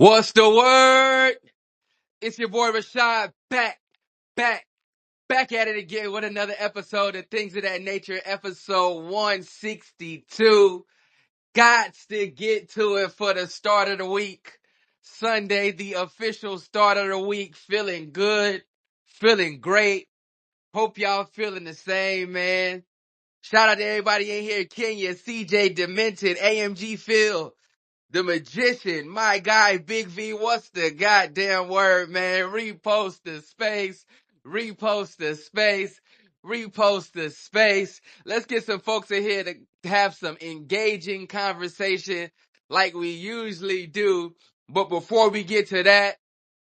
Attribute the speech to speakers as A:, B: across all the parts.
A: What's the word? It's your boy Rashad back at it again with another episode of Things of That Nature, episode 162. Gots to get to it for the start of the week. Sunday, the official start of the week. Feeling good, feeling great. Hope y'all feeling the same, man. Shout out to everybody in here. Kenya, CJ, Demented, AMG Phil. The magician, my guy, Big V, what's the goddamn word, man? Repost the space, repost the space, repost the space. Let's get some folks in here to have some engaging conversation like we usually do. But before we get to that,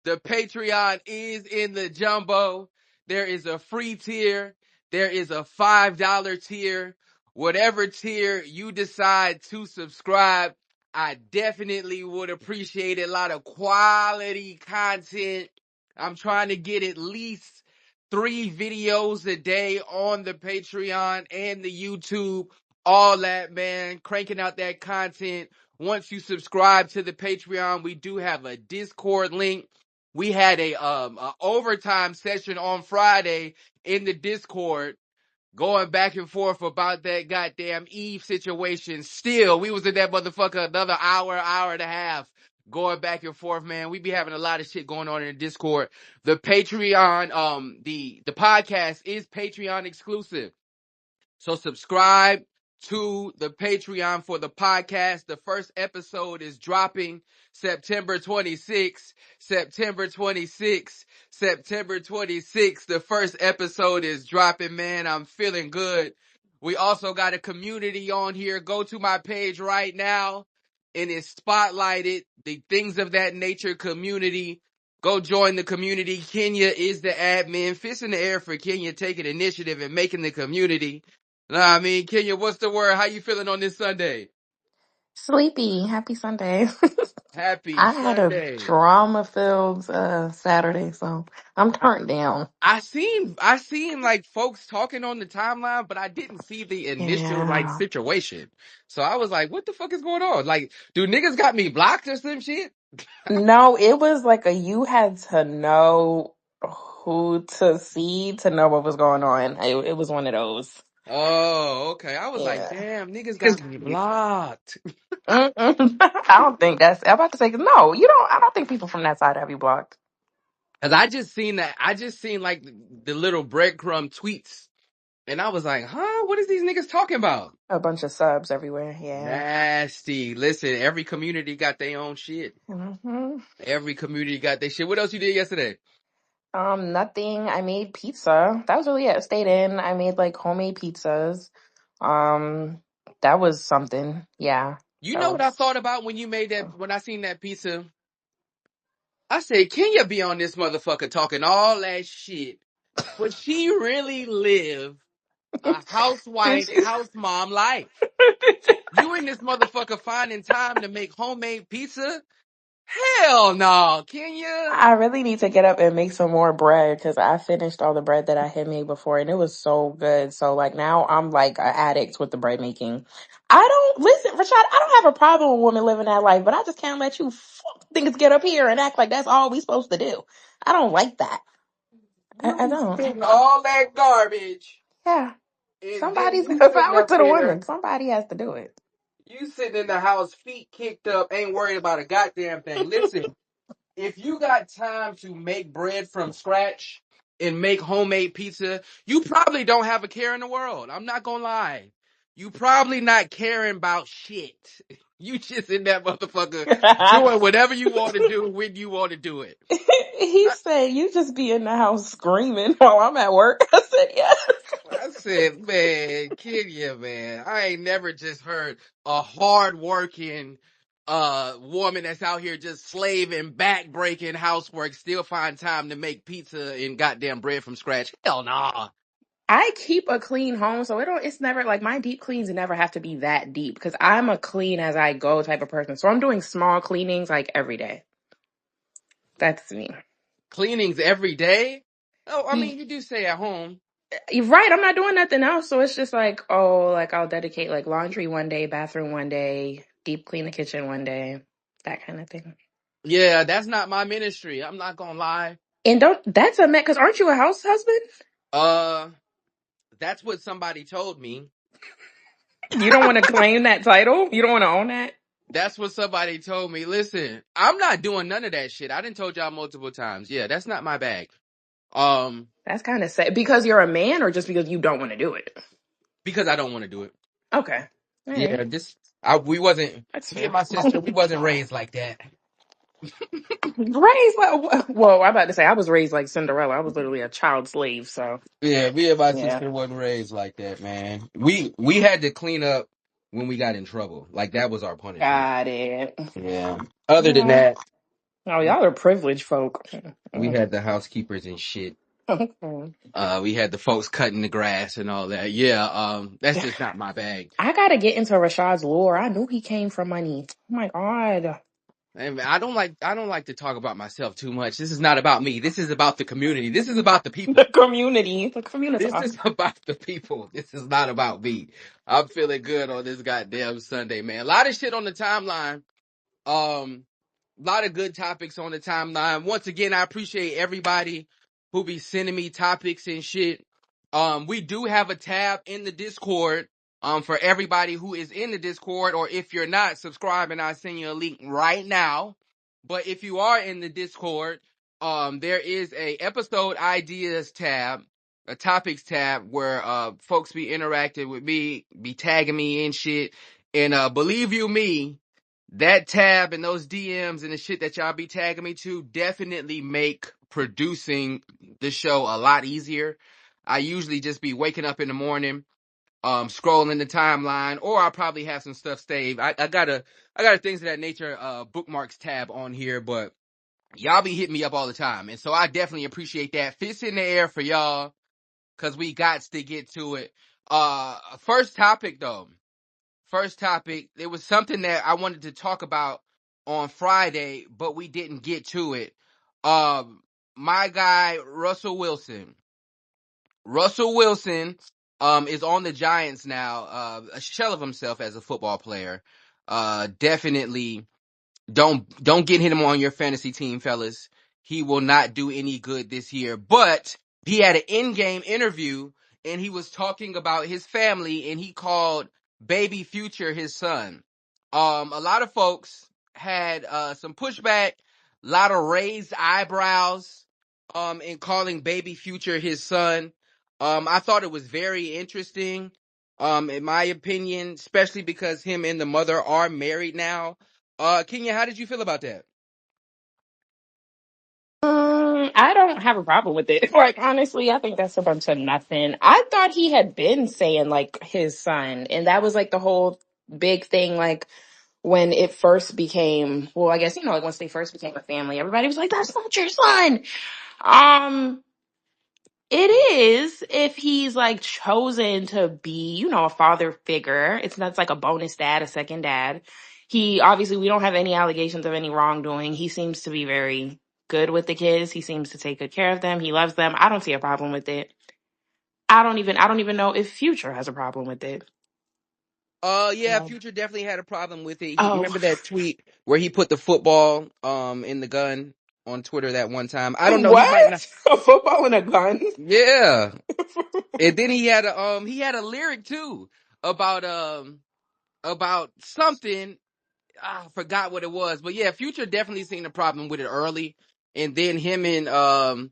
A: the Patreon is in the jumbo. There is a free tier. There is a $5 tier. Whatever tier you decide to subscribe, I definitely would appreciate a lot of quality content. I'm trying to get at least 3 videos a day on the Patreon and the YouTube. All that, man. Cranking out that content. Once you subscribe to the Patreon, we do have a Discord link. We had a overtime session on Friday in the Discord going back and forth about that goddamn Eve situation. Still, we was in that motherfucker another hour and a half going back and forth, man. We be having a lot of shit going on in the Discord. The Patreon, the podcast is Patreon exclusive. So subscribe to the Patreon for the podcast. The first episode is dropping September 26th. September 26th. September 26th. The first episode is dropping, man. I'm feeling good. We also got a community on here. Go to my page right now and it's spotlighted. The Things of That Nature community. Go join the community. Kenya is the admin. Fist in the air for Kenya taking initiative and making the community. Nah, I mean, Kenya, what's the word? How you feeling on this Sunday?
B: Sleepy. Happy Sunday.
A: Happy
B: I had a
A: Sunday.
B: drama-filled Saturday, so I'm
A: I,
B: turned down.
A: I seen like folks talking on the timeline, but I didn't see the initial like
B: Yeah.
A: situation. So I was like, what the fuck is going on? Like, do niggas got me blocked or some shit?
B: No, it was like you had to know who to see to know what was going on. It was one of those.
A: Oh, okay. I was like,
B: Yeah.
A: damn, niggas got me blocked.
B: I don't think that's. I'm about to say no. You don't. I don't think people from that side have you blocked.
A: Cause I just seen like the little breadcrumb tweets. And I was like, huh? What is these niggas talking about?
B: A bunch of subs everywhere. Yeah.
A: Nasty. Listen, every community got their own shit.
B: hmm
A: Every community got their shit. What else you did yesterday?
B: Nothing. I made pizza. That was really it. I stayed in. I made like homemade pizzas. Um, that was something. Yeah,
A: You
B: that
A: know what I
B: was.
A: thought about when you made that, when I seen that pizza? I said, Kenya be on this motherfucker talking all that shit, but she really live a
B: Did
A: housewife,
B: you?
A: house mom life. You in this motherfucker finding time to make homemade pizza? Hell no, Kenya.
B: I really need to get up and make some more bread because I finished all the bread that I had made before and it was so good. So like now I'm like an addict with the bread making. I don't listen, Rashad. I don't have a problem with women living that life, but I just can't let you niggas get up here and act like that's all we supposed to do. I don't like that. I
A: You
B: don't.
A: spitting all that garbage,
B: Yeah.
A: and then
B: Somebody's
A: you
B: if
A: sitting
B: I were
A: up
B: to the
A: there.
B: women, somebody has to do it.
A: You sitting in the house, feet kicked up, ain't worried about a goddamn thing. Listen, if you got time to make bread from scratch and make homemade pizza, you probably don't have a care in the world. I'm not gonna lie. You probably not caring about shit. You just in that motherfucker doing whatever you want to do when you want to do it.
B: He
A: I,
B: said, "You just be in the house screaming while I'm at work." I said, "Yeah."
A: I said, man, Kenya, man, I ain't never just heard a hard-working woman that's out here just slaving, back-breaking housework, still find time to make pizza and goddamn bread from scratch. Hell nah.
B: I keep a clean home, so it's never like my deep cleans never have to be that deep because I'm a clean as I go type of person. So I'm doing small cleanings like every day. That's me.
A: Cleanings every day? Oh, I
B: Y-
A: mean, you do stay at home.
B: You're right. I'm not doing nothing else, so it's just like like I'll dedicate like laundry one day, bathroom one day, deep clean the kitchen one day, that kind of thing.
A: Yeah, that's not my ministry. I'm not gonna lie.
B: And don't that's a man because aren't you a house husband?
A: Uh, that's what somebody told me.
B: You don't want to claim that title? You don't want to own that?
A: That's what somebody told me. Listen, I'm not doing none of that shit. I done told y'all multiple times. Yeah, that's not my bag. Um,
B: That's kind of sad. Because you're a man or just because you don't want to do it?
A: because I don't want to do it.
B: Okay. All
A: Yeah,
B: right.
A: we wasn't,
B: That's
A: me and
B: fair.
A: my sister, we wasn't raised like that.
B: Raised like, well, I'm about to say I was raised like Cinderella. I was literally a child slave. So,
A: Yeah, me and my
B: yeah.
A: sister wasn't raised like that, man. We had to clean up when we got in trouble. Like that was our punishment.
B: Got it.
A: Yeah. Other than
B: Yeah.
A: that,
B: Oh, y'all are privileged folk.
A: we had the housekeepers and shit.
B: Okay.
A: We had the folks cutting the grass and all that. Yeah, that's just not my bag.
B: I gotta get into Rashad's lore. I knew he came from money. Oh my god.
A: And I don't like to talk about myself too much. This is not about me. This is about the community. This is about the
B: The
A: people.
B: community. The community.
A: This is about the people. This is not about me. I'm feeling good on this goddamn Sunday, man. A lot of shit on the timeline. Um, a lot of good topics on the timeline. Once again, I appreciate everybody who be sending me topics and shit. We do have a tab in the Discord. For everybody who is in the Discord, or if you're not subscribing, I'll send you a link right now. But if you are in the Discord, there is a episode ideas tab, a topics tab where folks be interacting with me, be tagging me in shit. And believe you me, that tab and those DMs and the shit that y'all be tagging me to definitely make producing the show a lot easier. I usually just be waking up in the morning, scrolling the timeline, or I'll probably have some stuff saved. I got a things of that nature, bookmarks tab on here, but y'all be hitting me up all the time. And so I definitely appreciate that. Fists in the air for y'all, cause we got to get to it. First topic though. First topic, there was something that I wanted to talk about on Friday, but we didn't get to it. My guy, Russell Wilson. Russell Wilson, is on the Giants now, a shell of himself as a football player. Definitely don't get him on your fantasy team, fellas. He will not do any good this year. But he had an in-game interview and he was talking about his family and he called baby Future his son. A lot of folks had some pushback, a lot of raised eyebrows in calling baby Future his son. I thought it was very interesting. In my opinion, especially because him and the mother are married now. Kenya, how did you feel about that?
B: I don't have a problem with it. Like honestly, I think that's a bunch of nothing. I thought he had been saying like his son, and that was like the whole big thing. Like when it first became, well, I guess like once they first became a family, everybody was like, "That's not your son." Um, it is if he's like chosen to be, a father figure. It's not it's like a bonus dad, a second dad. He obviously we don't have any allegations of any wrongdoing. He seems to be very good with the kids. He seems to take good care of them. He loves them. I don't see a problem with it. I don't even know if Future has a problem with it.
A: Yeah,
B: Um,
A: Future definitely had a problem with it. He
B: oh,
A: remember that tweet where he put the football in the gun on Twitter that one time. I don't know, he might not.
B: what? A football and a gun?
A: Yeah. And then he had a lyric too about something. I forgot what it was. But yeah, Future definitely seen a problem with it early. And then him and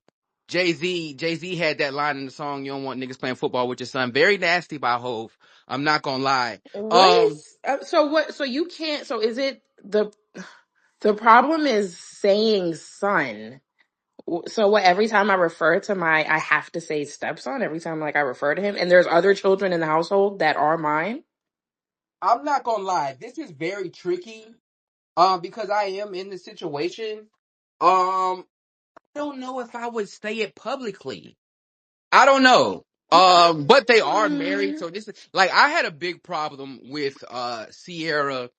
A: Jay-Z had that line in the song, "You don't want niggas playing football with your son." Very nasty by Hove. I'm not gonna lie.
B: What is so what so you can't so is it the problem is saying son. So what every time I refer to I have to say stepson every time like I refer to him and there's other children in the household that are mine.
A: I'm not gonna lie. This is very tricky. Because I am in the situation. I don't know if I would say it publicly. I don't know. But they are married,
B: Mm,
A: so this is like I had a big problem with Sierra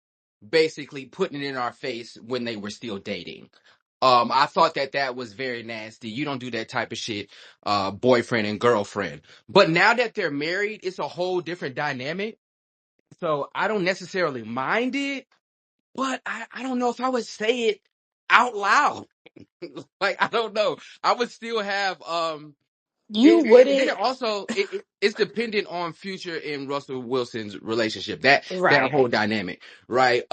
A: basically putting it in our face when they were still dating. I thought that was very nasty. You don't do that type of shit, boyfriend and girlfriend. But now that they're married, it's a whole different dynamic. So I don't necessarily mind it, but I don't know if I would say it out loud. Like I don't know. I would still have
B: You
A: and then
B: wouldn't,
A: it's dependent on Future and Russell Wilson's relationship. That
B: right?
A: whole dynamic, right?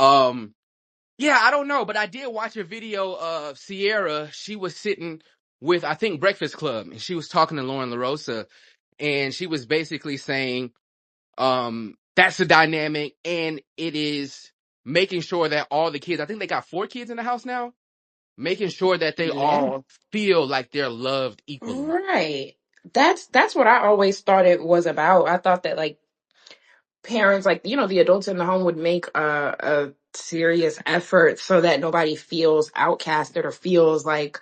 A: Yeah, I don't know, but I did watch a video of Sierra. She was sitting with, I think, Breakfast Club, and she was talking to Lauren LaRosa, and she was basically saying, that's the dynamic, and it is making sure that all the kids, I think they got 4 kids in the house now, making sure that they
B: Yeah,
A: all feel like they're loved equally.
B: right. That's what I always thought it was about. I thought that like parents, like the adults in the home would make a serious effort so that nobody feels outcasted or feels like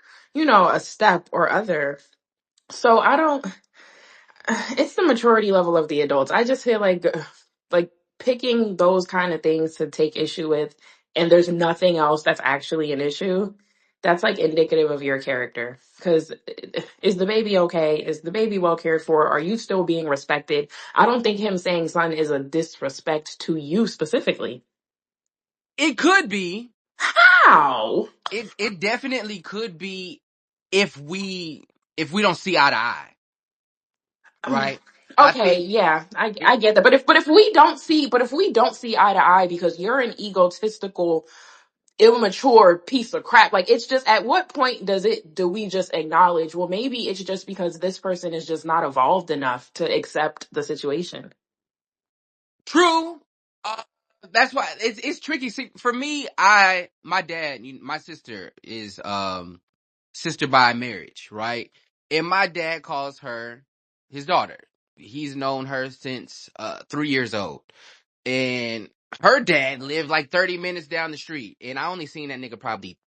B: a step or other. So I don't. It's the maturity level of the adults. I just feel like picking those kind of things to take issue with, and there's nothing else that's actually an issue. That's like indicative of your character. Because is the baby okay? Is the baby well cared for? Are you still being respected? I don't think him saying son is a disrespect to you specifically.
A: It could be.
B: How?
A: It definitely could be if we don't see eye to eye, right? I
B: Okay,
A: think
B: yeah, I get that. But if we don't see eye to eye because you're an egotistical immature piece of crap. Like it's just at what point do we just acknowledge, well, maybe it's just because this person is just not evolved enough to accept the situation.
A: true. Uh, that's why it's tricky. See, for me, my dad, my sister is sister by marriage, right? And my dad calls her his daughter. He's known her since 3 years old. And her dad lived like 30 minutes down the street. And I only seen that nigga probably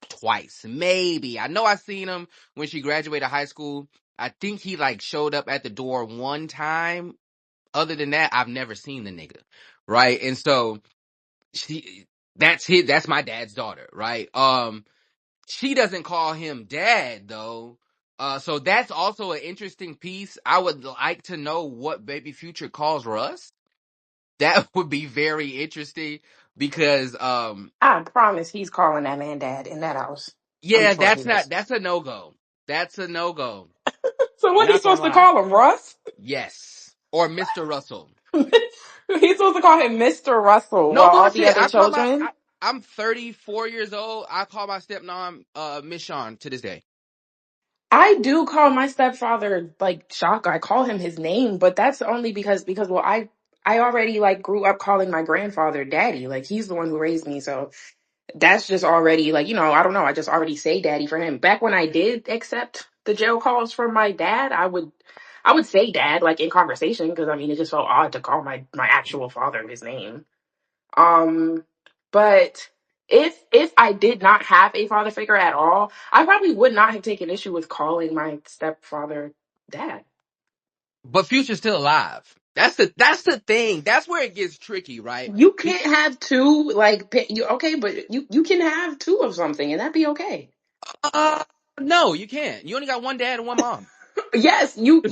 A: twice, maybe. I know I seen him when she graduated high school. I think he like showed up at the door one time. Other than that, I've never seen the nigga, right? And so she, that's my dad's daughter, right? She doesn't call him dad though. So that's also an interesting piece. I would like to know what Baby Future calls Russ. That would be very interesting because
B: I promise he's calling that man dad in that house. I'm
A: yeah,
B: sure he is.
A: that's a no-go. That's a no-go.
B: So what he's
A: Not gonna
B: supposed to
A: lie.
B: call him, Russ?
A: Yes. Or Mr. Russell.
B: He's supposed to call him Mr. Russell
A: No
B: while all the
A: bullshit.
B: other children.
A: I'm 34 years old. I call my stepmom Miss Shawn to this day.
B: I do call my stepfather like Shaka. I call him his name, but that's only because well I already like grew up calling my grandfather daddy. Like he's the one who raised me, so that's just already like I don't know, I just already say daddy for him. Back when I did accept the jail calls from my dad, I would say dad like in conversation because I mean it just felt odd to call my actual father his name. um but if I did not have a father figure at all, I probably would not have taken issue with calling my stepfather dad.
A: But Future's still alive. That's the thing. That's where it gets tricky, right?
B: You can't have two like you okay, but you can have two of something and that'd be okay.
A: Uh, no, you can't. You only got one dad and one mom.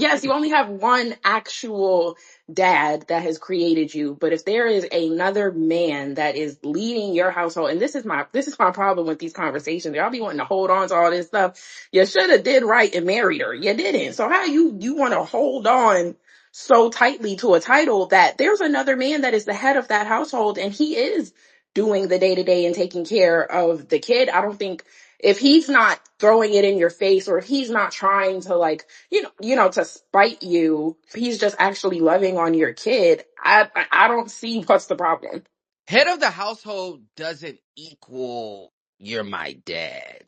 B: Yes, you only have one actual dad that has created you, but if there is another man that is leading your household, and this is my problem with these conversations. Y'all be wanting to hold on to all this stuff. You should have did right and married her. You didn't. So how you want to hold on so tightly to a title that there's another man that is the head of that household and he is doing the day to day and taking care of the kid. I don't think if he's not throwing it in your face or if he's not trying to like to spite you, he's just actually loving on your kid. I don't see what's the problem.
A: Head of the household doesn't equal you're my dad.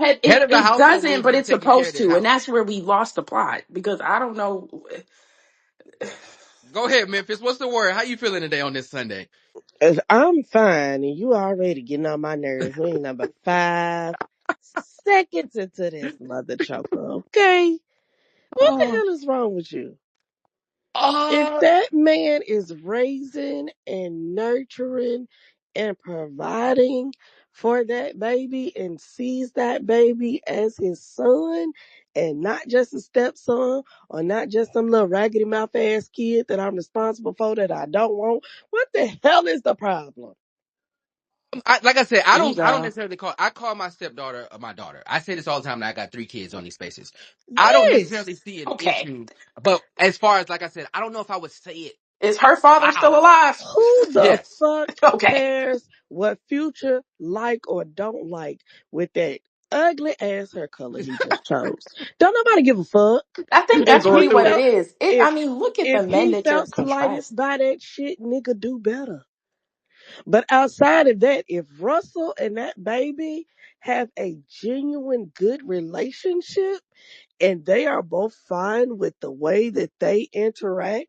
B: It,
A: Head
B: it
A: of the
B: it
A: household
B: doesn't,
A: means
B: but
A: you
B: it's
A: taking care of
B: supposed
A: this
B: to, and
A: house.
B: that's where we lost the plot because I don't know.
A: Go ahead, Memphis. What's the word? How you feeling today on this Sunday?
C: I'm fine, and you already getting on my nerves. We ain't number 5 seconds into this mother choker, okay? What the
A: Oh,
C: hell is wrong with you? If
A: uh,
C: that man is raising and nurturing and providing for that baby and sees that baby as his son and not just a stepson or not just some little raggedy mouth ass kid that I'm responsible for that I don't want, what the hell is the problem?
A: Like I said,
B: There you
A: I don't
B: go.
A: necessarily I call my stepdaughter my daughter. I say this all the time, and I got 3 kids on these spaces. I don't
C: Yes.
A: necessarily see an
B: Okay.
A: issue, but as far as, like I said, I don't know if I would say it
B: Is her father still
A: loud.
B: alive?
C: Who the
A: Yes.
C: fuck
B: Okay.
C: cares what Future like or don't like with that ugly ass hair color he just chose? Don't nobody give a fuck.
B: I think
A: What you
C: If
B: that's
A: going
B: really
C: he
B: what
A: through?
B: it
C: felt
B: is.
C: if
B: I mean, look at the
C: if
B: men
C: he
B: that you're
C: felt slighted
B: contrasting.
C: by that shit, nigga, do better. But outside of that, if Russell and that baby have a genuine good relationship and they are both fine with the way that they interact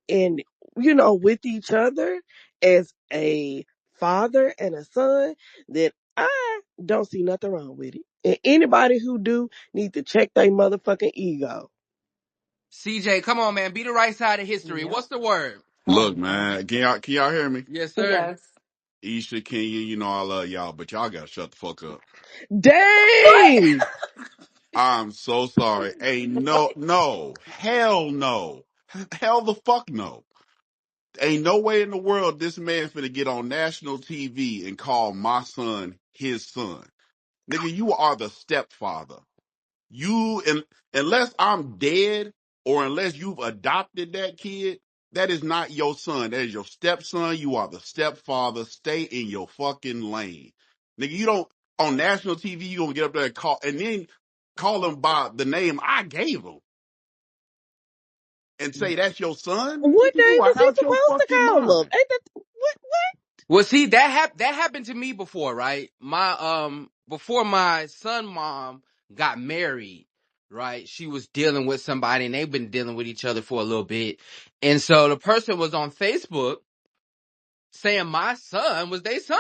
C: and, with each other as a father and a son, then I don't see nothing wrong with it. And anybody who do need to check their motherfucking ego.
A: CJ, come on, man. Be the right side of history.
B: Yep.
A: What's the word?
D: Look, man, can y'all hear me?
A: Yes, sir.
B: Yes.
D: Isha, Kenya, you know I love y'all, but y'all gotta shut the fuck up.
B: What?
C: Dang!
D: I'm so sorry. Ain't no, hell no. Hell the fuck no. Ain't no way in the world this man finna get on national TV and call my son his son. Nigga, you are the stepfather. You and unless I'm dead or unless you've adopted that kid, that is not your son. That is your stepson. You are the stepfather. Stay in your fucking lane. Nigga, you don't on national TV, you gonna get up there and then call him by the name I gave him and say that's your son?
C: What
D: Nigga, you
C: name
D: are
C: was he
D: out your
C: supposed to
D: fucking
C: call him?
D: mind.
C: Ain't that what?
A: Well, see, that happened to me before, right? My before my son mom got married, right? She was dealing with somebody and they've been dealing with each other for a little bit. And so the person was on Facebook saying my son was their son.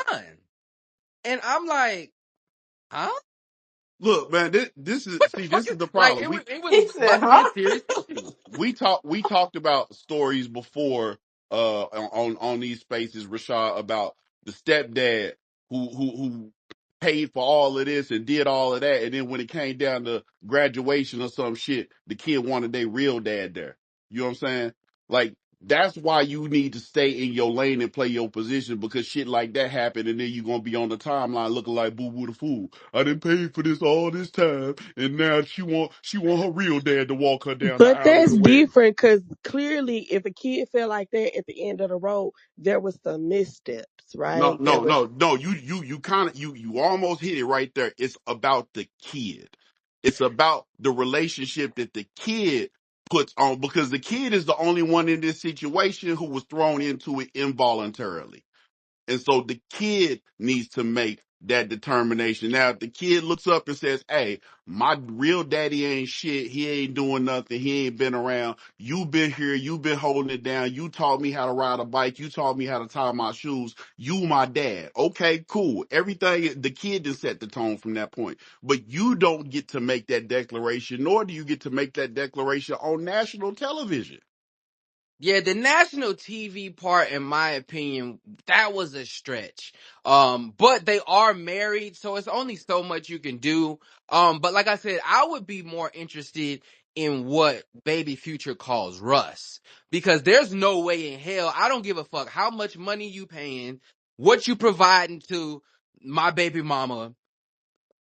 A: And I'm like, huh?
D: Look, man, this is
A: What the
D: see,
A: fuck
D: this
A: is
D: is the
A: like
D: problem.
A: it was
B: He
A: about
B: said,
A: to be a
B: huh?
A: serious issue.
D: We talked about stories before on these spaces, Rashad, about the stepdad who paid for all of this and did all of that, and then when it came down to graduation or some shit, the kid wanted their real dad there. You know what I'm saying? Like that's why you need to stay in your lane and play your position because shit like that happen, and then you're gonna be on the timeline looking like Boo Boo the Fool. I didn't pay for this all this time, and now she want her real dad to walk her down the
C: But
D: aisle of
C: that's
D: the wedding.
C: different because clearly, if a kid felt like that at the end of the road, there was some missteps,
D: No,
C: right? There
D: no,
C: was.
D: no, no. You kind of you almost hit it right there. It's about the kid. It's about the relationship that the kid puts on because the kid is the only one in this situation who was thrown into it involuntarily. And so the kid needs to make that determination. Now, if the kid looks up and says, hey, my real daddy ain't shit. He ain't doing nothing. He ain't been around. You've been here. You've been holding it down. You taught me how to ride a bike. You taught me how to tie my shoes. You my dad. Okay, cool. Everything, the kid just set the tone from that point. But you don't get to make that declaration, nor do you get to make that declaration on national television.
A: Yeah, the national TV part, in my opinion, that was a stretch. But they are married, so it's only so much you can do. But like I said, I would be more interested in what Baby Future calls Russ. Because there's no way in hell, I don't give a fuck how much money you paying, what you providing to my baby mama.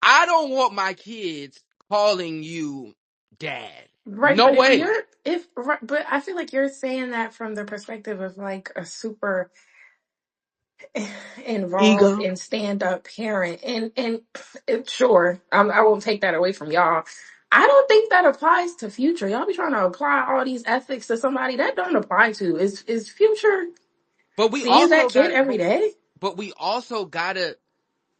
A: I don't want my kids calling you dad.
B: Right,
A: No
B: but if
A: way.
B: you're if right, but I feel like you're saying that from the perspective of like a super involved
C: Ego.
B: in stand-up parent, and sure, I won't take that away from y'all. I don't think that applies to Future. Y'all be trying to apply all these ethics to somebody that don't apply to. Is Future
A: But we
B: seeing
A: also
B: that
A: got
B: kid
A: it.
B: every day?
A: But we also gotta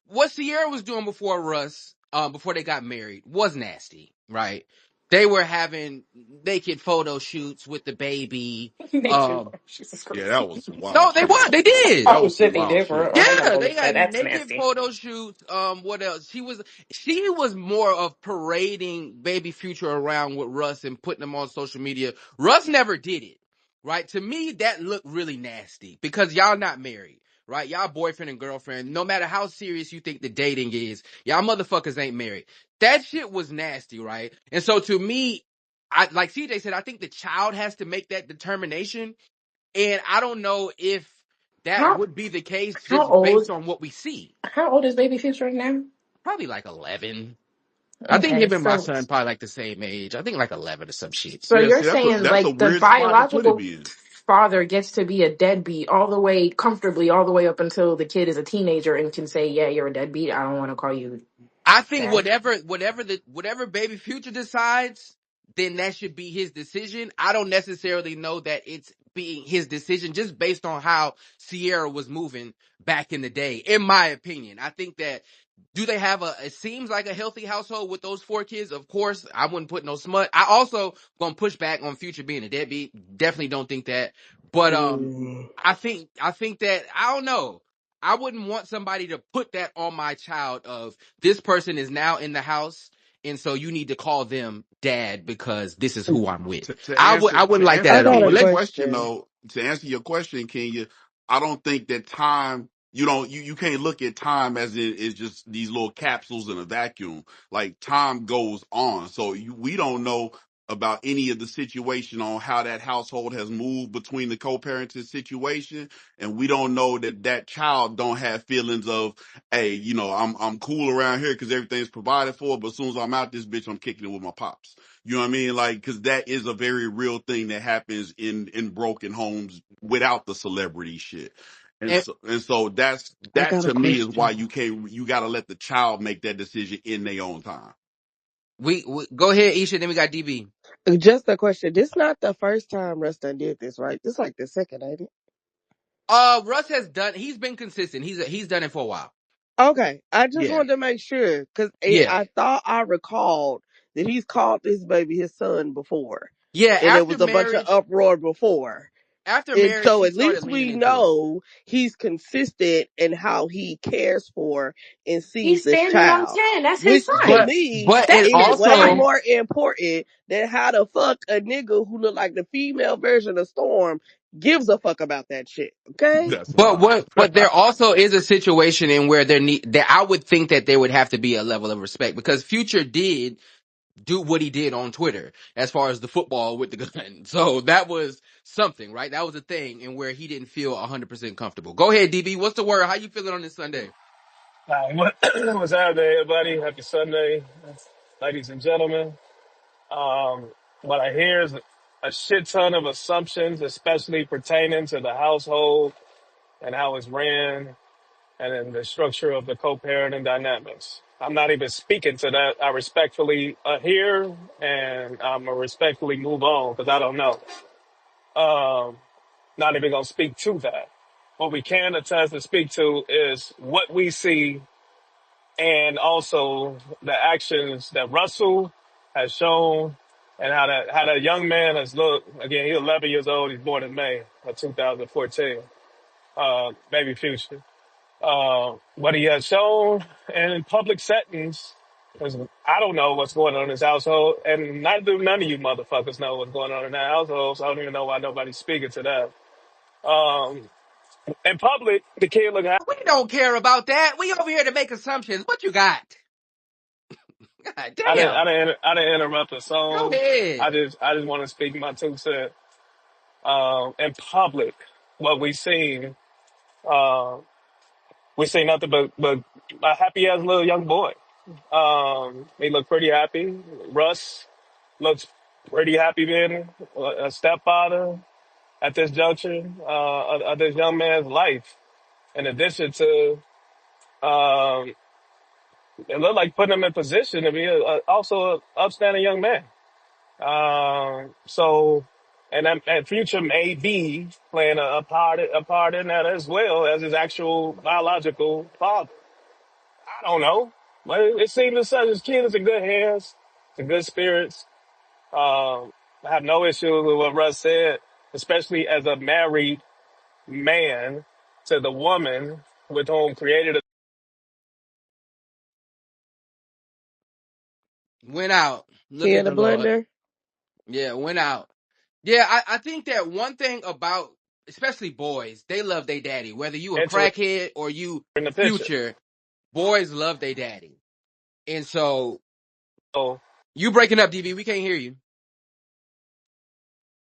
A: what Sierra was doing before Russ, before they got married, was nasty, right? They were having naked photo shoots with the baby.
B: Naked.
A: Um,
B: Jesus
D: Yeah,
B: Christ.
D: that was some wild
A: no, they
D: shit.
A: were, they did.
D: That
B: Oh
D: was some
B: shit, they
D: wild
B: did for
D: shit.
B: real. Oh, I ain't gonna
A: Yeah,
B: believe
A: they
B: that.
A: got
B: That's
A: naked
B: nasty.
A: photo shoots. What else? She was more of parading Baby Future around with Russ and putting them on social media. Russ never did it, right? To me, that looked really nasty because y'all not married, right? Y'all boyfriend and girlfriend. No matter how serious you think the dating is, y'all motherfuckers ain't married. That shit was nasty, right? And so to me, I like CJ said, I think the child has to make that determination, and I don't know if that
B: How
A: would be the case
B: how
A: just based
B: old
A: on what we see.
B: how old is baby Future now?
A: Probably like 11. I think
B: Okay,
A: him and my
B: so
A: son probably like the same age. I think like 11 or some shit.
B: so
D: Yeah,
B: you're
D: see,
B: saying
D: that's a
B: like the
D: weird spot to put him
B: biological
D: in.
B: father gets to be a deadbeat all the way comfortably all the way up until the kid is a teenager and can say, "Yeah, you're a deadbeat. I don't want to call you
A: I think
B: dad."
A: whatever baby future decides, then that should be his decision. I don't necessarily know that it's being his decision just based on how Sierra was moving back in the day, in my opinion. I think that do they have it seems like a healthy household with those 4 kids? Of course, I wouldn't put no smut. I also gonna push back on Future being a deadbeat. Definitely don't think that. But
C: Mm.
A: I think that I don't know. I wouldn't want somebody to put that on my child of this person is now in the house and so you need to call them dad because this is who I'm with.
D: To
A: I
D: answer
A: wouldn't
D: to
A: like that
D: answer
C: I
A: at all.
C: got a
A: But
D: Kenya's
A: let's
D: question
C: question.
D: though, to answer your question, Kenya, I don't think that time you don't you can't look at time as it is just these little capsules in a vacuum. Like time goes on, so we don't know about any of the situation on how that household has moved between the co-parenting situation, and we don't know that that child don't have feelings of, hey, I'm cool around here because everything's provided for, but as soon as I'm out this bitch, I'm kicking it with my pops. You know what I mean? Like, cause that is a very real thing that happens in broken homes without the celebrity shit.
A: and
D: And so
C: I
D: that
C: got a
D: to me is why
C: question.
D: you gotta let the child make that decision in their own time.
A: we go ahead, Isha, then we got DB.
C: Just a question. This not the first time Rustin did this, right? This like the second, ain't it?
A: Russ has done he's been consistent. He's done it for a while.
C: Okay. I just
A: Yeah.
C: wanted to make sure because
A: Yeah.
C: I thought I recalled that he's called this baby his son before,
A: Yeah.
C: and there was a bunch of uproar before.
A: After
C: And
A: marriage,
C: so
A: he
C: at
A: started
C: least
A: leaning
C: we
A: into it.
C: know he's consistent in how he cares for and sees
B: He's
C: this
B: standing on
C: child,
B: 10. That's his
C: which to
B: son.
C: me
A: But it
B: That's
C: is
B: his
C: way
A: also
B: son.
C: more important than how the fuck a nigga who look like the female version of Storm gives a fuck about that shit. Okay?
D: That's wild.
A: but there also is a situation in where that I would think that there would have to be a level of respect because Future did do what he did on Twitter as far as the football with the gun. So that was something, right? That was a thing and where he didn't feel 100% comfortable. Go ahead, DB. What's the word? How you feeling on this Sunday?
E: What's happening, everybody? Happy Sunday, ladies and gentlemen. What I hear is a shit ton of assumptions, especially pertaining to the household and how it's ran and then the structure of the co-parenting dynamics. I'm not even speaking to that. I respectfully hear and I'm going to respectfully move on because I don't know. Um, Not even going to speak to that. What we can attest to speak to is what we see and also the actions that Russell has shown and how that young man has looked. Again, he's 11 years old. He's born in May of 2014. Baby future. What he has shown in public settings, because I don't know what's going on in his household, and neither do none of you motherfuckers know what's going on in that household. So I don't even know why nobody's speaking to that. In public, the kid look.
A: We don't care about that. We over here to make assumptions. What you got? God damn.
E: I didn't interrupt the
A: Go
E: song.
A: ahead.
E: I just want to speak my 2 cents. In public, what uh, we seen nothing but a happy ass little young boy. He looked pretty happy. Russ looks pretty happy being a stepfather at this juncture, of this young man's life. In addition to, um, it looked like putting him in position to be also an upstanding young man. So, and Future may be playing a part in that as well as his actual biological father. I don't know, but it seems as such his kid is in good hands, in good spirits. I have no issue with what Russ said, especially as a married man to the woman with whom created a.
A: Went out. Look
C: He
A: at
C: in the
A: the Lord.
C: blender.
A: Yeah, went out. Yeah, I think that one thing about especially boys, they love their daddy. Whether you a
E: Entering
A: crackhead or you
E: the picture.
A: Future, boys love their daddy. And so
E: So
A: you breaking up, DB, we can't hear you.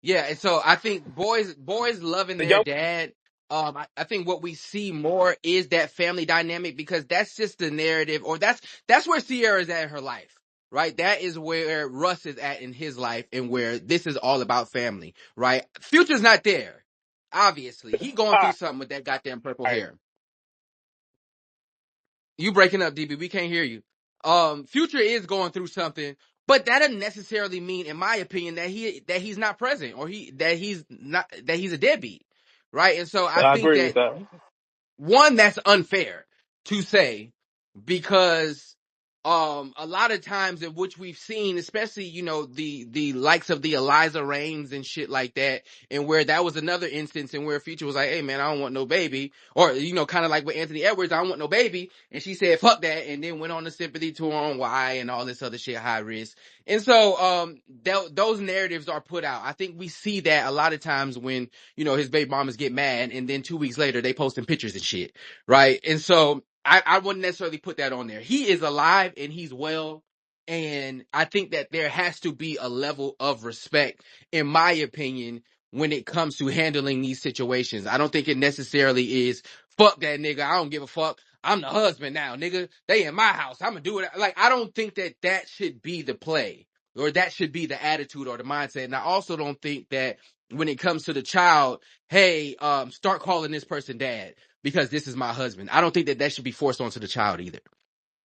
A: Yeah, and so I think boys loving
E: the
A: their
E: young
A: dad I think what we see more is that family dynamic because that's just the narrative, or that's where Sierra's at in her life, right? That is where Russ is at in his life, and where this is all about family, right? Future's not there. Obviously, he going through
E: All
A: something with that goddamn purple
E: right.
A: hair. You breaking up, DB? We can't hear you. Future is going through something, but that doesn't necessarily mean, in my opinion, that he's not present, or that he's a deadbeat, right? And so I
E: I
A: think
E: agree with
A: that
E: that.
A: one, that's unfair to say, because a lot of times in which we've seen, especially, the likes of the Eliza Reigns and shit like that, and where that was another instance in where Future was like, hey man, I don't want no baby, or kind of like with Anthony Edwards, I don't want no baby, and she said fuck that, and then went on the sympathy tour on why and all this other shit, high risk. And so those narratives are put out. I think we see that a lot of times when his baby mamas get mad, and then 2 weeks later they posting pictures and shit, right? And so I wouldn't necessarily put that on there. He is alive and he's well, and I think that there has to be a level of respect, in my opinion, when it comes to handling these situations. I don't think it necessarily is fuck that nigga, I don't give a fuck, I'm the husband now, nigga, they in my house, I'm gonna do it. Like, I don't think that that should be the play, or that should be the attitude or the mindset. And I also don't think that when it comes to the child, hey, start calling this person dad because this is my husband. I don't think that that should be forced onto the child either.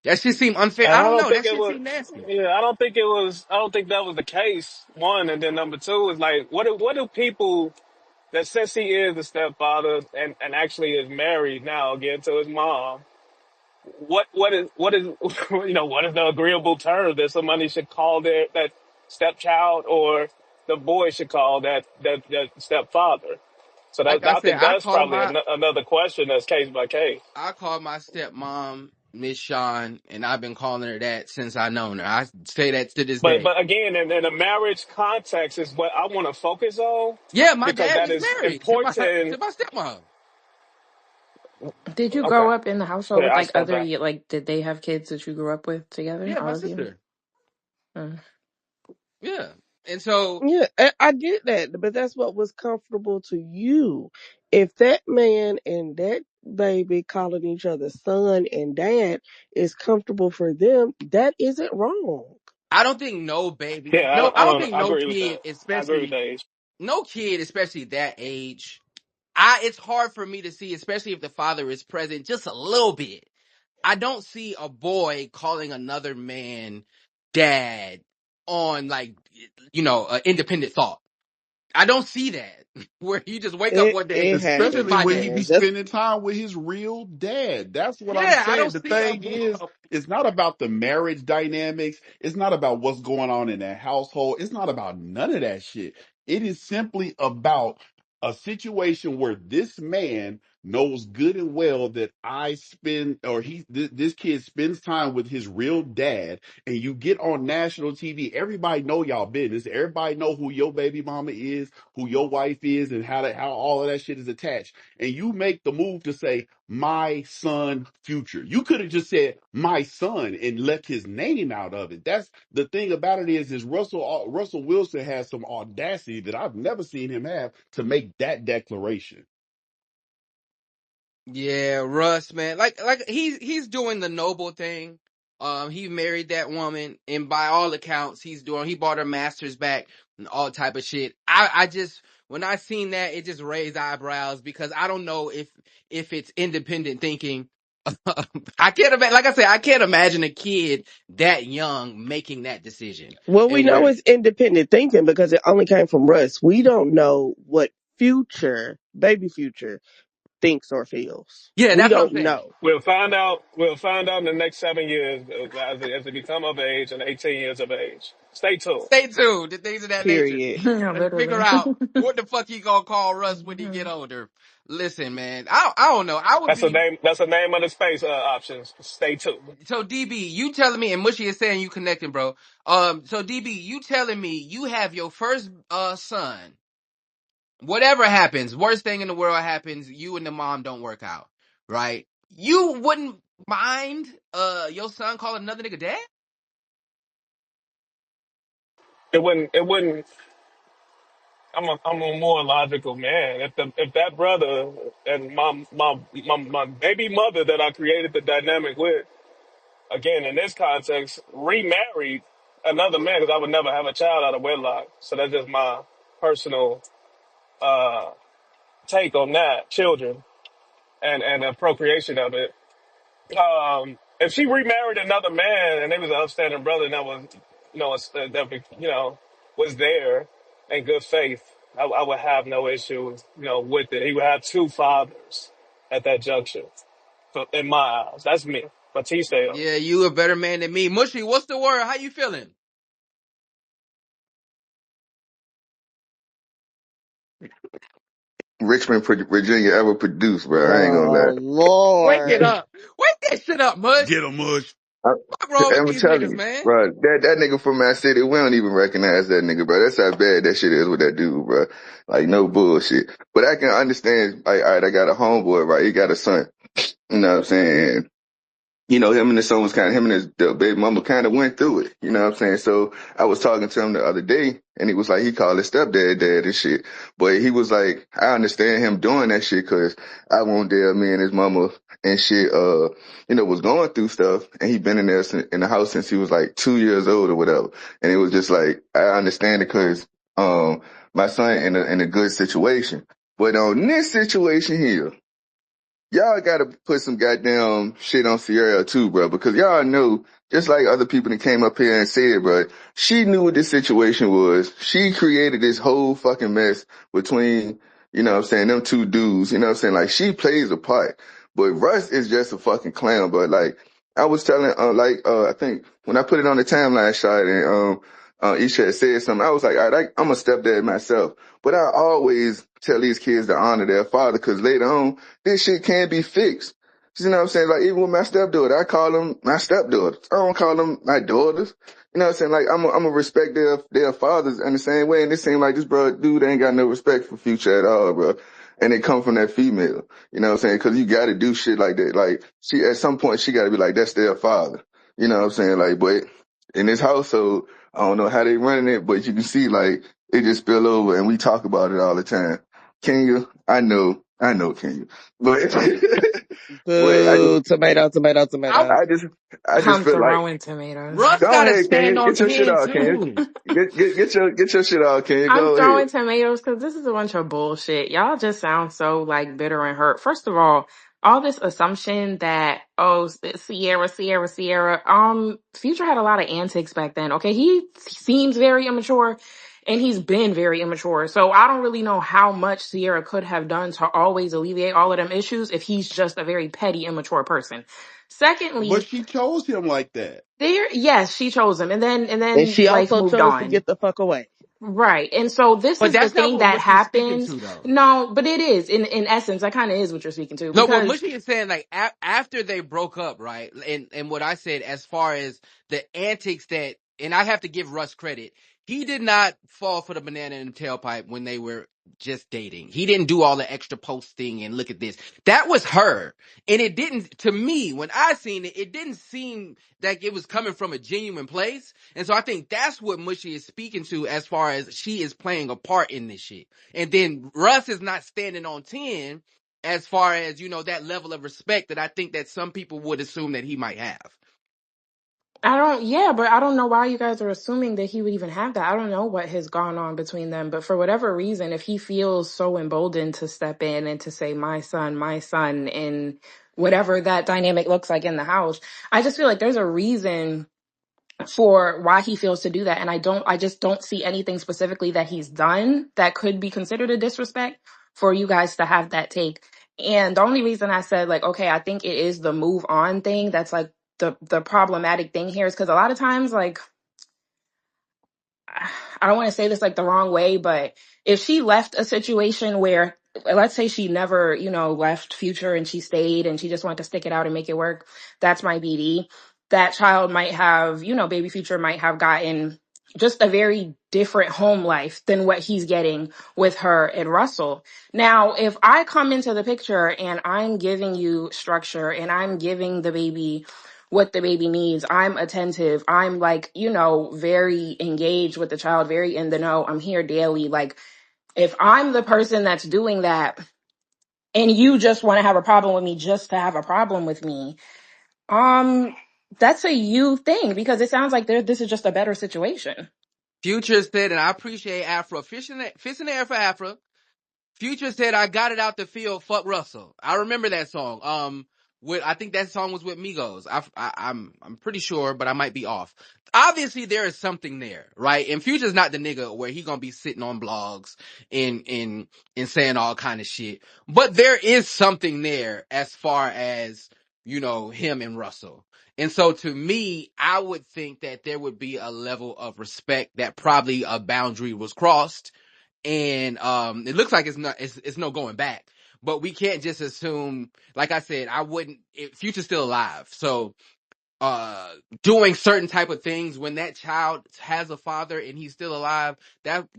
A: That shit seem unfair.
E: And
A: I
E: I
A: don't
E: don't
A: know.
E: think
A: That
E: it
A: shit
E: was.
A: seem nasty.
E: Yeah, I don't think it was. I don't think that was the case. One, and then number two is like, what do people that, since he is the stepfather and actually is married now again to his mom, what is what is the agreeable term that somebody should call that stepchild, or the boy should call that stepfather? So
A: Like
E: that,
A: I
E: I
A: said,
E: think that's probably another question that's case by case.
A: I call my stepmom Miss Shawn, and I've been calling her that since I known her. I say that to this
E: But
A: day.
E: but again, in a marriage context is what I want to focus on,
A: Yeah, my
E: because
A: dad
E: that
A: is
E: is
A: married to my
E: important.
A: stepmom.
B: Did you
E: Okay,
B: grow up in the household
E: yeah,
B: with
E: I
B: like
E: step
B: other,
E: back.
B: like, did they have kids that you grew up with together,
A: Yeah,
B: all
A: my
B: of you?
A: sister.
B: Mm.
A: Yeah, and so
C: Yeah, I get that, but that's what was comfortable to you. If that man and that baby calling each other son and dad is comfortable for them, that isn't wrong.
A: I don't think no baby,
E: Yeah,
A: no, I
E: I
A: don't
E: don't.
A: think
E: I
A: no
E: agree with
A: kid,
E: that. I agree with
A: especially
E: that. Age.
A: no kid, especially that age. It's hard for me to see, especially if the father is present just a little bit. I don't see a boy calling another man dad on, like, independent thought. I don't see that where you just wake up
C: It
A: one day
C: it
A: and this is
D: Especially
A: my
C: happens,
D: when he
A: daddy.
D: be
C: man. Just
D: spending time with his real dad. That's what I'm
A: Yeah, I
D: saying.
A: don't
D: The
A: see a
D: thing
A: boy.
D: is, it's not about the marriage dynamics. It's not about what's going on in that household. It's not about none of that shit. It is simply about a situation where this man knows good and well that I spend, or this kid spends time with his real dad, and you get on national TV. Everybody know y'all business. Everybody know who your baby mama is, who your wife is, and how all of that shit is attached. And you make the move to say my son Future. You could have just said my son and left his name out of it. That's the thing about it is Russell Wilson has some audacity that I've never seen him have to make that declaration.
A: Yeah, Russ, man. Like he's doing the noble thing. He married that woman, and by all accounts, he bought her masters back and all type of shit. I just, when I seen that, it just raised eyebrows, because I don't know if it's independent thinking. I can't imagine, like I said, I can't imagine a kid that young making that decision.
C: well, we
A: And
C: know
A: where,
C: it's independent thinking because it only came from Russ. We don't know what baby future thinks or feels.
A: yeah,
C: We
A: that's what I'm
C: don't
A: saying.
C: know.
E: We'll find out. We'll find out in the next 7 years as they become of age and 18 years of age. Stay tuned.
A: Stay tuned to things of that nature.
C: Period.
B: Yeah,
A: Let's figure
B: literally.
A: out what the fuck he gonna call Russ when he get
B: Mhm.
A: older. Listen, man, I don't know. I would
E: That's the
A: be,
E: name. That's the name of the space options. Stay tuned.
A: so DB, you telling me, and Mushy is saying you connecting, bro. So DB, you telling me you have your first son. Whatever happens, worst thing in the world happens, you and the mom don't work out, right? You wouldn't mind your son calling another nigga dad?
E: It wouldn't. It wouldn't. I'm a more logical man. If that brother and my baby mother that I created the dynamic with, again in this context, remarried another man, because I would never have a child out of wedlock. So that's just my personal uh take on that, children and the procreation of it. If she remarried another man and they was an upstanding brother and that was, that, was there in good faith, I would have no issue, with it. He would have two fathers at that juncture. So, in my eyes, that's me. Batista.
A: Yeah, you a better man than me. Mushy, what's the word? How you feeling?
F: Richmond, Virginia ever produced, bro. I ain't gonna lie.
C: Oh
A: Wake it
C: Lord.
A: up. Wake that shit up, Mush.
D: Get 'em, Mush.
F: I,
A: What's wrong with
F: I'm
A: these
F: telling
A: niggas,
F: you,
A: man?
F: bro. That nigga from my city, we don't even recognize that nigga, bro. That's how bad that shit is with that dude, bro. Like no bullshit. But I can understand. Like, all right, I got a homeboy, right? He got a son. You know what I'm saying? Him and his son was him and his the baby mama kind of went through it. You know what I'm saying? So I was talking to him the other day and he was like, he called his stepdad dad and shit. But he was like, I understand him doing that shit cause I won't dare me and his mama and shit, was going through stuff and he been in there in the house since he was like 2 years old or whatever. And it was just like, I understand it cause, my son in a good situation. But on this situation here, y'all gotta put some goddamn shit on Sierra too, bro, because y'all know, just like other people that came up here and said, bro, she knew what this situation was. She created this whole fucking mess between, what I'm saying, them two dudes, you know what I'm saying? Like, she plays a part. But Russ is just a fucking clown, but like, I was telling, I think when I put it on the timeline shot and, Isha had said something, I was like, all right, I'm a stepdad myself. But I always tell these kids to honor their father, because later on, this shit can't be fixed. You know what I'm saying? Like, even with my stepdaughter, I call them my stepdaughters. I don't call them my daughters. You know what I'm saying? Like, I'm a respect their fathers in the same way. And it seems like this dude ain't got no respect for Future at all, bro. And it come from that female. You know what I'm saying? Cause you gotta do shit like that. Like, at some point, she gotta be like, that's their father. You know what I'm saying? Like, but in this household, I don't know how they running it, but you can see, like, it just spill over and we talk about it all the time. Kenya, I know, Kenya. But, but
C: Boo. Tomato, tomato,
A: I,
C: tomato.
F: I just, I just
B: I'm
F: feel like,
B: throwing tomatoes.
A: Russ
F: go
A: gotta
F: ahead, Kenya.
A: stand on
F: Get your shit
A: 10
F: out, Kenya.
A: too.
F: Get your shit out, Kenya.
B: I'm
F: Go ahead.
B: throwing tomatoes because this is a bunch of bullshit. Y'all just sound so like bitter and hurt. First of all this assumption that Sierra. Future had a lot of antics back then. Okay, he seems very immature, and he's been very immature. So I don't really know how much Sierra could have done to always alleviate all of them issues if he's just a very petty, immature person.
D: But
B: Secondly,
D: she chose him like that.
B: yes, she chose him, and
C: And
B: then
C: she
B: life
C: also
B: moved
C: chose to
B: on.
C: get the fuck away.
B: Right. And so this
A: But
B: is the
A: that's not
B: thing
A: what
B: that
A: Mushy's speaking
B: happened.
A: to, though.
B: No, but it is in essence, that kind of is what you're speaking to
A: No, what
B: because
A: Mushy is saying, like, after they broke up, right? And what I said as far as the antics that, and I have to give Russ credit, he did not fall for the banana in the tailpipe when they were just dating. He didn't do all the extra posting and look at this. That was her. And it didn't, to me, when I seen it, it didn't seem like it was coming from a genuine place. And so I think that's what Mushy is speaking to as far as she is playing a part in this shit. And then Russ is not standing on 10 as far as, that level of respect that I think that some people would assume that he might have.
B: but I don't know why you guys are assuming that he would even have that. I don't know what has gone on between them, but for whatever reason, if he feels so emboldened to step in and to say, my son, in whatever that dynamic looks like in the house, I just feel like there's a reason for why he feels to do that. And I just don't see anything specifically that he's done that could be considered a disrespect for you guys to have that take. And the only reason I said like, okay, I think it is the move on thing. That's like the problematic thing here is because a lot of times like, I don't want to say this like the wrong way, but if she left a situation where, let's say she never, left Future and she stayed and she just wanted to stick it out and make it work, that's my BD. That child might have, baby Future might have gotten just a very different home life than what he's getting with her and Russell. Now, if I come into the picture and I'm giving you structure and I'm giving the baby what the baby needs. I'm attentive. I'm like, very engaged with the child, very in the know. I'm here daily. Like, If I'm the person that's doing that and you just want to have a problem with me just to have a problem with me, that's a you thing because it sounds like this is just a better situation.
A: Future said, and I appreciate Afro. Fish in the air for Afro. Future said, I got it out the field, fuck Russell. I remember that song. I think that song was with Migos. I'm pretty sure, but I might be off. Obviously, there is something there, right? And Future's not the nigga where he gonna be sitting on blogs and saying all kind of shit. But there is something there as far as, him and Russell. And so to me, I would think that there would be a level of respect that probably a boundary was crossed. And it looks like it's no going back, but we can't just assume, like I said, I wouldn't, Future's still alive, so doing certain type of things when that child has a father and he's still alive,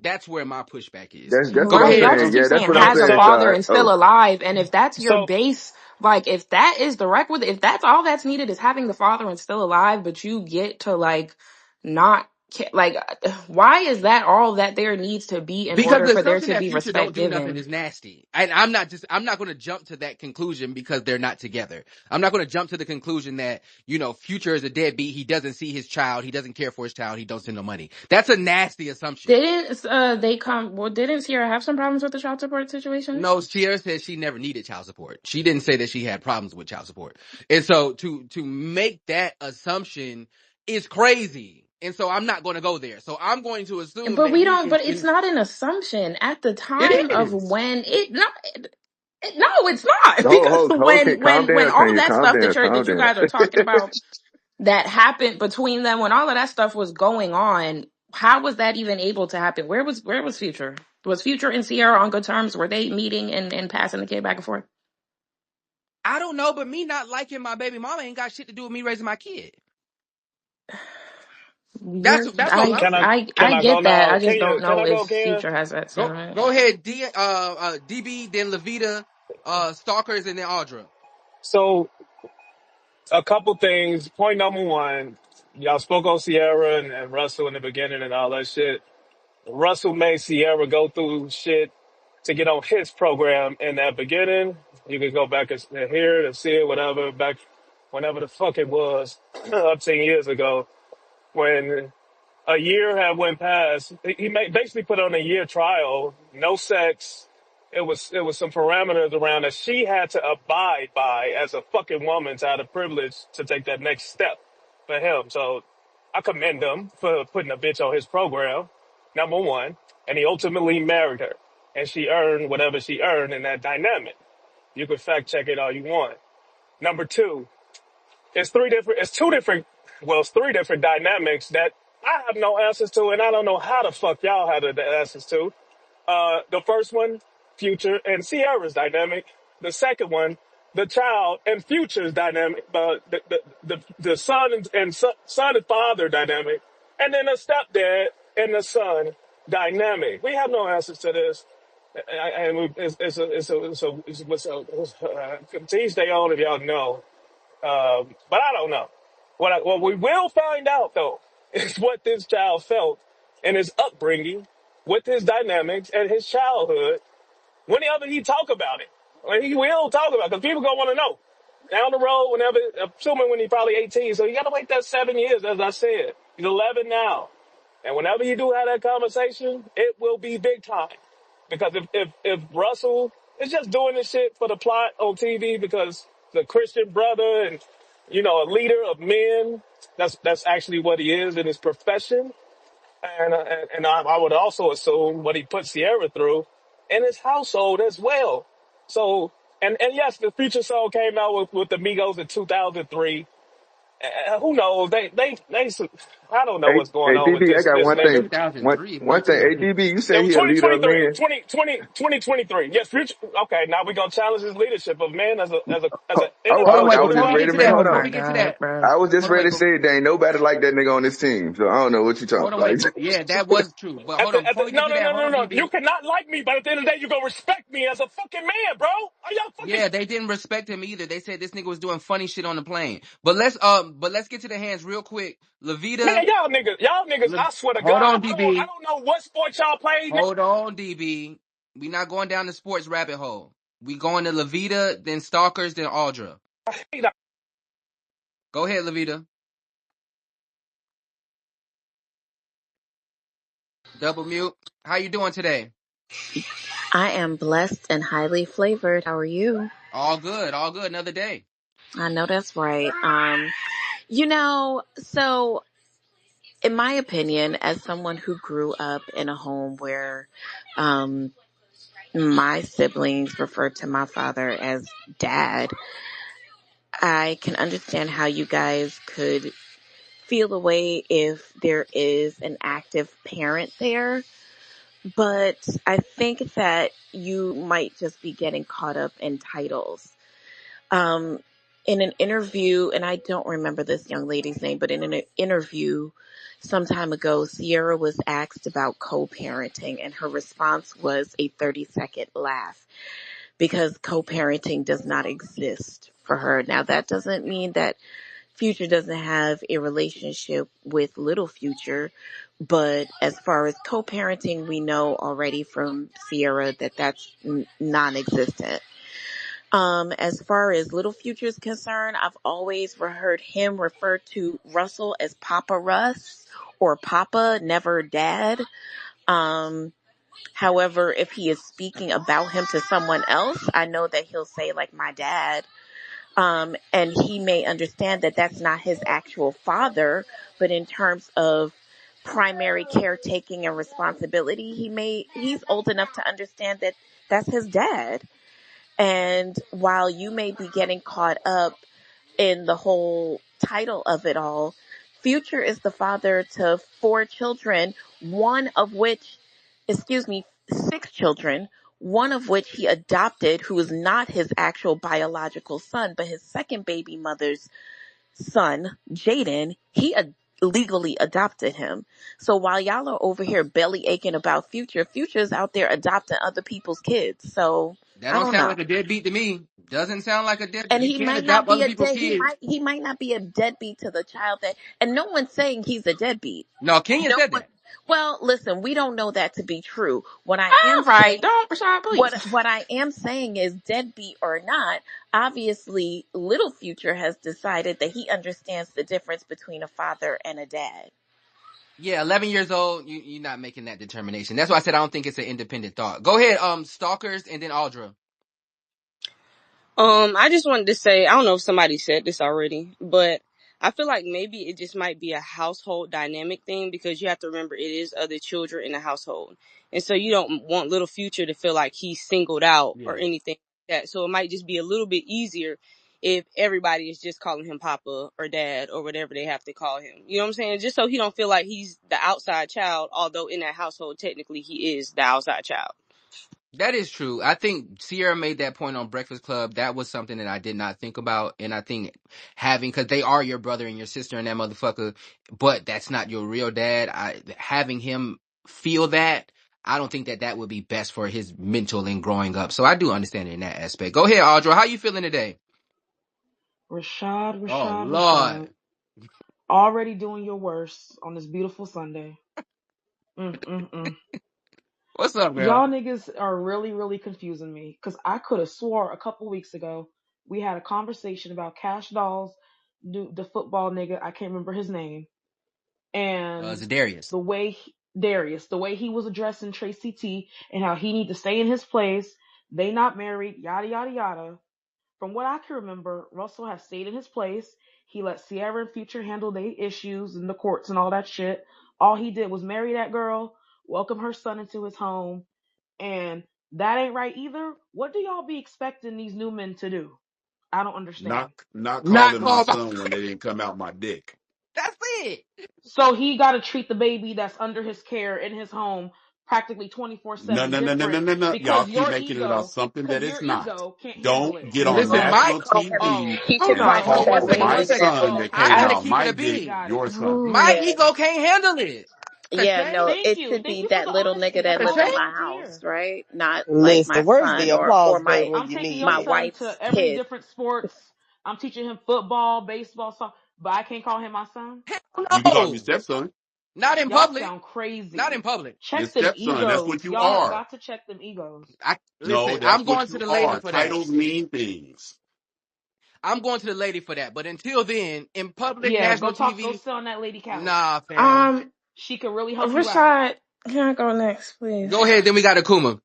A: that's where my pushback is.
F: That's what
A: Go
F: I'm
B: Right.
A: ahead,
B: Y'all
F: saying.
B: just
A: Drew.
B: keep
F: Yeah, that's
B: saying
F: what I'm
B: has a
F: saying,
E: So,
B: father
F: Todd.
B: and
F: Oh,
B: still alive. And if that's your
E: so,
B: base, like if that is the requisite, if that's all that's needed is having the father and still alive, but you get to like not like, why is that all that there needs to be in
A: Because
B: order
A: the
B: for there
A: assumption
B: to
A: that
B: be
A: Future don't
B: respect
A: do nothing
B: given?
A: is nasty. And I'm not going to jump to that conclusion because they're not together. I'm not going to jump to the conclusion that, Future is a deadbeat. He doesn't see his child. He doesn't care for his child. He don't send no money. That's a nasty assumption.
B: Didn't Sierra have some problems with the child support situation?
A: No, Sierra said she never needed child support. She didn't say that she had problems with child support. And so to make that assumption is crazy. And so I'm not going to go there. So I'm going to assume
B: But
A: that
B: we
A: he
B: don't,
A: is
B: but it's
A: in.
B: not an assumption at the
A: It
B: time of
A: is.
B: when no, it's not because
F: okay, calm
B: when
F: down,
B: all of
F: Tanya.
B: that
F: Calm
B: stuff
F: down, calm
B: that you
F: down.
B: guys are talking about that happened between them when all of that stuff was going on, how was that even able to happen? Where was Future? Was Future and Sierra on good terms? Were they meeting and passing the kid back and forth?
A: I don't know, but me not liking my baby mama ain't got shit to do with me raising my kid.
B: You're
A: That's all
B: I
A: I'm
E: can I,
A: saying.
E: can
B: I
E: I go
B: get that.
E: now?
B: I just don't
E: Can
B: know
E: I
B: if
E: go, Ken?
B: Future has that
A: Go
B: sentiment.
A: go ahead, DB, then Levita, Stalkers, and then Audra.
E: So, a couple things. Point number one, y'all spoke on Sierra and Russell in the beginning and all that shit. Russell made Sierra go through shit to get on his program in that beginning. You can go back and hear it and see it, whatever, back whenever the fuck it was, up 10 years ago, when a year had went past. Basically put on a year trial, no sex. It was some parameters around that she had to abide by as a fucking woman to have the privilege to take that next step for him. So I commend him for putting a bitch on his program, number one. And he ultimately married her. And she earned whatever she earned in that dynamic. You can fact check it all you want. Number two, it's three different dynamics that I have no answers to, and I don't know how the fuck y'all have the answers to. The first one, Future and Sierra's dynamic. The second one, the child and Future's dynamic. The son son and father dynamic, and then the stepdad and the son dynamic. We have no answers to this. And teach their own if y'all know. But I don't know. What we will find out though is what this child felt in his upbringing with his dynamics and his childhood whenever he talk about it. When he will talk about it, because people gonna want to know. Down the road, whenever, assuming when he's probably 18, so you gotta wait that 7 years, as I said. He's 11 now. And whenever you do have that conversation, it will be big time. Because if Russell is just doing this shit for the plot on TV because the Christian brother and, a leader of men, that's actually what he is in his profession. And I would also assume what he put Sierra through in his household as well. So, and yes, the Future song came out with the Migos in 2003. Who knows? I don't know
F: Hey,
E: what's going
F: hey,
E: on with
F: DB, I got
E: this
F: one
E: nigga.
F: thing. One,
A: 2003,
F: one thing. Hey, DB, you
E: It
F: say
E: was
F: he a leader of
E: 2023,
F: men.
E: 2023. Yes, Future. Okay, now we're gonna challenge his leadership of men as an
A: Hold on,
E: NFL
A: wait,
F: I was
A: before
F: just
A: we
E: quarterback.
A: get
F: ready.
A: to
F: Man,
A: that,
B: Oh
F: hold
A: before
F: on.
B: my
A: we get to
B: god,
A: that,
B: bro.
F: I was just
A: hold on,
F: ready
A: wait,
F: to say there ain't nobody like that nigga on this team. So I don't know what you talking
A: hold on,
F: about.
A: wait. Yeah, that was true. But hold on, before we get
E: No,
A: to
E: no,
A: that,
E: no,
A: hold
E: no,
A: on,
E: no. You
A: DB.
E: cannot like me, but at the end of the day, you're gonna respect me as a fucking man, bro. Are y'all fucking?
A: Yeah, they didn't respect him either. They said this nigga was doing funny shit on the plane. But let's get to the hands real quick.
E: Man,
A: Levita,
E: y'all niggas, I swear to
A: hold
E: God,
A: on,
E: I
A: DB.
E: don't know what sport y'all play.
A: Hold on, DB. We not going down the sports rabbit hole. We going to Levita, then Stalkers, then Aldra. Go ahead, Levita. Double mute. How you doing today?
G: I am blessed and highly flavored. How are you?
A: All good, all good. Another day.
G: I know that's right. So in my opinion, as someone who grew up in a home where um, my siblings referred to my father as dad, I can understand how you guys could feel a way if there is an active parent there. But I think that you might just be getting caught up in titles. Um, in an interview, and I don't remember this young lady's name, but in an interview some time ago, Sierra was asked about co-parenting, and her response was a 30-second laugh because co-parenting does not exist for her. Now, that doesn't mean that Future doesn't have a relationship with Little Future, but as far as co-parenting, we know already from Sierra that that's non-existent. As far as Little Future is concerned, I've always heard him refer to Russell as Papa Russ or Papa, never Dad. Um, However, if he is speaking about him to someone else, I know that he'll say like my dad. And he may understand that that's not his actual father, but in terms of primary caretaking and responsibility, he's old enough to understand that that's his dad. And while you may be getting caught up in the whole title of it all, Future is the father to four children, one of which, excuse me, six children, one of which he adopted, who is not his actual biological son, but his second baby mother's son, Jaden. Legally adopted him. So while y'all are over here belly aching about Future's out there adopting other people's kids. So
A: That
G: I
A: don't
G: don't
A: sound
G: know.
A: like a deadbeat to me. Doesn't sound like a deadbeat.
G: And
A: You
G: he
A: can't
G: might not
A: adopt
G: be
A: other
G: a
A: people's
G: dead.
A: kids.
G: He might not be a deadbeat to the child that. And no one's saying he's a deadbeat.
A: No, Kenya
G: No
A: said
G: one.
A: that.
G: Well, listen, we don't know that to be true.
B: All right, don't Rashad, please.
G: What I am saying is, deadbeat or not, obviously, Little Future has decided that he understands the difference between a father and a dad.
A: Yeah, 11 years old. You're not making that determination. That's why I said I don't think it's an independent thought. Go ahead, Stalkers, and then Aldra.
H: I just wanted to say, I don't know if somebody said this already, but I feel like maybe it just might be a household dynamic thing because you have to remember it is other children in the household. And so you don't want Little Future to feel like he's singled out or
A: Yeah.
H: anything like that. So it might just be a little bit easier if everybody is just calling him Papa or Dad or whatever they have to call him. You know what I'm saying? Just so he don't feel like he's the outside child, although in that household, technically he is the outside child.
A: That is true. I think Sierra made that point on Breakfast Club. That was something that I did not think about. And I think because they are your brother and your sister and that motherfucker, but that's not your real dad. Having him feel that, I don't think that would be best for his mental and growing up. So I do understand it in that aspect. Go ahead, Audra. How you feeling today?
I: Rashad,
A: Oh,
I: Rashad,
A: Lord.
I: Rashad. Already doing your worst on this beautiful Sunday. Mm.
A: What's up, girl?
I: Y'all niggas are really, really confusing me. Cause I could have swore a couple weeks ago we had a conversation about Cash Dolls, the football nigga, I can't remember his name, and
A: Zadarius.
I: Darius, the way he was addressing Tracy T and how he need to stay in his place. They not married, yada yada yada. From what I can remember, Russell has stayed in his place. He let Sierra and Future handle their issues in the courts and all that shit. All he did was marry that girl, welcome her son into his home, and that ain't right either. What do y'all be expecting these new men to do? I don't understand.
D: Not
A: Not
D: calling my
A: called.
D: son when they didn't come out my dick.
A: That's it.
I: So he got to treat the baby that's under his care in his home practically
D: No,
I: 24/7
D: no, no, no, no,
I: different
D: no, no. Y'all
I: because
D: keep making it about something that it's
I: your
D: not.
I: ego can't handle
D: Don't
I: it.
D: get on
A: Listen,
G: He
A: my
D: national
G: might call him.
D: TV
G: He
A: hold
G: just
D: and
G: might
A: on,
G: call
A: hold
D: talk
A: one
G: that
D: to
A: second,
G: little
D: my
A: one
G: nigga
A: second.
G: that
D: son
G: little.
D: that
A: I
D: came
A: gotta
D: out
A: keep it
D: my
A: a
D: dick,
A: bean.
I: Got it.
D: your son.
A: My
G: Yeah.
A: ego can't handle it.
G: Yeah, no,
A: Kashay?
I: Thank
G: it
I: you.
G: should
I: Thank
G: be
I: you for
G: that
I: the
G: little
I: honesty.
G: nigga
I: That's
G: that
I: all
G: lives
I: I
G: in
A: Kashay?
G: my
I: wanted to
G: house,
I: hear.
G: right? Not like my
C: Listen, where's the
G: son or
C: applause button when
I: I'm
C: you
I: taking
C: need
I: your
G: my
C: it?
I: son
G: wife's
I: to every
G: kid.
I: different sports. I'm teaching him football, baseball, soccer, but I can't call him my son.
D: You can call him your
A: No.
D: stepson.
A: Not in
I: Y'all
A: public.
I: sound
A: Not in
I: crazy.
A: public.
D: Your
I: Check them
D: stepson. That's what
I: egos.
D: you
I: Y'all have
D: are.
I: got to check them egos.
A: I
D: No,
A: listen.
D: that's
A: I'm
D: what
A: going to
D: you
A: the lady
D: are.
A: for that.
D: Titles mean things.
A: I'm going to the lady for that. But until then, in public
I: Yeah, go
A: national
I: talk. Go
A: TV,
I: sit on that lady couch.
A: nah, fam.
B: Um,
I: She could really help you out.
B: Rashad, can I go next, please?
A: Go ahead. Then we got Akuma.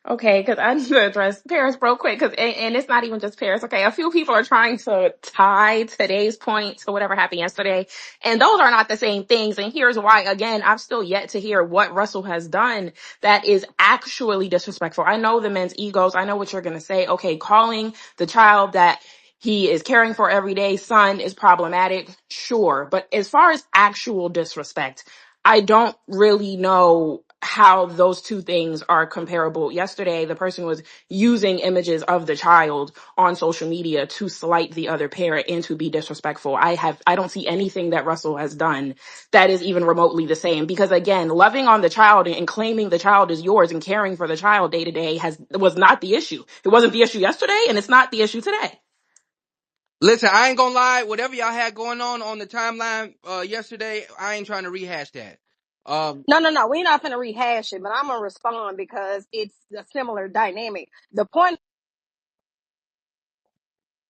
B: Okay, because I need to address Paris real quick, because and it's not even just Paris. Okay, a few people are trying to tie today's point to whatever happened yesterday, and those are not the same things. And here's why. Again, I've still yet to hear what Russell has done that is actually disrespectful. I know the men's egos. I know what you're gonna say. Okay, calling the child that he is caring for every day son is problematic, sure, but as far as actual disrespect, I don't really know how those two things are comparable. Yesterday, the person was using images of the child on social media to slight the other parent and to be disrespectful. I don't see anything that Russell has done that is even remotely the same, because again, loving on the child and claiming the child is yours and caring for the child day to day was not the issue. It wasn't the issue yesterday, and it's not the issue today.
A: Listen, I ain't gonna lie. Whatever y'all had going on the timeline yesterday, I ain't trying to rehash that.
J: No, no, no. We're not going to rehash it, but I'm going to respond because it's a similar dynamic. The point.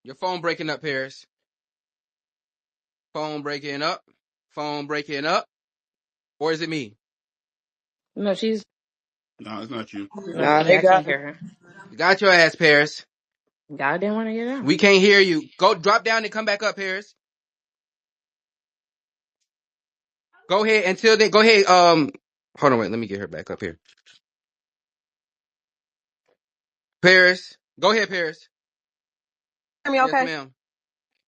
A: Your phone breaking up, Paris. Phone breaking up. Phone breaking up. Or is it me?
B: No, she's
D: No, it's not you.
B: no,
H: Nah, they
B: yeah, I can't
H: got
B: hear her.
A: Got your ass, Paris.
B: God didn't want to get out.
A: We can't hear you. Go drop down and come back up, Paris. Go ahead. Until then, go ahead. Hold on, wait. Let me get her back up here. Paris. Go ahead, Paris.
J: Hear me
A: Yes,
J: okay?
A: ma'am.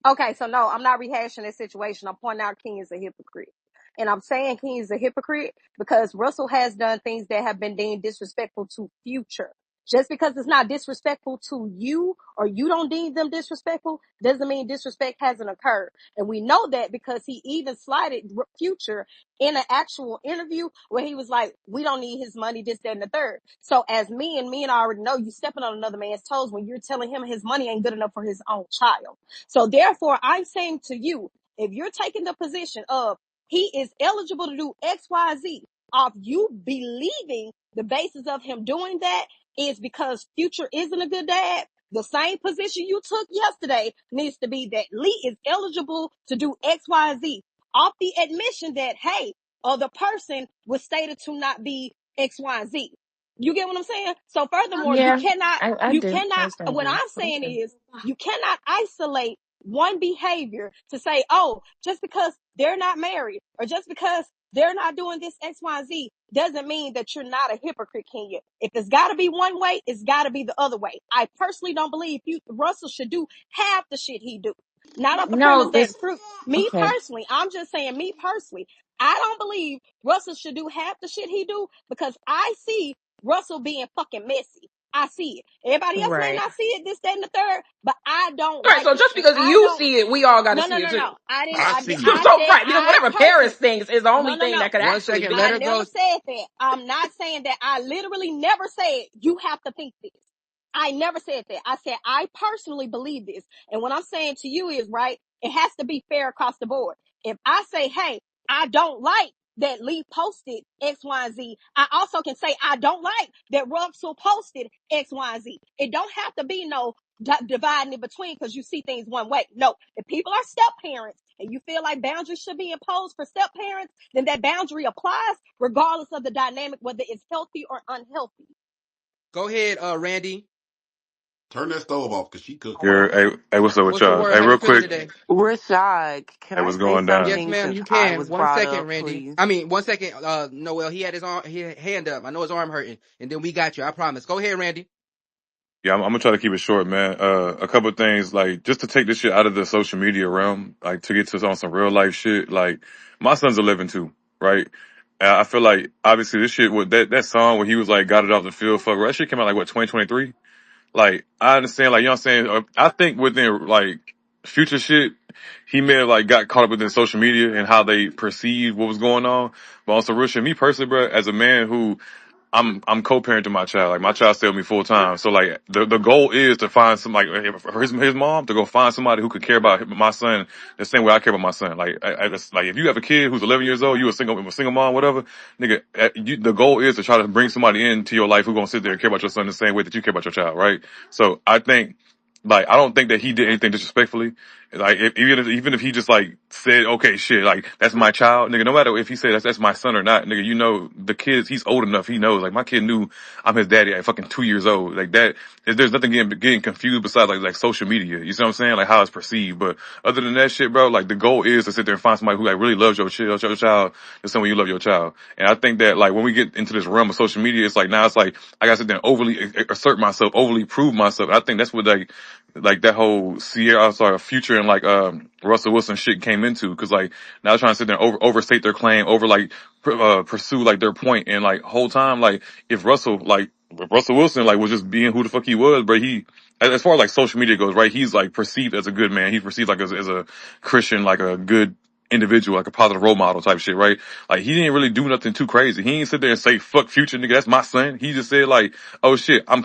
J: Okay, so no, I'm not rehashing this situation. I'm pointing out King is a hypocrite. And I'm saying King is a hypocrite because Russell has done things that have been deemed disrespectful to Future. Just because it's not disrespectful to you or you don't deem them disrespectful doesn't mean disrespect hasn't occurred. And we know that because he even slighted Future in an actual interview where he was like, we don't need his money, this, that, and the third. So as me and I already know, you stepping on another man's toes when you're telling him his money ain't good enough for his own child. So therefore, I'm saying to you, if you're taking the position of he is eligible to do X, Y, Z, of you believing the basis of him doing that is because Future isn't a good dad, the same position you took yesterday needs to be that Lee is eligible to do X, Y, Z off the admission that, hey, the person was stated to not be X, Y, Z. You get what I'm saying? So furthermore,
B: Yeah, I
J: you
B: do. I
J: cannot,
B: understand
J: what I'm
B: that.
J: saying
B: Okay.
J: is you cannot isolate one behavior to say, oh, just because they're not married or just because they're not doing this X, Y, Z doesn't mean that you're not a hypocrite, Kenya. If it's got to be one way, it's got to be the other way. I personally don't believe Russell should do half the shit he do. Not off the premise
B: No,
J: that
B: this
J: me
B: okay.
J: personally, I'm just saying me personally, I don't believe Russell should do half the shit he do because I see Russell being fucking messy. I see it. Everybody else may
B: Right.
J: not see it, this, that, and the third, but I don't
B: Right.
J: like
B: So
J: it.
B: just
J: And
B: because
J: I
B: you
J: don't,
B: see it, we all got to
J: no, no,
B: see it
J: no,
B: too.
J: no. I didn't,
D: I see
B: So,
J: I
D: it.
B: so
J: said,
B: right, because
J: I
B: whatever Paris
J: personally,
B: thinks is the
J: no,
B: only
J: no,
B: thing that
J: no.
B: could
A: One
B: actually
A: second.
B: be
A: Let
J: I
A: her
B: true.
J: never
A: go.
J: said that. I'm not saying that. I literally never said you have to think this. I never said that. I said I personally believe this. And what I'm saying to you is, right, it has to be fair across the board. If I say, hey, I don't like that Lee posted X, Y, Z, I also can say I don't like that Russell posted X, Y, Z. It don't have to be no dividing in between because you see things one way. No, if people are step parents and you feel like boundaries should be imposed for step parents, then that boundary applies regardless of the dynamic, whether it's healthy or unhealthy.
A: Go ahead, Randy.
D: Turn that stove off because she cooking.
K: You're, hey, what's up with
A: What's the
K: y'all?
A: word?
K: Hey,
A: How you
K: real
A: feeling
K: quick,
A: today?
L: Rashad, can
K: hey,
L: I
K: what's
L: say
K: going down?
A: Yes,
L: something
A: ma'am.
L: since
A: You
L: I
A: can.
L: was
A: 1 second,
L: brought up,
A: Randy.
L: please?
A: I mean, 1 second. Noel. He had his hand up. I know his arm hurting, and then we got you. I promise. Go ahead, Randy.
K: Yeah, I'm gonna try to keep it short, man. A couple of things, like, just to take this shit out of the social media realm, like, to get to on some real life shit. Like, my son's 11 too, right? And I feel like, obviously, this shit, with that song where he was like, got it off the field, fuck, that shit came out like, what, 2023? Like, I understand, like, you know what I'm saying? I think within, like, future shit, he may have, like, got caught up within social media and how they perceived what was going on. But also, real shit, me personally, bro, as a man who I'm co-parenting my child. Like my child stay with me full time. So like the goal is to find some like his mom to go find somebody who could care about my son the same way I care about my son. Like like if you have a kid who's 11 years old, you a single mom, whatever, nigga. The goal is to try to bring somebody into your life who gonna sit there and care about your son the same way that you care about your child, right? So I think. Like I don't think that he did anything disrespectfully. Like even if he just like said, okay, shit, like that's my child, nigga. No matter if he said that's my son or not, nigga. You know the kids. He's old enough. He knows. Like my kid knew I'm his daddy at fucking 2 years old. Like that. There's nothing getting confused besides like social media. You see what I'm saying? Like how it's perceived. But other than that shit, bro, like the goal is to sit there and find somebody who like really loves your child the same way you love your child. And I think that like when we get into this realm of social media, it's like now it's like I gotta sit there and overly assert myself, overly prove myself. I think that's what like that whole Future and like Russell Wilson shit came into because like now they're trying to sit there and overstate their claim, over like pursue like their point, and like whole time like if Russell Wilson like was just being who the fuck he was, but he as far as like social media goes, right, he's like perceived as a good man, he's perceived like as a Christian, like a good individual, like a positive role model type shit, right? Like he didn't really do nothing too crazy. He didn't sit there and say fuck Future, nigga, that's my son. He just said like, oh shit, I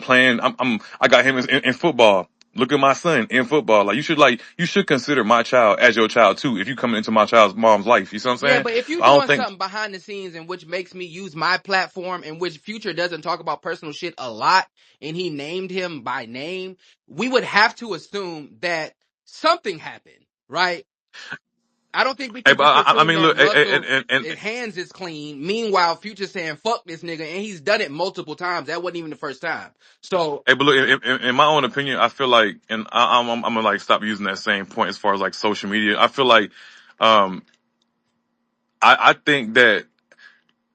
K: got him in football. Look at my son in football. Like you should consider my child as your child too. If you come into my child's mom's life, you see what I'm
A: Yeah,
K: saying?
A: but if you're
K: I don't
A: doing
K: think.
A: something behind the scenes in which makes me use my platform, in which Future doesn't talk about personal shit a lot, and he named him by name, we would have to assume that something happened, right? I don't think we
K: Hey,
A: can
K: but
A: just
K: I
A: assume
K: mean,
A: that
K: look,
A: Russell,
K: and
A: his hands is clean. Meanwhile, Future saying fuck this nigga, and he's done it multiple times. That wasn't even the first time. So
K: hey, but look, in my own opinion, I feel like, and I'm gonna like stop using that same point as far as like social media. I feel like, um, I think that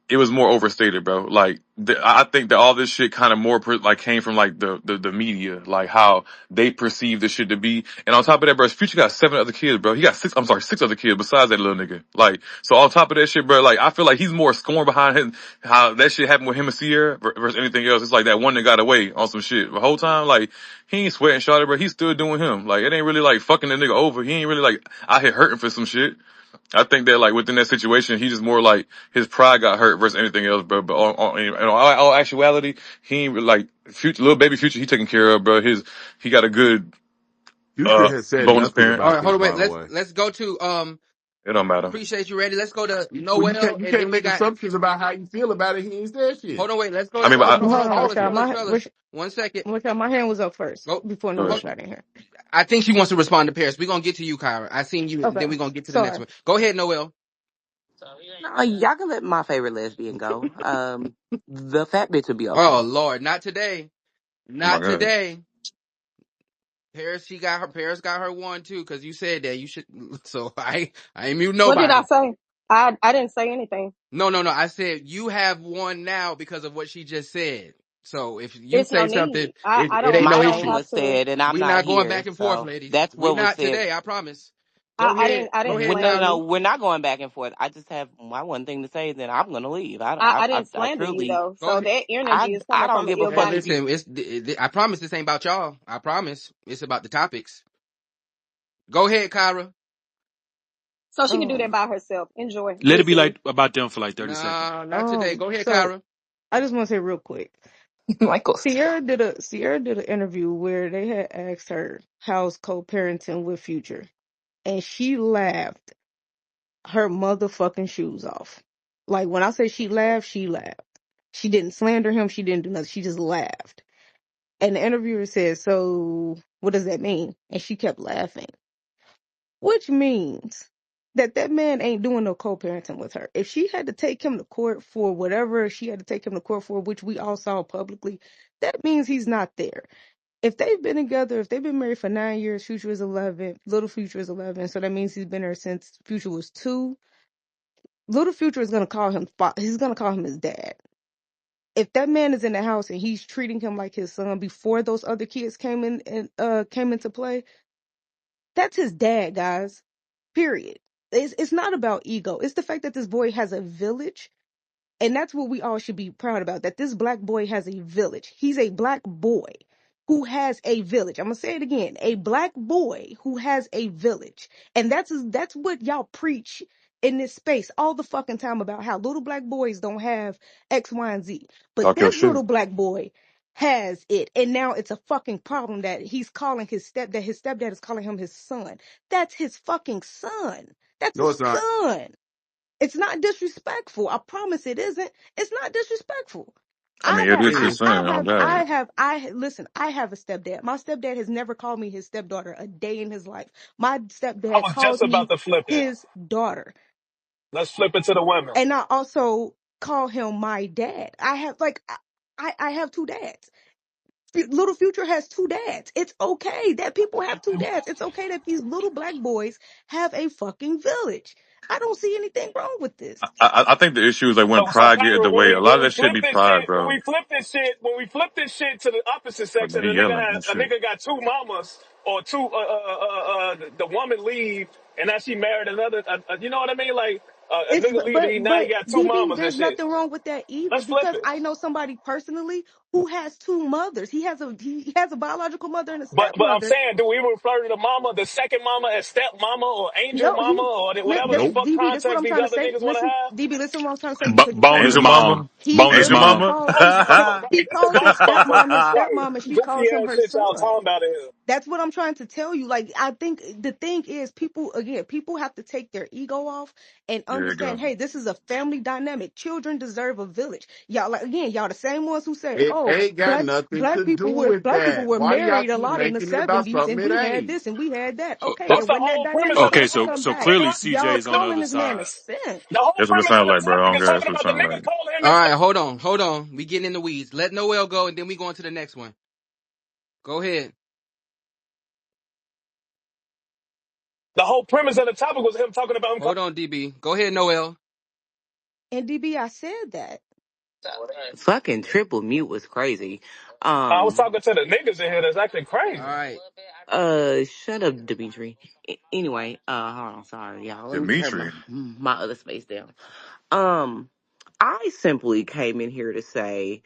K: it was more overstated, bro. Like, I think that all this shit kind of like came from like the media, like how they perceive this shit to be. And on top of that, bro, Future got 7 other kids, bro. He got 6 other kids besides that little nigga. Like, so on top of that shit, bro, like I feel like he's more scorned behind him, how that shit happened with him and Sierra versus anything else. It's like that one that got away on some shit. The whole time, like, he ain't sweating shot it, bro. He's still doing him. Like, it ain't really like fucking the nigga over. He ain't really like out here hurting for some shit. I think that like within that situation, he just more like his pride got hurt versus anything else, bro. But in all actuality, he ain't really, like Future, little baby Future, he taken care of, bro. He got a good
D: Future has said
K: bonus
D: nothing
K: parent.
A: all
D: about
A: right,
D: this,
A: hold on, wait.
D: by the
A: Let's
D: way.
A: let's go to
K: It don't matter.
A: appreciate you, ready. Let's go to
D: Well,
A: Noel,
D: you
A: and then
D: can't
A: we
D: make
A: got.
D: assumptions about how you feel about it. He ain't said shit.
A: Hold on, wait. Let's go
K: I
A: to
K: mean, but
A: hold on, hold
I: Hold
A: on,
I: on,
A: fellas,
I: Rashad.
A: fellas. 1 second.
I: Rashad, my hand was up first
A: Go.
I: before
K: go
I: Noel
K: ahead.
I: got in here.
A: I think she wants to respond to Paris. We're gonna get to you, Kyra. I seen you.
I: Okay,
A: Then we're gonna get to the next
I: sorry.
A: one. Go ahead, Noel.
L: No, y'all can let my favorite lesbian go. The fat bitch would be
A: Oh
L: okay.
A: Lord, not today.
K: Oh my
A: Not
K: god.
A: today. Paris, she got her. Paris got her one too, because you said that you should. So I ain't mute
J: What did I
A: nobody.
J: say? I didn't say anything.
A: No. I said you have one now because of what she just said. So if you
J: It's no
A: say something,
J: need. I, I
A: it
J: don't
A: ain't
J: I
A: no
L: My
J: don't
L: name
A: issue.
J: have
L: was
J: to.
L: said, and I'm
A: We
L: not
A: not going
L: here,
A: back and forth,
L: so
A: ladies.
L: that's
A: We
L: what was
A: not
L: said.
A: today. I promise. Go ahead.
J: I
A: Go
J: didn't
A: ahead,
L: No,
J: slander
L: no,
A: Kyra.
J: you.
L: we're not going back and forth. I just have my one thing to say. Then I'm gonna leave.
J: I didn't
L: I
J: slander you
L: truly,
J: though.
A: Go
J: So
A: ahead.
J: that energy is
L: I
J: coming
L: don't
J: from an
L: give a
A: Hey,
L: fuck if
J: ill-body.
L: you.
A: listen. I promise this ain't about y'all. I promise. It's about the topics. Go ahead, Kyra.
J: So she can do that
I: Um,
J: by herself. Enjoy.
M: Let
J: You'll
M: it be
J: see.
M: like about them for like 30 seconds.
A: Nah, not today. Go ahead,
I: so
A: Kyra.
I: I just want to say real quick.
B: Michael.
I: Sierra did an interview where they had asked her how's co-parenting with Future, and she laughed her motherfucking shoes off. Like when I say she laughed, she laughed. She didn't slander him. She didn't do nothing. She just laughed. And the interviewer said, "So what does that mean?" And she kept laughing, which means that man ain't doing no co-parenting with her. If she had to take him to court for whatever she had to take him to court for, which we all saw publicly, that means he's not there. If they've been together, if they've been married for 9 years, Future is 11, Little Future is 11, so that means he's been there since Future was 2. Little Future is gonna call him, he's gonna call him his dad. If that man is in the house and he's treating him like his son before those other kids came in and came into play, that's his dad, guys. Period. It's not about ego. It's the fact that this boy has a village, and that's what we all should be proud about. That this black boy has a village. He's a black boy who has a village. I'm gonna say it again. A black boy who has a village, and that's what y'all preach.
M: in this space all the fucking time about how little black boys don't have X, Y, and Z. But
K: Talk your
M: this
K: shit.
M: little black boy has it. And now it's a fucking problem that he's calling his stepdad is calling him his son. That's his fucking son. That's
D: No,
M: his
D: it's not.
M: son. It's not disrespectful. I promise it isn't. It's not disrespectful.
K: I
M: I
K: mean, it
M: have,
K: is
M: I,
K: his
D: Is
K: son. On that.
M: listen, I have a stepdad. My stepdad has never called me his stepdaughter a day in his life. My
E: I
M: stepdad
E: was just
M: calls
E: about
M: me
E: to flip it.
M: his daughter.
E: Let's flip it to the women.
M: And I also call him my dad. I have, like, I have two dads. Little Future has two dads. It's okay that people have two dads. It's okay that these little black boys have a fucking village. I don't see anything wrong with this.
K: I think the issue is like when
E: So
K: pride get in the
E: Pyro,
K: way. A lot of that shit be pride,
E: when
K: bro.
E: we flip this shit, to the opposite
K: But
E: sex,
K: man,
E: and
K: he yelling and
E: a
K: shit.
E: nigga got two mamas or two, the woman leave and now she married another, you know what I mean? Like a
M: It's
E: nigga leave and now he
M: but
E: got two
M: DB,
E: mamas and
M: there's
E: shit.
M: nothing wrong with that either
E: Let's flip
M: because
E: it.
M: I know somebody personally who has two mothers. He has a biological mother and a
E: But I'm
M: stepmother.
E: saying, do we refer to the mama, the second mama, as step mama or angel
M: No,
E: mama or whatever the
M: this
D: nope.
E: fuck
M: DB. This is what
E: context
M: I'm
E: these
M: trying to
E: other
M: say.
E: niggas want to
M: Listen,
E: have?
M: DB. Listen, what I'm trying to say because he calls
K: Angel
M: her.
K: Angel
D: Bonus
K: mama.
D: mom.
M: He
K: Bonus
D: Angel
M: he
K: mama.
D: mama.
M: calls
E: Oh, oh,
M: he
E: right. That's
M: calls his
E: both mama.
M: stepmom and
E: Right.
M: stepmom, and she
E: Goofy
M: calls him
E: ass
M: her
E: shit y'all
M: son.
E: talking about in here.
M: That's what I'm trying to tell you. Like, I think the thing is, people have to take their ego off and
K: There you
M: understand,
K: go.
M: hey, this is a family dynamic. Children deserve a village. Y'all, like, again, y'all the same ones who said,
D: It
M: oh,
D: ain't got nothing to do with
M: black people
D: that.
M: were
D: Why y'all
M: married a
D: keep
M: lot in the
D: making it about
M: 70s
D: something
M: and
D: it
M: we had
D: ain't?
M: this and we had that. Okay,
E: That's
M: and
E: the
M: when that
E: whole premise
M: dynamic
E: of
N: Okay,
M: starts to
N: so
M: come
N: so
M: back,
N: clearly
E: nigga.
M: y'all
N: CJ's on the
M: calling
N: other
M: this man a
N: side.
M: simp.
E: The whole
K: That's what it
E: premise of
K: sounds
E: the
K: like, bro. I
E: topic
K: don't
E: is
K: care. That's
E: talking
K: what it
E: about the
K: sounds
E: nigga
K: like.
E: calling him
A: All
E: his
A: right, hold on. We getting in the weeds. Let Noel go, and then we go on to the next one. Go ahead.
E: the whole premise of the topic was him talking about him calling.
A: Hold on, DB. Go ahead, Noel.
M: And DB, I said that.
L: Fucking triple mute was crazy.
E: I was
L: Um,
E: talking to the niggas in here. That's actually
A: All
E: crazy.
A: right.
L: shut up, Dimitri. Anyway, hold on, sorry, y'all. Let me turn
K: Dimitri.
L: my other space down. Um, I simply came in here to say,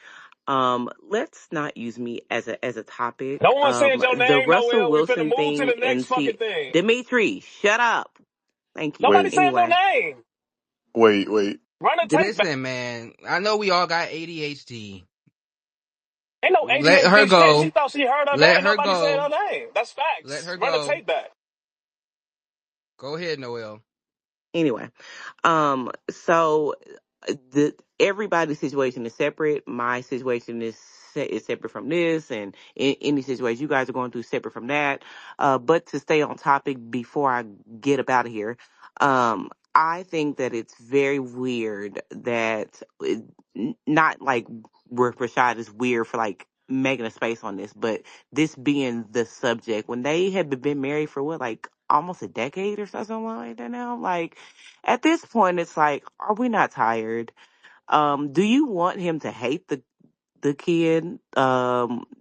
L: let's not use me as a topic.
E: No one said your
L: The
E: name,
L: Russell
E: Noel. We finna
L: Wilson
E: move to
L: thing
E: the next
L: and
E: fucking
L: see,
E: thing.
L: Dimitri, shut up. Thank you.
E: Nobody
K: Wait,
E: said your
L: Anyway,
E: name.
K: wait.
E: Run the tape back.
A: Listen, man. I know we all got ADHD.
E: Ain't no
A: Let her
E: ADHD shit. She
A: go.
E: thought she heard her
A: Let
E: name.
A: her
E: Nobody said her
A: go.
E: name. That's
A: Let
E: facts.
A: her
E: Run the
A: go.
E: tape back.
A: Go ahead, Noel.
L: anyway, so the everybody's situation is separate. My situation is separate from this, and in any situation you guys are going through is separate from that. But to stay on topic before I get up out of here, I think that it's very weird that not like Rashad is weird for like making a space on this, but this being the subject when they had been married for what, like almost a decade or something like that now. Like at this point, it's like, are we not tired? Do you want him to hate the kid?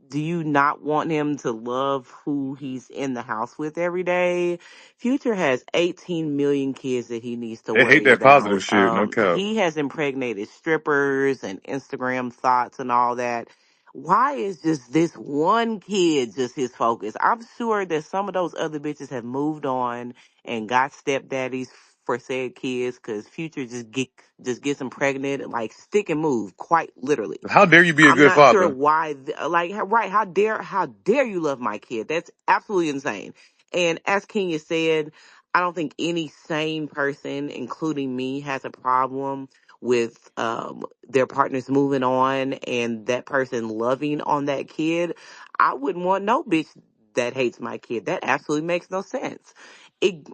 L: Do you not want him to love who he's in the house with every day? Future has 18 million kids that he needs to
K: They hate
L: worry
K: that
L: about.
K: positive shit. No cap.
L: He has impregnated strippers and Instagram thoughts and all that. Why is just this one kid just his focus? I'm sure that some of those other bitches have moved on and got stepdaddies for said kids because Future just gets them pregnant, like stick and move, quite literally.
K: How dare you be a
L: I'm
K: good
L: not sure
K: father?
L: why, right? How dare you love my kid? That's absolutely insane. And as Kenya said, I don't think any sane person, including me, has a problem with their partners moving on and that person loving on that kid. I wouldn't want no bitch that hates my kid. That absolutely makes no sense. It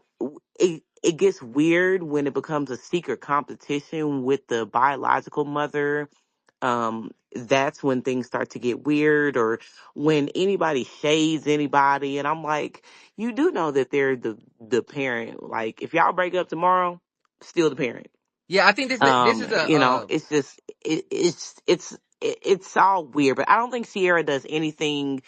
L: it gets weird when it becomes a secret competition with the biological mother. That's when things start to get weird, or when anybody shades anybody, and I'm like, you do know that they're the parent. Like if y'all break up tomorrow, still the parent.
A: Yeah, I think this is a
L: It's just it's all weird, but I don't think Sierra does anything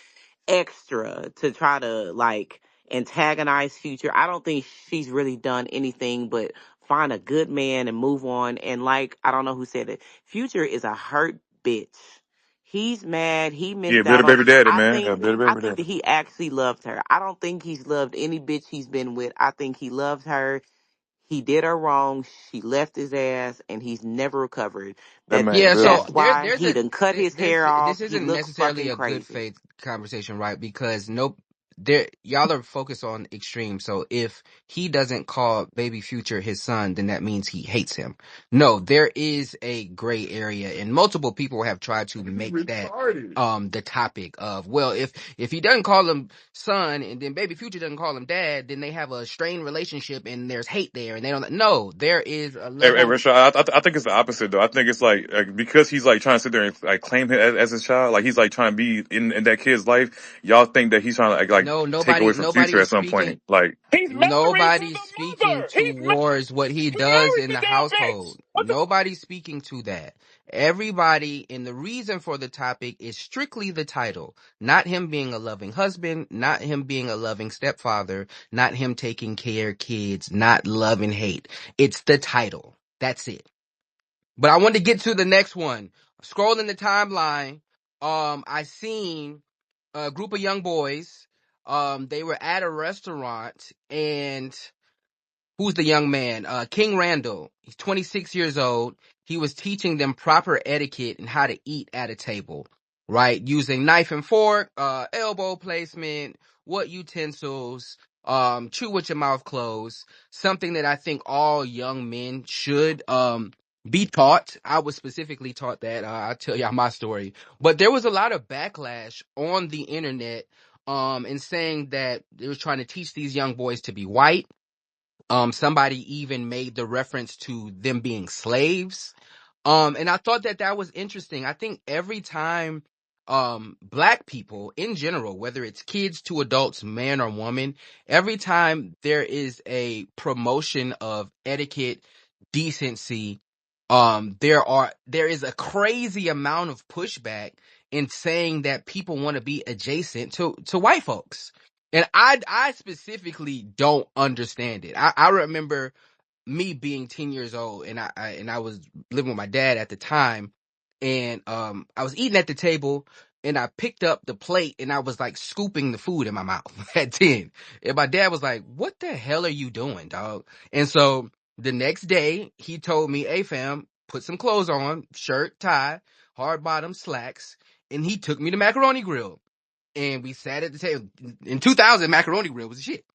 L: extra to try to like antagonize Future. I don't think she's really done anything but find a good man and move on. And like, I don't know who said it, Future is a hurt bitch. He's mad. He
K: Yeah,
L: missed
K: better
L: out on.
K: baby daddy, man. Yeah, better
L: I
K: baby
L: think
K: daddy.
L: that he actually loved her. I don't think he's loved any bitch he's been with. I think he loved her. He did her wrong. She left his ass, and he's never recovered.
K: That
L: That
K: man
A: Yeah,
K: good.
A: so
L: that's why he done cut his hair off.
A: this
L: He
A: isn't
L: looks
A: necessarily
L: fucking
A: a good
L: crazy.
A: faith conversation, right? Because nope, there y'all are focused on extremes. So if he doesn't call baby Future his son, then that means he hates him. No, there is a gray area, and multiple people have tried to
D: You
A: make that
D: retarded.
A: the topic of, well, if he doesn't call him son and then baby Future doesn't call him dad, then they have a strained relationship and there's hate there, and they don't. No, there is a
K: Hey,
A: level.
K: Rashad, I think it's the opposite though. I think it's like because he's like trying to sit there and like claim him as his child, like he's like trying to be in that kid's life. Y'all think that he's trying to like
A: No,
K: take away from
A: nobody
K: Future
A: is
K: at some
A: speaking.
K: point. Like
E: He's married to
A: Nobody's
E: the
A: speaking
E: mother. He's
A: towards what he does
E: married
A: in
E: the
A: the
E: damn bitch.
A: household.
E: What the?
A: Nobody's speaking to that. Everybody, and the reason for the topic is strictly the title. Not him being a loving husband, not him being a loving stepfather, not him taking care of kids, not love and hate. It's the title. That's it. But I wanted to get to the next one. Scrolling the timeline, I seen a group of young boys. They were at a restaurant, and who's the young man? King Randall. He's 26 years old. He was teaching them proper etiquette and how to eat at a table, right? Using knife and fork, elbow placement, what utensils, chew with your mouth closed. Something that I think all young men should, be taught. I was specifically taught that. I'll tell y'all my story. But there was a lot of backlash on the internet, and saying that they was trying to teach these young boys to be white. Somebody even made the reference to them being slaves. And I thought that that was interesting. I think every time, black people in general, whether it's kids to adults, man or woman, every time there is a promotion of etiquette, decency, there is a crazy amount of pushback in saying that people want to be adjacent to white folks. And I specifically don't understand it. I remember me being 10 years old, and I was living with my dad at the time, and I was eating at the table, and I picked up the plate and I was like scooping the food in my mouth at 10. And my dad was like, "What the hell are you doing, dog?" And so the next day he told me, "Hey fam, put some clothes on, shirt, tie, hard bottom, slacks," and he took me to Macaroni Grill. And we sat at the table. In 2000, Macaroni Grill was the shit.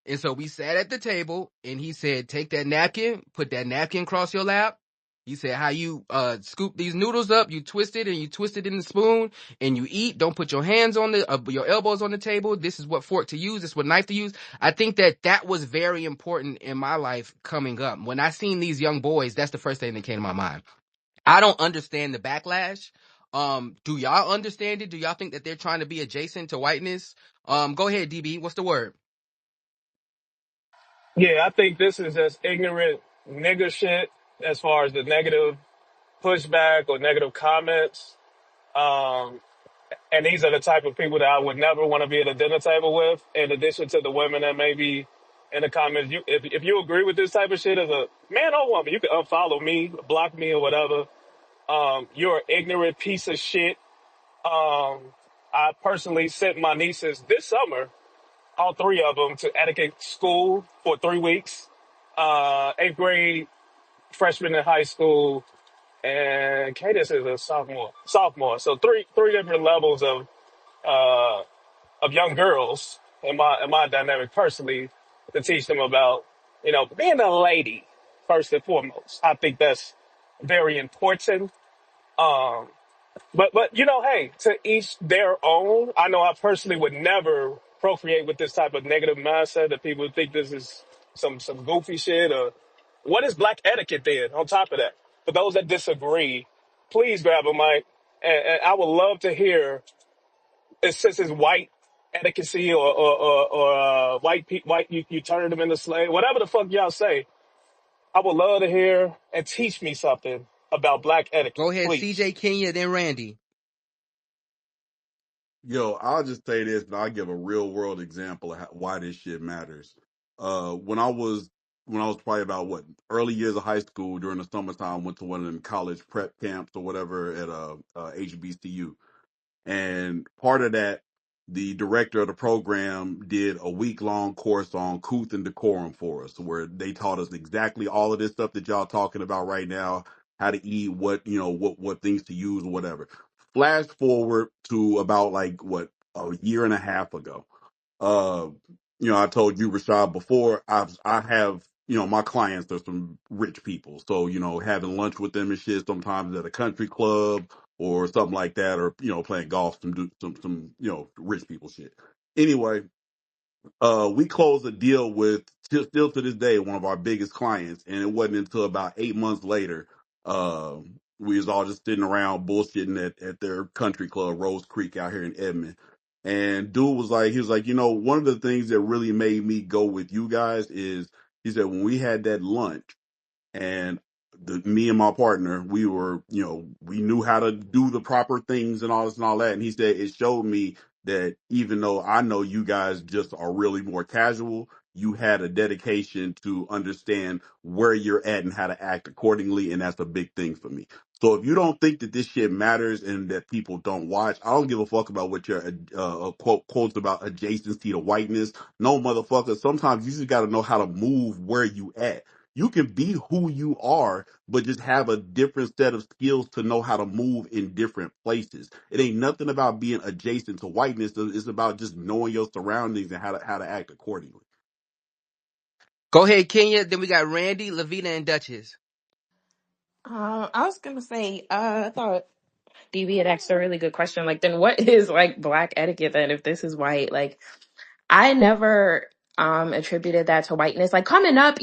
A: And so we sat at the table, and he said, "Take that napkin, put that napkin across your lap." He said, "How you scoop these noodles up, you twist it and you twist it in the spoon and you eat. Don't put your hands on your elbows on the table. This is what fork to use. This is what knife to use." I think that that was very important in my life coming up. When I seen these young boys, that's the first thing that came to my mind. I don't understand the backlash. Do y'all understand it? Do y'all think that they're trying to be adjacent to whiteness? Go ahead, DB. What's the word?
E: Yeah, I think this is just ignorant nigger shit as far as the negative pushback or negative comments. Um, and these are the type of people that I would never want to be at a dinner table with. In addition to the women that may be in the comments, if you agree with this type of shit as a man or woman, you can unfollow me, block me, or whatever. You're an ignorant piece of shit. I personally sent my nieces this summer, all three of them, to etiquette school for 3 weeks. Eighth grade, freshman in high school, and Cadence is a sophomore. Sophomore, so three different levels of young girls in my dynamic personally to teach them about being a lady first and foremost. I think that's very important. Um, but hey, to each their own. I know I personally would never procreate with this type of negative mindset that people think this is some goofy shit or what is black etiquette then on top of that. For those that disagree, please grab a mic and I would love to hear since it's white etiquette or white you turn them into slave, whatever the fuck y'all say. I would love to hear and teach me something about black etiquette,
A: Go ahead,
E: please.
A: CJ Kenya, then Randy.
D: Yo, I'll just say this, and I'll give a real world example of why this shit matters. When I was probably about early years of high school during the summertime, went to one of them college prep camps or whatever at HBCU, and part of that the director of the program did a week-long course on couth and decorum for us, where they taught us exactly all of this stuff that y'all talking about right now, how to eat, what things to use, or whatever. Flash forward to about like what, a year and a half ago. Uh, I told you, Rashad, before, I have, my clients are some rich people. So, having lunch with them and shit, sometimes at a country club or something like that, or, playing golf, rich people shit. Anyway, we closed a deal with, still to this day, one of our biggest clients. And it wasn't until about 8 months later, uh, we was all just sitting around bullshitting at their country club, Rose Creek out here in Edmond. And dude he was like, one of the things that really made me go with you guys is, he said, when we had that lunch, and me and my partner, we were, we knew how to do the proper things and all this and all that. And he said it showed me that even though I know you guys just are really more casual, you had a dedication to understand where you're at and how to act accordingly. And that's a big thing for me. So if you don't think that this shit matters and that people don't watch, I don't give a fuck about what your quotes about adjacency to whiteness. No, motherfucker. Sometimes you just got to know how to move where you at. You can be who you are, but just have a different set of skills to know how to move in different places. It ain't nothing about being adjacent to whiteness. It's about just knowing your surroundings and how to act accordingly.
A: Go ahead, Kenya. Then we got Randy, Lavina, and Duchess.
B: I was gonna say, I thought DB had asked a really good question. Like, then what is like black etiquette then if this is white? Like, I never attributed that to whiteness. Like coming up,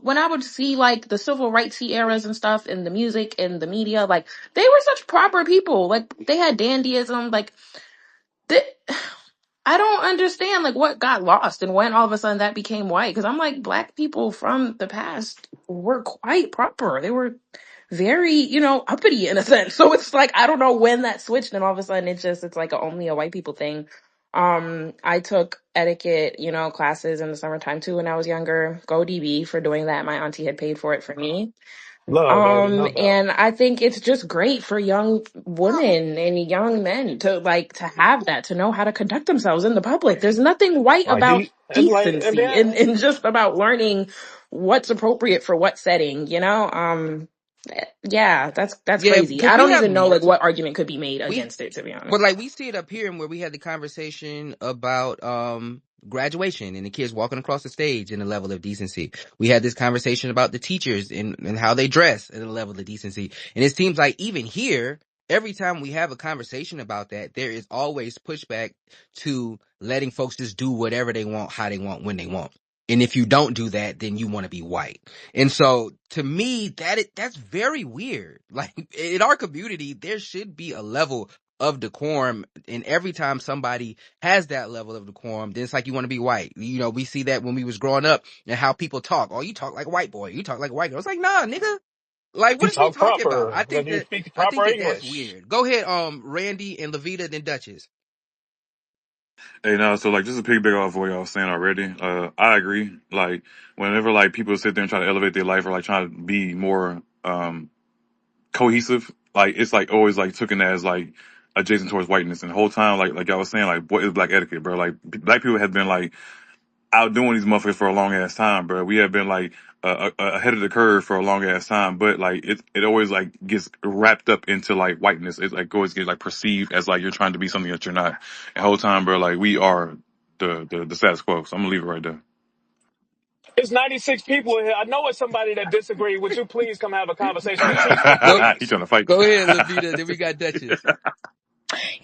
B: when I would see like the civil rights eras and stuff in the music and the media, like they were such proper people. Like they had dandyism. Like th- I don't understand like what got lost and when all of a sudden that became white. Because I'm like, black people from the past were quite proper. They were very, uppity in a sense. So it's like I don't know when that switched and all of a sudden it's like only a white people thing. I took etiquette, classes in the summertime too when I was younger. Go DB for doing that. My auntie had paid for it for me.
E: Love, baby, no doubt.
B: And I think it's just great for young women and young men to like to have that, to know how to conduct themselves in the public. There's nothing white
E: Like
B: about
E: and
B: decency
E: then
B: and just about learning what's appropriate for what setting. Yeah, that's
A: Yeah,
B: crazy.
A: because
B: I
A: we
B: don't
A: have
B: even know like what argument could be made
A: we
B: against it, to be
A: but
B: honest.
A: like we see it up here and where we had the conversation about graduation and the kids walking across the stage and the level of decency. We had this conversation about the teachers and how they dress and the level of decency. And it seems like even here, every time we have a conversation about that, there is always pushback to letting folks just do whatever they want, how they want, when they want. And if you don't do that, then you want to be white. And so to me, that's very weird. Like in our community, there should be a level of decorum. And every time somebody has that level of decorum, then it's like you want to be white. We see that when we was growing up and how people talk. Oh, you talk like a white boy. You talk like a white girl. It's like, nah, nigga. Like,
E: you
A: what is we
E: talk
A: talking about?
E: proper when you speak
A: I think
E: proper
A: that's
E: English.
A: weird. Go ahead, Randy and Lavita, then Duchess.
K: Hey, no, so like just to piggyback off what y'all was saying already, I agree. Like whenever like people sit there and try to elevate their life or like trying to be more cohesive, like it's like always like taken as like adjacent towards whiteness, and the whole time like y'all was saying, like what is black etiquette, bro? Like black people have been like outdoing these motherfuckers for a long ass time, bro. We have been like ahead of the curve for a long ass time, but like it always like gets wrapped up into like whiteness. It like always gets like perceived as like you're trying to be something that you're not. The whole time, bro, like we are the status quo. So I'm gonna leave it right there.
E: It's 96 people in here. I know it's somebody that disagree. Would you please come have a conversation and teach them,
A: Go
K: He
E: please?
K: trying to fight.
A: go ahead, Lavita. Then we got Duchess.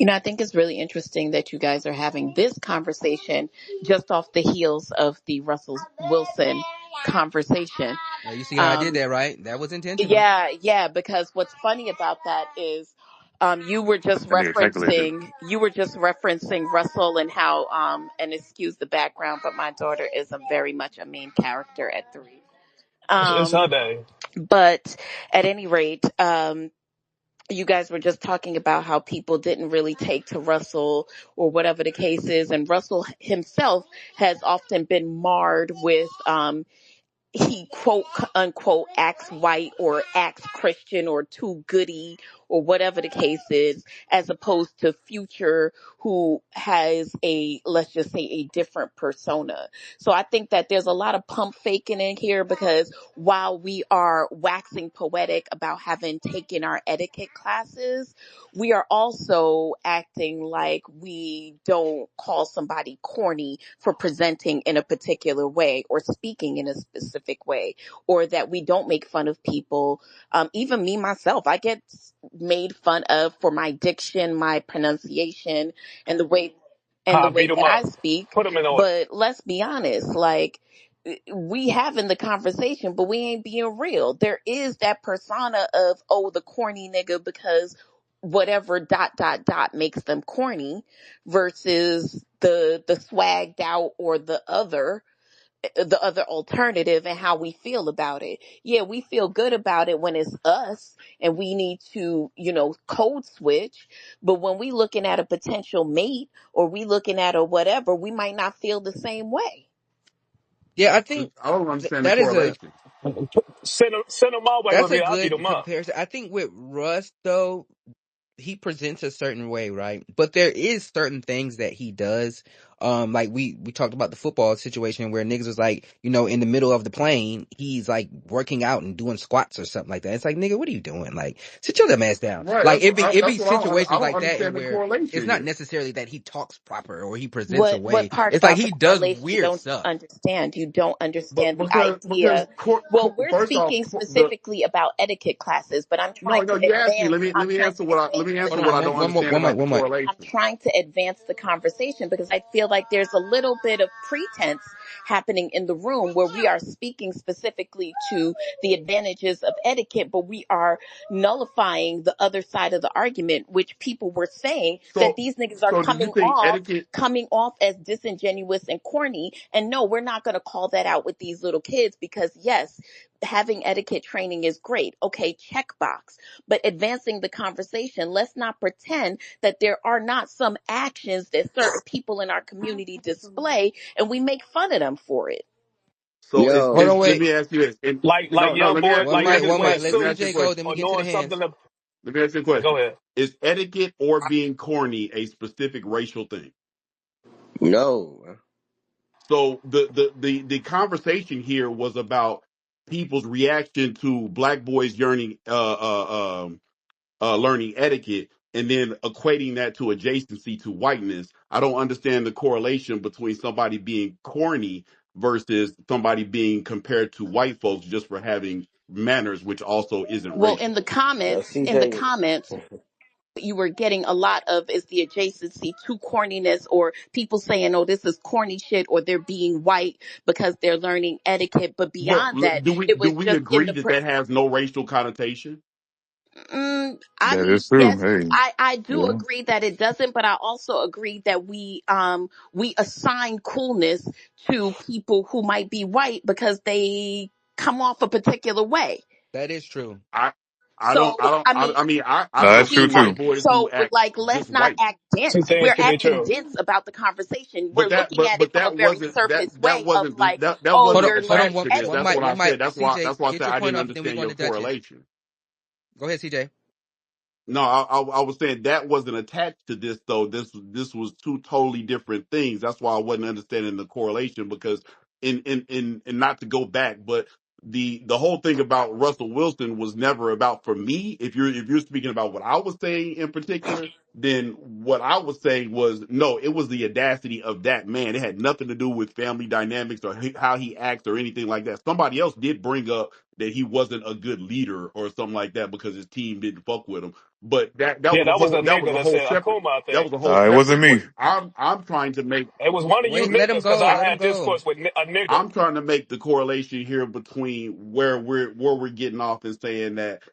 G: I think it's really interesting that you guys are having this conversation just off the heels of the Russell Wilson conversation.
A: You see how I did
G: Um,
A: that, right? That was intentional.
G: yeah, because what's funny about that is, you were just
K: That nigga calculated.
G: referencing Russell and how, and excuse the background, but my daughter is a very much a main character at 3.
E: It's her
G: Um,
E: day.
G: but at any rate, you guys were just talking about how people didn't really take to Russell or whatever the case is. And Russell himself has often been marred with, he quote unquote acts white or acts Christian or too goody or whatever the case is, as opposed to Future, who has a, let's just say, a different persona. So I think that there's a lot of pump faking in here, because while we are waxing poetic about having taken our etiquette classes, we are also acting like we don't call somebody corny for presenting in a particular way or speaking in a specific way, or that we don't make fun of people. Even me, myself, I get made fun of for my diction, my pronunciation, and the way
E: I beat him
G: that I
E: up.
G: speak.
E: Put him in order.
G: But let's be honest, like, we having the conversation, but we ain't being real. There is that persona of, oh, the corny nigga, because whatever dot dot dot makes them corny, versus the swagged out or the other alternative, and how we feel about it. Yeah, we feel good about it when it's us and we need to, code switch. But when we looking at a potential mate, or we looking at a whatever, we might not feel the same way.
A: Yeah, I think
D: I don't understand the
A: that is a
D: correlation.
E: Send him my way
A: that's
E: with
A: a
E: me. I beat
A: good
E: him up.
A: comparison. I think with Russ though, he presents a certain way, right? But there is certain things that he does. Like we talked about the football situation where niggas was like, in the middle of the plane, he's like working out and doing squats or something like that. It's like, nigga, what are you doing? Like, sit your dumb ass down.
D: Right.
A: Like it be
D: That's what I
A: situations
D: don't
A: like that, and
D: understand the
A: where it's
D: correlation
A: not
D: here.
A: necessarily that he talks proper or he presents a
G: What
A: way.
G: part
A: It's like
G: about the
A: he does
G: correlation
A: weird
G: don't you
A: stuff.
G: understand? You don't
D: But
G: understand the
D: because
G: idea. Well, we're
D: first off,
G: speaking specifically about etiquette classes, but
D: no, you asked me.
G: I'm trying to
D: Let me
G: advance the
D: answer
A: Hold
D: what
A: on,
D: I don't
A: one more,
D: understand
A: one mic,
D: about the
A: one mic.
G: I'm
D: correlation.
G: trying to advance the conversation, because I feel like there's a little bit of pretense happening in the room, where we are speaking specifically to the advantages of etiquette, but we are nullifying the other side of the argument, which people were saying that
D: So
G: these niggas are
D: do you think etiquette?
G: coming off as disingenuous and corny. And no, we're not going to call that out with these little kids, because yes, having etiquette training is great. Okay, checkbox. But advancing the conversation, let's not pretend that there are not some actions that certain people in our community display, and we make fun of them for it.
D: So
A: Hold
C: Yo,
A: on,
D: let
A: wait.
D: me ask you this. And
E: Like
D: no, no,
E: young boy,
A: One
E: like
A: mic,
E: niggas
A: one
E: wearing
A: mic. Let
D: let me ask
E: suits
D: you a
A: CJ go.
D: question.
A: Then we
E: or
A: get to the
E: knowing
A: hands.
E: something.
D: Let me ask you a
E: Go
D: question.
E: ahead.
D: Is etiquette or being corny a specific racial thing?
C: no.
D: So the conversation here was about people's reaction to black boys yearning learning etiquette, and then equating that to adjacency to whiteness. I don't understand the correlation between somebody being corny versus somebody being compared to white folks just for having manners, which also isn't
G: Well,
D: racial.
G: in the
C: CJ.
G: comments, you were getting a lot of is the adjacency to corniness, or people saying, oh, this is corny shit, or they're being white because they're learning etiquette. But
D: But
G: beyond that, it
D: do
G: was
D: we
G: just in
D: agree
G: the
D: that that has no racial connotation?
G: I
K: That
G: mean,
K: is true.
G: yes,
K: Hey,
G: I do
K: yeah.
G: agree that it doesn't, but I also agree that we assign coolness to people who might be white because they come off a particular way.
A: That is true.
D: I
G: So I mean,
D: I
K: No,
D: know
K: that's
D: some
K: true
G: we have
K: too.
D: white boys who
G: so
D: act
G: like
D: just
G: let's not
D: white.
G: act
E: Two
G: dense.
E: things
G: We're
E: can be
G: acting
E: true.
G: dense about the conversation. We're looking at it
D: But
G: from a
D: that
G: very
D: wasn't
G: surface
D: that
G: way of
D: wasn't
G: like,
D: that
G: oh,
D: wasn't
A: Hold on,
G: you're
A: hold on.
G: learning
D: attached to this.
A: One
G: etiquette.
A: mic, one mic.
D: That's
A: CJ,
D: why I
A: get
D: said
A: your
D: I
A: point
D: didn't
A: off, and then we
D: understand
A: going
D: your
A: to Duchess.
D: correlation.
A: Go ahead, CJ.
D: No, I was saying that wasn't attached to this though. This was two totally different things. That's why I wasn't understanding the correlation because in not to go back, but the whole thing about Russell Wilson was never about for me. If you're speaking about what I was saying in particular, then what I was saying was no, it was the audacity of that man. It had nothing to do with family dynamics or how he acts or anything like that. Somebody else did bring up that he wasn't a good leader or something like that because his team didn't fuck with him. But
E: Yeah, that was a
D: that was
E: nigga
D: a
E: that
D: whole
E: said
D: separate
E: Akuma, I
D: that
E: think.
D: was a whole
K: Nah, it wasn't
D: separate
K: me.
D: question. I'm trying to make
E: It was one of you
A: Wait, let him
E: niggas, because
A: go.
E: I
A: Let him
E: had
A: go.
E: discourse with a nigga.
D: I'm trying to make the correlation here between where we're getting off and saying that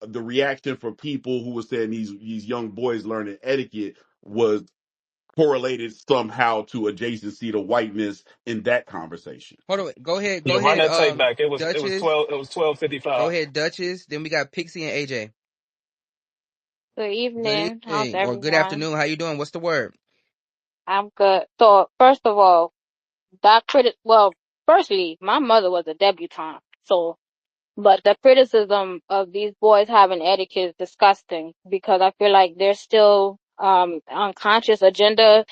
D: the reaction for people who were saying these young boys learning etiquette was correlated somehow to adjacency to whiteness in that conversation.
A: Hold on. Go ahead. Go
E: Yeah, run
A: ahead.
E: that tape back.
A: Duchess.
E: It was 12:55.
A: Go ahead, Duchess. Then we got Pixie and AJ.
N: Good
A: Good
N: evening. How's
A: evening or good
N: everyone?
A: afternoon. How you doing? What's the word?
N: I'm good. So, first of all, that critic, well, Firstly, my mother was a debutante, so but the criticism of these boys having etiquette is disgusting because I feel like there's still unconscious agenda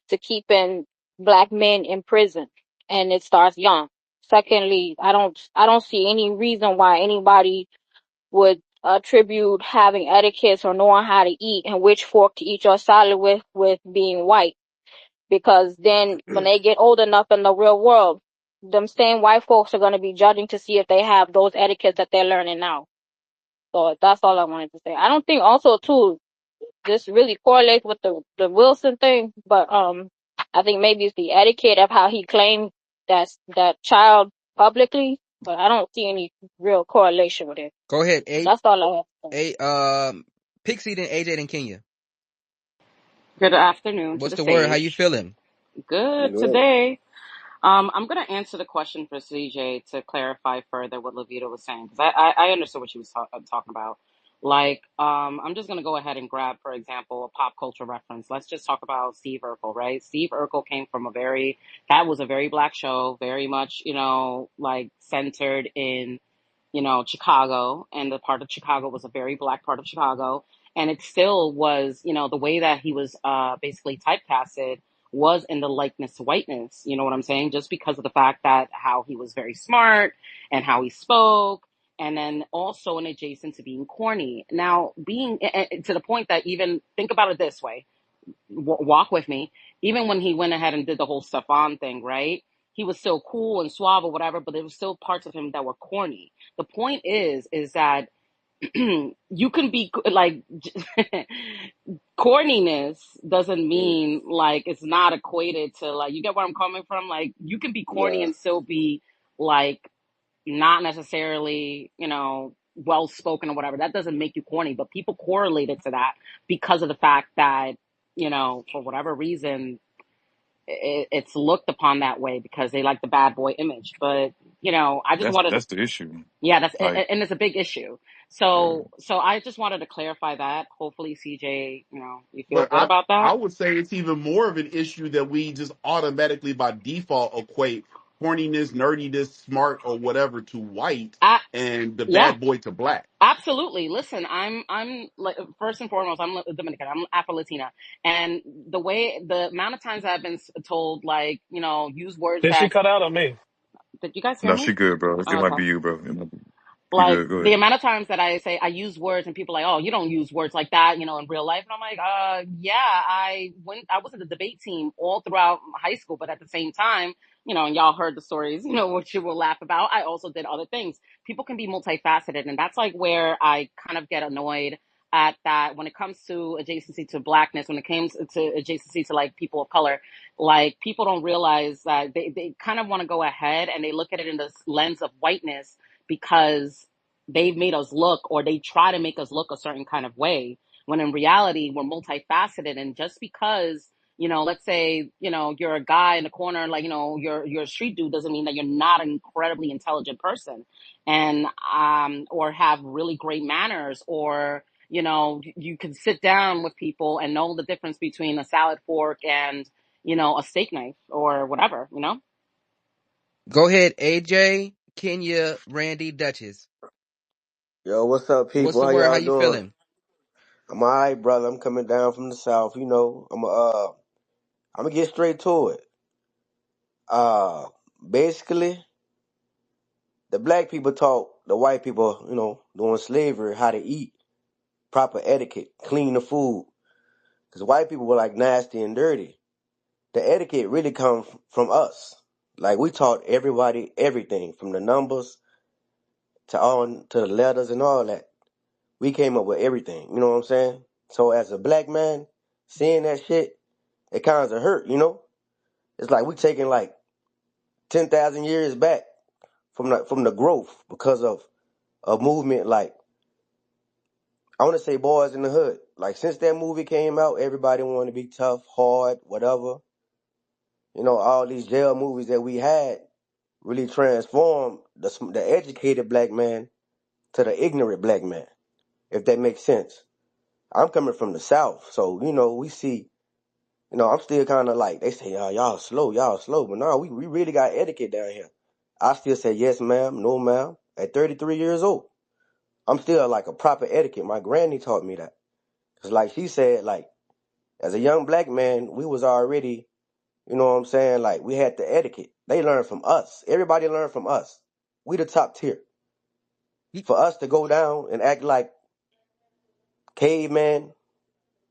N: to keeping black men in prison, and it starts young. Secondly, I don't see any reason why anybody would attribute having etiquette or knowing how to eat and which fork to eat your salad with being white, because then when they get old enough in the real world, them same white folks are going to be judging to see if they have those etiquettes that they're learning now. So that's all I wanted to say. I don't think also too this really correlates with the Wilson thing, but I think maybe it's the etiquette of how he claimed that child publicly, but I don't see any real correlation with it.
A: Go ahead,
N: That's all I have to say.
A: Pixie then AJ then Kenya.
O: Good afternoon to
A: What's
O: the
A: the word? How you
O: stage.
A: feeling?
O: Good
F: Noel.
O: today. I'm going to answer the question for CJ to clarify further what Levita was saying, because I understood what she was talking about. Like, I'm just going to go ahead and grab, for example, a pop culture reference. Let's just talk about Steve Urkel, right? Steve Urkel came from that was a very black show, very much, like centered in Chicago, and the part of Chicago was a very black part of Chicago. And it still was, the way that he was basically typecasted was in the likeness to whiteness. You know what I'm saying? Just because of the fact that how he was very smart and how he spoke. And then also an adjacent to being corny. Now, being to the point that even think about it this way, walk with me. Even when he went ahead and did the whole Stefan thing, right? He was still cool and suave or whatever, but there was still parts of him that were corny. The point is that you can be like corniness doesn't mean like it's not equated to like, you get where I'm coming from? Like you can be corny
F: Nah.
O: and still be like not necessarily, well spoken or whatever. That doesn't make you corny, but people correlate it to that because of the fact that, for whatever reason, it's looked upon that way because they like the bad boy image. But, I just wanted to,
K: That's the issue.
O: yeah,
K: Like,
O: and it's a big issue.
K: yeah.
O: So I just wanted to clarify that. Hopefully, CJ, you feel
D: But
O: good about
D: I
O: that.
D: would say it's even more of an issue that we just automatically by default equate horniness, nerdiness, smart, or whatever to white
O: I,
D: and the
O: yeah.
D: bad boy to black.
O: Absolutely. Listen, I'm like first and foremost, I'm Dominican. I'm Afro Latina, and the amount of times I've been told, like, use words
E: Did she
O: that.
E: cut out on me?
O: Did you guys hear
K: No,
O: me?
K: she good, bro. It
O: Oh,
K: might
O: okay.
K: be you, bro. It might be, you
O: Like
K: good. Go
O: the
K: ahead.
O: amount of times that I say I use words and people are like, oh, you don't use words like that, in real life. And I'm like, yeah, I was in the debate team all throughout high school, but at the same time, and y'all heard the stories, which you will laugh about. I also did other things. People can be multifaceted. And that's like where I kind of get annoyed at that when it comes to adjacency to blackness, when it comes to adjacency to like people of color, like people don't realize that they kind of want to go ahead and they look at it in this lens of whiteness because they've made us look, or they try to make us look a certain kind of way, when in reality we're multifaceted. And just because, let's say, you're a guy in the corner, like, you're a street dude, doesn't mean that you're not an incredibly intelligent person, and or have really great manners, or you can sit down with people and know the difference between a salad fork and a steak knife or whatever.
A: Go ahead, AJ, Kenya, Randy, Duchess.
P: Yo, what's up,
A: What's
P: people?
A: the
P: How
A: word? How
P: y'all
A: you
P: doing?
A: feeling?
P: I'm alright, brother. I'm coming down from the south. I'm gonna get straight to it. Uh, Basically, the black people taught the white people, during slavery, how to eat, proper etiquette, clean the food. Cause white people were like nasty and dirty. The etiquette really comes from us. Like we taught everybody everything, from the numbers to the letters and all that. We came up with everything. You know what I'm saying? So as a black man, seeing that shit, it kind of hurt. It's like we taking like 10,000 years back from the growth because of a movement like, I want to say, Boys in the Hood. Like since that movie came out, everybody wanted to be tough, hard, whatever. All these jail movies that we had really transformed the educated black man to the ignorant black man, if that makes sense. I'm coming from the South, so we see. I'm still kind of like, they say, y'all slow, but no, we really got etiquette down here. I still say yes, ma'am, no, ma'am. At 33 years old, I'm still like a proper etiquette. My granny taught me that. Cause like she said, like as a young black man, we was already, you know what I'm saying? Like we had the etiquette. They learned from us. Everybody learned from us. We the top tier. For us to go down and act like caveman,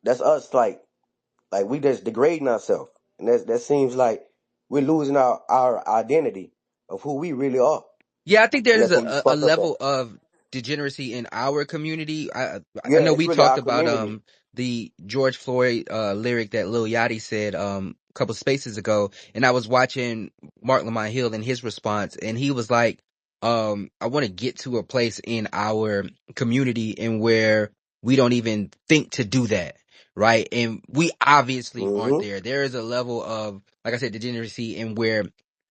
P: that's us. Like we just degrading ourselves, and that seems like we're losing our identity of who we really are,
Q: Yeah, I think
P: and
Q: there's
P: that's what we
Q: a
P: fucked up at.
Q: level of degeneracy in our community. I
P: Yeah,
Q: know
P: it's
Q: we
P: really
Q: talked
P: our
Q: about
P: community.
Q: the George Floyd lyric that Lil Yachty said a couple spaces ago, and I was watching Mark Lamont Hill and his response, and he was like, I want to get to a place in our community in where we don't even think to do that, right? And we obviously aren't
P: Mm-hmm.
Q: there. There is a level of, like I said, degeneracy in where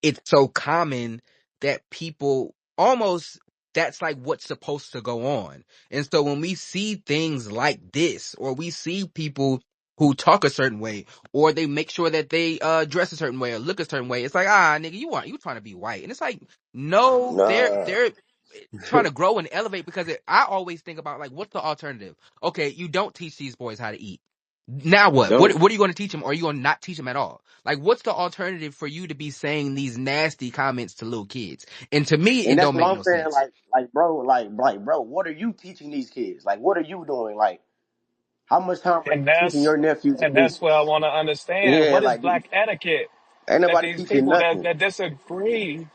Q: it's so common that people almost, that's like what's supposed to go on. And so when we see things like this, or we see people who talk a certain way, or they make sure that they dress a certain way or look a certain way, it's like, nigga, you trying to be white. And it's like, no,
P: Nah,
Q: they're trying to grow and elevate, because I always think about, like, what's the alternative? Okay, you don't teach these boys how to eat. Now what?
P: don't.
Q: What are you going to teach them? Or are you going to not teach them at all? Like, what's the alternative for you to be saying these nasty comments to little kids? And to me,
P: And
Q: it
P: that's
Q: don't
P: what
Q: make
P: I'm
Q: no
P: saying.
Q: sense.
P: Bro, what are you teaching these kids? Like, what are you doing? Like, how much time are
E: And
P: you teaching your nephews and
E: that's
P: nieces?
E: where I want to understand
P: Yeah,
E: what is
P: like,
E: black etiquette
P: ain't
E: that
P: nobody
E: these
P: teaching
E: people
P: nothing.
E: that disagree,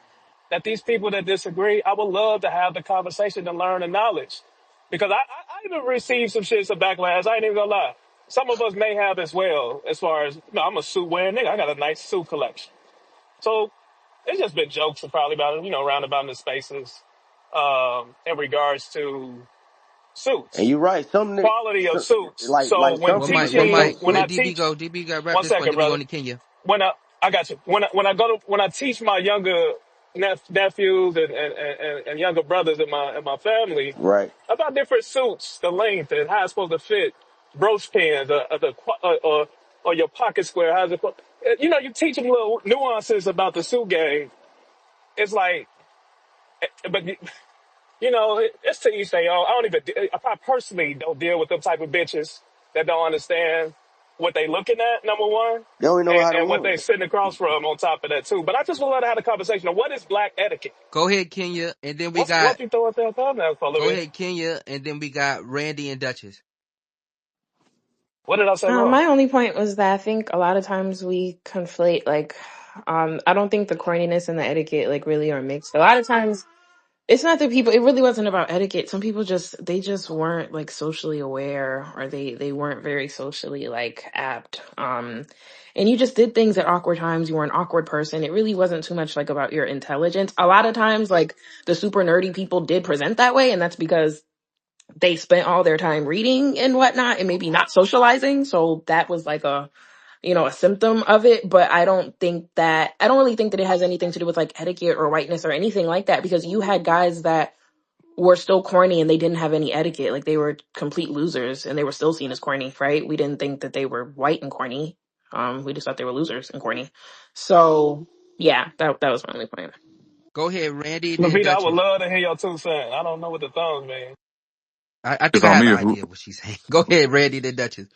E: I would love to have the conversation to learn the knowledge. Because I even received some backlash. I ain't even gonna lie. Some of us may have as well, as far as, I'm a suit wearing nigga. I got a nice suit collection. So it's just been jokes and probably about, around about in the spaces, in regards to
P: And
E: suits,
P: you're right.
E: quality of suits. So
P: Like
E: when
P: some
Q: One
P: people,
Q: mic,
E: teaching, when I
Q: let DB
E: teach,
Q: go. DB got wrap
E: one
Q: this point,
E: second,
Q: then we
E: brother.
Q: going to Kenya.
E: I got you. When I teach my younger nephews and younger brothers in my family
P: right?
E: about different suits, the length and how it's supposed to fit, brooch pins, or your pocket square, how's it? You teach them little nuances about the suit game. It's like, but it's to each their own. I don't even. I personally don't deal with them type of bitches that don't understand what they looking at. Number one,
P: They don't even know how to
E: and what
P: win.
E: they sitting across from. On top of that too. But I just would love to have a conversation of what is black etiquette.
Q: Go ahead, Kenya, and then we
E: What
Q: got,
E: you throw at that thumbnail for,
Q: go
E: me?
Q: ahead, Kenya, and then we got Randy and Duchess.
E: What did I say wrong?
B: My only point was that I think a lot of times we conflate, like, I don't think the corniness and the etiquette like really are mixed. A lot of times it's not that people, it really wasn't about etiquette. Some people they just weren't like socially aware, or they weren't very socially like apt. And you just did things at awkward times. You were an awkward person. It really wasn't too much like about your intelligence. A lot of times, like the super nerdy people did present that way, and that's because they spent all their time reading and whatnot and maybe not socializing. So that was like a symptom of it. But I don't really think that it has anything to do with like etiquette or whiteness or anything like that, because you had guys that were still corny and they didn't have any etiquette. Like they were complete losers and they were still seen as corny, right? We didn't think that they were white and corny. We just thought they were losers and corny. So yeah, that was my only point.
Q: Go ahead, Randy, then
E: Lavita, I would
Q: Duchess.
E: love to hear your two cents. I don't know what the thumbs mean.
Q: I
K: It's
Q: think I
K: on
Q: have
K: me
Q: an
K: or who?
Q: idea of what she's saying. Go ahead, Randy, then Duchess.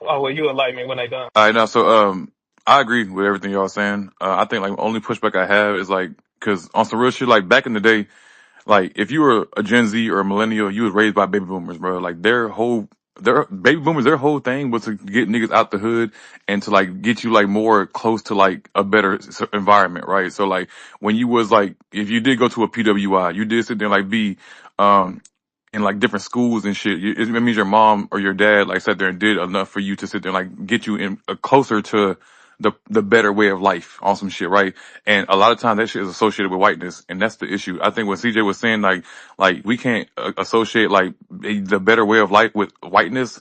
E: Oh well, you enlighten me when they done.
K: All right, now, so I agree with everything y'all saying. I think like only pushback I have is like, cause on some real shit, like back in the day, like if you were a Gen Z or a millennial, you was raised by baby boomers, bro. Like their baby boomers, their whole thing was to get niggas out the hood and to like get you like more close to like a better environment, right? So like when you was like, if you did go to a PWI, you did sit there and like be, um, in like different schools and shit. It means your mom or your dad like sat there and did enough for you to sit there and like get you in closer to the better way of life on some shit, right? And a lot of times that shit is associated with whiteness, and that's the issue. I think what CJ was saying, like we can't associate like the better way of life with whiteness,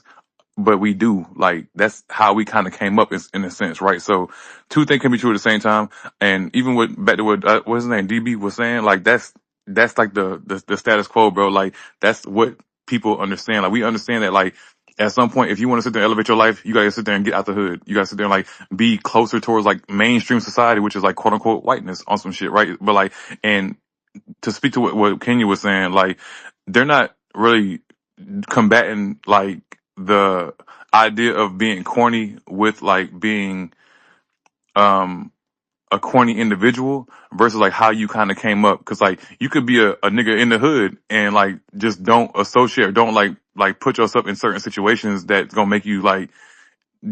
K: but we do. Like that's how we kind of came up in a sense, right? So two things can be true at the same time. And even with back to what what's his name DB was saying, like that's like the status quo, bro. Like that's what people understand. Like we understand that like At some point, if you want to sit there and elevate your life, you gotta sit there and get out the hood. You gotta sit there and like be closer towards like mainstream society, which is like quote unquote whiteness on some shit, right? But like, and to speak to what Kenya was saying, like they're not really combating like the idea of being corny with like being um a corny individual versus like how you kind of came up, because like you could be a nigga in the hood and like just don't associate or don't like put yourself in certain situations that's gonna make you like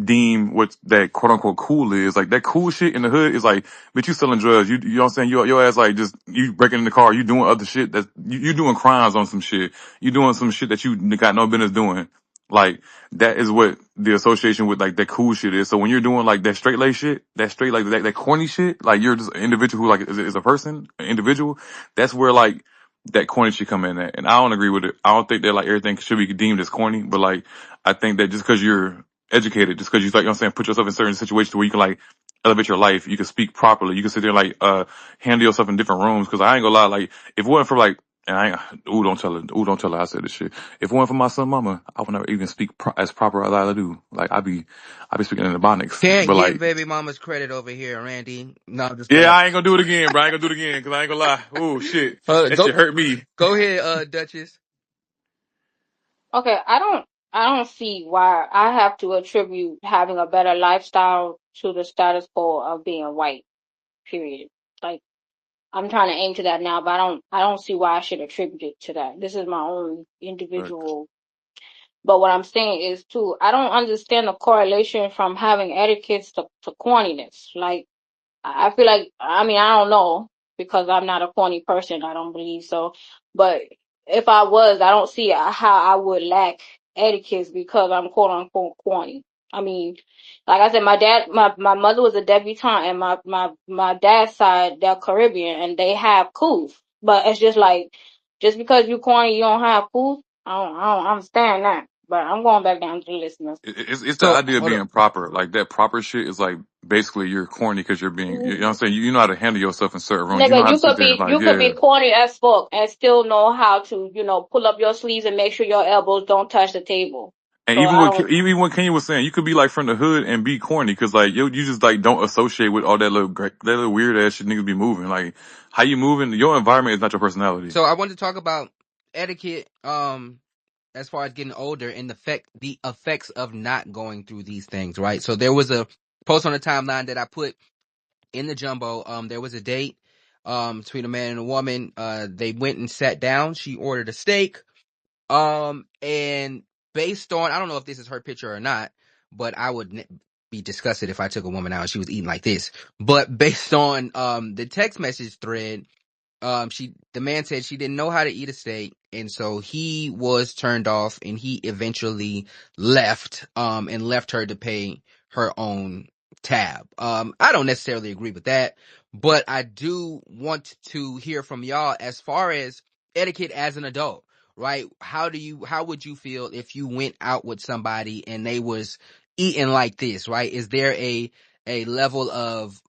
K: deem what that quote unquote cool is. Like that cool shit in the hood is like, bitch, you selling drugs. You know what I'm saying? Your ass like just, you breaking in the car, you doing other shit that you doing crimes on some shit. You doing some shit that you got no business doing. Like that is what the association with like that cool shit is. So when you're doing like that straight lace shit, that straight like that corny shit, like you're just an individual who like is a person, an individual. That's where like that corny shit come in at. And I don't agree with it. I don't think that like everything should be deemed as corny, but like I think that just because you're educated, just because you like, you know what I'm saying, put yourself in certain situations where you can like elevate your life, you can speak properly, you can sit there and like handle yourself in different rooms. Because I ain't gonna lie, like if it wasn't for like, and I ain't, don't tell her I said this shit. If it wasn't for my son mama, I would never even speak as proper as I do. Like I be speaking in the bonics.
Q: Can't
K: But
Q: give
K: like,
Q: baby mama's credit over here, Randy. No, I'm just
K: yeah,
Q: playing.
K: I ain't gonna do it again, bro. I ain't gonna do it again because I ain't gonna lie. Oh shit, that
Q: Go
K: shit hurt me.
Q: go ahead, Duchess.
N: Okay, I don't see why I have to attribute having a better lifestyle to the status quo of being white, period. Like I'm trying to aim to that now, but I don't see why I should attribute it to that. This is my own
K: But
N: individual. But what I'm saying is too, I don't understand the correlation from having etiquettes to corniness. Like I feel like, I mean, I don't know because I'm not a corny person. I don't believe so. But if I was, I don't see how I would lack etiquette because I'm quote unquote corny. I mean, like I said, my mother was a debutante, and my dad's side, they're Caribbean and they have cool. But it's just like, just because you corny, you don't have cool. I don't understand that. But I'm going back down to the listeners.
K: it's the
Q: So
K: idea of
Q: hold up.
K: being proper. Like that proper shit is like basically you're corny because you're being, you know what I'm saying? You know how to handle yourself in certain rooms. You know
N: Nigga,
K: how to sit there and like,
N: you could
K: yeah.
N: be corny as fuck and still know how to, pull up your sleeves and make sure your elbows don't touch the table.
K: And
N: So I don't.
K: even what Kenya was saying, you could be like from the hood and be corny because like you just like don't associate with all that that little weird ass shit niggas be moving. Like how you moving, your environment is not your personality.
Q: So I wanted to talk about etiquette, as far as getting older and the effects of not going through these things, right? So there was a post on the timeline that I put in the jumbo. There was a date, between a man and a woman. They went and sat down. She ordered a steak. And based on, I don't know if this is her picture or not, but I would be disgusted if I took a woman out and she was eating like this. But based on the text message thread, the man said she didn't know how to eat a steak, and so he was turned off, and he eventually left, and left her to pay her own tab. I don't necessarily agree with that, but I do want to hear from y'all as far as etiquette as an adult, right? How would you feel if you went out with somebody and they was eating like this, right? Is there a level of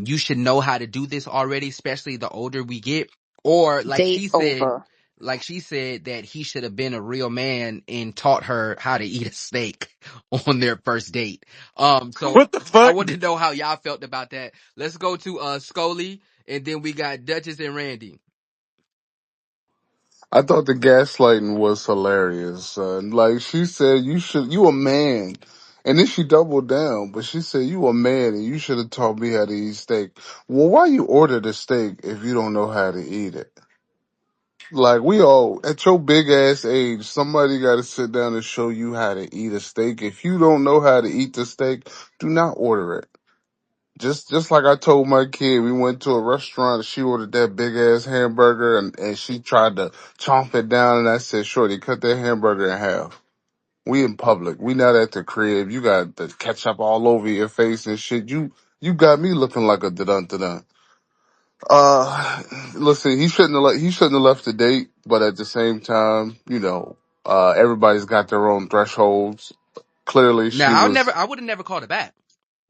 Q: you should know how to do this already, especially the older we get? Or
G: Date over.
Q: like she said that he should have been a real man and taught her how to eat a steak on their first date. So
K: What the
Q: I
K: fuck?
Q: wanted to know how y'all felt about that. Let's go to Scoli, and then we got Duchess and Randy.
R: I thought the gaslighting was hilarious, son. Like she said, you a man. And then she doubled down, but she said, you a man and you should have taught me how to eat steak. Well, why you order the steak if you don't know how to eat it? Like we all, at your big ass age, somebody got to sit down and show you how to eat a steak. If you don't know how to eat the steak, do not order it. Just like I told my kid, we went to a restaurant and she ordered that big ass hamburger and she tried to chomp it down and I said, Shorty, cut that hamburger in half. We in public. We not at the crib. You got the ketchup all over your face and shit. You got me looking like a dun dun. Listen, he shouldn't have left the date, but at the same time, everybody's got their own thresholds. Clearly she
Q: Now
R: was
Q: I would have never called it back.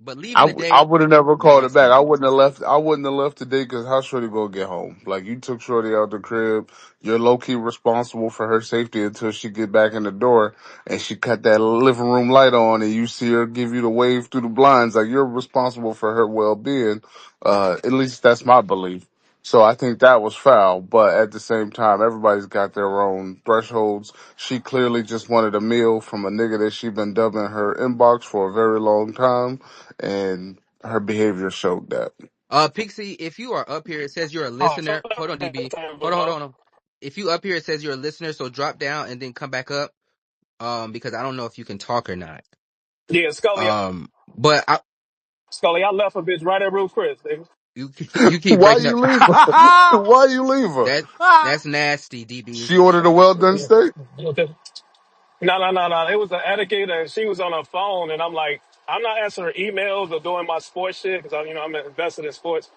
Q: But leaving
R: I,
Q: the
R: I
Q: date
R: would have never
Q: was
R: called it
Q: messed
R: back.
Q: up.
R: I wouldn't have left. I wouldn't have left today because how Shorty gonna get home? Like you took Shorty out the crib. You're low key responsible for her safety until she get back in the door and she cut that living room light on and you see her give you the wave through the blinds. Like you're responsible for her well being. At least that's my belief. So I think that was foul. But at the same time, everybody's got their own thresholds. She clearly just wanted a meal from a nigga that she been dubbing her inbox for a very long time, and her behavior showed that.
Q: Pixie, if you are up here, it says you're a
E: Oh, so
Q: listener. Hold on, DB. Hold on. If you up here, it says you're a listener, so drop down and then come back up. Because I don't know if you can talk or not.
E: yeah, Scully,
Q: But
E: Scully, I left a bitch right at Ruth Chris, baby.
Q: you keep
R: Why
Q: breaking
R: you
Q: up.
R: leave her? Why you leave her?
Q: That's nasty, DB.
R: She ordered a well done steak.
E: Okay. No. It was an etiquette, and she was on her phone, and I'm like, I'm not answering emails or doing my sports shit because I'm invested in sports,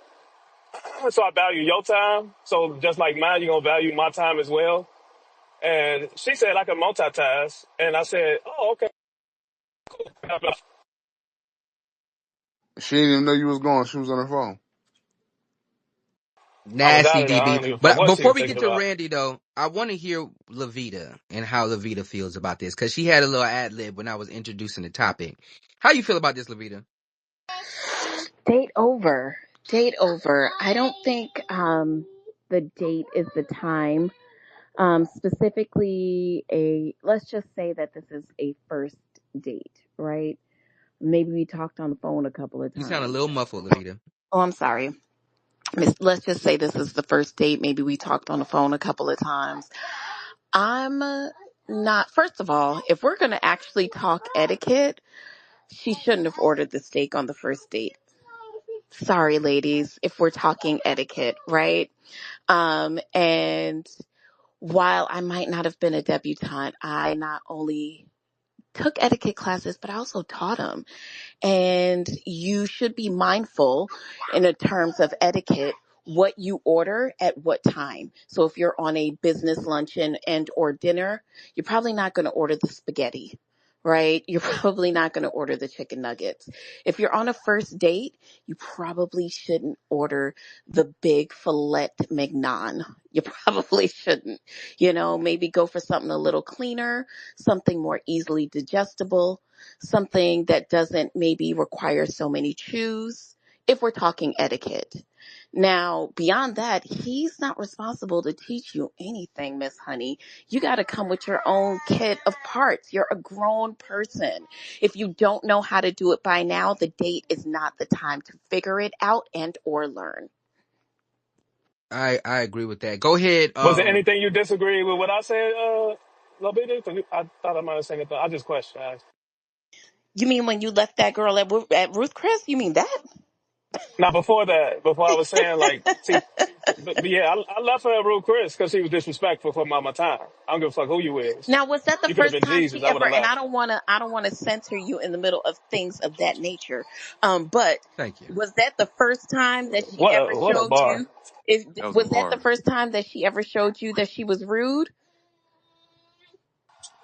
E: so I value your time. So just like mine, you're gonna value my time as well. And she said I can multitask, and I said, oh, okay.
R: She didn't even know you was gone. She was on her phone.
E: I was out
Q: Nasty,
E: of there. I
Q: DB.
E: don't give a fuck
Q: But
E: what she
Q: before
E: was
Q: we
E: thinking
Q: get to
E: about.
Q: Randy, though, I want to hear Lavita and how Lavita feels about this because she had a little ad lib when I was introducing the topic. How you feel about this, Lavita?
G: Date over. Date over. I don't think the date is the time. Specifically, let's just say that this is a first date, right? Maybe we talked on the phone a couple of
Q: You sound a
G: times.
Q: little muffled, Lavita.
G: Oh, I'm sorry. Let's just say this is the first date. Maybe we talked on the phone a couple of times. I'm not, first of all, if we're going to actually talk etiquette, she shouldn't have ordered the steak on the first date. Sorry, ladies, if we're talking etiquette, right? And while I might not have been a debutante, I not only took etiquette classes, but I also taught them. And you should be mindful in the terms of etiquette what you order at what time. So if you're on a business luncheon and or dinner, you're probably not going to order the spaghetti, right? You're probably not going to order the chicken nuggets. If you're on a first date, you probably shouldn't order the big filet mignon. You probably shouldn't. Maybe go for something a little cleaner, something more easily digestible, something that doesn't maybe require so many chews, if we're talking etiquette. Now, beyond that, he's not responsible to teach you anything, Miss Honey. You got to come with your own kit of parts. You're a grown person. If you don't know how to do it by now, the date is not the time to figure it out and or learn.
Q: I agree with that. Go ahead.
E: Was there anything you disagree with what I said, Lobita? 'Cause I thought I might have said it. I just questioned.
G: You mean when you left that girl at Ruth Chris? You mean that?
E: Now, before that, before I was saying, like, see, but yeah, I left her at Ruth Chris because she was disrespectful for my time. I don't give a fuck who you is.
G: Now, was that the
E: You could have
G: first
E: been
G: time
E: Jesus.
G: she
E: I would
G: ever,
E: have
G: and
E: left.
G: I don't want to censor you in the middle of things of that nature. But
Q: Thank you.
G: was that the first time that she ever
E: What a
G: showed
E: bar.
G: you? Is,
K: That was a
G: was that the
K: bar.
G: first time that she ever showed you that she was rude?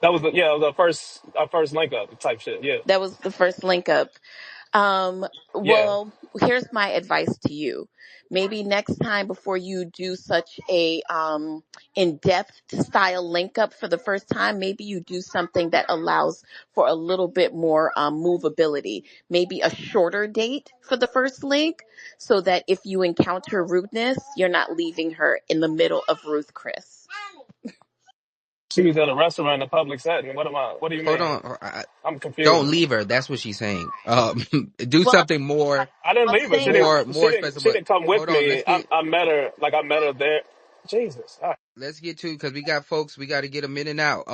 E: That was yeah, it was our first link up type shit. Yeah,
G: That was the first link up.
E: yeah.
G: Well, here's my advice to you. Maybe next time before you do such a in-depth style link up for the first time, maybe you do something that allows for a little bit more movability. Maybe a shorter date for the first link so that if you encounter rudeness, you're not leaving her in the middle of Ruth Chris.
E: She was at a restaurant in a public setting. What am I? What do you
Q: Hold
E: mean?
Q: on.
E: I'm
Q: Don't
E: confused.
Q: leave her. That's what she's saying. Do
G: Well,
Q: something more,
E: I didn't
G: I'm
E: leave her.
G: saying I'm
Q: more expensive.
E: She
Q: But
E: didn't come with
Q: hold on.
E: me. I met her like I met her there. Jesus. All right.
Q: Let's get to because we got folks. We got to get them in and out.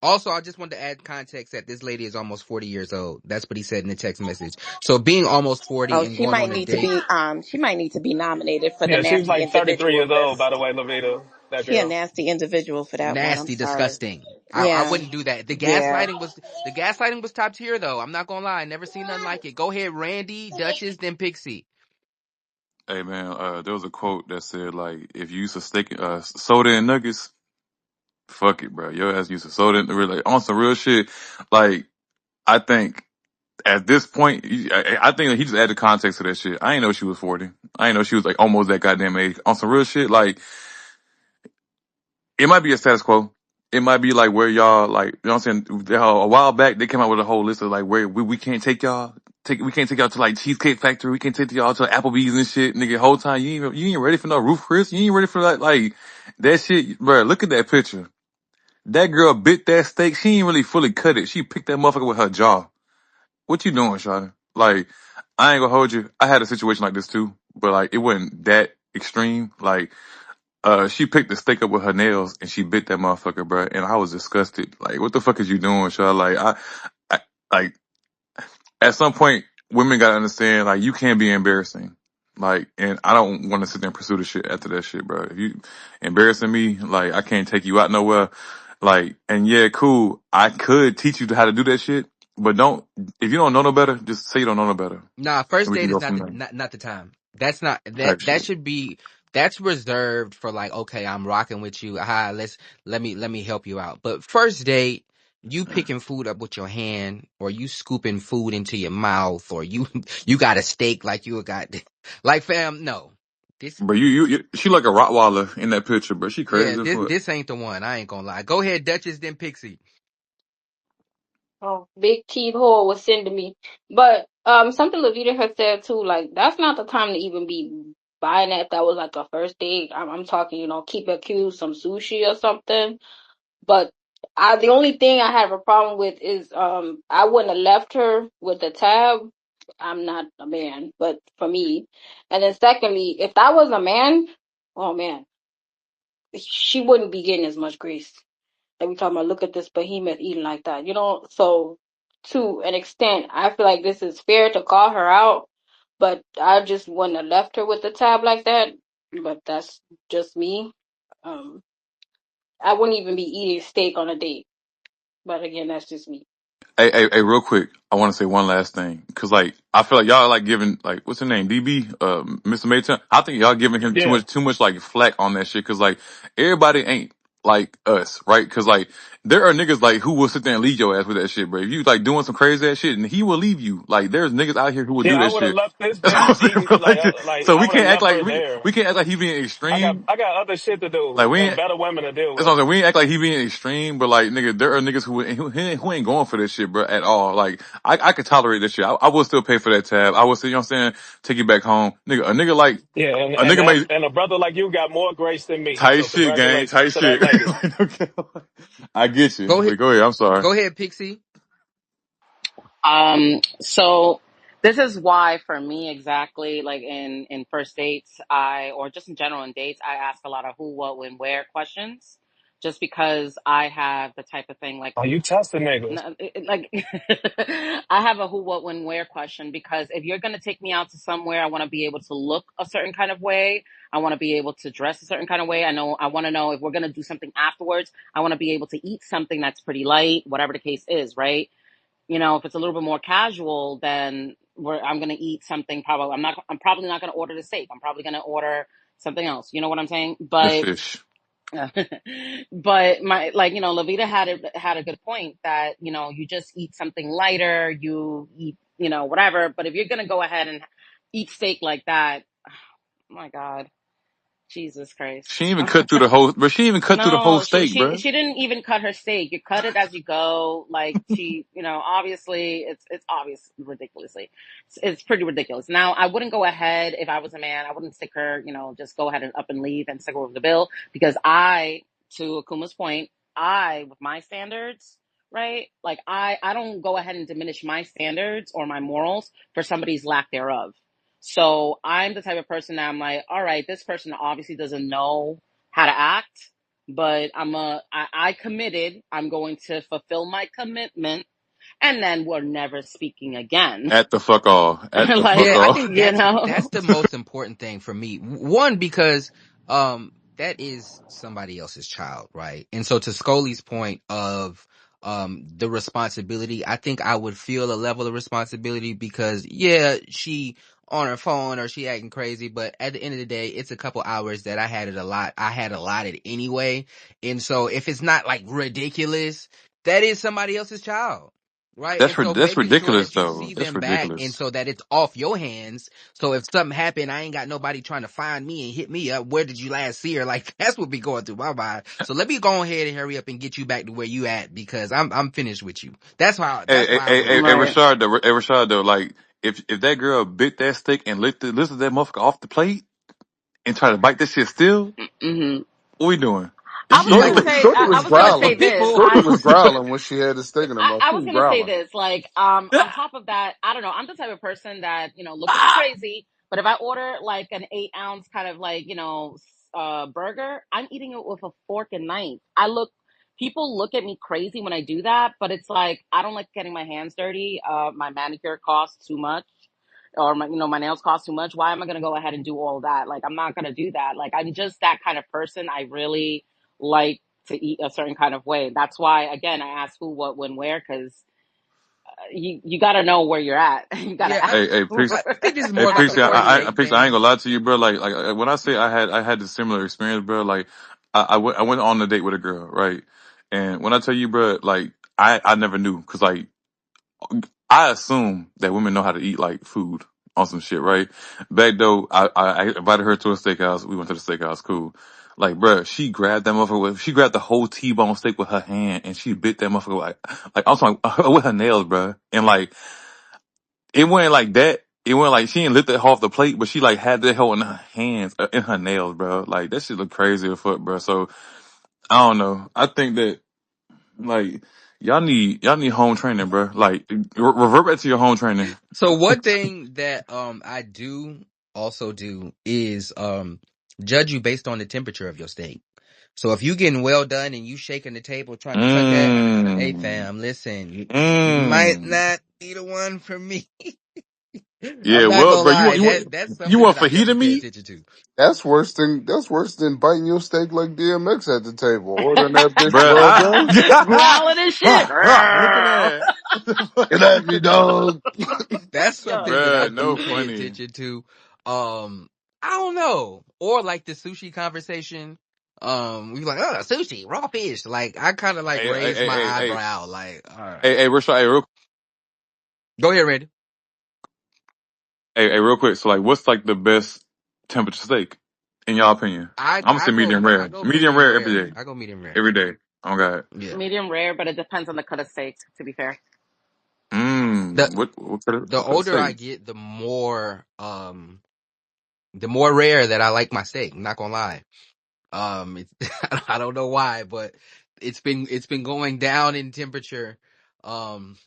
Q: Also, I just wanted to add context that this lady is almost 40 years old. That's what he said in the text message. So being almost 40
G: Oh,
Q: and going on a date,
G: she might need to be nominated for the
E: Yeah, she was
G: nasty
E: like 33
G: individual
E: years old, by
G: list.
E: the way, Lavita. That
G: She a
E: girl.
G: nasty individual for that one. I'm
Q: nasty,
G: sorry.
Q: disgusting. I
G: Yeah.
Q: wouldn't do that.
G: Yeah.
Q: The gaslighting was top tier though. I'm not gonna lie. I never seen nothing like it. Go ahead, Randy, Duchess, then Pixie.
K: Hey man, there was a quote that said like, if you use a steak, soda and nuggets, fuck it, bro. Your ass used to soda and really on some real shit. Like, I think at this point, I think that he just added context to that shit. I ain't know she was 40. I ain't know she was like almost that goddamn age. On some real shit, like it might be a status quo. It might be like where y'all like, you know what I'm saying? A while back, they came out with a whole list of like where we can't take y'all. We can't take y'all to like Cheesecake Factory. We can't take y'all to Applebee's and shit. Nigga, whole time you ain't ready for no roof Chris. You ain't ready for that shit, bro. Look at that picture. That girl bit that steak. She ain't really fully cut it. She picked that motherfucker with her jaw. What you doing, Shawty? Like, I ain't gonna hold you. I had a situation like this too, but like it wasn't that extreme. Like, she picked the steak up with her nails and she bit that motherfucker, bro. And I was disgusted. Like, what the fuck is you doing, Shawty? Like, I like at some point, women gotta understand, like, you can't be embarrassing. Like, and I don't want to sit there and pursue the shit after that shit, bro. If you embarrassing me, like, I can't take you out nowhere. Like, and yeah, cool. I could teach you how to do that shit, but if you don't know no better, just say you don't know no better.
Q: Nah,
K: And
Q: first
K: we can
Q: date is
K: go
Q: not
K: from
Q: the
K: there.
Q: not the time. That's not
K: Type
Q: that
K: shit.
Q: should be that's reserved for like, okay, I'm rocking with you. Hi, let me help you out. But first date, you picking food up with your hand, or you scooping food into your mouth, or you you got a steak like you got like fam, no. This
K: But she like a Rottweiler in that picture, but she
Q: yeah,
K: crazy as fuck.
Q: this ain't the one. I ain't gonna lie. Go ahead, Duchess, then Pixie.
N: Oh, big teeth hole was sending me. But something Lavita had said too, like that's not the time to even be buying that. That was like a first date. I'm talking, keep it cute, some sushi or something. But the only thing I have a problem with is I wouldn't have left her with the tab. I'm not a man, but for me. And then secondly, if that was a man, oh man, she wouldn't be getting as much grace. Like we talking about, look at this behemoth eating like that, So to an extent, I feel like this is fair to call her out, but I just wouldn't have left her with the tab like that. But that's just me. Um, I wouldn't even be eating steak on a date. But again, that's just me.
K: Hey, real quick, I want to say one last thing, cause like I feel like y'all like giving like what's her name, DB, Mr. Mayton. I think y'all giving him
E: Yeah.
K: too much like flack on that shit, cause like everybody ain't like us, right? Cause like there are niggas like who will sit there and leave your ass with that shit, bro. If you like doing some crazy ass shit, and he will leave you. Like there's niggas out here who will
E: Yeah,
K: do
E: I
K: that
E: would have
K: shit.
E: left this
K: That's
E: bitch
K: what I'm
E: easy.
K: saying,
E: Like,
K: so
E: I
K: we
E: would have
K: can't act
E: left
K: like
E: her there.
K: we can't act like he being extreme.
E: I got other shit to do
K: Like we
E: and
K: ain't.
E: better women to deal
K: That's what
E: with.
K: I'm saying. We ain't act like he being extreme, but like, nigga, there are niggas who ain't going for this shit, bro, at all. Like, I could tolerate this shit. I would still pay for that tab. I would still, you know what I'm saying, take you back home. Nigga,
E: Yeah,
K: a nigga may,
E: and a brother like you got more grace than me.
K: tight
E: So
K: shit, gang,
E: congratulations
K: tight
E: to that
K: shit.
E: lady.
K: Like, okay. I get you,
Q: Go ahead,
K: but go ahead. I'm sorry.
Q: go ahead, Pixie.
O: So this is why for me exactly, like in first dates, or just in general in dates, I ask a lot of who, what, when, where questions, just because I have the type of thing like
E: Oh, you testing niggas.
O: like I have a who, what, when, where question, because if you're gonna take me out to somewhere, I want to be able to look a certain kind of way. I want to be able to dress a certain kind of way. I want to know if we're gonna do something afterwards. I want to be able to eat something that's pretty light, whatever the case is, right? If it's a little bit more casual, then I'm going to eat something. I'm probably not going to order the steak. I'm probably going to order something else. You know what I'm saying?
K: The
O: But,
K: fish.
O: but Lavita had a good point that, you just eat something lighter, you eat, whatever. But if you're going to go ahead and eat steak like that, oh my God, Jesus Christ.
K: She ain't even cut through the whole, but she ain't even cut through the whole
O: No, she
K: steak,
O: she
K: bro.
O: she didn't even cut her steak. You cut it as you go. Like she, obviously it's obvious ridiculously. It's pretty ridiculous. Now, I wouldn't go ahead if I was a man. I wouldn't stick her, just go ahead and up and leave and stick her over the bill because to Akuma's point, with my standards, right? Like I don't go ahead and diminish my standards or my morals for somebody's lack thereof. So I'm the type of person that I'm like, all right, this person obviously doesn't know how to act, but I committed. I'm going to fulfill my commitment, and then we're never speaking again.
K: At the fuck all. At the fuck
Q: Yeah,
O: Like,
Q: I
K: all.
Q: think
O: you
Q: that's
O: know,
Q: the most important thing for me. One, because that is somebody else's child, right? And so to Scoli's point of the responsibility, I think I would feel a level of responsibility because yeah, she on her phone or she acting crazy, but at the end of the day, it's a couple hours that I had allotted anyway. And so if it's not like ridiculous, that is somebody else's child. right? And so
K: That's
Q: making sure
K: ridiculous
Q: that you
K: though.
Q: see
K: That's
Q: them back and
K: ridiculous.
Q: so that it's off your hands. So if something happened, I ain't got nobody trying to find me and hit me up. Where did you last see her? Like that's what be going through my mind. So let me go ahead and hurry up and get you back to where you at because I'm finished with you.
K: Hey,
Q: That's
K: hey,
Q: why I
K: hey, hey,
Q: roll.
K: hey,
H: Right.
K: Rashad though, hey, Rashad though, like if that girl bit that steak and lifted that motherfucker off the plate and try to bite that shit still,
H: Hmm.
K: what we doing?
O: I was
R: Shorty
O: gonna
R: was
O: say,
R: Shorty
O: I
R: was
O: was gonna say
R: growling.
Q: Pit
O: this.
Q: bull.
R: Shorty was growling when she had the steak in her mouth.
O: I
R: She
O: was
R: was
O: gonna say
R: growling.
O: this, like, on top of that, I don't know. I'm the type of person that, look at me crazy, but if I order like an 8 ounce kind of like, burger, I'm eating it with a fork and knife. People look at me crazy when I do that, but it's like, I don't like getting my hands dirty. My manicure costs too much. Or my nails cost too much. Why am I gonna go ahead and do all that? Like, I'm not gonna do that. Like, I'm just that kind of person. I really like to eat a certain kind of way. That's why, again, I ask who, what, when, where, because you got to know where you're at. You got to
Q: Yeah,
O: ask.
K: Hey,
Q: I think this is
K: Hey,
Q: more like a
K: Priesty,
Q: formulaic
K: Priesty, I ain't
Q: thing.
K: gonna lie to you, bro. When I say I had the similar experience, bro. Like, I went on a date with a girl, right? And when I tell you, bro, like, I never knew, cause like, I assume that women know how to eat like food on some shit, right? Back though, I invited her to a steakhouse. We went to the steakhouse, cool. Like, bro, she grabbed that motherfucker she grabbed the whole T-bone steak with her hand and she bit that motherfucker like I'm talking with her nails, bro. And like, it went like that. It went like she didn't lift it off the plate, but she like had that hell in her hands, in her nails, bro. Like that shit look crazy as fuck, bro. So I don't know. I think that like y'all need home training, bro. Like revert back to your home training.
Q: So one thing that I do also do is judge you based on the temperature of your steak. So if you getting well done and you shaking the table trying to tuck that, hey
K: Mmm.
Q: fam, listen, you might
K: Mmm.
Q: not be the one for me. I'm
K: Yeah,
Q: not
K: well,
Q: gonna
K: bro,
Q: lie, that's
K: you
Q: something
K: want
Q: that I
K: fajita
Q: definitely pay
K: meat?
Q: attention to.
R: That's worse than biting your steak like DMX at the table, ordering that bitch
K: Bruh,
R: well done.
O: Growling and shit.
K: looking at
R: Get at me, dog.
Q: That's
O: Yo,
Q: something that I
K: bruh,
Q: do
K: no
Q: pay
K: funny.
Q: attention to. I don't know. Or like the sushi conversation. We like, oh, sushi, raw fish. Like I kind of like
K: Hey, hey,
Q: raise
K: hey,
Q: my
K: hey, hey,
Q: eyebrow. Like, all
K: hey,
Q: right,
K: hey, Rashad,
Q: go ahead, Randy.
K: real quick. So, like, what's like the best temperature steak in y'all opinion? I'm gonna say
Q: I go
K: medium
Q: medium
K: rare every
Q: rare.
K: day,
Q: I go medium rare.
K: every day. Oh God.
Q: Yeah.
O: medium rare, but it depends on the cut of steak, to be fair.
Q: The the
K: What could I
Q: older I
K: say?
Q: get, the more rare that I like my steak. I'm not gonna lie. I don't know why, but it's been going down in temperature. Um,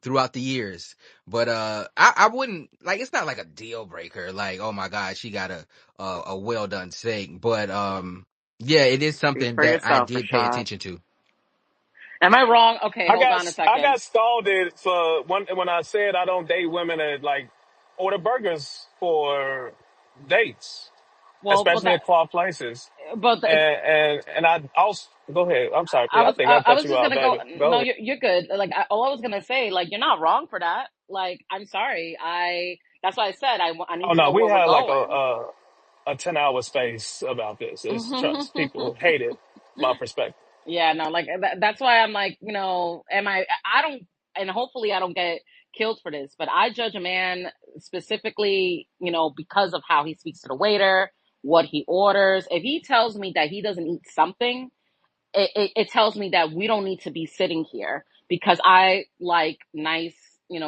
Q: throughout the years. But I wouldn't like it's not like a deal breaker. Like oh my god, she got a well done steak. But yeah, it is
O: Speak
Q: something
O: for
Q: that I
O: yourself,
Q: did pay
O: Rashad.
Q: attention to.
O: Am I wrong? Okay, hold on a
E: I
O: second.
E: got scalded for when I said I don't date women that like order burgers for dates,
O: Well, but
E: especially in club places.
O: but
E: And I also go ahead. I'm sorry,
O: I
E: I
O: was
E: think I
O: I
E: cut
O: was
E: you
O: just
E: off,
O: gonna go.
E: baby. Go
O: No,
E: ahead.
O: you're good. Like all I was gonna say, like you're not wrong for that. Like I'm sorry. That's why I said I need
E: Oh
O: to
E: no,
O: know
E: we
O: where we're
E: had like
O: going.
E: a 10-hour space about this. It's trust people hated my perspective.
O: Yeah, no, like that's why I'm like, I don't, and hopefully I don't get killed for this, but I judge a man specifically, because of how he speaks to the waiter, what he orders. If he tells me that he doesn't eat something, it tells me that we don't need to be sitting here because I like nice,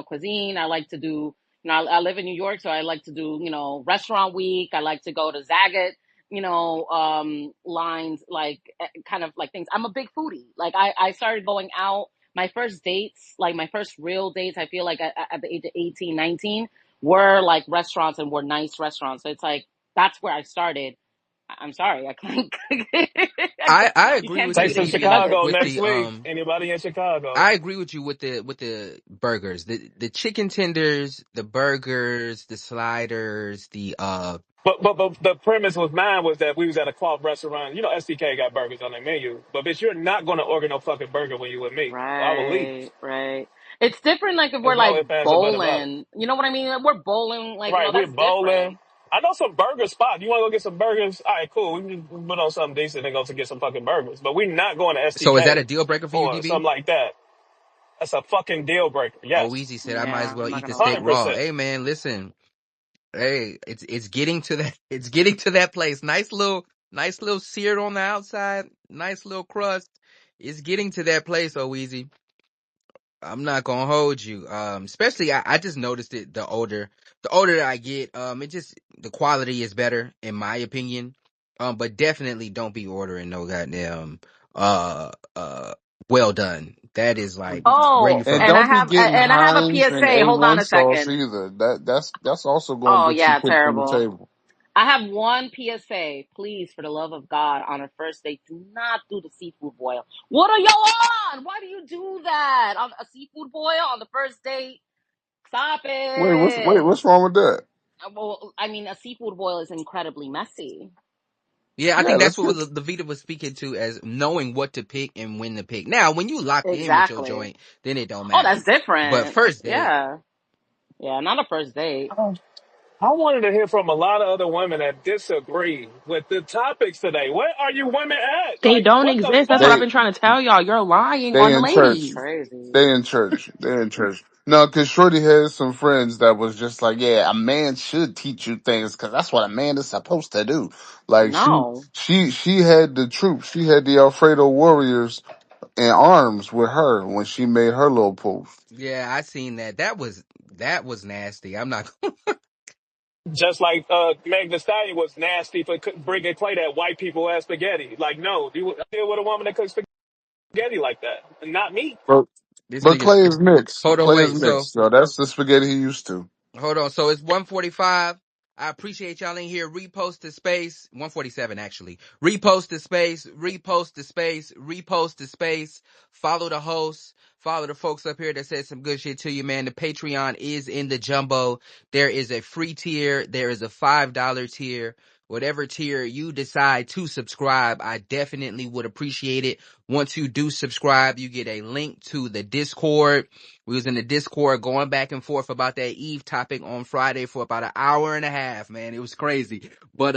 O: cuisine. I like to do, I live in New York, so I like to do, restaurant week. I like to go to Zagat, lines, like kind of like things. I'm a big foodie. Like I started going out. My first dates, like my first real dates, I feel like at the age of 18, 19, were like restaurants and were nice restaurants. So it's like, that's where I started. I'm sorry, I can't. I
Q: I
O: can't
Q: I
O: you
Q: agree
O: can't
Q: with you,
O: take
E: Taste
O: the
E: of
O: chicken
Q: DB,
O: nuggets.
E: Chicago
Q: with
E: next
Q: the
E: week. Anybody in Chicago?
Q: I agree with you with the burgers, the chicken tenders, the burgers, the sliders, the
E: But the premise was mine was that we was at a cloth restaurant. You know, STK got burgers on their menu. But bitch, you're not gonna order no fucking burger when you with me. I will leave.
O: Right, right. It's different. Like if we're
E: There's no
O: like
E: ifs, ands, or buts about it.
O: bowling, you know what I mean? Like, we're bowling. Like
E: Right, we're
O: that's
E: bowling.
O: different.
E: I know some burger spots. You want to go get some burgers? All right, cool. We can just put on something decent and go to get some fucking burgers. But we're not going to
Q: so is that a
E: STK
Q: deal breaker for you,
E: or
Q: DB?
E: something like that. That's a fucking deal breaker.
Q: Oh,
E: Yes,
Q: Weezy said I might as
O: Yeah,
Q: well
O: I'm not
Q: eat the
O: gonna
Q: steak
O: lie.
E: 100%.
Q: raw. Hey man, listen. Hey, it's getting to that it's getting to that place. Nice little seared on the outside, nice little crust. It's getting to that place, oh Weezy. I'm not gonna hold you. Especially I just noticed it the older that I get, it just the quality is better in my opinion. But definitely don't be ordering no goddamn uh uh well done. That is like where you
O: Oh,
R: And
Q: from?
O: and
R: don't be getting
O: I have a
R: Heinz and
O: PSA. Hold on
R: A1
O: a
R: sauce
O: second.
R: either. That's also going
O: Oh
R: to get you
O: yeah,
R: kicked from the
O: terrible.
R: table.
O: I have one PSA. Please, for the love of God, on a first date, do not do the seafood boil. What are y'all on? Why do you do that on a seafood boil on the first date? Stop it.
R: What's wrong with that?
O: Well, I mean, a seafood boil is incredibly messy.
Q: Yeah, I
R: Yeah,
Q: think that's
R: let's
Q: what
R: get.
Q: Levita was speaking to as knowing what to pick and when to pick. Now, when you locked in with your
O: Exactly.
Q: joint, then it don't
O: Oh,
Q: matter.
O: that's
Q: But
O: different.
Q: first date,
O: Yeah. Yeah, not a first date.
E: I wanted to hear from a lot of other women that disagree with the topics today. Where are you women at?
M: They
E: Like,
M: don't
E: what the
M: exist. That's what I've
E: fuck?
R: They
M: been trying to tell y'all. You're lying on
R: they
M: the
R: in
O: That's
R: church.
M: ladies.
O: crazy.
R: They in church. They in church. No, because Shorty has some friends that was just like, yeah, a man should teach you things because that's what a man is supposed to do. Like
O: No.
R: she had the troops. She had the Alfredo warriors in arms with her when she made her little post.
Q: yeah, I seen that. That was nasty. I'm not.
E: Just like Meg Thee Stallion was nasty for bringing play that white people as spaghetti. Like, no, you deal with a woman that cooks spaghetti like that, and not me.
R: But
Q: This
R: but
Q: nigga's.
R: Clay is mixed.
Q: Hold on,
R: Clay is
Q: wait. So
R: mixed. So that's the spaghetti he used to.
Q: hold on. So it's 1:45. I appreciate y'all in here. Repost the space. 1:47 actually. Repost the space. Repost the space. Repost the space. Follow the host. Follow the folks up here that said some good shit to you, man. The Patreon is in the jumbo. There is a free tier. There is a $5 tier. Whatever tier you decide to subscribe, I definitely would appreciate it. Once you do subscribe, you get a link to the Discord. We was in the Discord going back and forth about that Eve topic on Friday for about an hour and a half, man. It was crazy. But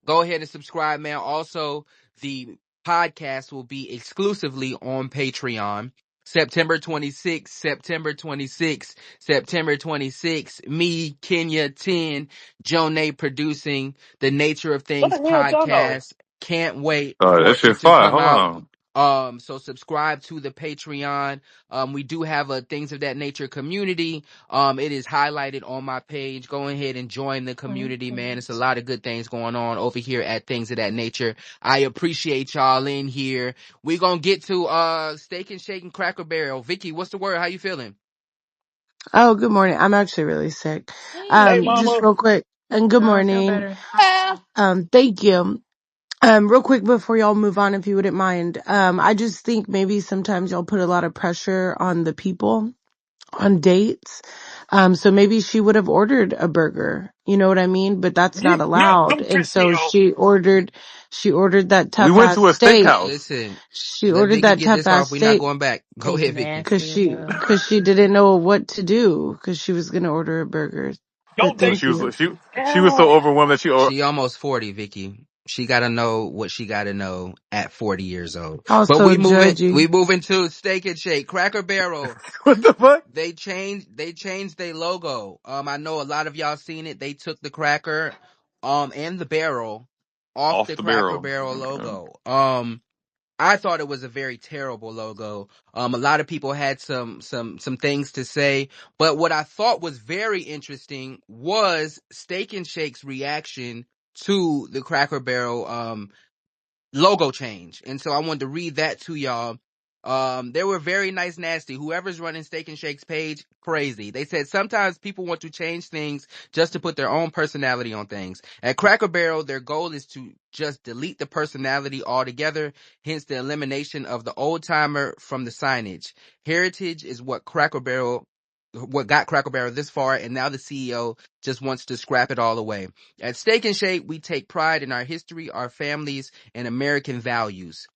Q: go ahead and subscribe, man. Also, the podcast will be exclusively on Patreon. September 26th, September 26th, September 26th. Me, Kenya 10, Jonay producing the Nature of
E: What
Q: Things
E: the hell, y'all know?
Q: podcast. Can't wait
K: That
Q: for
K: shit
Q: it to
K: fire.
Q: come
K: Hold
Q: out.
K: on.
Q: So subscribe to the Patreon. We do have a Things of That Nature community. It is highlighted on my page. Go ahead and join the community, man. It's a lot of good things going on over here at Things of That Nature. I appreciate y'all in here. We gonna get to Steak and Shake and Cracker Barrel. Vicky, what's the word? How you feeling?
S: Oh, good morning. I'm actually really sick.
E: Hey,
S: Just
E: mama.
S: real quick, and good
M: Oh, feel
S: morning.
M: better.
S: Thank you. Real quick before y'all move on, if you wouldn't mind, I just think maybe sometimes y'all put a lot of pressure on the people on dates. So maybe she would have ordered a burger. You know what I mean? But that's not
E: Yeah,
S: allowed.
E: don't
S: And
E: piss me
S: so
E: off.
S: she ordered that
K: We
S: tough
K: went
S: ass
K: to a
S: steak.
K: steakhouse.
Q: Listen,
S: She
Q: let
S: ordered
Q: Vicky
S: that
Q: get
S: tough
Q: this off.
S: ass
Q: We're not
S: steak
Q: going back. Go
M: Tastes
Q: ahead, Vicky.
S: cause
M: nasty as hell.
S: she didn't know what to do cause she was going to order a burger. But
E: Don't
K: Well,
E: take
S: thank you.
K: she was so overwhelmed that
Q: She almost 40, Vicky. She gotta know what she gotta know at 40 years old. But
S: Also judgy.
Q: we moving to Steak and Shake. Cracker Barrel.
K: what the fuck
Q: They changed their logo. I know a lot of y'all seen it. They took the cracker, and the barrel off
K: off
Q: the
K: the
Q: Cracker
K: barrel.
Q: Barrel
K: Okay.
Q: logo. I thought it was a very terrible logo. A lot of people had some things to say, but what I thought was very interesting was Steak and Shake's reaction to the Cracker Barrel logo change. And so I wanted to read that to y'all. They were very nice, nasty. Whoever's running Steak and Shake's page, crazy. They said sometimes people want to change things just to put their own personality on things. At Cracker Barrel, their goal is to just delete the personality altogether, hence the elimination of the old timer from the signage. Heritage is what got Cracker Barrel this far, and now the CEO just wants to scrap it all away. At Steak and Shake, we take pride in our history, our families, and American values.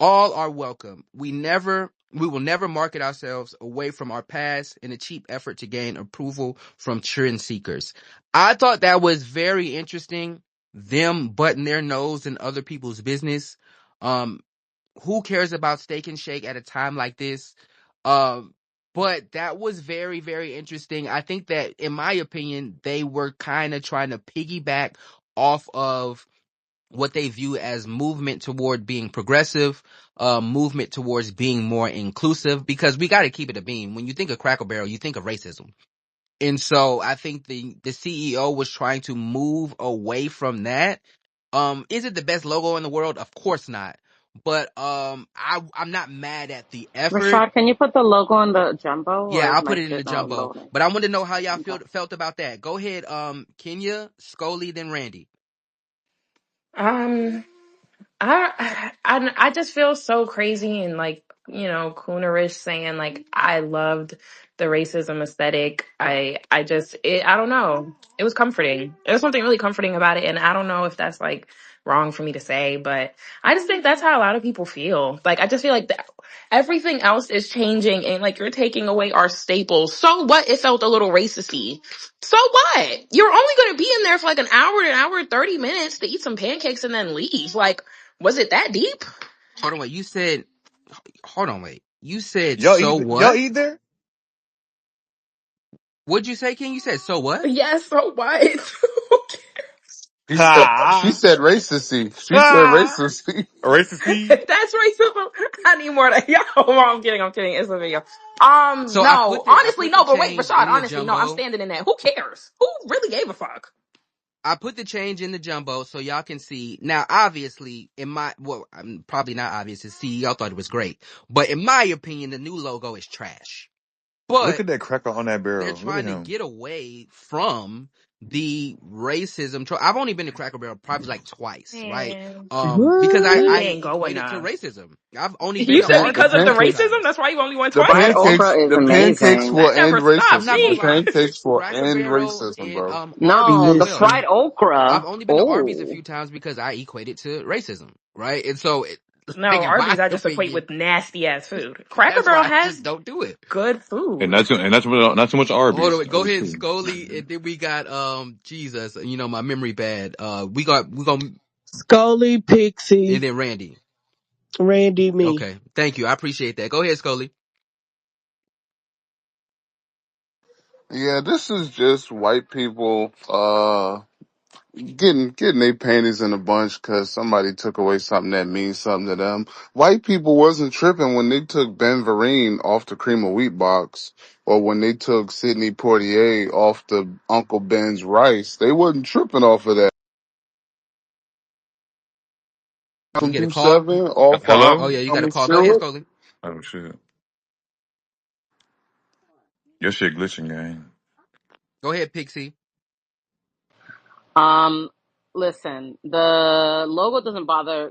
Q: All are welcome. We will never market ourselves away from our past in a cheap effort to gain approval from trend seekers. I thought that was very interesting. Them butting their nose in other people's business. Um, who cares about Steak and Shake at a time like this? But that was very, very interesting. I think that, in my opinion, they were kind of trying to piggyback off of what they view as movement toward being progressive, movement towards being more inclusive, because we got to keep it a beam. When you think of Cracker Barrel, you think of racism. And so I think the CEO was trying to move away from that. Is it the best logo in the world? Of course not. But I'm not mad at the effort.
O: Rashad, can you put the logo on the jumbo, or
Q: Yeah,
O: is
Q: I'll
O: my
Q: put it in the
O: shit not
Q: jumbo.
O: loading?
Q: But I want to know how y'all
O: Okay.
Q: felt about that. Go ahead, Kenya, Scoli, then Randy.
T: Um, I just feel so crazy and like, coonerish saying like I loved the racism aesthetic. I don't know. It was comforting. There was something really comforting about it, and I don't know if that's like wrong for me to say, but I just think that's how a lot of people feel. Like I just feel like everything else is changing, and like you're taking away our staples. So what? It felt a little racisty. So what? You're only going to be in there for like an hour and 30 minutes to eat some pancakes and then leave. Like, was it that deep?
Q: Hold on, wait. You said, hold on, wait. You said,
K: Y'all
Q: so
K: eat? Y'all
Q: what?
K: eat there?
Q: What'd you say, King? You said, so what?
T: Yes, so what?
R: She
K: Ha
R: said racisty. She said
K: ha.
R: racisty.
K: Racist.
T: That's racism. I need more. Yo, I'm kidding. I'm kidding. It's a video.
Q: So
T: No,
Q: I
T: honestly,
Q: put the
T: no. But wait,
Q: change
T: Rashad.
Q: in the
T: Honestly, no. I'm
Q: jumbo.
T: standing in that. Who cares? Who really gave a fuck?
Q: I put the change in the jumbo so y'all can see. Now, obviously, probably not obvious. The CEO thought it was great, but in my opinion, the new logo is trash.
K: Look
Q: But
K: at that cracker on that
Q: they're
K: barrel. Look at
Q: trying to
K: him.
Q: get away from the racism. I've only been to Cracker Barrel probably like twice, right?
T: Man,
Q: Because
T: you
C: What?
Q: I
T: didn't go
Q: equate it to
T: enough.
Q: racism. I've only been
T: You
Q: to
T: said
R: The
T: because
Q: Arby's
T: of
Q: a
T: the
Q: few
R: pancakes.
T: racism.
Q: times.
T: That's why you only went
R: The
O: Fried
T: twice.
R: pancakes.
O: okra is
R: The pancakes
O: amazing.
R: will
T: That
R: end
T: never stops
Q: I'm
R: racism.
Q: not
R: The
Q: gonna
T: me.
Q: lie.
R: pancakes will
Q: Cracker
R: end
Q: Barrel
R: racism,
Q: and
R: bro.
Q: Arby's
O: No,
Q: as
O: the
Q: well.
O: fried
Q: I've
O: okra.
Q: only been to Arby's a
O: Oh.
Q: few times because I equate it to racism, right? And so, like
T: No,
Q: in my
T: Arby's I just equate
Q: opinion,
T: with nasty ass food. Cracker
Q: that's
T: Barrel
Q: why I just
T: has
Q: don't do it.
T: good
K: And
T: food.
K: not too much
Q: Hold
K: Arby's.
Q: on, go
K: Arby's
Q: ahead,
K: cool.
Q: Scully, and then we got Jesus. You know my memory bad. We gonna
C: Scully,
Q: and
C: Pixie,
Q: then Randy.
C: Randy, me.
Q: Okay, thank you. I appreciate that. Go ahead, Scully.
R: Yeah, this is just white people getting their panties in a bunch because somebody took away something that means something to them. White people wasn't tripping when they took Ben Vereen off the cream of wheat box, or when they took Sidney Poitier off the Uncle Ben's rice. They wasn't tripping off of that.
Q: You
R: From
Q: get a
R: through
Q: call.
R: seven off
Q: Oh
K: Hello?
Q: yeah, you got a
R: Thomas
Q: call. Go ahead,
R: Stewart.
Q: Scully.
K: Oh shit. Your shit glitching, gang.
Q: Go ahead, Pixie.
O: Um, Listen, the logo doesn't bother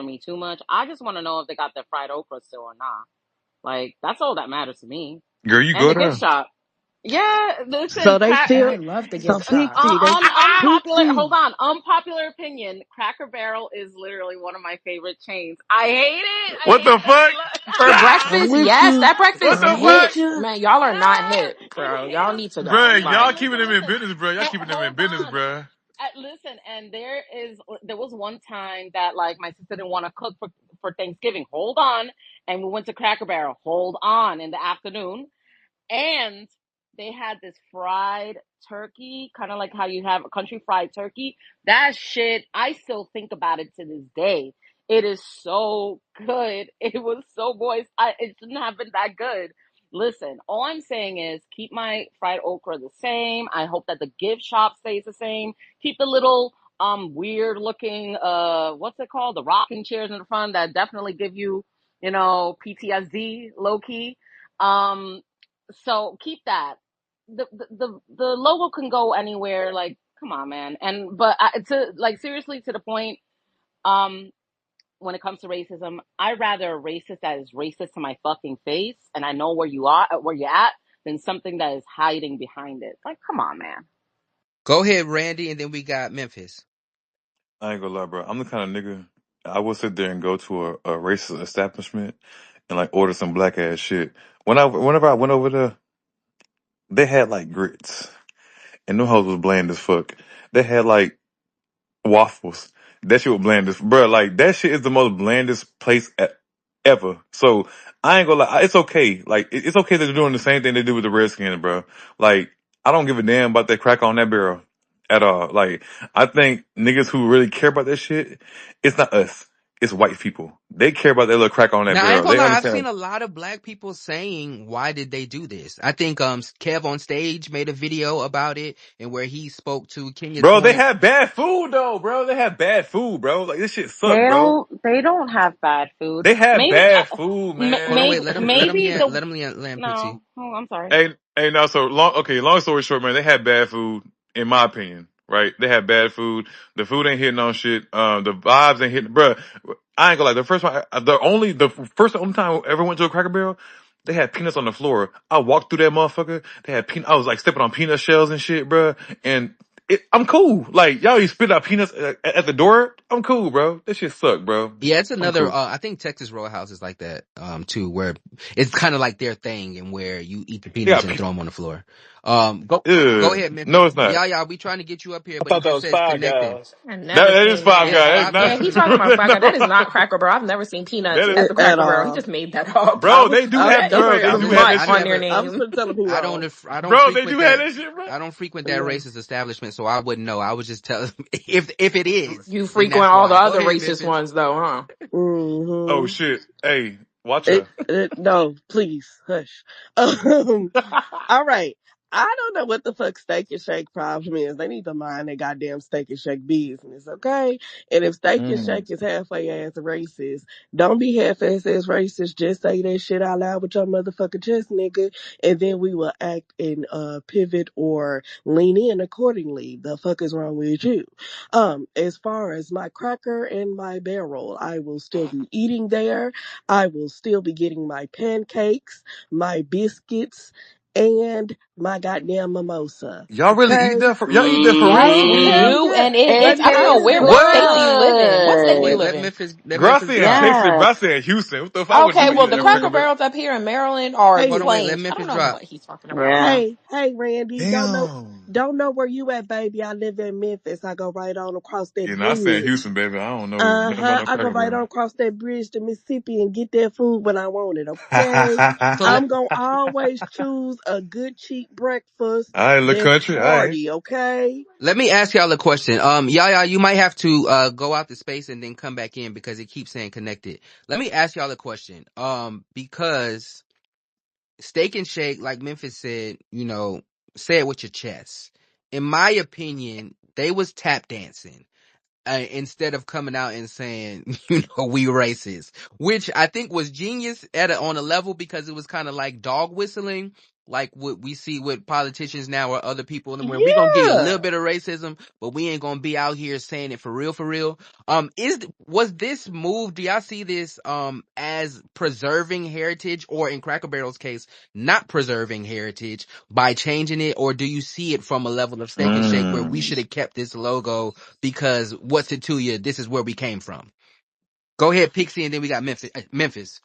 O: me too much. I just want to know if they got their fried okra still or not. Like, that's all that matters to me.
K: Girl, you
O: And
K: go
O: the gift
K: there.
O: shop. Yeah,
C: So
O: listen,
C: they still,
T: I love the
C: so
T: gift shop.
C: Pixie, they,
O: unpopular, hold
C: Pixie.
O: on, unpopular opinion. Cracker Barrel is literally one of my favorite chains. I hate it. I
K: What
O: hate
K: the
O: it.
T: For
K: fuck?
C: I'm
T: breakfast,
C: with
T: yes,
C: you.
T: that
K: What
T: breakfast
K: the
C: I'm
K: fuck?
T: hit.
C: with you.
T: Man, y'all are not
O: Ah,
T: hit,
O: it
T: bro. Y'all
O: hits.
T: need to go.
K: Bruh, y'all
T: Like,
K: keeping them in business, bruh. Y'all keeping them in
O: Hold
K: business,
O: on.
K: bruh.
O: Listen, and there was one time that like my sister didn't want to cook for Thanksgiving. Hold on, and we went to Cracker Barrel. Hold on, in the afternoon, and they had this fried turkey, kind of like how you have a country fried turkey. That shit, I still think about it to this day. It is so good. It was so moist. It shouldn't have been that good. Listen, all I'm saying is keep my fried okra the same. I hope that the gift shop stays the same. Keep the little weird looking what's it called? The rocking chairs in the front that definitely give you, PTSD low key. Um so keep that. The logo can go anywhere. Like, come on, man. And but to like seriously to the point. Um, when it comes to racism, I'd rather a racist that is racist to my fucking face, and I know where you're at, than something that is hiding behind it. Like, come on, man.
Q: Go ahead, Randy, and then we got Memphis.
K: I ain't gonna lie, bro. I'm the kind of nigga I will sit there and go to a racist establishment and like order some black ass shit. Whenever I went over there, they had like grits and them hoes was bland as fuck. They had like waffles. That shit was bland as bro. Like that shit is the most blandest place ever. So I ain't gonna lie, it's okay. Like it's okay that they're doing the same thing they do with the Redskins, bro. Like I don't give a damn about that crack on that barrel at all. Like I think niggas who really care about that shit, it's not us. It's white people. They care about that little crack on that
Q: Now I ain't
K: barrel.
Q: gonna
K: They
Q: lie, I've seen
K: understand.
Q: a lot of black people saying why did they do this. I think Kev on stage made a video about it and where he spoke to Kenya's
K: Bro, they
Q: point.
K: have bad food though, bro. They have bad food, bro. Like this shit suck,
O: They
K: bro.
O: don't. They don't have bad food.
K: They have
O: Maybe.
K: bad food,
Q: Hold on,
K: man.
Q: wait,
O: Maybe. Maybe the.
Q: let him land Pixie.
O: No. Oh, I'm sorry.
K: Hey, now, so long. Okay, long story short, man, they had bad food, in my opinion. Right? They had bad food. The food ain't hitting on shit. The vibes ain't hitting, bruh. I ain't gonna lie. The first only time I ever went to a Cracker Barrel, they had peanuts on the floor. I walked through that motherfucker. They had I was like stepping on peanut shells and shit, bruh. And I'm cool. Like y'all, you spit out peanuts at the door. I'm cool, bro. That shit suck, bro.
Q: Yeah, it's
K: I'm
Q: another.
K: cool.
Q: I think Texas Roadhouse is like that too, where it's kind of like their thing, and where you eat the
K: They
Q: peanuts
K: got
Q: and throw them on the floor. Go
K: Ugh.
Q: ahead, Memphis.
K: No, it's not.
Q: Yeah, we trying to get you up here,
E: I
Q: but
E: thought
Q: it
E: that
Q: just
E: was
Q: says
E: Five
Q: connecting.
E: Guys.
T: I never
K: That is
T: seen
K: Five
Q: Yeah,
T: that.
K: Guys.
Q: five
T: Yeah,
Q: guys.
T: he talking about Cracker. That is
K: No.
T: not Cracker Barrel. I've never seen peanuts
K: That is,
T: at the
C: At
T: Cracker Barrel. He
C: all.
T: just made that up.
K: bro. They do
C: I was
K: have,
T: They
K: bro.
T: put
K: They
C: I
K: do
C: was
K: have
C: finna
K: that
T: mutt
C: I,
T: on
K: shit.
T: their
C: I was
T: name.
C: finna tell him he wrong.
Q: I don't
K: Bro, they do
Q: frequent
K: have
Q: that.
K: that shit, bro.
Q: I don't frequent that
C: Yeah.
Q: racist establishment, so I wouldn't know. I was just telling if it is,
T: You
Q: then
T: frequent
Q: that's
T: all the
Q: why. Go
T: other
Q: ahead,
T: racist
Q: Memphis.
T: ones, though, huh?
K: Oh
C: Mm-hmm.
K: shit. Hey, watch her.
C: No, please, hush. All right. I don't know what the fuck Steak and Shake problem is. They need to mind their goddamn Steak and Shake business, okay? And if Steak and
K: Mm.
C: Shake is halfway ass racist, don't be half-ass ass racist. Just say that shit out loud with your motherfucking chest, nigga, and then we will act and pivot or lean in accordingly. The fuck is wrong with you? As far as my cracker and my barrel, I will still be eating there. I will still be getting my pancakes, my biscuits, and my goddamn mimosa.
K: Y'all really eat
C: Okay?
K: that for? Y'all eat that for
C: Yes,
K: real?
C: the
O: We
C: hell
O: do,
C: yeah.
O: and
C: Let
O: it's.
C: me
O: I don't know
C: finish,
O: where.
C: let me
O: What
C: finish.
O: state do you live in? What
Q: Hold
O: state
Q: on,
O: do you
Q: wait.
C: Yes.
O: live in?
Q: Let Memphis
K: Gracia in
Q: drop.
K: Texas.
O: Yes.
K: Gracia in Houston. What the fuck? I would
T: Okay,
K: never eat
T: well,
K: at
T: the
K: a Cracker
T: Cracker
K: Barrel.
T: Barrels up here in Maryland are
Q: Hold
C: Hey,
Q: on, wait. Let
T: Plains. I don't
Q: Memphis
T: know
Q: drop.
T: what he's talking about.
O: Yeah.
C: hey, Randy,
K: Damn.
C: don't know where you at, baby. I live in Memphis. I go right on across that
K: You know, I stay in
C: bridge.
K: Houston, baby. I don't know nothing about no
C: I go
K: Cracker
C: right on
K: Barrel.
C: across that bridge to Mississippi and get that food when I want it, okay?
Q: So let
C: I'm gonna always choose a good cheap breakfast
K: All right, little
C: that's
K: country. All right.
C: hearty, okay?
Q: let me ask y'all a question. Yaya, you might have to go out the space and then come back in because it keeps saying connected. Let me ask y'all a question. Because Steak and Shake, like Memphis said, say it with your chest. In my opinion, they was tap dancing. Instead of coming out and saying, we racist, which I think was genius on a level because it was kind of like dog whistling, like what we see with politicians now or other people, and where we gonna give you a
C: Yeah.
Q: little bit of racism, but we ain't gonna be out here saying it for real, for real. Was this move? Do y'all see this as preserving heritage, or in Cracker Barrel's case, not preserving heritage by changing it, or do you see it from a level of Steak and Shake where we should
K: Mm.
Q: have kept this logo? Because what's it to you? This is where we came from. Go ahead, Pixie, and then we got Memphis. Memphis.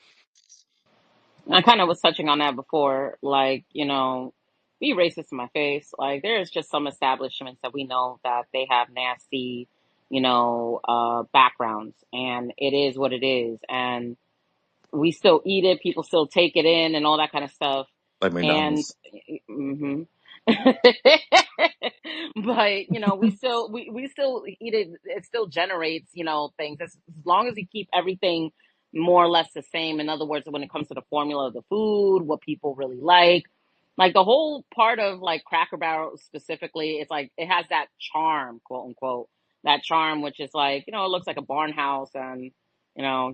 O: I kind of was touching on that before. Like, be racist in my face. Like, there's just some establishments that we know that they have nasty, backgrounds, and it is what it is. And we still eat it, people still take it in, and all that kind of stuff.
K: Like
O: And
K: McDonald's.
O: hmm but we still eat it. It still generates things as long as you keep everything more or less the same. In other words, when it comes to the formula of the food, what people really like the whole part of like Cracker Barrel specifically, it's like it has that charm, quote unquote, that charm, which is like it looks like a barn house, and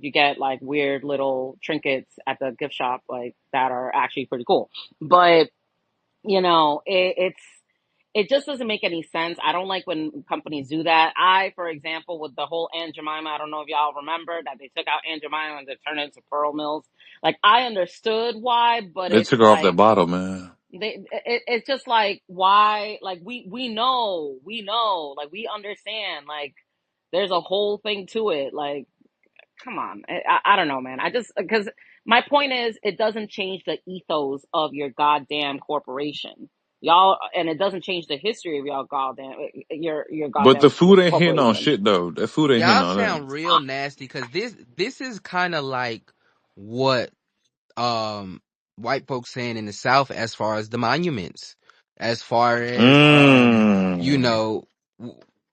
O: you get like weird little trinkets at the gift shop like that are actually pretty cool. But it just doesn't make any sense. I don't like when companies do that. For example, with the whole Aunt Jemima, I don't know if y'all remember that they took out Aunt Jemima and they turned it into Pearl Mills. Like I understood why, but
K: They
O: it's
K: took her off that
O: like
K: bottle, man.
O: it's just like why? Like we know, like we understand, like there's a whole thing to it. Like come on. I don't know, man. I just because my point is it doesn't change the ethos of your goddamn corporation, y'all, and it doesn't change the history of y'all goddamn your
K: But the
O: goddamn
K: food ain't hitting on
O: corporation.
K: shit though. That food ain't hitting
Q: Y'all
K: on that.
Q: sound real nasty because this is kind of like what white folks saying in the South as far as the monuments, as far as you
K: Mm.
Q: know,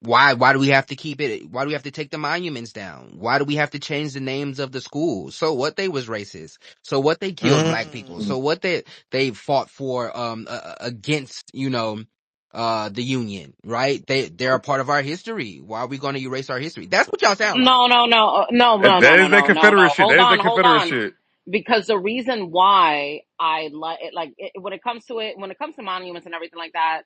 Q: why do we have to keep it? Why do we have to take the monuments down? Why do we have to change the names of the schools? So what, they was racist. So what, they killed black people.
K: Mm.
Q: So what, they fought for against, the Union, right? They're a part of our history. Why are we going to erase our history? That's what y'all sound like.
O: No, no, no,
K: That is that Confederate shit.
O: Hold
K: That is
O: on,
K: that
O: hold
K: Confederate
O: on.
K: shit.
O: Because the reason why I when it comes to it, when it comes to monuments and everything like that,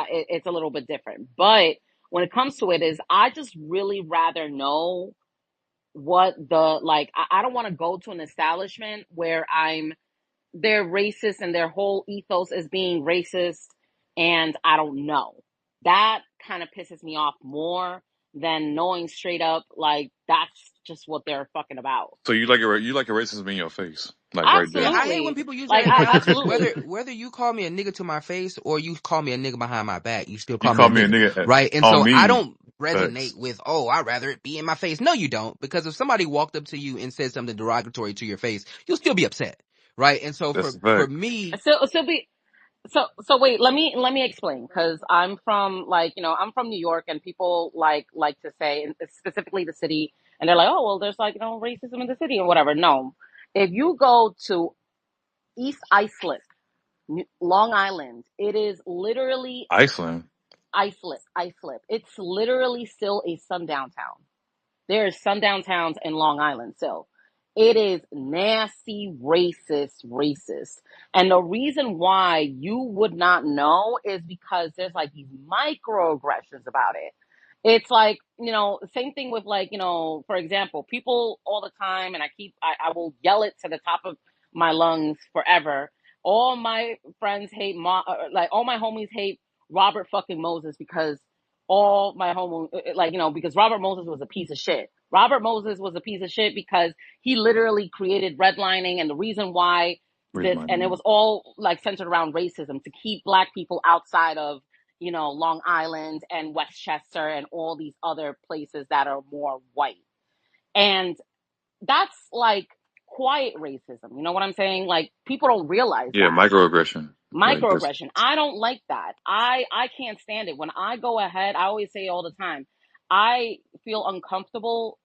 O: it's a little bit different. But when it comes to it, is I just really rather know what the like. I don't want to go to an establishment where they're racist and their whole ethos is being racist, and I don't know. That kind of pisses me off more than knowing straight up like that's just what they're fucking about.
K: So you like a racism in your face, like right
Q: Yeah,
K: there.
Q: I hate when
O: Absolutely.
Q: people use that
O: Like
Q: analogy.
O: absolutely.
Q: Whether you call me a nigga to my face or you call me a nigga behind my back, you still
K: You
Q: call me
K: call
Q: a
K: me a
Q: nigga,
K: nigga
Q: right? And
K: on
Q: so I
K: me.
Q: don't resonate
K: Facts.
Q: with, oh, I'd rather it be in my face. No, you don't, because if somebody walked up to you and said something derogatory to your face, you'll still be upset, right? And so
K: That's a
Q: for
K: fact.
Q: me,
O: So be so wait, let me explain, because I'm from, like, I'm from New York, and people like to say, and specifically the city, and they're like, oh well, there's, like, racism in the city or whatever. No, if you go to East Islip, Long Island, it is literally
K: Iceland.
O: Islip. It's literally still a sundown town. There are sundown towns in Long Island still. It is nasty, racist. And the reason why you would not know is because there's, like, these microaggressions about it. It's like, same thing with, like, for example, people all the time, and I will yell it to the top of my lungs forever. All my friends hate, like, all my homies hate Robert fucking Moses, because all my homo, like, because Robert Moses was a piece of shit. Robert Moses was a piece of shit because he literally created redlining, and the reason why
K: Read
O: this,
K: my
O: and it
K: name.
O: was all, like, centered around racism to keep black people outside of, Long Island and Westchester and all these other places that are more white. And that's, like, quiet racism. You know what I'm saying? Like, people don't realize
K: Yeah,
O: that.
K: microaggression. Like this.
O: Microaggression. I don't like that. I can't stand it. When I go ahead, I always say all the time, I feel uncomfortable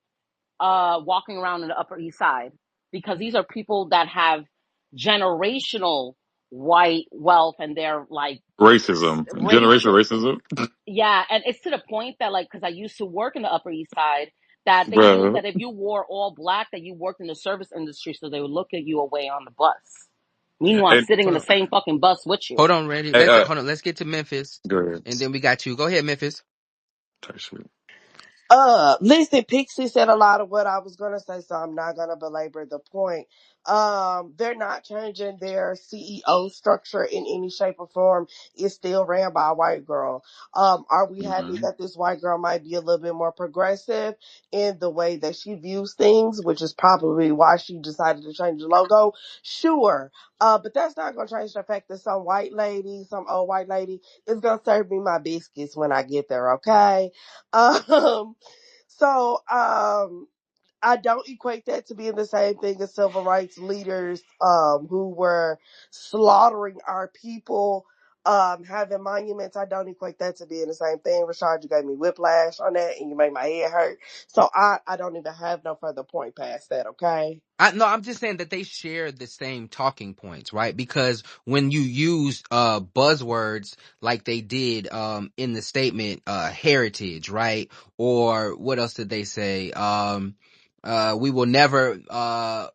O: walking around in the Upper East Side, because these are people that have generational white wealth, and they're, like,
K: Racism. Generational
O: racist.
K: racism.
O: Yeah, and it's to the point that, like, because I used to work in the Upper East Side, that they knew
K: Bro.
O: that if you wore all black, that you worked in the service industry, so they would look at you away on the bus. Meanwhile,
K: And
O: sitting in
Q: hold
O: the
Q: on,
O: same fucking bus with you.
Q: hold on, Randy.
K: hey,
Q: Let's get to Memphis,
K: go ahead.
Q: and then we got you. Go ahead, Memphis.
K: Type shit.
C: Listen, Pixie said a lot of what I was gonna say, so I'm not gonna belabor the point. They're not changing their CEO structure in any shape or form. It's still ran by a white girl. Are we happy
K: Mm-hmm.
C: that this white girl might be a little bit more progressive in the way that she views things, which is probably why she decided to change the logo? Sure. But that's not gonna change the fact that some old white lady, is gonna serve me my biscuits when I get there, okay? Um, so I don't equate that to being the same thing as civil rights leaders who were slaughtering our people having monuments. I don't equate that to being the same thing. Rashad, you gave me whiplash on that and you made my head hurt. So I don't even have no further point past that, okay?
Q: No, I'm just saying that they share the same talking points, right? Because when you use buzzwords like they did in the statement, heritage, right? Or what else did they say? We will never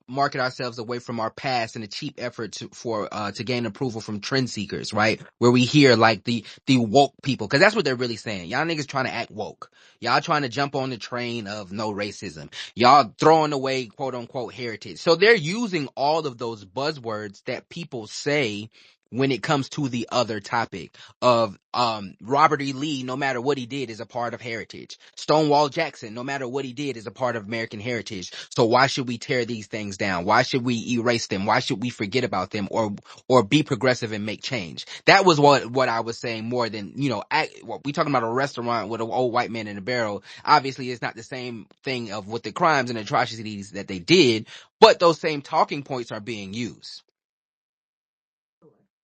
Q: market ourselves away from our past in a cheap effort to gain approval from trend seekers, right? Where we hear like the woke people, because that's what they're really saying. Y'all niggas trying to act woke. Y'all trying to jump on the train of no racism. Y'all throwing away quote unquote heritage. So they're using all of those buzzwords that people say when it comes to the other topic of Robert E. Lee, no matter what he did, is a part of heritage. Stonewall Jackson, no matter what he did, is a part of American heritage. So why should we tear these things down? Why should we erase them? Why should we forget about them or be progressive and make change? That was what I was saying more than, we talking about a restaurant with an old white man in a barrel. Obviously, it's not the same thing of what the crimes and atrocities that they did, but those same talking points are being used.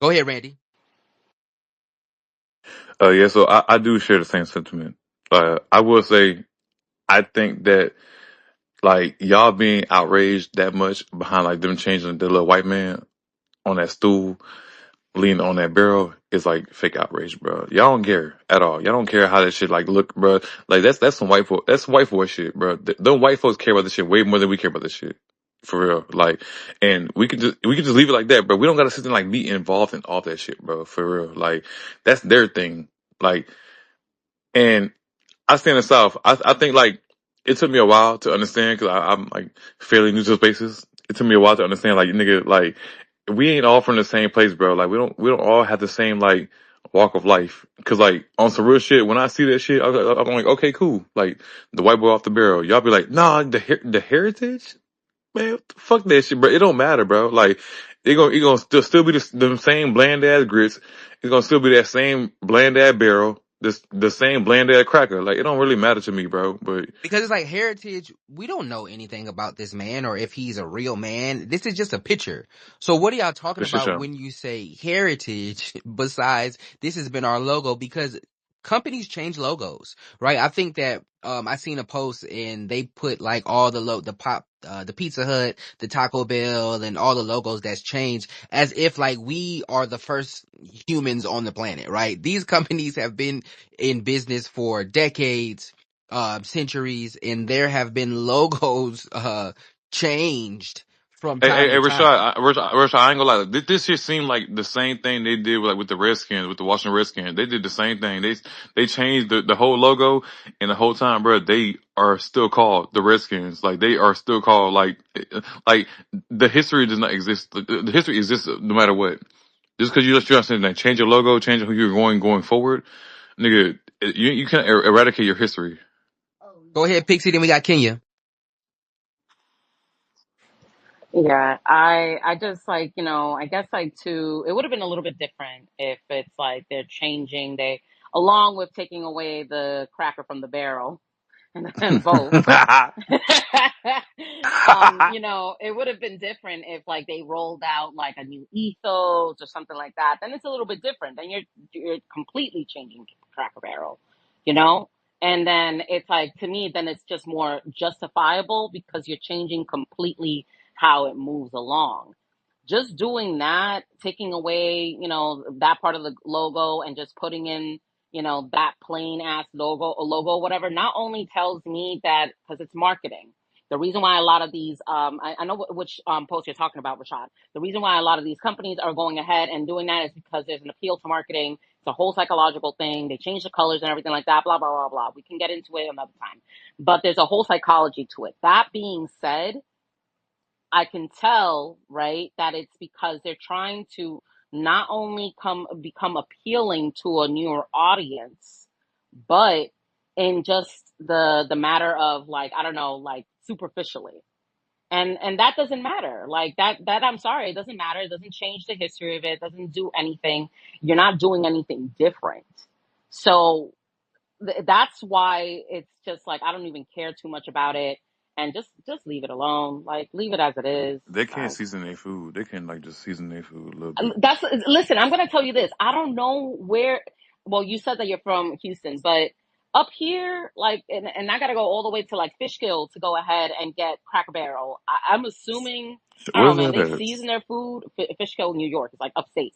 Q: Go ahead, Randy.
K: Yeah, so I do share the same sentiment. I will say I think that like y'all being outraged that much behind like them changing the little white man on that stool leaning on that barrel is like fake outrage, bro. Y'all don't care at all. Y'all don't care how that shit like look, bro. Like that's some white folk. That's some white folk shit, bro. Them white folks care about this shit way more than we care about this shit. For real, like, and we can just leave it like that, bro. We don't gotta sit there and, like be involved in all that shit, bro. For real, like that's their thing, like. And I stay in the South. I think like it took me a while to understand because I'm like fairly new to spaces. It took me a while to understand like nigga like we ain't all from the same place, bro. Like we don't all have the same like walk of life. Cause like on some real shit, when I see that shit, I'm like, okay, cool. Like the white boy off the barrel. Y'all be like, nah, the heritage, man. Fuck that shit, bro. It don't matter, bro. Like it gonna still be the same bland ass grits. It's gonna still be that same bland ass barrel. The same bland ass cracker. Like it don't really matter to me, bro. But
Q: Because it's like heritage, we don't know anything about this man or if he's a real man. This is just a picture. So what are y'all talking
K: this shit
Q: about
K: show.
Q: when you say heritage besides this has been our logo? Because companies change logos, right? I think that I seen a post and they put like all the Pizza Hut, the Taco Bell, and all the logos that's changed as if like we are the first humans on the planet, right? These companies have been in business for decades, centuries, and there have been logos changed from time
K: Hey,
Q: to
K: Rashad,
Q: time.
K: Rashad, I ain't gonna lie. This shit seemed like the same thing they did with, like with the Redskins, with the Washington Redskins. They did the same thing. They changed the whole logo, and the whole time, bro, they are still called the Redskins. Like they are still called like the history does not exist. The history exists no matter what. Just because you understand that change your logo, change who you're going forward, nigga, you can't eradicate your history.
Q: Go ahead, Pixie. Then we got Kenya.
O: Yeah, I just like, I guess like it would have been a little bit different if it's like they're changing, along with taking away the cracker from the barrel and both. It would have been different if like they rolled out like a new ethos or something like that. Then it's a little bit different. Then you're completely changing Cracker Barrel, you know? And then it's like to me, then it's just more justifiable because you're changing completely how it moves along. Just doing that, taking away, that part of the logo and just putting in, that plain ass logo, whatever, not only tells me that because it's marketing. The reason why a lot of these, I know which post you're talking about, Rashad. The reason why a lot of these companies are going ahead and doing that is because there's an appeal to marketing. It's a whole psychological thing. They change the colors and everything like that, blah, blah, blah, blah. We can get into it another time. But there's a whole psychology to it. That being said, I can tell, right, that it's because they're trying to not only become appealing to a newer audience, but in just the matter of like, I don't know, like superficially. And that doesn't matter. Like that I'm sorry, it doesn't matter. It doesn't change the history of it. It doesn't do anything. You're not doing anything different. So that's why it's just like I don't even care too much about it, and just leave it alone. Like leave it as it is.
K: They can't season their food. They can like just season their food a little bit.
O: That's listen. I'm gonna tell you this. I don't know where. Well, you said that you're from Houston, but up here, like, and I gotta go all the way to like Fishkill to go ahead and get Cracker Barrel. I'm assuming. I don't
K: Where's
O: know, man.
K: that
O: They
K: at?
O: season their food. Fishkill, New York. It's like upstate.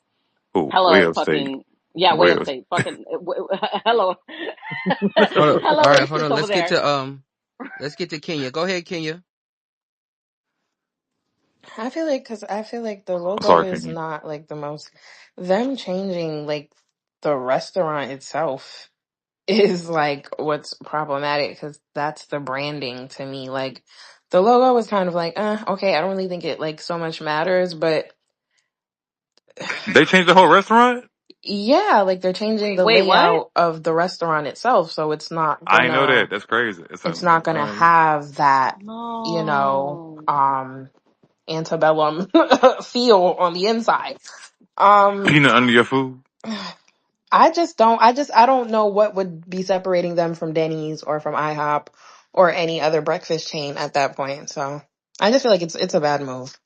K: Oh, way
O: Hella
K: upstate.
O: fucking yeah, way
K: Way up.
O: upstate. Fucking hello,
Q: Hold on.
O: hello
Q: All right, hold
O: racist
Q: on.
O: over there.
Q: Let's get to Kenya. Go ahead, Kenya.
B: I feel like the logo
K: Sorry,
B: is
K: Kenny.
B: not like the most, them changing like the restaurant itself is like what's problematic because that's the branding to me. Like the logo was kind of like, okay, I don't really think it like so much matters, but
K: They changed the whole restaurant.
B: Yeah, like they're changing the
H: Wait, what?
B: layout of the restaurant itself, so
K: I ain't know that. That's crazy. It's
B: it's not gonna
K: like
B: have that,
H: No.
B: antebellum feel on the inside. Um,
K: peanut under your food.
B: I don't know what would be separating them from Denny's or from IHOP or any other breakfast chain at that point. So I just feel like it's a bad move.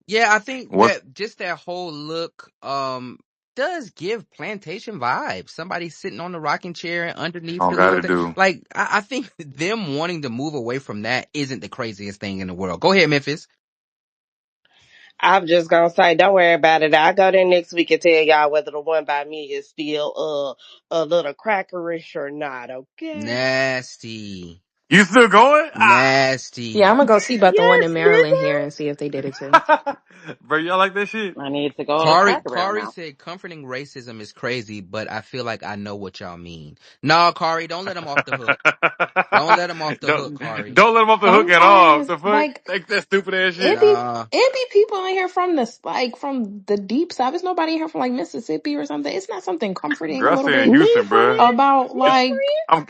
Q: Yeah, I think
K: What?
Q: that just that whole look does give plantation vibes. Somebody sitting on the rocking chair and
K: I
Q: underneath
K: don't
Q: the
K: got
Q: little
K: to
Q: thing.
K: do.
Q: Like I think them wanting to move away from that isn't the craziest thing in the world. Go ahead, Memphis.
C: I'm just gonna say, don't worry about it. I'll go there next week and tell y'all whether the one by me is still a little crackerish or not, okay?
Q: Nasty.
K: You still going?
B: Yeah, I'm
Q: Nasty.
B: gonna go see about the one
C: Yes,
B: in Maryland
C: nigga.
B: here and see if they did it too.
K: Ah, bro, y'all like that shit?
O: I need to go to
Q: Kari
O: Cracker Barrel
Q: Kari
O: now.
Q: said comforting racism is crazy, but I feel like I know what y'all mean. No, Kari, don't let him off the hook. Don't let him off the hook,
K: don't
Q: Kari.
K: don't let them off the hook at all.
B: Sometimes,
K: The fuck?
B: like
K: Take that stupid ass
B: it
K: shit.
B: be
Q: Nah.
B: it be people in here from this, like from the deep south. There's nobody in here from like Mississippi or something. It's not something comforting a
K: Girl, I
B: little
K: stay in
B: bit
C: Me
K: Houston, bro.
C: friend,
B: about
C: me
K: It's
B: like
C: friend.
K: I'm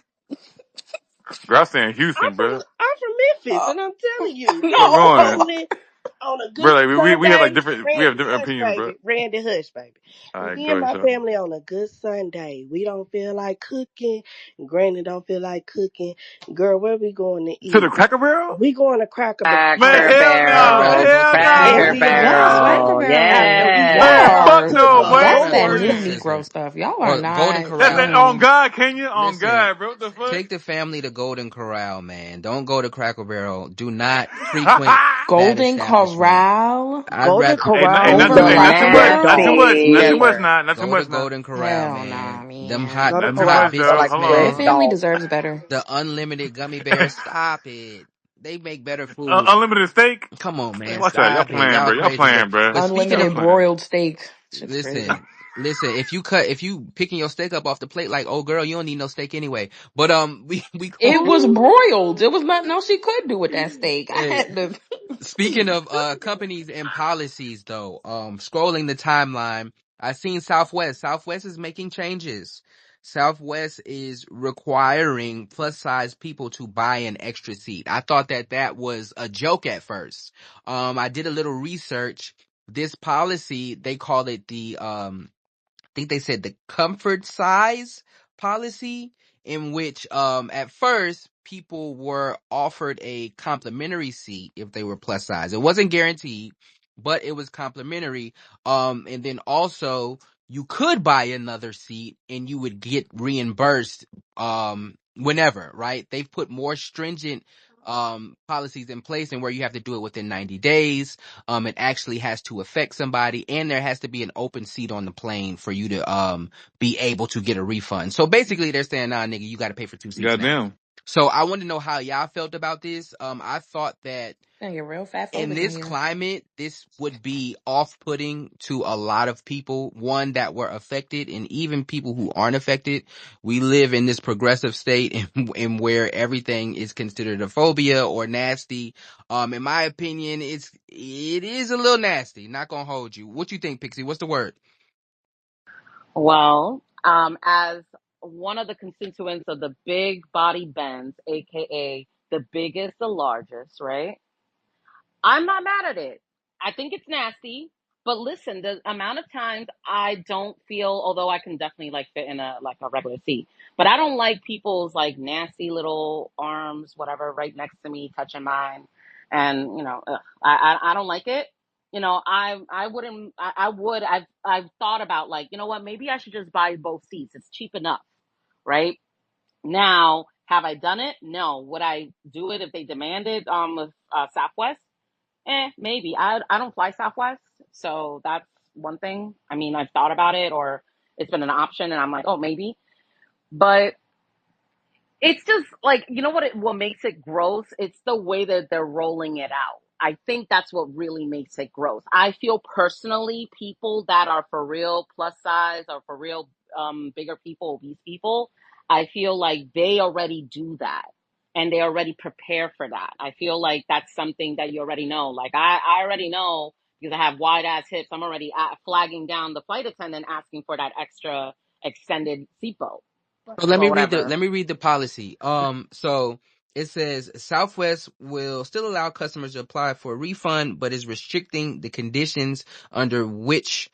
K: girl, I stay in Houston, bro.
C: I'm from Memphis,
B: uh,
C: and I'm telling you,
K: Fuck
C: we
K: on it,
B: no.
C: cooling
K: bro.
C: on a good
K: Like we have like
C: Sunday.
K: different we have
C: Randy,
K: different
C: hush,
K: opinions, bro.
C: baby. Randy, hush, baby.
K: All right,
C: Me
K: go
C: and
K: ahead,
C: my
K: Sean.
C: family on a good Sunday. We don't feel like cooking. Granny don't feel like cooking. Girl, where we going to
K: To the
C: eat?
K: Cracker Barrel?
C: We going to Cracker Barrel.
K: Man,
O: Cracker
K: hell
Q: I'd
K: no,
Q: rather
O: Barrel,
Q: go to
K: hell
Q: Cracker
C: And
O: Cracker
K: no.
C: we
Q: Barrel.
B: Yes,
C: going.
B: Cracker
O: Barrel,
B: Barrel.
C: And we
K: Man,
C: going
O: yeah.
K: fuck
C: to
K: no,
C: the
K: boy.
B: That's
Q: Unpacks
B: that
Q: or
B: new
C: Golden.
B: Negro
Q: racism
B: stuff. Y'all are
Q: or Golden
B: not.
K: That's that
Q: Corral.
K: on God, can you? On
Q: Listen,
K: God, bro. What the fuck?
Q: take the family to Golden Corral, man. Don't go to Cracker Barrel. Do not frequent that
B: Golden
Q: establishment.
B: Corral,
Q: I'd
C: Golden
Q: rather
C: Corral
K: Hey,
C: is
K: not
B: Golden
K: too,
C: the
K: hey,
C: name
K: not too
C: of
K: much,
C: the
K: not too
B: Mackerel.
K: much, not too
C: dog.
K: much,
O: Nasty.
K: not too
Q: go to
K: much, not,
Q: Golden Corral,
B: Hell nah,
Q: man. Them hot
B: man.
O: Golden
K: not too
Q: hot
O: Corral
K: much,
O: smell
K: though.
O: like
Q: biscuits,
K: Hold
B: Your
O: red
Q: man.
K: on.
B: family
O: dog.
B: deserves better.
Q: The unlimited gummy bears. Stop it. They make better food.
K: Unlimited steak.
Q: Come on,
K: Man,
Q: man.
K: watch out, y'all
Q: Stop it.
K: playing,
Q: Y'all
K: bro. Y'all
Q: crazy.
K: playing, bro.
Q: But speaking
K: Y'all
Q: of
B: Unlimited
K: playing.
B: broiled steak. Shit's crazy.
Q: listen, if you picking your steak up off the plate like, oh girl, you don't need no steak anyway. But we
B: It
Q: going
B: was
C: Ooh.
B: broiled. It was nothing else she could do with that steak. I
Q: hey,
B: had to.
Q: speaking of companies and policies though, scrolling the timeline, I seen Southwest. Southwest is making changes. Southwest is requiring plus size people to buy an extra seat. I thought that was a joke at first. I did a little research. This policy, they call it the think they said the comfort size policy, in which at first people were offered a complimentary seat if they were plus size. It wasn't guaranteed, but it was complimentary. And then also you could buy another seat and you would get reimbursed whenever, right? They've put more stringent policies in place, and where you have to do it within 90 days. It actually has to affect somebody, and there has to be an open seat on the plane for you to be able to get a refund. So basically they're saying, nah, nigga, you got to pay for two seats now.
K: Goddamn.
Q: So I want to know how y'all felt about this. I thought that
B: Gonna get real fat
Q: in
B: phobic in
Q: this
B: here.
Q: climate, this would be off-putting to a lot of people, one, that were affected, and even people who aren't affected. We live in this progressive state in where everything is considered a phobia or nasty. In my opinion, it is a little nasty. Not gonna hold you. What you think, Pixie? What's the word?
O: Well, as one of the constituents of the big body bends, aka the biggest, the largest, right? I'm not mad at it. I think it's nasty, but listen, the amount of times I don't feel, although I can definitely like fit in a regular seat, but I don't like people's like nasty little arms, whatever, right next to me, touching mine, and ugh, I don't like it. I wouldn't. I would. I've thought about like, you know what? Maybe I should just buy both seats. It's cheap enough, right? Now, have I done it? No. Would I do it if they demanded with Southwest? Maybe. I don't fly Southwest, so that's one thing. I mean, I've thought about it, or it's been an option, and I'm like, oh, maybe. But it's just like, what makes it gross? It's the way that they're rolling it out. I think that's what really makes it gross. I feel personally, people that are for real plus size or for real bigger people, obese people, I feel like they already do that and they already prepare for that. I feel like that's something that you already know. Like I already know because I have wide ass hips. I'm already flagging down the flight attendant asking for that extra extended seatbelt
Q: So let me
O: or
Q: read the
O: whatever.
Q: let me read the policy. So it says Southwest will still allow customers to apply for a refund, but is restricting the conditions under which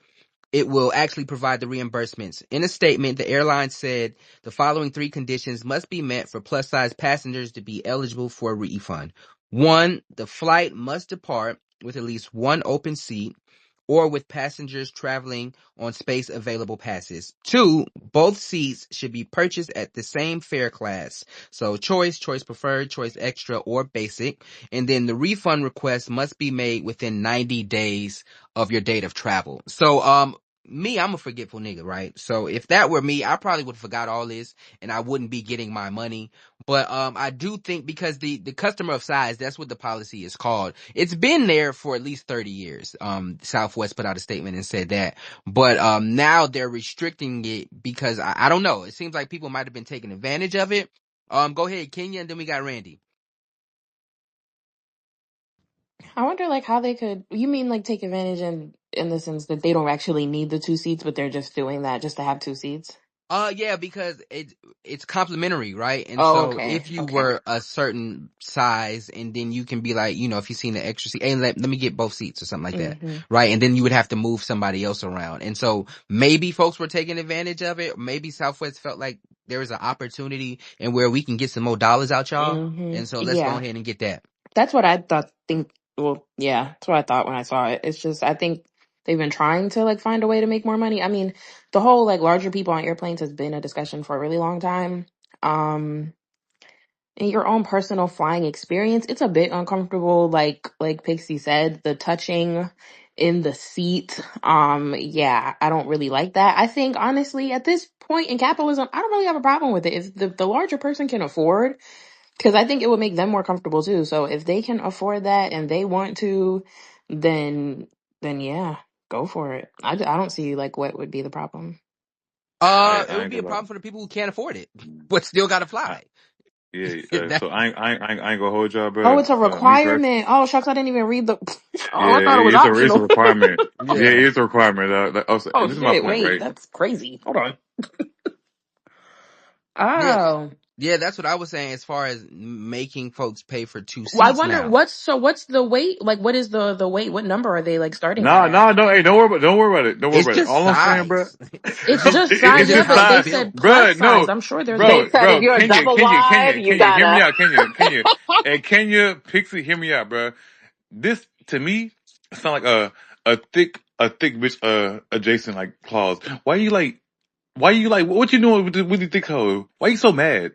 Q: it will actually provide the reimbursements. In a statement, the airline said the following three conditions must be met for plus size passengers to be eligible for a refund. One, the flight must depart with at least one open seat or with passengers traveling on space available passes. Two, both seats should be purchased at the same fare class. So choice, choice preferred, choice extra, or basic. And then the refund request must be made within 90 days of your date of travel. So, me, I'm a forgetful nigga, right? So if that were me, I probably would have forgot all this and I wouldn't be getting my money. But I do think because the customer of size, that's what the policy is called. It's been there for at least 30 years. Southwest put out a statement and said that. But now they're restricting it because I don't know. It seems like people might have been taking advantage of it. Go ahead, Kenya, and then we got Randy.
T: I wonder like how they could, you mean like take advantage in the sense that they don't actually need the two seats, but they're just doing that just to have two seats?
Q: Yeah, because it's complimentary, right? And
T: Oh,
Q: so
T: okay.
Q: if you
T: Okay.
Q: were a certain size, and then you can be like, if you seen the extra seat, hey, let me get both seats or something like that,
T: Hmm.
Q: right? And then you would have to move somebody else around. And so maybe folks were taking advantage of it. Maybe Southwest felt like there was an opportunity and where we can get some more dollars out y'all.
T: Hmm.
Q: And so let's go
T: Yeah.
Q: ahead and get that.
T: That's what I thought well, yeah, that's what I thought when I saw it. It's just I think they've been trying to like find a way to make more money. I mean, the whole like larger people on airplanes has been a discussion for a really long time. In your own personal flying experience, it's a bit uncomfortable, like Pixie said, the touching in the seat. Yeah, I don't really like that. I think honestly, at this point in capitalism, I don't really have a problem with it. If the larger person can afford, because I think it would make them more comfortable too. So if they can afford that and they want to, then yeah, go for it. I don't see like what would be the problem.
Q: It
K: I
Q: would
K: ain't
Q: be a
K: gonna
Q: problem for the people who can't afford it, but still gotta
K: lie.
Q: fly.
K: Yeah,
Q: That,
K: so I ain't gonna hold y'all,
T: Oh,
K: bro.
T: it's a
K: Me personally,
T: requirement. Oh, shucks, I didn't even read the. Oh,
K: yeah,
T: I thought it was
K: it's a
T: optional.
K: requirement. Yeah,
Q: yeah.
K: it's a requirement.
T: Oh
K: This is my
T: shit!
K: point,
T: Wait,
K: right?
T: that's crazy. Hold on.
Q: Yeah,
T: Oh,
Q: yeah, that's what I was saying as far as making folks pay for two
T: well, I
Q: seats
T: wonder
Q: now.
T: what's the weight? Like, what is the weight? What number are they like starting that
K: Nah,
T: at?
K: nah, no, hey, don't worry about it. Don't worry
Q: It's
K: about it.
Q: just
K: All I'm saying, bro,
Q: size.
T: It's just size,
K: it's
Q: It's
T: yeah,
K: just
Q: how
T: but
Q: it's
T: they
K: size,
Q: built.
T: said
K: bro.
T: plus size.
K: No,
T: I'm sure there's
O: They said if
K: bro,
O: you're a double wide, you
K: Hear me
O: gotta.
K: out, and Kenya, Pixie, hear me out, bro. This to me sound like a thick bitch adjacent like clause. Why you like what you doing with the thick hoe? Why you so mad?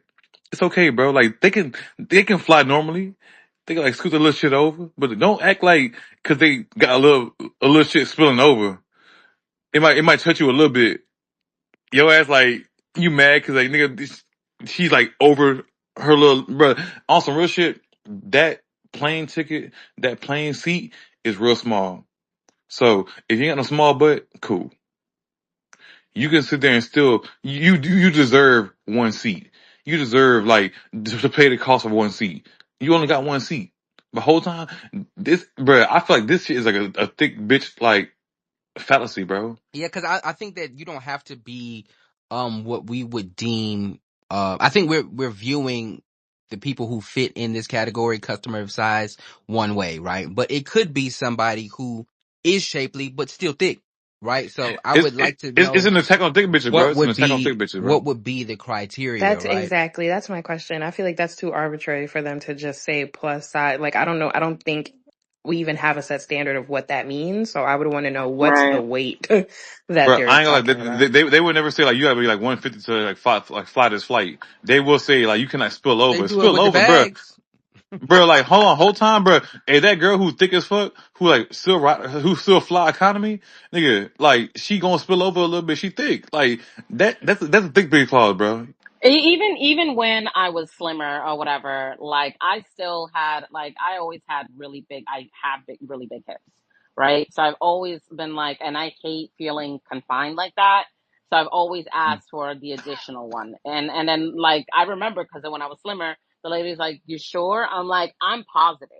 K: It's okay, bro. Like they can fly normally. They can like scoot a little shit over, but don't act like because they got a little shit spilling over. It might touch you a little bit. Your ass like you mad because like nigga she's like over her little bro on some real shit. That plane ticket, that plane seat is real small. So if you ain't got no small butt, cool. You can sit there and still you deserve one seat. You deserve like to pay the cost of one seat. You only got one seat. The whole time, this, bro, I feel like this shit is like a thick bitch like fallacy, bro.
Q: Yeah, because I think that you don't have to be what we would deem I think we're viewing the people who fit in this category, customer of size, one way, right? But it could be somebody who is shapely but still thick, right? So I
K: It's
Q: would
K: it,
Q: like to
K: it's
Q: know
K: an attack on thick bitches, bro.
Q: what
K: It's an
Q: would
K: attack on
Q: be
K: thick bitches, bro.
Q: what would be the criteria, right?
T: that's my question. I feel like that's too arbitrary for them to just say plus size. Like I don't know. I don't think we even have a set standard of what that means. So I would want to know what's the
O: Right.
T: weight that
K: Bro,
T: they're
K: I ain't gonna
T: talking
K: like
T: about.
K: they would never say like you gotta be like 150 to like fly this flight. They will say like you cannot spill
Q: They
K: over,
Q: do it
K: spill
Q: with the
K: over, bro.
Q: bags.
K: Bro, like hold on, whole time, bro. Hey, that girl who thick as fuck, who still fly economy, nigga, like she gonna spill over a little bit. She thick, like that's a thick big clause, bro.
O: Even when I was slimmer or whatever, like I still had like I always had really big. I have really big hips, right? So I've always been like, and I hate feeling confined like that. So I've always asked for the additional one, and then like I remember because when I was slimmer, the lady's like, "You sure?" I'm like, "I'm positive."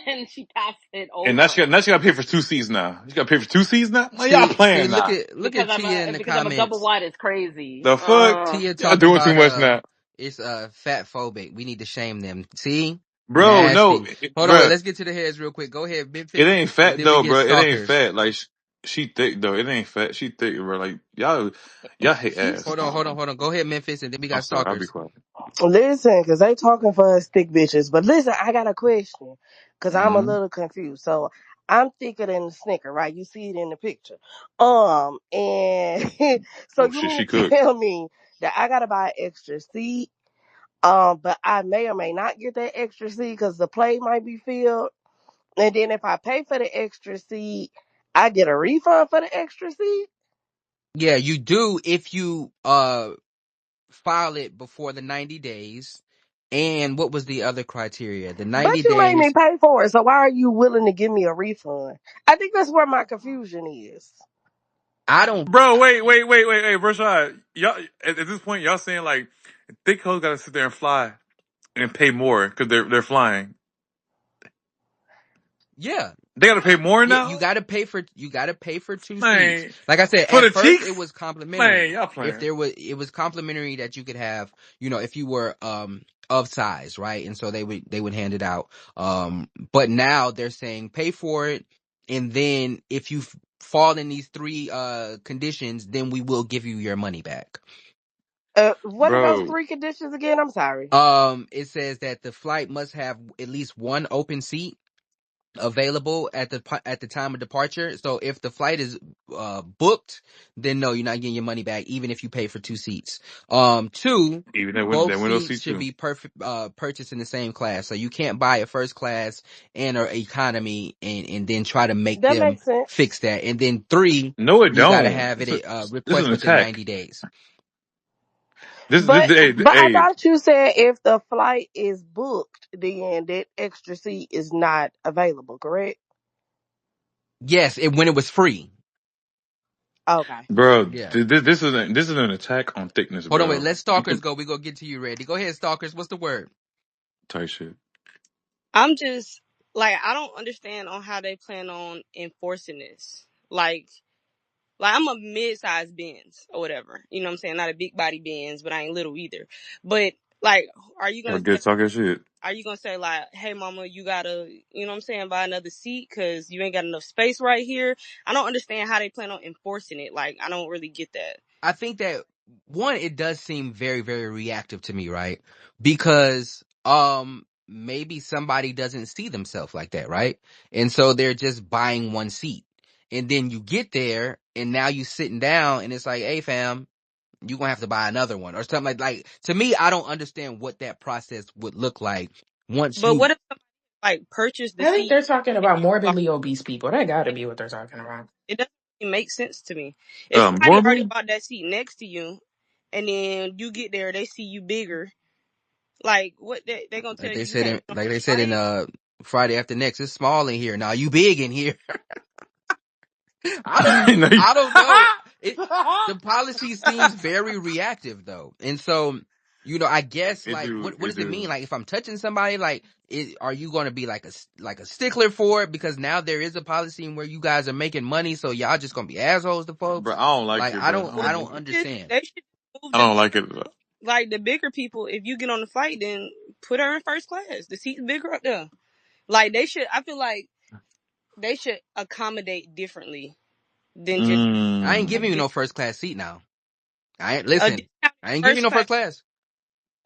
O: and she passed it
K: And
O: over
K: now she got to pay for 2 seats now. You got to pay for 2 seats now. Man, y'all
A: See,
K: playing
A: look
K: now.
A: at Tia in the
O: because of a double
A: comments.
O: wide is crazy.
K: The fuck,
A: Tia
K: y'all
A: talking
K: doing too
A: about
K: much now,
A: it's fat phobic. We need to shame them. See,
K: bro. No,
A: nasty. Hold on,
K: bro.
A: let's get to the heads real quick. Go ahead,
K: It
A: Memphis,
K: ain't
A: and
K: fat
A: then we
K: though,
A: get
K: bro. It ain't
A: stalkers.
K: fat. Like she thick though. It ain't fat. She thick, bro. Like y'all hate ass.
A: Hold on. Go ahead, Memphis, and then we
K: I'm
A: got
K: sorry. I'll be
A: stalkers.
K: quiet.
C: Listen, because they talking for us thick bitches. But listen, I got a question because I'm a
K: Mm-hmm.
C: little confused. So I'm thicker than the Snicker, right? You see it in the picture. And so
K: Oh
C: you
K: shit, she
C: mean to
K: cooked,
C: tell me that I got to buy an extra seat? But I may or may not get that extra seat because the plate might be filled. And then if I pay for the extra seat, I get a refund for the extra seat.
A: Yeah, you do if you file it before the 90 days. And what was the other criteria? The 90
C: But you made me
A: days.
C: pay for it, so why are you willing to give me a refund? I think that's where my confusion is.
A: I don't.
K: bro. Wait, Rashad. Y'all at this point, y'all saying like thick hoes got to sit there and fly and pay more because they're flying.
A: Yeah,
K: They got to pay more
A: yeah.
K: now,
A: You got to pay for 2 seats.
K: man.
A: Like I said,
K: For
A: at
K: the
A: first it
K: cheeks,
A: was
K: man.
A: complimentary.
K: Y'all
A: If
K: playing.
A: there was, it was complimentary that you could have, if you were of size, right? And so they would hand it out. But now they're saying pay for it, and then if you fall in these three conditions, then we will give you your money back.
C: What are those
K: Bro,
C: three conditions again? I'm sorry.
A: It says that the flight must have at least one open seat available at the time of departure. So if the flight is booked, then no, you're not getting your money back, even if you pay for 2 seats. Two,
K: even
A: both
K: that window
A: seats
K: seat
A: should
K: too.
A: be purchased in the same class. So you can't buy a first class and or economy and then try to make
C: That
A: them
C: makes sense.
A: fix that. And then three,
K: No, it
A: you got to
K: don't.
A: have it
K: This is
A: request
K: an
A: within
K: attack.
A: 90 days.
K: Hey,
C: But I
K: hey,
C: thought you said if the flight is booked, then that extra seat is not available, correct?
A: Yes, when it was free.
C: Okay.
K: bro,
A: Yeah.
K: this is an attack on thickness,
A: Hold on, wait.
K: bro.
A: Let
K: You
A: stalkers
K: can
A: go. We gonna get to you, Randy. Go ahead, stalkers. What's the word?
K: type shit.
H: I'm just like I don't understand on how they plan on enforcing this. Like I'm a mid-sized Benz or whatever. You know what I'm saying? Not a big body Benz, but I ain't little either. But like, are you
K: Y'all
H: gonna say?
K: good talking shit.
H: Are you gonna say like, "Hey, mama, you gotta, you know what I'm saying, buy another seat because you ain't got enough space right here"? I don't understand how they plan on enforcing it. Like, I don't really get that.
A: I think that one, it does seem very, very reactive to me, right? Because maybe somebody doesn't see themselves like that, right? And so they're just buying one seat. And then you get there and now you sitting down and it's like, hey fam, you gonna have to buy another one or something like to me, I don't understand what that process would look like once
H: But
A: you
H: what if somebody like purchased the
T: I think
H: seat?
T: they're talking
H: And
T: about morbidly obese people. That got to
H: it,
T: be what they're talking about.
H: it doesn't really make sense to me. If somebody already
K: Morbid.
H: bought that seat next to you, and then you get there, they see you bigger. Like, what they gonna tell
A: like
H: you?
A: they
H: You
A: said
H: can't
A: in
H: get on
A: like they
H: the
A: said in
H: plane.
A: Friday After Next, it's small in here. Now you big in here. I don't
K: No,
A: I don't know. It the policy seems very reactive though. And so, I guess
K: it
A: like
K: do,
A: what
K: it
A: does it mean?
K: do.
A: Like if I'm touching somebody, like are you going to be like a stickler for it because now there is a policy where you guys are making money so y'all just going to be assholes to
K: Bro,
A: folks?
K: I don't like
A: Like
K: it,
A: I
K: bro.
A: don't
K: I
H: Well,
A: I
K: don't
A: don't
K: like it.
A: understand.
H: they should move
K: I
H: the
K: don't like it.
H: like the bigger people. If you get on the flight, then put her in first class. The seat's bigger up there. Like they should. I feel like they should accommodate differently than just
A: I ain't
H: a,
A: giving you
K: Mm.
H: dis-
A: no first class seat now. I ain't
H: a
A: listen.
H: discounted
A: I ain't giving you
H: first
A: no
H: class.
A: first class.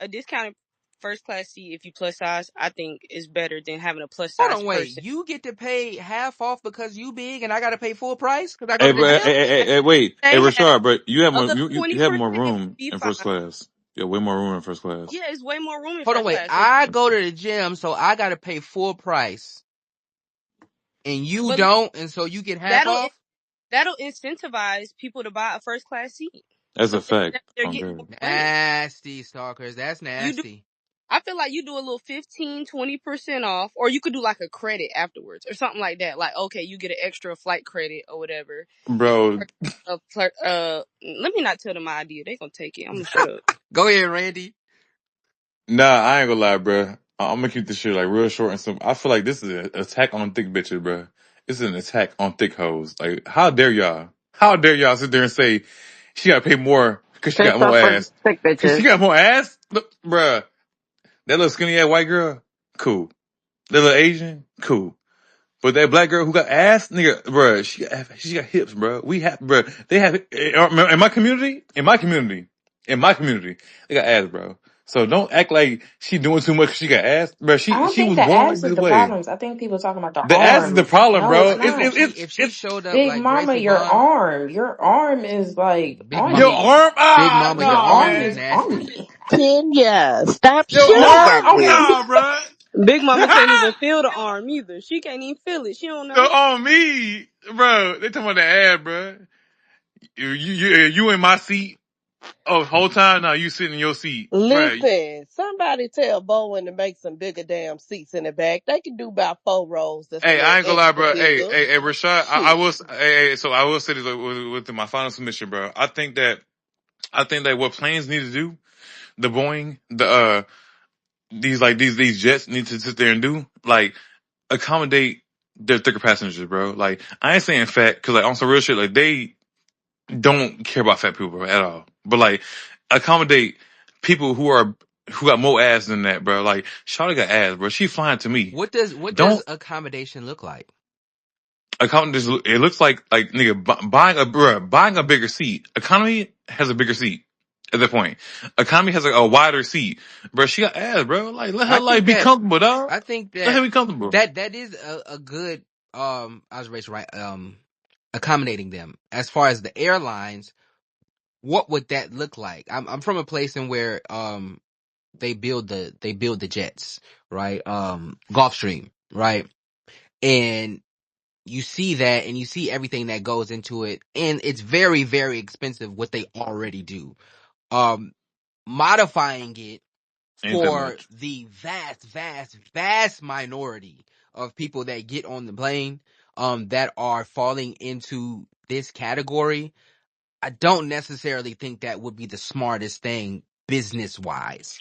H: A discounted first class seat if you plus size, I think is better than having a plus
A: Hold
H: size
A: on, wait.
H: person.
A: You get to pay half off because you big and I got to pay full price because I go
K: Hey,
A: to the
K: bro,
A: gym?
K: hey, wait, hey,
H: They have
K: Rashard, bro, you have more,
H: other
K: you have
H: 20%
K: more
H: would
K: room
H: be
K: in
H: fine.
K: first class. Yeah, way more room in first class.
H: Yeah, it's way more room in
A: Hold on,
H: first
A: wait.
H: class. So,
A: I go to the gym, so I got to pay full price, and you
H: but
A: don't, and so you get half
H: that'll
A: off.
H: that'll incentivize people to buy a first class seat.
K: That's
H: So
K: a fact.
H: they're getting
K: Okay.
H: more money.
A: Nasty stalkers. That's
H: You do.
A: nasty.
H: I feel like you do a little 15-20% off, or you could do like a credit afterwards or something like that. Like, okay, you get an extra flight credit or whatever. If
K: Bro,
H: let me not tell them my idea. They gonna take it. I'm gonna shut up.
A: Go ahead, Randy.
K: nah, I ain't gonna lie, bro. I'm gonna keep this shit like real short and simple. I feel like this is an attack on thick bitches, bro. This is an attack on thick hoes. Like, how dare y'all? How dare y'all sit there and say she gotta pay more because she
O: Say
K: got more
O: stuff for
K: ass?
O: thick
K: Because she
O: bitches.
K: got more ass? Look, bruh, that little skinny ass white girl, cool. That little Asian, cool. But that black girl who got ass, nigga, bruh, she got hips, bruh. We have, bruh, they have, in my community, they got ass, bro. So don't act like she doing too much 'cause she got ass, bruh.
T: I don't
K: She
T: think
K: was
T: the
K: born like
T: ass is
K: this
T: the
K: way.
T: problems. I think people talking about the
K: The ass is the
T: arms.
K: problem,
T: No, it's
K: bro.
A: If
T: not.
A: if she showed up
T: Big
A: like Grace
T: mama,
A: Vaughn,
T: your arm is like
A: Big
T: on
A: Mama,
K: Your
T: me.
K: arm,
A: Big Mama,
T: Your
A: your
K: nah,
A: arm
T: arm
A: is
K: man.
T: is on
A: nasty.
T: me.
C: Kenya, stop
K: Your
C: shooting
K: arm,
C: me.
K: nah, bruh.
H: Big Mama can't even feel the arm either. She can't even feel it. She don't
K: So
H: know.
K: on me, bro. They talking about the ass, bro. You in my seat. Oh, whole time now you sitting in your seat, bro.
C: Listen, somebody tell Bowen to make some bigger damn seats in the back. They can do about 4 rows that's a
K: Hey,
C: little
K: I ain't gonna lie,
C: extra
K: bro. Hey,
C: bigger.
K: Rashad. I
C: Shit.
K: will. So I will say this with my final submission, bro. I think that what planes need to do, the Boeing, these jets need to sit there and do, like, accommodate their thicker passengers, bro. Like, I ain't saying fat, cause like on some real shit, like they don't care about fat people, bro, at all. But like, accommodate people who got more ass than that, bro. Like, Charlotte got ass, bro. She fine to me.
A: What does
K: Don't
A: accommodation look like?
K: accommodate. It looks like nigga buying a bigger seat. Economy has a bigger seat. At that point, economy has a wider seat, bro. She got ass, bro. Like, let her
A: I
K: like
A: think
K: be
A: that
K: comfortable, dog.
A: I think
K: Let her
A: that
K: be comfortable.
A: that is a good observation, right? Accommodating them as far as the airlines. What would that look like? I'm from a place in where they build the jets, right? Gulfstream, right? And you see that and you see everything that goes into it, and it's very, very expensive what they already do. Um Modifying it
K: Ain't that
A: for
K: much?
A: the vast, vast, vast minority of people that get on the plane that are falling into this category, I don't necessarily think that would be the smartest thing business wise.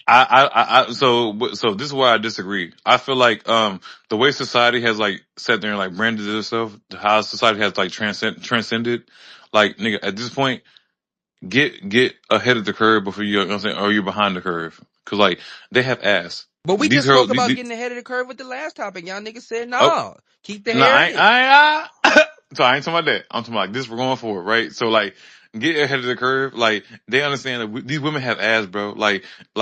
K: So this is where I disagree. I feel like the way society has like sat there and like branded itself, how society has like transcended, like nigga, at this point, get ahead of the curve before you know what I'm saying, or you're behind the curve. Cause like they have ass.
A: But we
K: These
A: just spoke
K: girls,
A: about getting ahead of the curve with the last topic. Y'all niggas said
K: oh
A: no. Keep the
K: no,
A: hair in.
K: so I ain't talking about that. I'm talking about like this. We're going forward, right? So like get ahead of the curve. Like they understand that these women have ass, bro.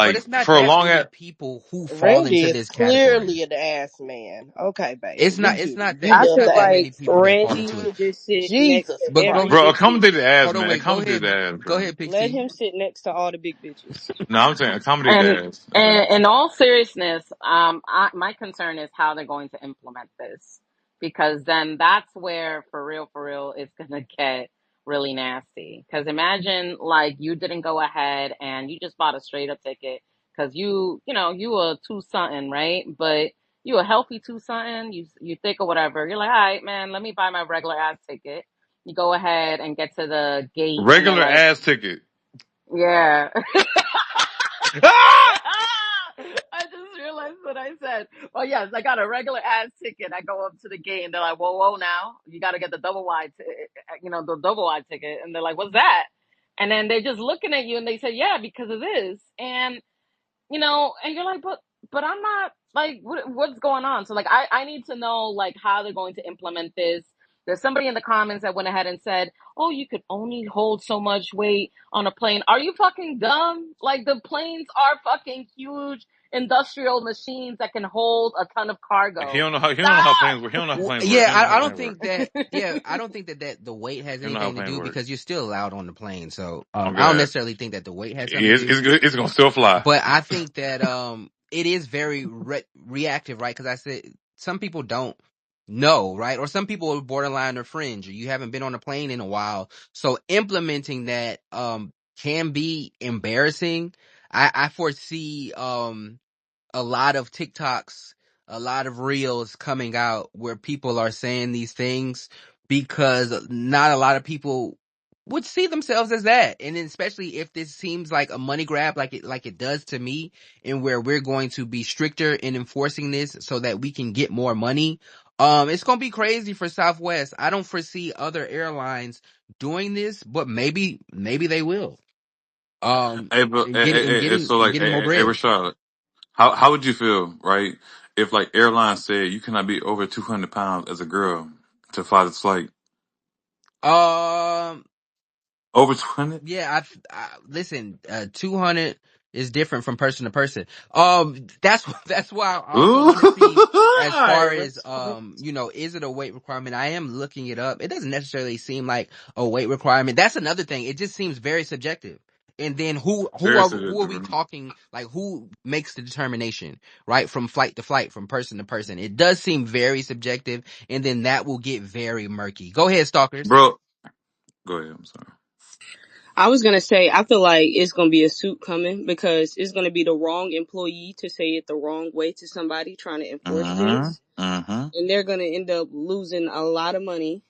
A: But
K: Like
A: it's not
K: for a
A: that
K: long
A: many
K: ass.
A: people who fall
C: Randy
A: into
C: is
A: this category.
C: clearly an ass man. Okay, baby.
A: It's
C: We
A: not
C: get
A: it's
C: it.
A: not
C: You
A: that
H: I
A: it's
C: live
H: feel
A: not that
C: that.
H: like
A: many people that fall
H: Randy
A: into it.
H: should just sit next
C: Jesus
H: to
A: But
H: every
C: Christ.
K: Bro,
H: big bitch.
K: accommodate the ass,
A: hold on,
K: man.
A: wait,
K: Accommodate the ass,
A: go
K: bro.
A: ahead, Big
H: Let
A: C.
H: him sit next to all the big bitches.
K: No, I'm saying accommodate
O: And
K: the ass.
O: and in all seriousness, my concern is how they're going to implement this, because then that's where, for real, it's gonna get really nasty. Because imagine like you didn't go ahead and you just bought a straight up ticket because you know you a two something, right? But you a healthy two something, you thick or whatever. You're like, all right, man, let me buy my regular ass ticket. You go ahead and get to the gate, and they're
K: Regular
O: like,
K: ass ticket.
O: yeah.
K: Ah!
O: I just realized what I said. Oh yes, I got a regular ass ticket. I go up to the gate and they're like, "Whoa, whoa, now you got to get the double wide, the double wide ticket." And they're like, "What's that?" And then they're just looking at you and they say, "Yeah, because of this." And and you're like, but I'm not like, what's going on? So like, I need to know like how they're going to implement this. There's somebody in the comments that went ahead and said, oh, you could only hold so much weight on a plane. Are you fucking dumb? Like the planes are fucking huge industrial machines that can hold a ton of cargo.
K: He don't know how
O: Stop.
K: planes work. He don't know how planes work.
A: Yeah,
K: He don't know how
A: I don't
K: planes work.
A: think that. Yeah, I don't think that the weight has
K: He don't know how
A: anything to
K: planes
A: do
K: work.
A: because you're still allowed on the plane. So
K: I'm
A: I don't
K: good.
A: necessarily think that the weight has something to
K: It's
A: do.
K: it's gonna still fly.
A: But I think that it is very reactive, right? Because I said some people don't know, right? Or some people are borderline or fringe, or you haven't been on a plane in a while. So implementing that can be embarrassing. I foresee a lot of TikToks, a lot of reels coming out where people are saying these things because not a lot of people
Q: would see themselves as that. And then especially if this seems like a money grab, like it does to me, and where we're going to be stricter in enforcing this so that we can get more money. It's gonna be crazy for Southwest. I don't foresee other airlines doing this, but maybe they will.
K: Hey, but
Q: And
K: so
Q: and
K: like,
Q: getting more
K: hey,
Q: bread.
K: Rashad, how would you feel, right, if like airlines said you cannot be over 200 pounds as a girl to fly this flight?
Q: Um,
K: Over 200?
Q: Yeah, listen. 200 is different from person to person. That's why I also
K: Ooh,
Q: want to see as
K: all
Q: far
K: right,
Q: as is it a weight requirement? I am looking it up. It doesn't necessarily seem like a weight requirement. That's another thing. It just seems very subjective. And then
K: very
Q: who are we
K: subjective.
Q: talking? Like who makes the determination? Right, from flight to flight, from person to person. It does seem very subjective, and then that will get very murky. Go ahead, stalkers.
K: Bro, go ahead. I'm sorry.
H: I was gonna say I feel like it's gonna be a suit coming because it's gonna be the wrong employee to say it the wrong way to somebody trying to enforce this, and they're gonna end up losing a lot of money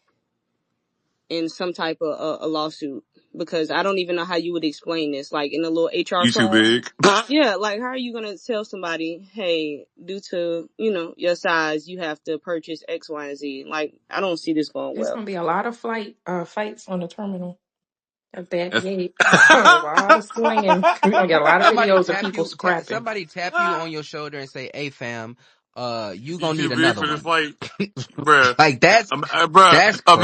H: in some type of a lawsuit because I don't even know how you would explain this, like in a little HR
K: You too
H: class.
K: big.
H: Yeah, like how are you gonna tell somebody, hey, due to your size, you have to purchase X, Y, and Z? Like I don't see this going
T: There's
H: well.
T: gonna be a lot of fights on the terminal at that
K: That's-
T: gate. A lot of swinging. We're gonna get a lot of videos of people scrapping.
Q: Somebody tap you on your shoulder and say, "Hey, fam, you
K: you
Q: gonna
K: too
Q: need
K: big
Q: another
K: for this
Q: one."
K: flight, bruh.
Q: Like
K: Bruh,
Q: that's crazy.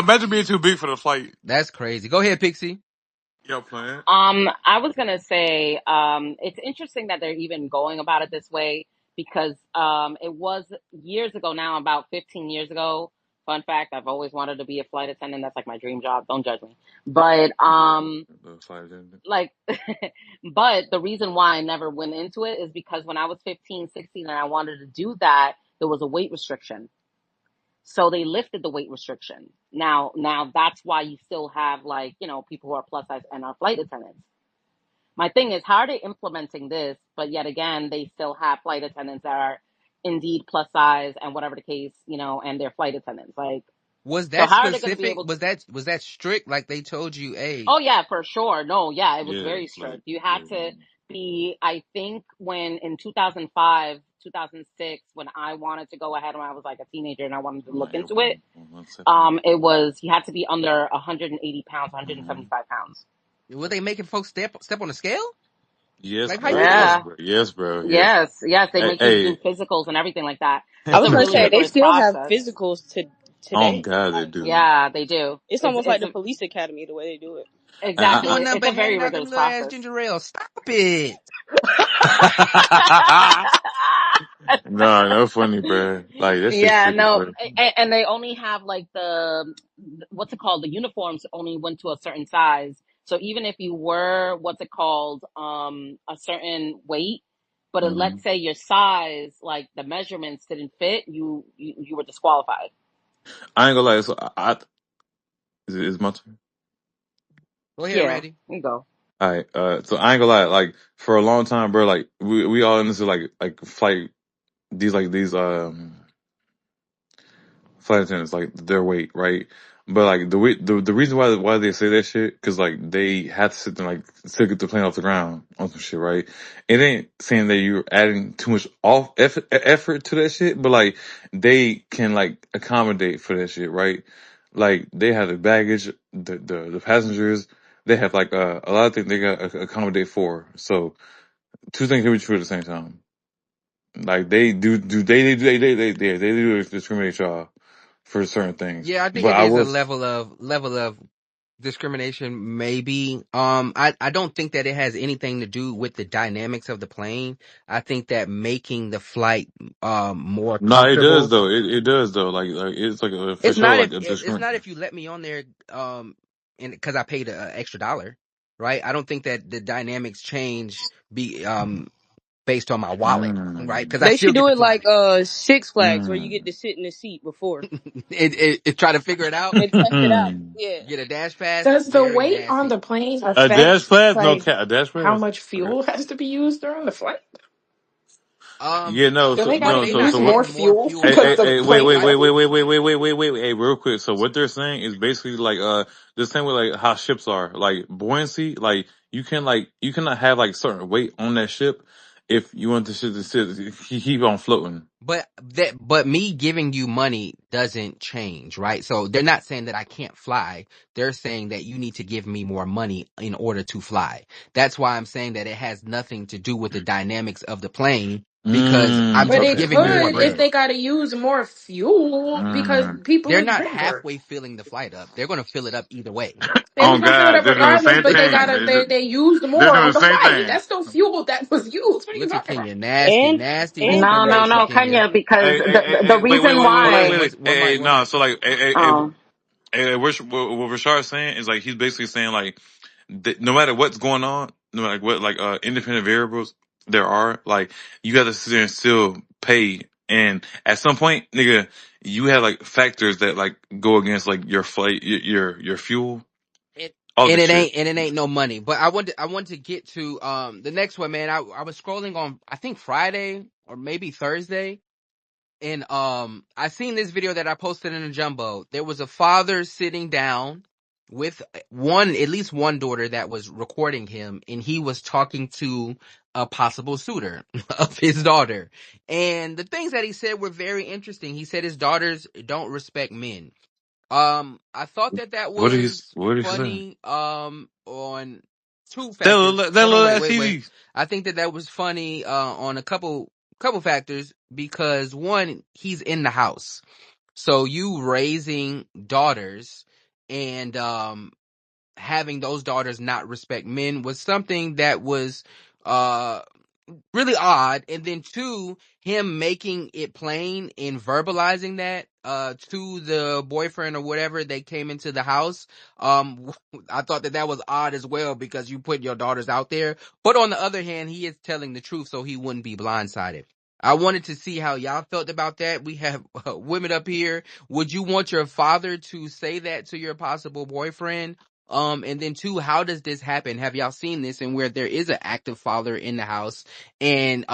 K: imagine being too big for the flight.
Q: That's crazy. Go ahead, Pixie.
K: Y'all playing?
O: I was gonna say, it's interesting that they're even going about it this way because it was years ago now, about 15 years ago. Fun fact: I've always wanted to be a flight attendant. That's like my dream job. Don't judge me. But
K: The flight attendant.
O: like, but the reason why I never went into it is because when I was 15, 16, and I wanted to do that, there was a weight restriction. So they lifted the weight restriction. Now that's why you still have like, people who are plus size and are flight attendants. My thing is, how are they implementing this? But yet again, they still have flight attendants that are indeed plus size and whatever the case, and they're flight attendants. Like,
Q: Was
O: so
Q: that
O: how are they going to be
Q: specific?
O: able to?
Q: Was that strict? Like they told you, "Hey,
O: Oh yeah, for sure. No, yeah, it was
K: Yeah,
O: very
K: like
O: strict. You had
K: yeah.
O: to be, I think when in 2005, 2006, when I wanted to go ahead when I was like a teenager and I wanted to
K: My
O: look
K: air
O: into it,
K: one second.
O: it was, you had to be under 180 pounds,
K: Mm-hmm.
O: 175 pounds.
Q: were they making folks step on the scale?
K: Yes,
Q: Like how you
K: bro.
Q: do
K: Yes,
Q: that?"
O: Yeah.
K: bro. Yes, bro. Yes.
O: Yes, they make you do
K: Hey,
O: physicals and everything like that.
H: I
O: It's
H: was
O: a
H: gonna
O: really
H: say
K: hey.
H: they
O: rigorous
H: still have
O: process.
H: physicals
K: Oh
H: today.
K: God, they
H: Like
K: do.
O: Yeah, they do.
H: it's
O: It's
H: almost like
O: it's
H: the
O: a,
H: police academy the way they do it.
K: And
O: exactly.
Q: Doing nothing
O: It's a
Q: but
O: very
Q: handing out them
O: rigorous
Q: little ass
O: process.
Q: ginger ale. Stop it.
K: no, no funny, bro. Like that shit's
O: Yeah,
K: stupid,
O: no,
K: bro.
O: and they only have like what's it called? The uniforms only went to a certain size. So even if you were, what's it called, a certain weight, but
K: Mm-hmm.
O: let's say your size, like the measurements didn't fit, you were disqualified.
K: I ain't gonna lie. So is my turn?
Q: Go ahead,
O: Yeah,
Q: Randy.
O: there you go.
K: All right. So I ain't gonna lie. Like for a long time, bro. Like we all in this like flight. These flight attendants, like their weight, right? But like the weight, the reason why they say that shit, because like they have to sit there like to get the plane off the ground on some shit, right? It ain't saying that you're adding too much effort to that shit, but like they can like accommodate for that shit, right? Like they have the baggage, the passengers, they have like a lot of things they got to accommodate for. So two things can be true at the same time. Like they do discriminate y'all for certain things.
Q: Yeah, I think
K: But
Q: it
K: I
Q: is a
K: was
Q: level of discrimination, maybe. I don't think that it has anything to do with the dynamics of the plane. I think that making the flight more
K: no, it does
Q: comfortable.
K: though. It does though. Like it's like for
Q: It's
K: sure
Q: not
K: like
Q: if
K: a
Q: it's not
K: discrimination.
Q: if you let me on there, and because I paid an extra dollar, right? I don't think that the dynamics change based on my wallet, right? Because I
H: They
Q: still
H: should
Q: get
H: do
Q: to
H: it
Q: fly.
H: like Six Flags where you get
K: Mm.
H: to sit in the seat before
Q: It try to figure it out.
H: and test it out.
K: Mm.
H: Yeah.
Q: Get a dash pass,
T: Does the
Q: very
T: weight on
Q: nasty.
T: the plane
K: A dash
T: affect
K: class? No
T: like
K: cat. A dash
T: how
K: class?
T: much
K: Okay.
T: fuel has to be used during the flight?
K: Yeah, no,
T: Do
K: so
T: they
A: But
T: gotta
K: no,
A: they
K: so
A: not
T: use
K: what?
T: more
A: giving more
T: fuel
A: fuel
K: Hey,
T: because
K: hey,
A: though.
T: the
K: hey,
T: plane heavy?
K: wait. So what they're saying is basically like the same way like how ships are like buoyancy. Like you cannot have like certain weight on that ship if you want the ship to keep on floating.
Q: But me giving you money doesn't change, right? So they're not saying that I can't fly. They're saying that you need to give me more money in order to fly. That's why I'm saying that it has nothing to do with the dynamics of the plane because I'm
T: But
Q: just
T: it
K: Okay,
Q: giving you
K: yeah,
Q: more
T: could if
K: yeah.
Q: bread.
T: they gotta use more fuel because people
Q: They're
T: is
Q: not
T: bigger.
Q: halfway filling the flight up. They're going to fill it up either way.
T: They was
K: Oh
T: gonna fill it
K: God,
T: up
K: they're doing the
T: regardless,
K: same
T: but
K: thing.
T: they used
K: They're
T: more
K: doing
T: on
K: the
T: the
K: same
T: flight.
K: thing.
T: That's still fuel that was used. What are you
Q: Look at
T: talking about?
Q: Kenya. Nasty,
H: And
Q: nasty with
H: and
Q: the
O: No, no,
Q: correction,
O: no,
Q: Kenya.
O: Kenya, because the reason why.
K: Hey, no. So like,
O: Oh,
K: what Rashard's saying is like he's basically saying like no matter what's going on, no matter what like independent variables there are, like you got to sit there and still pay. And at some point, nigga, you have like factors that like go against like your flight, your fuel,
Q: It,
K: all this shit.
Q: and it ain't no money. But I want to get to the next one, man. I was scrolling on I think Friday or maybe Thursday, and I seen this video that I posted in a jumbo. There was a father sitting down with at least one daughter that was recording him, and he was talking to a possible suitor of his daughter. And the things that he said were very interesting. He said his daughters don't respect men. I thought that was
K: What did he say?
Q: funny. On two factors.
K: That
Q: Hold on,
K: little
Q: wait,
K: ass
Q: wait, wait.
K: TV.
Q: I think that was funny. On a couple factors because one, he's in the house, so you raising daughters and having those daughters not respect men was something that was uh really odd. And then two, him making it plain and verbalizing that to the boyfriend or whatever they came into the house. I thought that was odd as well because you put your daughters out there, but on the other hand he is telling the truth so he wouldn't be blindsided. I wanted to see how y'all felt about that. We have women up here. Would you want your father to say that to your possible boyfriend? And then two, how does this happen? Have y'all seen this and where there is an active father in the house and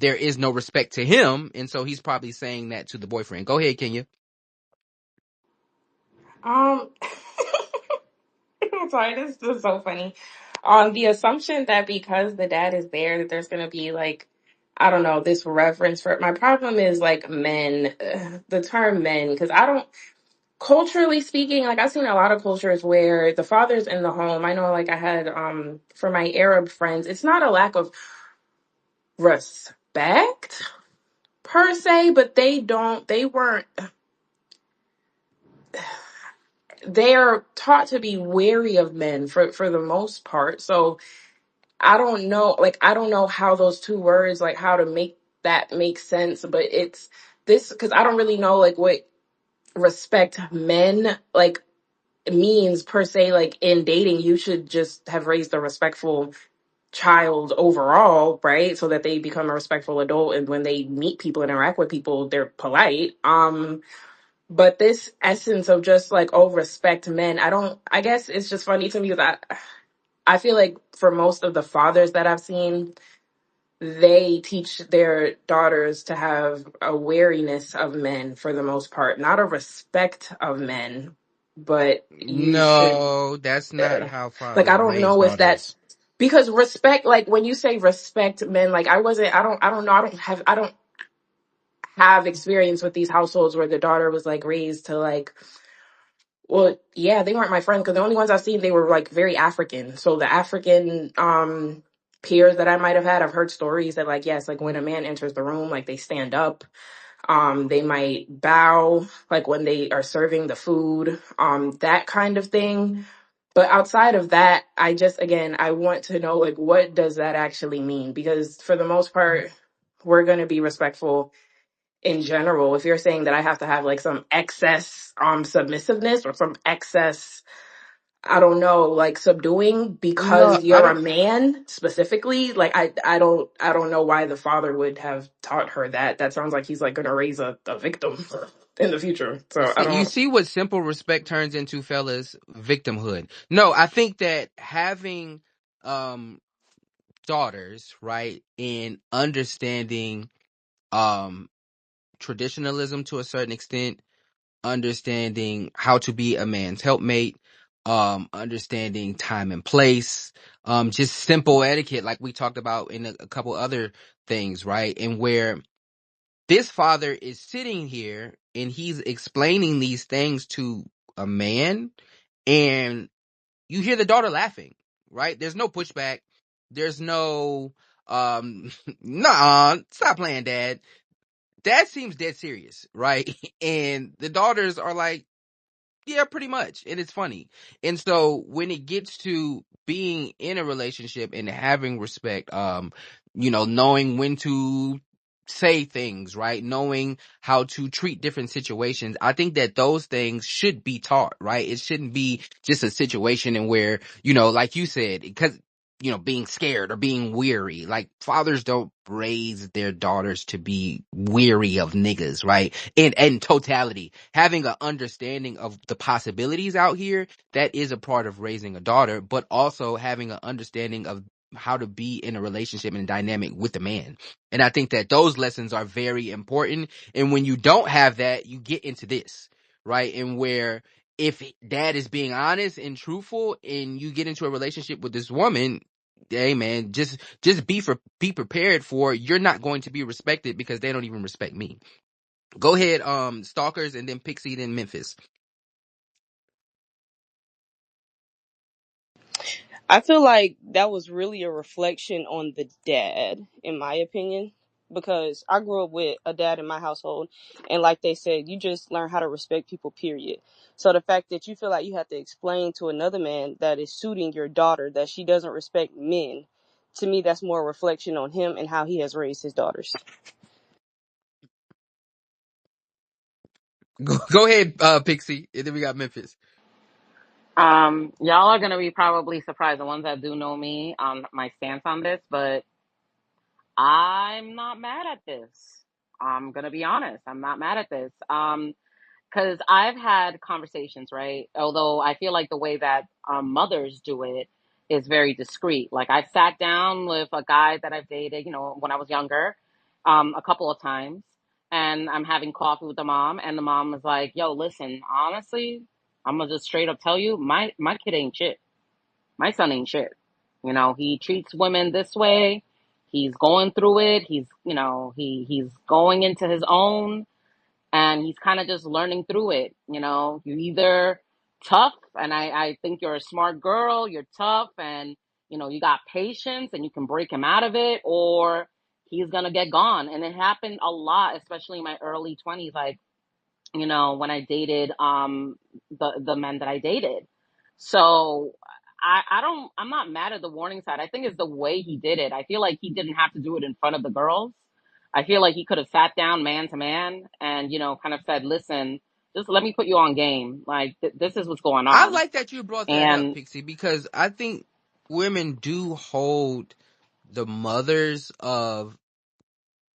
Q: there is no respect to him, and so he's probably saying that to the boyfriend. Go ahead, Kenya.
T: Um, I'm sorry, this is so funny. The assumption that because the dad is there, that there's gonna be like, I don't know, this reverence for. My problem is like men, the term men, because I don't. Culturally speaking, like I've seen a lot of cultures where the father's in the home. I know, like I had for my Arab friends, it's not a lack of respect per se, but they weren't they're taught to be wary of men for the most part. So I don't know, like I don't know how those two words, like how to make that make sense, but it's this because I don't really know like what respect men like means per se. Like in dating, you should just have raised a respectful child overall, right? So that they become a respectful adult and when they meet people, interact with people, they're polite. But this essence of just like, oh, respect men, I guess it's just funny to me that I feel like for most of the fathers that I've seen, they teach their daughters to have a wariness of men for the most part, not a respect of men, but you should,
Q: No, that's not
T: uh,
Q: how
T: like, I
Q: fathers
T: don't
Q: raise
T: know if that,
Q: daughters.
T: because respect, like when you say respect men, like I don't know, I don't have experience with these households where the daughter was like raised to like, well, yeah, they weren't my friends because the only ones I've seen they were like very African. So the African peers that I might have had, I've heard stories that like yes, like when a man enters the room, like they stand up, they might bow, like when they are serving the food, that kind of thing. But outside of that, I just again I want to know like what does that actually mean? Because for the most part, we're gonna be respectful in general. If you're saying that I have to have like some excess submissiveness or some excess, I don't know, like subduing
Q: No,
T: because
Q: I
T: you're a
Q: don't.
T: man specifically, like I don't know why the father would have taught her that. That sounds like he's like gonna raise a victim in the future. So I
Q: You
T: don't.
Q: see what simple respect turns into, fellas? Victimhood. No, I think that having um daughters, right, and understanding. um traditionalism to a certain extent, understanding how to be a man's helpmate, understanding time and place, just simple etiquette like we talked about in a couple other things, right? And where this father is sitting here and he's explaining these things to a man, and you hear the daughter laughing, right? There's no pushback. There's no, nah, stop playing, dad. Dad seems dead serious, right? And the daughters are like, yeah, pretty much. And it's funny. And so when it gets to being in a relationship and having respect, knowing when to say things, right? Knowing how to treat different situations. I think that those things should be taught, right? It shouldn't be just a situation in where, like you said, because being scared or being weary. Like, fathers don't raise their daughters to be weary of niggas, right? In totality, having an understanding of the possibilities out here, that is a part of raising a daughter, but also having an understanding of how to be in a relationship and dynamic with a man. And I think that those lessons are very important. And when you don't have that, you get into this, right? And where if dad is being honest and truthful and you get into a relationship with this woman, hey man, just be prepared for you're not going to be respected because they don't even respect me. Go ahead, Stalkers, and then Pixie, then Memphis.
H: I feel like that was really a reflection on the dad, in my opinion, because I grew up with a dad in my household, and like they said, you just learn how to respect people, period. So the fact that you feel like you have to explain to another man that is suiting your daughter that she doesn't respect men, to me, that's more a reflection on him and how he has raised his daughters.
Q: Go ahead, Pixie, and then we got Memphis.
O: Y'all are gonna be probably surprised, the ones that do know me, on my stance on this, but I'm not mad at this. I'm gonna be honest. I'm not mad at this. Because I've had conversations, right? Although I feel like the way that mothers do it is very discreet. Like, I've sat down with a guy that I've dated, when I was younger, a couple of times, and I'm having coffee with the mom, and the mom was like, "Yo, listen, honestly, I'm gonna just straight up tell you, my kid ain't shit. My son ain't shit. He treats women this way. He's going through it. He's going into his own, and he's kind of just learning through it. You either tough, and I think you're a smart girl, you're tough, and you got patience and you can break him out of it, or he's gonna get gone." And it happened a lot, especially in my early 20s, like, when I dated the men that I dated. So I'm not mad at the warning side. I think it's the way he did it. I feel like he didn't have to do it in front of the girls. I feel like he could have sat down man to man and, kind of said, "Listen, just let me put you on game. Like, this is what's going
Q: I
O: on."
Q: like that you brought that up,
O: And
Q: Pixie, because I think women do hold the mothers of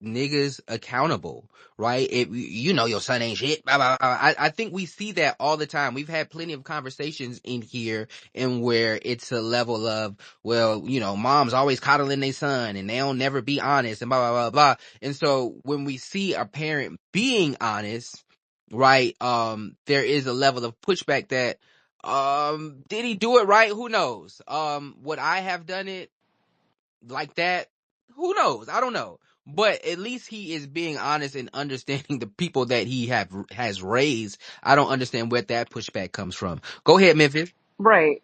Q: niggas accountable, right? Your son ain't shit. Blah, blah, blah. I think we see that all the time. We've had plenty of conversations in here and where it's a level of, well, mom's always coddling their son and they don't never be honest and blah, blah, blah, blah. And so when we see a parent being honest, right, there is a level of pushback that, did he do it right? Who knows? Would I have done it like that? Who knows? I don't know. But at least he is being honest and understanding the people that he has raised. I don't understand where that pushback comes from. Go ahead, Memphis.
O: right.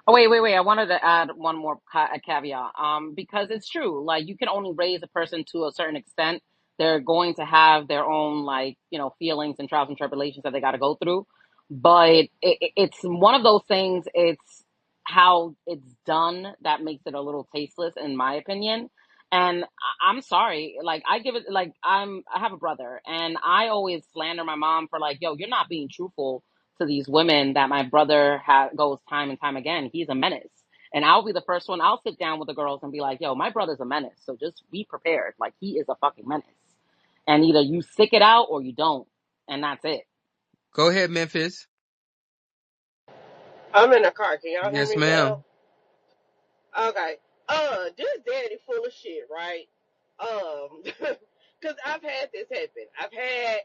O: Oh, wait. I wanted to add one more caveat. Because it's true. Like, you can only raise a person to a certain extent. They're going to have their own, like, feelings and trials and tribulations that they got to go through. But it's one of those things. It's how it's done that makes it a little tasteless, in my opinion. And I'm sorry. Like, I give it, like, I have a brother, and I always slander my mom for, like, "Yo, you're not being truthful to these women that my brother goes time and time again. He's a menace." And I'll be the first one. I'll sit down with the girls and be like, "Yo, my brother's a menace. So just be prepared. Like, he is a fucking menace. And either you stick it out or you don't. And that's it."
Q: Go ahead, Memphis.
C: I'm in the car. Can y'all hear
Q: Yes,
C: me well?
Q: ma'am.
C: Okay. This daddy full of shit, right? Cause Cause I've had this happen. I've had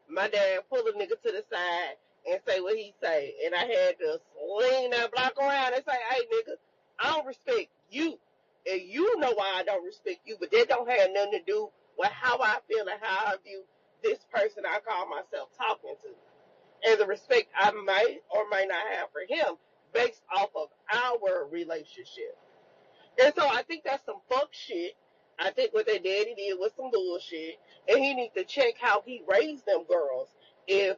C: my dad pull a nigga to the side and say what he say, and I had to swing that block around and say, "Hey, nigga, I don't respect you, and you know why I don't respect you, but that don't have nothing to do with how I feel and how I view this person I call myself talking to, and the respect I might or might not have for him based off of our relationship." And so I think that's some fuck shit. I think what their daddy did was some bullshit. And he needs to check how he raised them girls if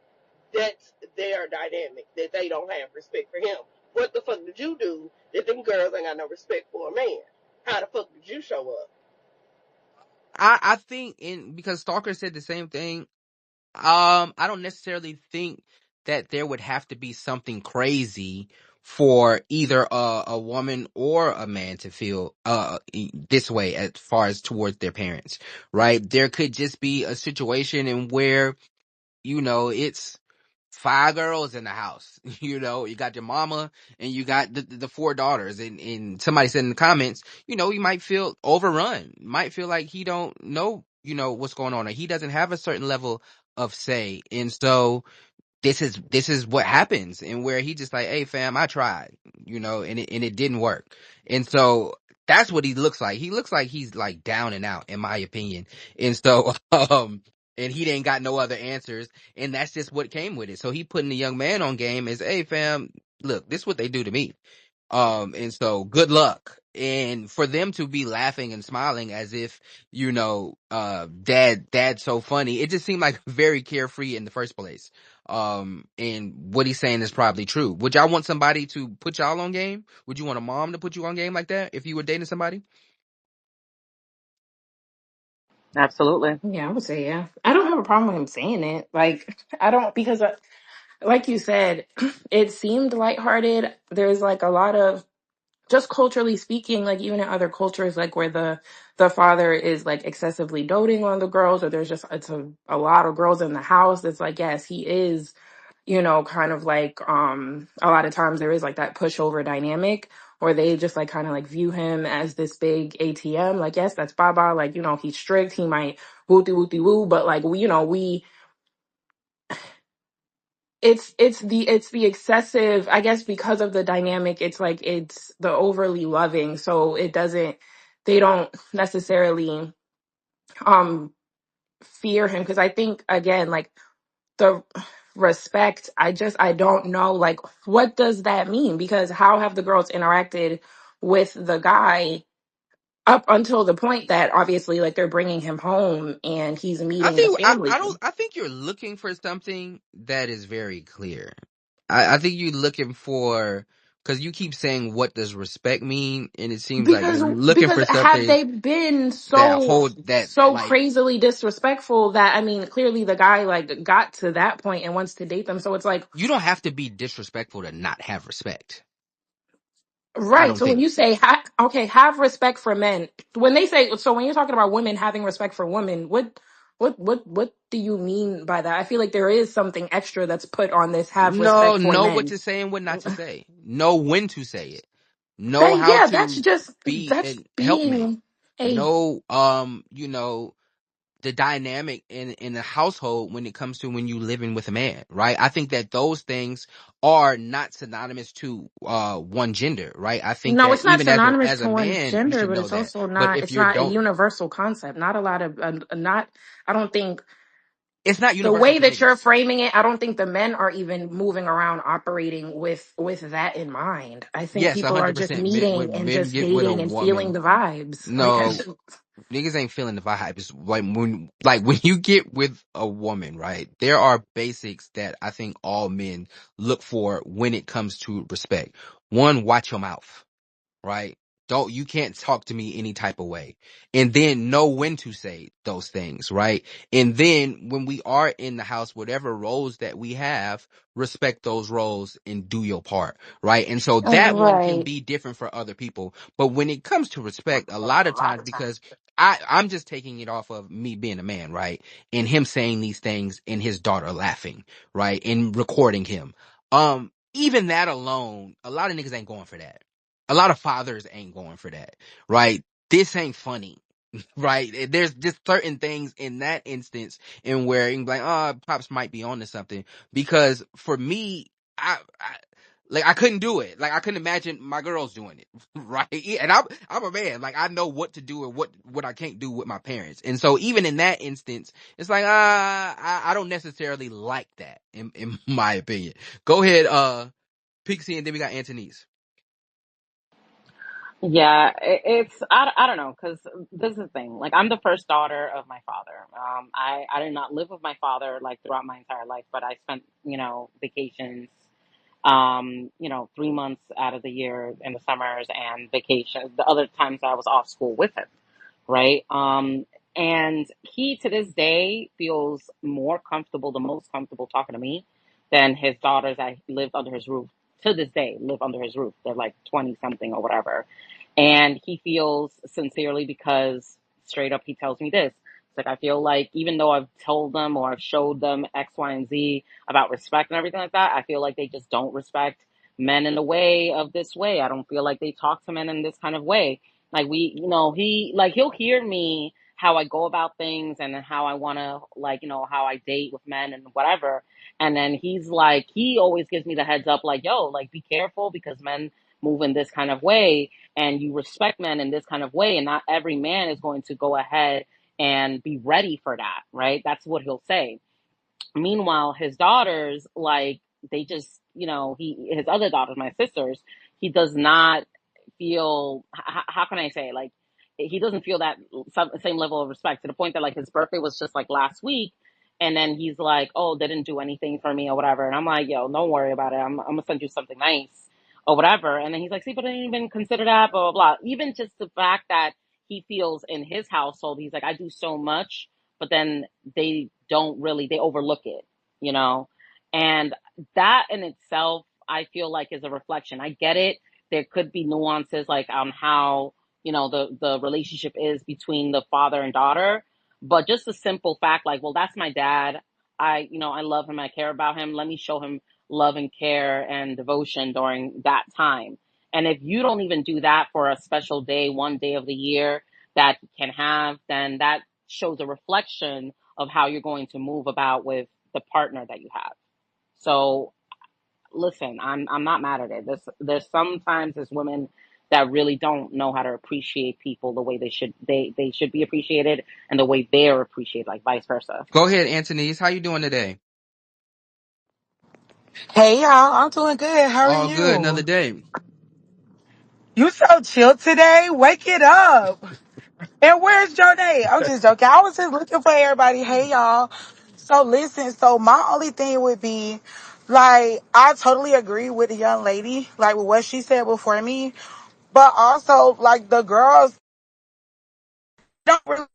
C: that's their dynamic, that they don't have respect for him. What the fuck did you do that them girls ain't got no respect for a man? How the fuck did you show up?
Q: I think because Stalker said the same thing. I don't necessarily think that there would have to be something crazy for either a woman or a man to feel this way as far as towards their parents, right? There could just be a situation in where, it's five girls in the house. You got your mama and you got the four daughters, and somebody said in the comments, you might feel overrun, might feel like he don't know, what's going on, or he doesn't have a certain level of say. And so this is what happens, and where he just like, hey fam, I tried, and it didn't work. And so that's what he looks like. He looks like he's like down and out, in my opinion. And so and he ain't got no other answers, and that's just what came with it. So he putting the young man on game as, hey fam, look, this is what they do to me. And so good luck. And for them to be laughing and smiling as if, dad's so funny. It just seemed like very carefree in the first place. And what he's saying is probably true. Would y'all want somebody to put y'all on game? Would you want a mom to put you on game like that if you were dating somebody?
O: Absolutely.
T: Yeah, I would say yeah. I don't have a problem with him saying it. Like, I don't, because like you said, it seemed lighthearted. There's like a lot of, just culturally speaking, like even in other cultures, like where the father is like excessively doting on the girls, or there's just it's a lot of girls in the house. It's like, yes, he is, kind of like a lot of times there is like that pushover dynamic where they just like kind of like view him as this big ATM. Like, yes, that's Baba. Like, he's strict. He might wooty woo, but like we it's the excessive, I guess, because of the dynamic. It's like it's the overly loving, so they don't necessarily um fear him, because I think, again, like the respect, I don't know, like, what does that mean? Because how have the girls interacted with the guy up until the point that obviously like they're bringing him home and he's
Q: I
T: meeting the
Q: think
T: family?
Q: I think you're looking for something that is very clear. I think you're looking for, because you keep saying, what does respect mean? And it seems like
T: Because
Q: you're looking
T: because
Q: for
T: have
Q: something
T: they been
Q: that
T: so
Q: hold that,
T: so
Q: like,
T: crazily disrespectful that, I mean, clearly the guy like got to that point and wants to date them. So it's like,
Q: you don't have to be disrespectful to not have respect. I
T: right.
Q: don't
T: So when
Q: think.
T: you say okay, have respect for men. When they say, so when you're talking about women having respect for women, what do you mean by that? I feel like there is something extra that's put on this have
Q: No,
T: respect for
Q: know what
T: men.
Q: to say and what not to say. Know when to say it. Know
T: That,
Q: how
T: yeah, that's
Q: to
T: just
Q: be
T: that's
Q: an helpmate.
T: being a
Q: Know, the dynamic in the household when it comes to when you living with a man, right? I think that those things are not synonymous to one gender, right? I think
T: No,
Q: that
T: it's not
Q: even as a
T: synonymous
Q: as
T: to
Q: a
T: one
Q: man, you
T: gender,
Q: should
T: but
Q: know
T: it's
Q: that.
T: also
Q: But
T: not,
Q: if
T: it's
Q: you
T: not a
Q: don't,
T: universal concept. Not a lot of, not, I don't think
Q: it's not
T: the
Q: universal
T: way
Q: to
T: that you're
Q: niggas.
T: framing it, I don't think the men are even moving around operating with that in mind. I think
Q: Yes,
T: people are just
Q: 100%.
T: meeting and
Q: Men
T: just
Q: get with a
T: dating and feeling
Q: woman.
T: the vibes. Like,
Q: No, niggas ain't feeling the vibe. It's like when you get with a woman, right? There are basics that I think all men look for when it comes to respect. One, watch your mouth, right? You can't talk to me any type of way. And then know when to say those things, right? And then when we are in the house, whatever roles that we have, respect those roles and do your part, right? And so that one can
T: right.
Q: be different for other people. But when it comes to respect, a lot of times, because I'm just taking it off of me being a man, right? And him saying these things and his daughter laughing, right? And recording him. Even that alone, a lot of niggas ain't going for that. A lot of fathers ain't going for that, right? This ain't funny. right? There's just certain things in that instance in where you can be like, oh, pops might be onto something. Because for me, I like I couldn't do it. Like I couldn't imagine my girls doing it, right? And I'm a man. Like I know what to do and what I can't do with my parents. And so even in that instance, it's like I don't necessarily like that in my opinion. Go ahead, Pixie, and then we got Antonise.
O: Yeah, it's I don't know, because this is the thing. Like, I'm the first daughter of my father. I did not live with my father like throughout my entire life, but I spent, vacations, 3 months out of the year in the summers, and vacation the other times I was off school with him, right? And he to this day feels more comfortable, the most comfortable talking to me than his daughters that lived under his roof. To this day, live under his roof. They're like 20 something or whatever. And he feels sincerely, because straight up he tells me this. It's like, I feel like even though I've told them or I've showed them X, Y, and Z about respect and everything like that, I feel like they just don't respect men in the way of this way. I don't feel like they talk to men in this kind of way. Like, he'll hear me how I go about things and how I want to, like, how I date with men and whatever. And then he's like, he always gives me the heads up, like, yo, like, be careful, because men move in this kind of way, and you respect men in this kind of way. And not every man is going to go ahead and be ready for that, right? That's what he'll say. Meanwhile, his daughters, like, they just, his other daughters, my sisters, he does not feel, how can I say, like, he doesn't feel that same level of respect, to the point that, like, his birthday was just like last week. And then he's like, oh, they didn't do anything for me or whatever. And I'm like, yo, don't worry about it. I'm gonna send you something nice or whatever. And then he's like, see, but I didn't even consider that, blah, blah, blah. Even just the fact that he feels in his household, he's like, I do so much, but then they overlook it, you know? And that in itself, I feel like, is a reflection. I get it. There could be nuances, like, on how, the relationship is between the father and daughter, but just a simple fact, like, well, that's my dad. I love him. I care about him. Let me show him love and care and devotion during that time. And if you don't even do that for a special day, one day of the year that you can have, then that shows a reflection of how you're going to move about with the partner that you have. So listen, I'm not mad at it. There's sometimes there's women that really don't know how to appreciate people the way they should be appreciated, and the way they're appreciated, like vice versa.
Q: Go ahead, Antonise. How you doing today?
C: Hey y'all, I'm doing good. How are
Q: All good. Another
C: you?
Q: day.
C: You so chill today. Wake it up. And where's Janae? I'm just joking. I was just looking for everybody. Hey y'all. So listen, so my only thing would be, like, I totally agree with the young lady, like with what she said before me. But also, like, the girls don't really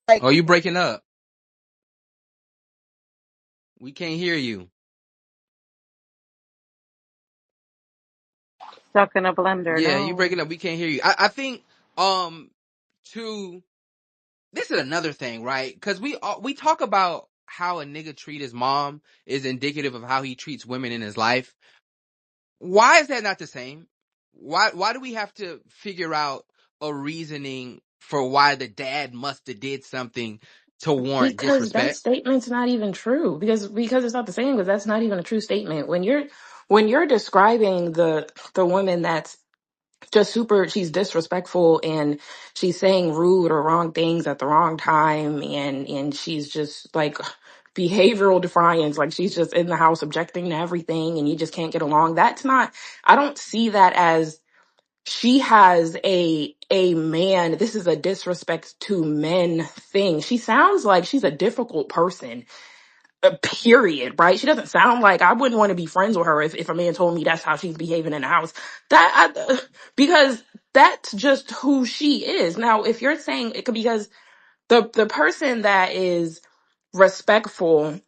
C: like.
Q: Oh, you breaking up? We can't hear you.
O: Stuck in a blender,
Q: Yeah, you
O: no.
Q: breaking up. We can't hear you. I think um to this is another thing, right? Because we talk about how a nigga treat his mom is indicative of how he treats women in his life. Why is that not the same? Why do we have to figure out a reasoning for why the dad must have did something to warrant
T: Because that
Q: disrespect?
T: statement's not even true. Because it's not the same. Because that's not even a true statement. When you're describing the woman that's just super, she's disrespectful and she's saying rude or wrong things at the wrong time, and she's just like behavioral defiance, like she's just in the house objecting to everything and you just can't get along. That's not, I don't see that as she has a man, this is a disrespect to men thing. She sounds like she's a difficult person, period, right? She doesn't sound like, I wouldn't want to be friends with her if a man told me that's how she's behaving in the house. Because that's just who she is. Now, if you're saying it could, because the person that is respectful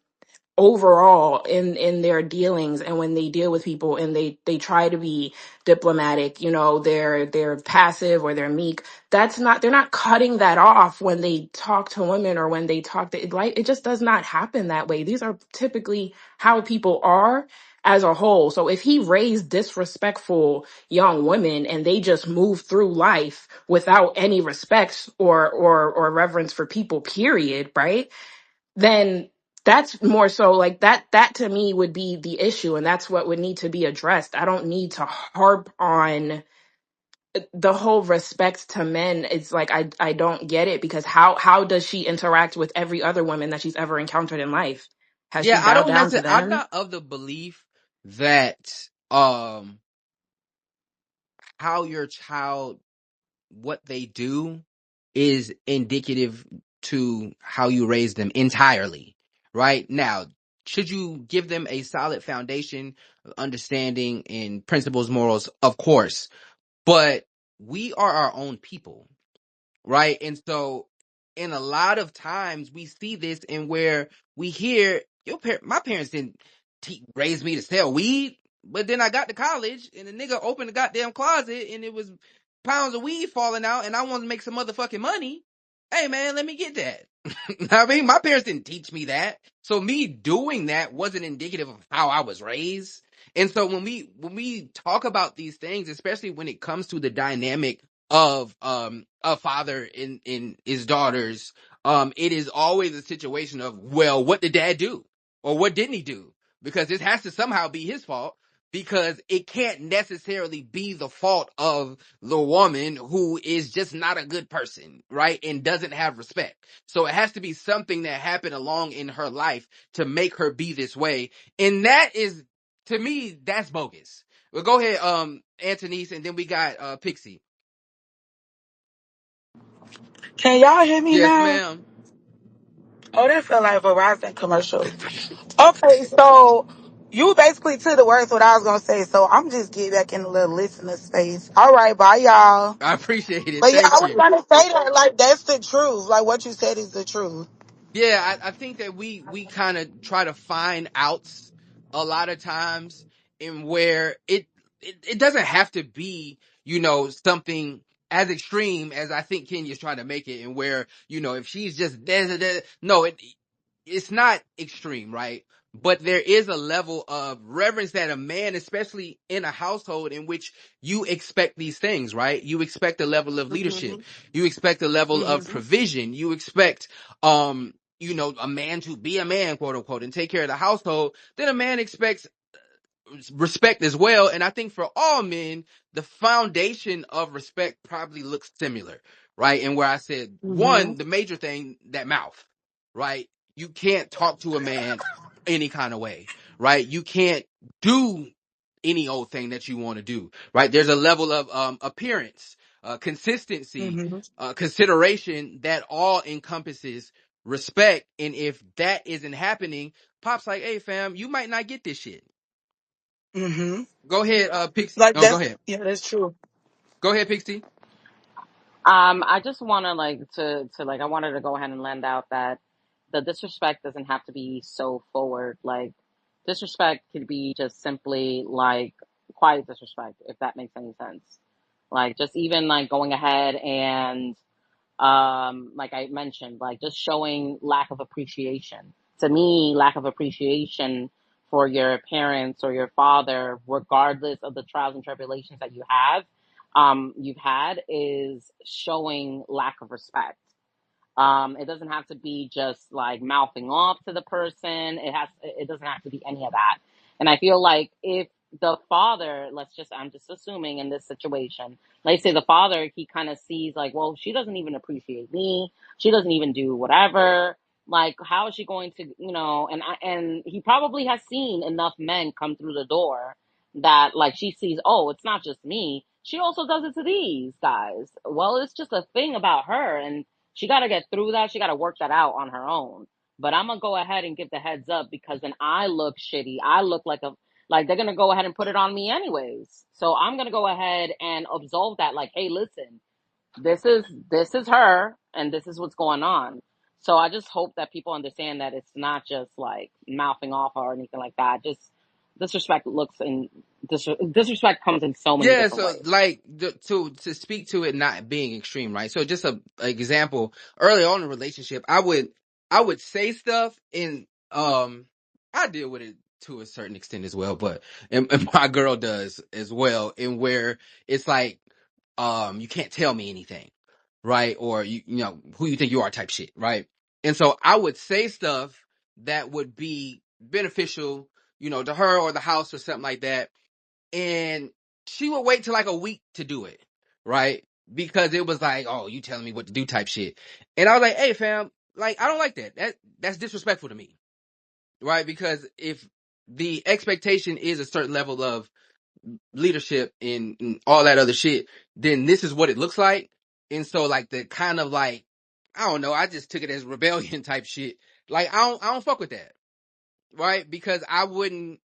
T: overall in their dealings and when they deal with people and they try to be diplomatic, they're passive or they're meek, that's not, they're not cutting that off when they talk to women or when they talk to, like, it just does not happen that way. These are typically how people are, as a whole. So if he raised disrespectful young women and they just move through life without any respect or reverence for people, period, right? Then that's more so like that to me would be the issue, and that's what would need to be addressed. I don't need to harp on the whole respect to men. It's like I don't get it, because how does she interact with every other woman that she's ever encountered in life? Has
A: Yeah,
T: she
A: I
T: bowed
A: don't
T: down to
A: necessarily. I'm
T: them?
A: not of the belief that how your child, what they do is indicative to how you raise them entirely. Right now, should you give them a solid foundation of understanding and principles, morals? Of course, but we are our own people, right? And so, in a lot of times, we see this in where we hear my parents didn't raise me to sell weed, but then I got to college and the nigga opened the goddamn closet and it was pounds of weed falling out, and I wanted to make some motherfucking money. Hey man, let me get that. I mean, my parents didn't teach me that, so me doing that wasn't indicative of how I was raised. And so when we talk about these things, especially when it comes to the dynamic of a father in his daughters, it is always a situation of, well, what did dad do or what didn't he do, because this has to somehow be his fault, because it can't necessarily be the fault of the woman who is just not a good person, right, and doesn't have respect. So it has to be something that happened along in her life to make her be this way, and that is, to me, that's bogus. Well, go ahead, Antonice, and then we got Pixie.
B: Can y'all hear me
A: Yes,
B: now?
A: ma'am.
B: Oh, that felt like a Verizon commercial. Okay, so you basically took the words what I was gonna say. So I'm just get back in a little listener space. All right, bye y'all.
A: I appreciate it.
B: But yeah, I
A: Thank
B: was
A: you.
B: gonna say that like that's the truth. Like what you said is the truth.
A: Yeah, I think that we kind of try to find outs a lot of times, in where it doesn't have to be, something as extreme as I think Kenya's trying to make it, and where, if she's just no, it's not extreme, right? But there is a level of reverence that a man, especially in a household in which you expect these things, right? You expect a level of leadership.
B: Mhm.
A: You expect a level of
B: Mhm.
A: provision. You expect, a man to be a man, quote unquote, and take care of the household. Then a man expects respect as well. And I think for all men, the foundation of respect probably looks similar, right? And where I said, one,
B: Mhm.
A: the major thing, that mouth, right? You can't talk to a man any kind of way, right? You can't do any old thing that you want to do, right? There's a level of appearance, consistency,
B: Mhm.
A: consideration that all encompasses respect. And if that isn't happening, Pop's like, hey fam, you might not get this shit.
B: Mhm.
A: Go ahead, Pixie.
B: Like
A: Oh, go
B: that's
A: ahead.
B: yeah, that's true.
A: Go ahead, Pixie.
O: I just want to I wanted to go ahead and lend out that the disrespect doesn't have to be so forward. Like disrespect could be just simply like quiet disrespect, if that makes any sense. Like just even like going ahead and like I mentioned, like just showing lack of appreciation. To me, lack of appreciation for your parents or your father, regardless of the trials and tribulations that you've had, is showing lack of respect. It doesn't have to be just like mouthing off to the person. It doesn't have to be any of that. And I feel like if the father, I'm just assuming in this situation, let's say the father, he kind of sees like, well, she doesn't even appreciate me. She doesn't even do whatever. Like, how is she going to, and he probably has seen enough men come through the door that like she sees, oh, it's not just me. She also does it to these guys. Well, it's just a thing about her. And she got to get through that. She got to work that out on her own. But I'm gonna go ahead and give the heads up, because then I look shitty. I look like they're gonna go ahead and put it on me anyways. So I'm gonna go ahead and absolve that. Like, hey, listen, this is her, and this is what's going on. So I just hope that people understand that it's not just like mouthing off or anything like that. Just disrespect disrespect comes in so many
A: Yeah,
O: different
A: so
O: ways.
A: like to speak to it not being extreme, right? So just a example, early on in a relationship, I would say stuff, and I deal with it
Q: to a certain extent as well, but and my girl does as well, and where it's like, you can't tell me anything, right? Or you know who you think you are type shit, right? And so I would say stuff that would be beneficial, you know, to her or the house or something like that, and she would wait till like a week to do it, right? Because it was like, oh, you telling me what to do type shit, and I was like, hey, fam, like I don't like that. That's disrespectful to me, right? Because if the expectation is a certain level of leadership and all that other shit, then this is what it looks like. And so like the kind of like, I don't know, I just took it as rebellion type shit. Like I don't fuck with that, right? Because I wouldn't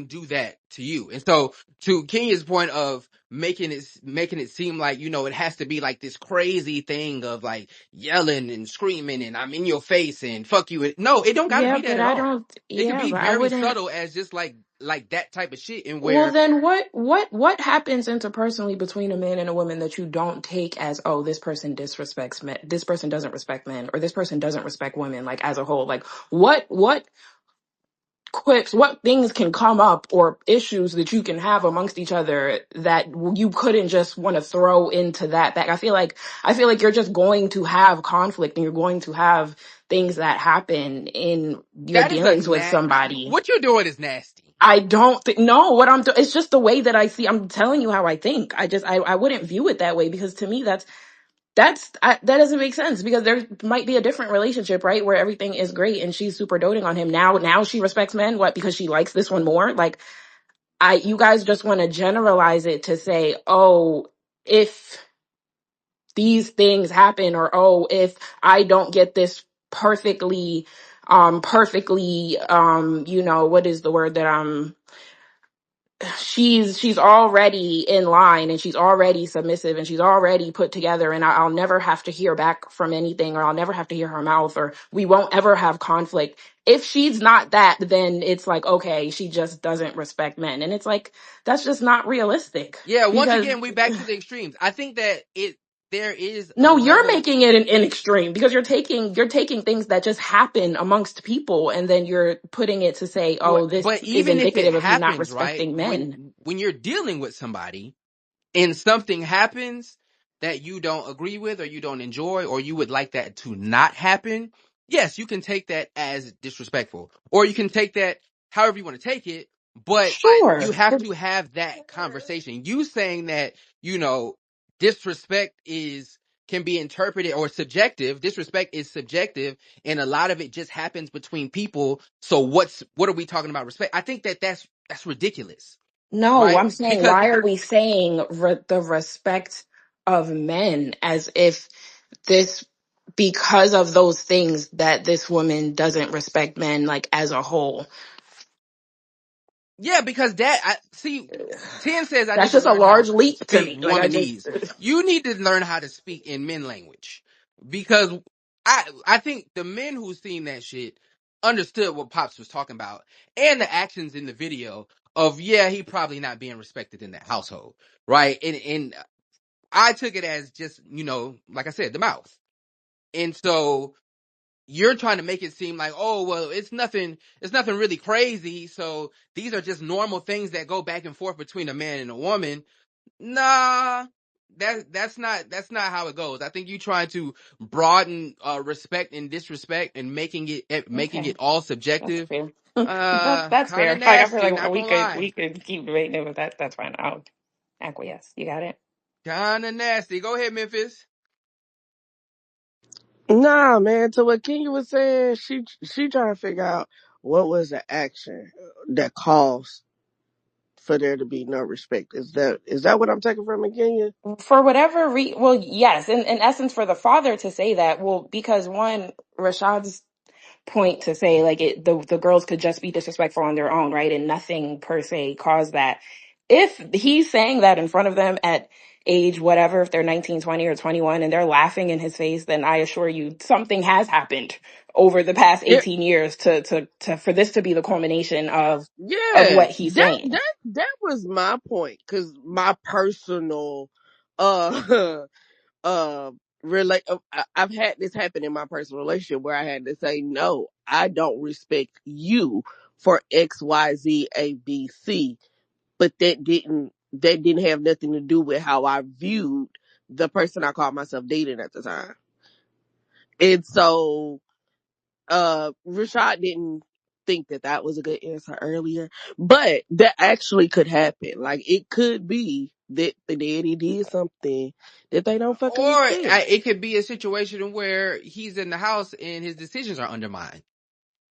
Q: do that to you. And so to Kenya's point of making it seem like, you know, it has to be like this crazy thing of like yelling and screaming and I'm in your face and fuck you. No, it don't got to
T: Yeah,
Q: be that
T: but
Q: at
T: I
Q: all.
T: don't.
Q: It could
T: Yeah,
Q: be
T: but I
Q: very
T: wouldn't.
Q: subtle as just like that type of shit, and
T: Well,
Q: where
T: then what happens interpersonally between a man and a woman that you don't take as, oh, this person disrespects men, this person doesn't respect men, or this person doesn't respect women, like as a whole? Like what quips, what things can come up or issues that you can have amongst each other that you couldn't just want to throw into that bag? I feel like you're just going to have conflict and you're going to have things that happen in your
Q: that is a
T: dealings with somebody.
Q: what you're doing is nasty.
T: I don't think, no, what I'm doing, it's just the way that I see, I'm telling you how I think. I wouldn't view it that way, because to me, that doesn't make sense, because there might be a different relationship, right? Where everything is great and she's super doting on him. Now she respects men. What? Because she likes this one more? Like, you guys just want to generalize it to say, oh, if these things happen, or oh, if I don't get this perfectly, you know, what is the word that she's already in line and she's already submissive and she's already put together, and I'll never have to hear back from anything, or I'll never have to hear her mouth, or we won't ever have conflict. If she's not that, then it's like, okay, she just doesn't respect men. And it's like, that's just not realistic,
Q: Yeah, once
T: because
Q: again, we back to the extremes. I think that there is a
T: no, you're
Q: level.
T: making it an extreme, because you're taking things that just happen amongst people, and then you're putting it to say, oh, this
Q: But
T: is
Q: even if it
T: indicative of you not
Q: happens, right?
T: respecting men.
Q: When you're dealing with somebody and something happens that you don't agree with or you don't enjoy or you would like that to not happen, yes, you can take that as disrespectful, or you can take that however you want to take it, but you
T: Sure.
Q: have to have that conversation. You saying that, you know, disrespect is can be interpreted or subjective. Disrespect is subjective, and a lot of it just happens between people. So what are we talking about respect? I think that that's ridiculous,
T: No,
Q: right?
T: I'm saying,
Q: Because
T: why are we saying the respect of men as if this, because of those things, that this woman doesn't respect men, like as a whole?
Q: yeah, because that I see. Tim says I
T: That's
Q: need to
T: just a
Q: learn how to
T: large leap to
Q: speak
T: me. Like, I just,
Q: womanese. You need to learn how to speak in men language, because I think the men who seen that shit understood what Pops was talking about, and the actions in the video of, yeah, he probably not being respected in that household, right? And I took it as just, you know, like I said, the mouth. And so you're trying to make it seem like, oh, well, it's nothing really crazy. So these are just normal things that go back and forth between a man and a woman. Nah, that's not how it goes. I think you trying to broaden respect and disrespect and making
T: okay,
Q: it all
T: that's
Q: subjective.
T: fair. That's
Q: Kind of
T: fair. Like, I feel
Q: nasty,
T: like
Q: not
T: we
Q: gonna
T: could
Q: lie.
T: we could keep debating it, but that's fine. I'll acquiesce. You got it.
Q: Kind of nasty. Go ahead, Memphis.
C: Nah, man. To what Kenya was saying, she trying to figure out what was the action that caused for there to be no respect. Is that what I'm taking from it, Kenya?
T: For whatever well, yes, in essence, for the father to say that, well, because one, Rashad's point to say, like, the girls could just be disrespectful on their own, right, and nothing per se caused that. If he's saying that in front of them at age whatever, if they're 19, 20, or 21, and they're laughing in his face, then I assure you something has happened over the past
C: Yeah,
T: 18 years to for this to be the culmination of
C: yeah.
T: what he's
C: That
T: saying.
C: that that was my point, because my personal uh I've had this happen in my personal relationship where I had to say, no, I don't respect you for X, Y, Z, A, B, C. But that didn't have nothing to do with how I viewed the person I called myself dating at the time. And so Rashad didn't think that that was a good answer earlier, but that actually could happen. Like it could be that the daddy did something that they don't fucking
A: Or
C: accept.
A: it could be a situation where he's in the house and his decisions are undermined,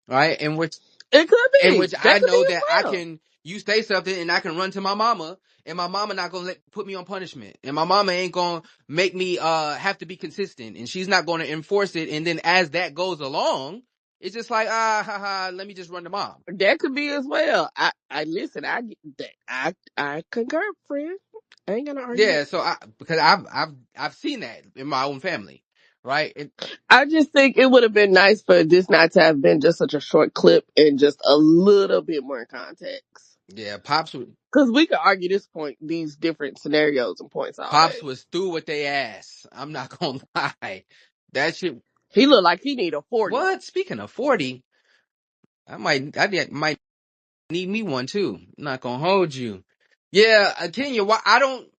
A: right?
C: It could
A: In
C: be.
A: which
C: That
A: I
C: could be
A: know
C: as
A: that I
C: well.
A: can, you say something and I can run to my mama, and my mama not gonna put me on punishment, and my mama ain't gonna make me have to be consistent, and she's not gonna enforce it. And then as that goes along, it's just like haha, let me just run to mom.
C: That could be as well. I listen. I get that. I concur, friend. I ain't gonna argue
A: Yeah,
C: with
A: so
C: that.
A: because I've seen that in my own family, right?
C: I just think it would have been nice for this not to have been just such a short clip and just a little bit more context.
A: Yeah,
C: Because we could argue this point, these different scenarios and points all
A: pops
C: day.
A: was through with they ass. I'm not gonna lie, that shit.
C: He looked like he need a 40.
A: What? Speaking of 40, I might need me one too. I'm not gonna hold you. Yeah, Kenya, why I don't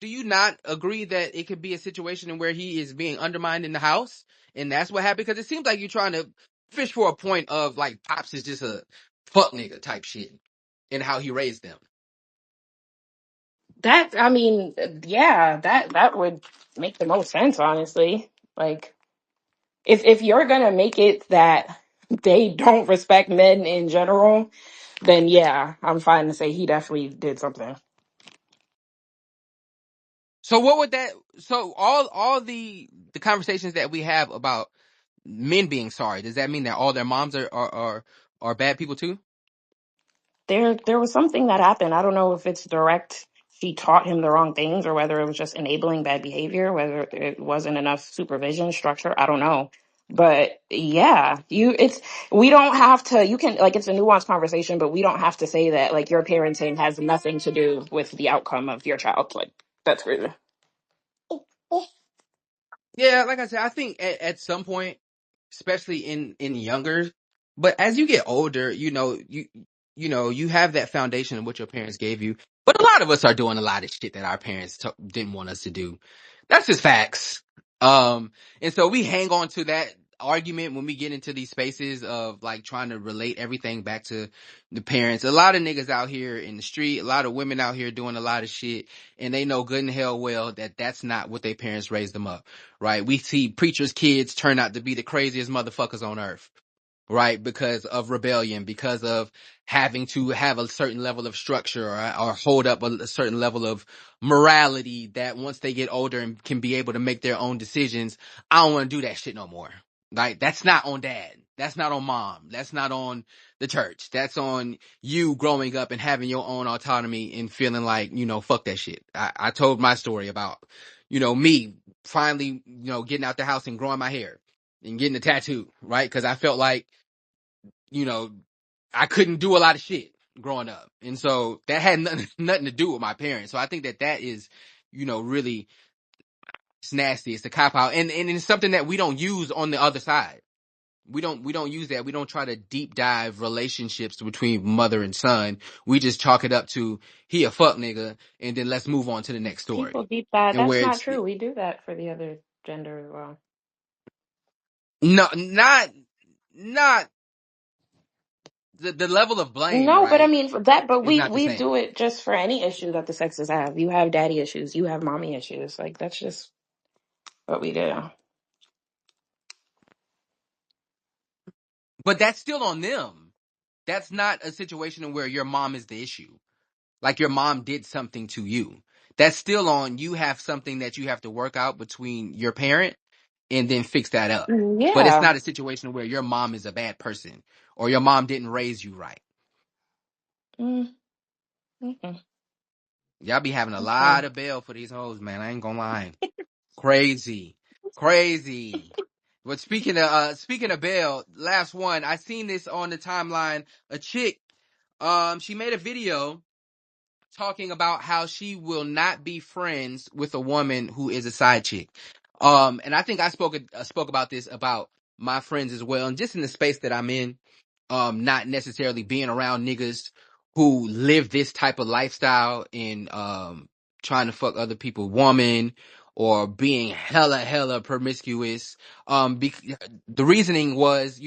A: do you not agree that it could be a situation in where he is being undermined in the house and that's what happened? Because it seems like you're trying to fish for a point of like Pops is just a fuck nigga type shit and how he raised them.
T: That, I mean, yeah, that would make the most sense, honestly. Like, if you're gonna make it that they don't respect men in general, then yeah, I'm fine to say he definitely did something.
A: So what would that so all the conversations that we have about men being sorry, does that mean that all their moms are bad people too?
T: There was something that happened. I don't know if it's direct. She taught him the wrong things, or whether it was just enabling bad behavior, whether it wasn't enough supervision structure. I don't know. But yeah, we don't have to, you can, like, it's a nuanced conversation, but we don't have to say that, like, your parenting has nothing to do with the outcome of your child. Like, that's crazy.
A: Yeah, like I said, I think at some point, especially in younger, but as you get older, you have that foundation of what your parents gave you. But a lot of us are doing a lot of shit that our parents didn't want us to do. That's just facts. And so we hang on to that argument when we get into these spaces of like trying to relate everything back to the parents. A lot of niggas out here in the street, a lot of women out here doing a lot of shit, and they know good and hell well that that's not what their parents raised them up, right? We see preachers' kids turn out to be the craziest motherfuckers on earth, right? Because of rebellion, because of having to have a certain level of structure or hold up a certain level of morality that once they get older and can be able to make their own decisions, I don't want to do that shit no more. Like, that's not on dad. That's not on mom. That's not on the church. That's on you growing up and having your own autonomy and feeling like, fuck that shit. I told my story about, me finally, getting out the house and growing my hair and getting a tattoo, right? Because I felt like, you know, I couldn't do a lot of shit growing up. And so that had nothing to do with my parents. So I think that is, really it's nasty. It's a cop out. And it's something that we don't use on the other side. We don't use that. We don't try to deep dive relationships between mother and son. We just chalk it up to he a fuck nigga and then let's move on to the next
T: People
A: story.
T: deep dive.
A: And
T: That's
A: where
T: not
A: it's
T: true. We do that for the other gender as well.
A: no not the level of blame,
T: No, but I
A: right,
T: mean for that. But
A: is not the
T: we
A: same.
T: do it just for any issue that the sexes have. You have daddy issues. You have mommy issues. Like, that's just what we do.
A: But that's still on them. That's not a situation where your mom is the issue. Like your mom did something to you. That's still on you have something that you have to work out between your parent and then fix that up. But it's
T: Yeah.
A: not a situation where your mom is a bad person or your mom didn't raise you right.
T: Mm, mm-mm.
A: Y'all be having a
T: Okay.
A: lot of bail for these hoes, man. I ain't gonna lie. Crazy. Crazy. But speaking of bail, last one, I seen this on the timeline. A chick, she made a video talking about how she will not be friends with a woman who is a side chick. And I think I spoke about this about my friends as well, and just in the space that I'm in.
Q: not necessarily being around niggas who live this type of lifestyle and trying to fuck other people's woman or being hella promiscuous. The reasoning was,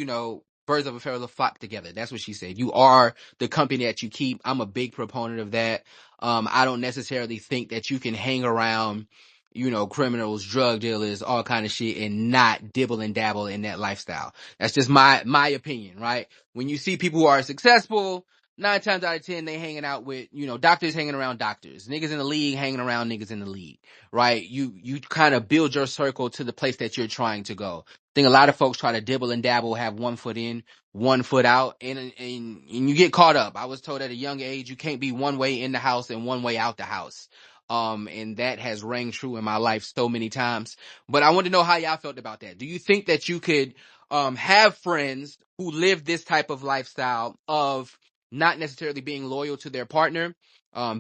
Q: birds of a feather flock together. That's what she said. You are the company that you keep. I'm a big proponent of that. I don't necessarily think that you can hang around, criminals, drug dealers, all kind of shit and not dibble and dabble in that lifestyle. That's just my opinion, right? When you see people who are successful, 9 times out of 10, they hanging out with, doctors hanging around doctors, niggas in the league hanging around niggas in the league, right? You kind of build your circle to the place that you're trying to go. I think a lot of folks try to dibble and dabble, have 1 foot in, 1 foot out, and you get caught up. I was told at a young age, you can't be one way in the house and one way out the house. And that has rang true in my life so many times. But I want to know how y'all felt about that. Do you think that you could have friends who live this type of lifestyle of not necessarily being loyal to their partner,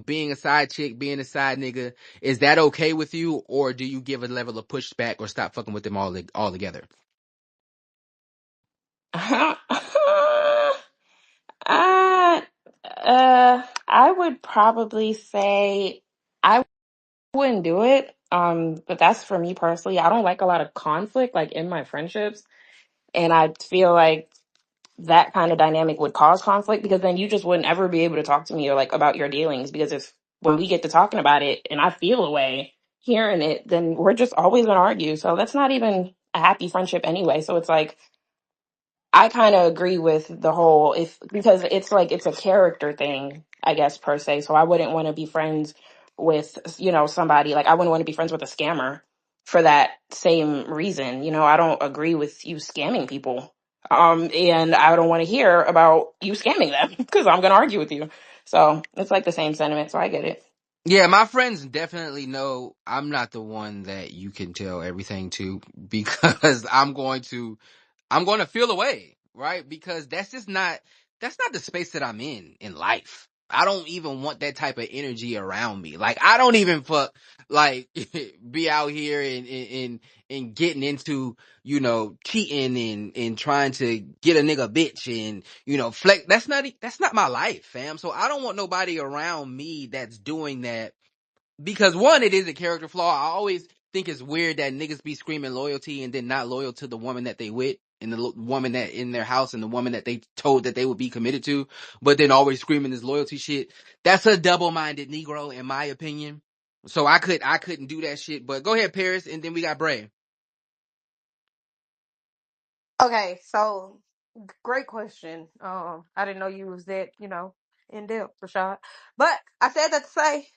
Q: being a side chick, being a side nigga? Is that okay with you, or do you give a level of pushback or stop fucking with them all together?
T: uh, I would probably say I wouldn't do it. But that's for me personally. I don't like a lot of conflict, like in my friendships, and I feel like that kind of dynamic would cause conflict because then you just wouldn't ever be able to talk to me or like about your dealings because if when we get to talking about it and I feel a way hearing it, then we're just always gonna argue. So that's not even a happy friendship anyway. So it's like I kind of agree with the whole if because it's like it's a character thing, I guess per se. So I wouldn't want to be friends with somebody like I wouldn't want to be friends with a scammer for that same reason. I don't agree with you scamming people. And I don't want to hear about you scamming them because I'm gonna argue with you. So it's like the same sentiment. So I get it.
Q: Yeah, my friends definitely know I'm not the one that you can tell everything to because I'm going to feel away, right? Because that's not the space that I'm in life. I don't even want that type of energy around me. Like, I don't even like, be out here and getting into, cheating and trying to get a nigga bitch and, flex. That's not my life, fam. So I don't want nobody around me that's doing that because one, it is a character flaw. I always think it's weird that niggas be screaming loyalty and then not loyal to the woman that they with and the woman that in their house and the woman that they told that they would be committed to, but then always screaming this loyalty shit. That's a double-minded Negro, in my opinion. So I couldn't do that shit. But go ahead, Paris, and then we got Bray.
M: Okay, so great question. I didn't know you was that, in depth, Rashad. But I said that to say,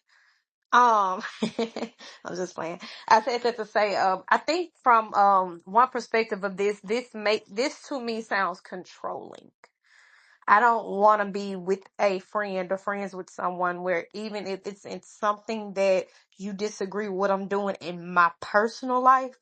M: I'm just playing. I said that to say, I think from one perspective of this to me sounds controlling. I don't want to be with a friend or friends with someone where even if it's in something that you disagree with what I'm doing in my personal life,